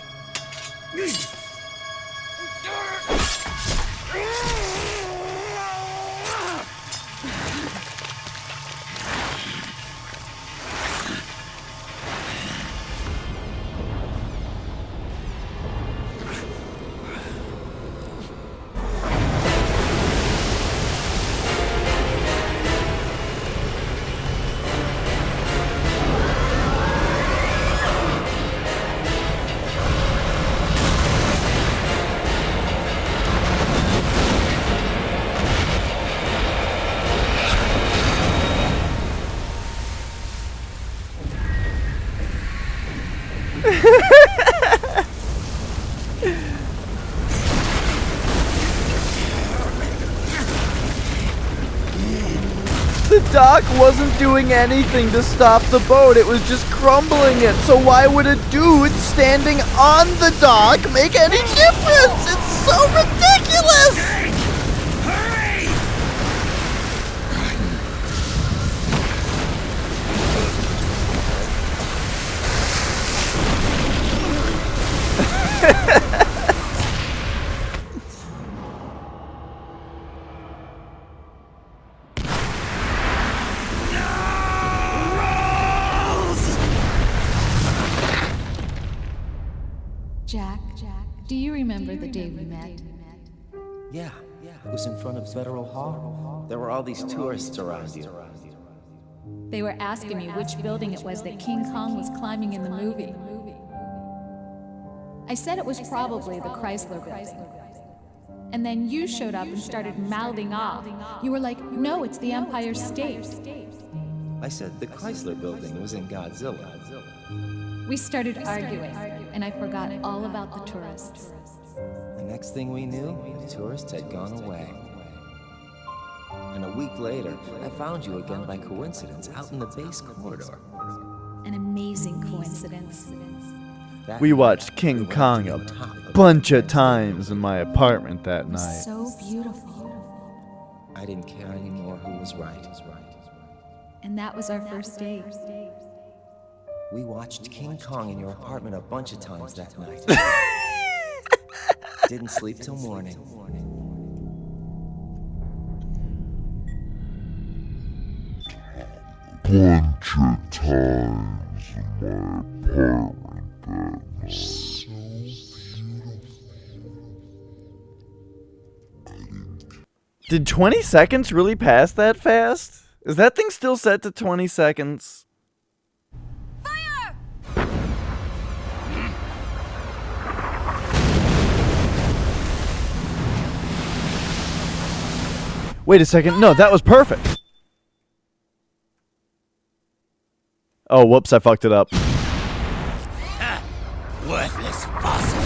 The dock wasn't doing anything to stop the boat, it was just crumbling it. So why would a dude standing on the dock make any difference? It's so ridiculous! Jack, do you remember the day we met? Yeah, it was in front of Federal Hall. There were all these tourists around you. They were asking me which building it was that King Kong was climbing in the movie. I said it was probably the Chrysler building. And then you showed up and started mouthing off. You were like, no, it's the Empire State. I said the Chrysler building was in Godzilla. We started arguing, and I forgot all about the tourists. The next thing we knew, the tourists had gone away. And a week later, I found you again by coincidence out in the base corridor. An amazing coincidence. We watched King Kong a bunch of times in my apartment that night. So beautiful. I didn't care anymore who was right. And that was our first date. We watched King Kong in your apartment a bunch of times that night. Didn't sleep till morning. Bunch of times in my apartment that was so beautiful. Did 20 seconds really pass that fast? Is that thing still set to 20 seconds? Wait a second. No, that was perfect. Oh, whoops, I fucked it up. Worthless fossil.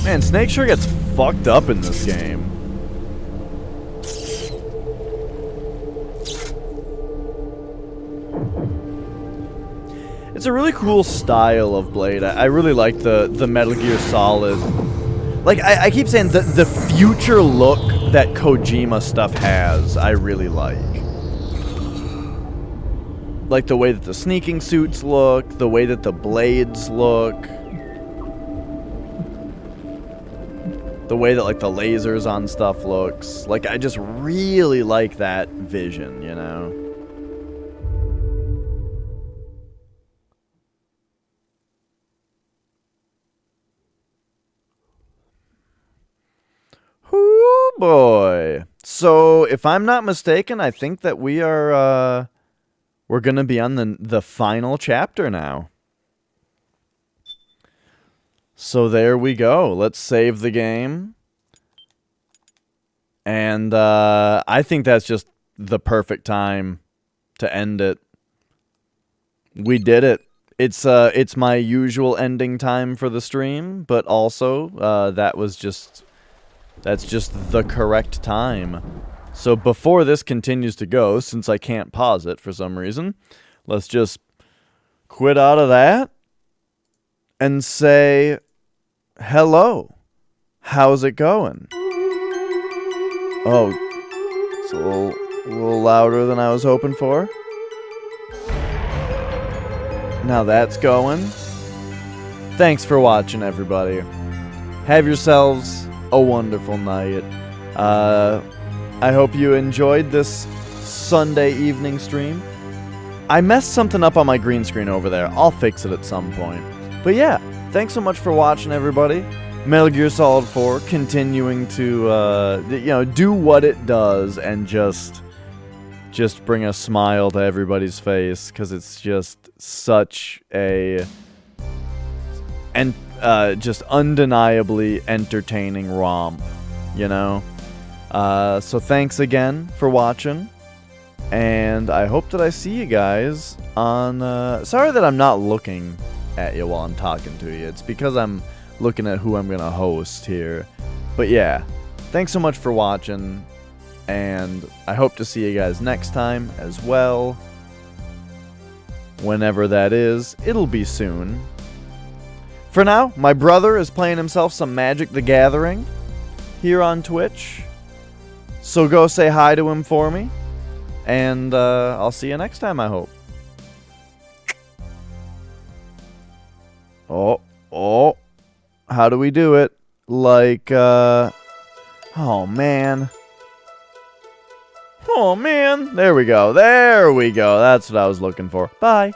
Man, Snake sure gets fucked up in this game. It's a really cool style of blade. I really like the Metal Gear Solid. Like, I keep saying the future look that Kojima stuff has, I really like. Like the way that the sneaking suits look, the way that the blades look. The way that, like, the lasers on stuff looks. Like, I just really like that vision, you know? Whoo boy. So, if I'm not mistaken, I think that we are, we're gonna be on the final chapter now. So there we go. Let's save the game. And I think that's just the perfect time to end it. We did it. It's my usual ending time for the stream, but also that's just the correct time. So before this continues to go, since I can't pause it for some reason, let's just quit out of that and say hello. How's it going? Oh, it's a little louder than I was hoping for. Now that's going. Thanks for watching, everybody. Have yourselves a wonderful night. I hope you enjoyed this Sunday evening stream. I messed something up on my green screen over there. I'll fix it at some point. But yeah, thanks so much for watching, everybody. Metal Gear Solid 4 continuing to, do what it does and just bring a smile to everybody's face, because it's just such a just undeniably entertaining romp, you know? So thanks again for watching, and I hope that I see you guys on, sorry that I'm not looking at you while I'm talking to you. It's because I'm looking at who I'm gonna host here. But yeah, thanks so much for watching, and I hope to see you guys next time as well. Whenever that is, it'll be soon. For now, my brother is playing himself some Magic the Gathering here on Twitch. So go say hi to him for me, and I'll see you next time, I hope. Oh. How do we do it? Like, oh man. Oh man. There we go. That's what I was looking for. Bye.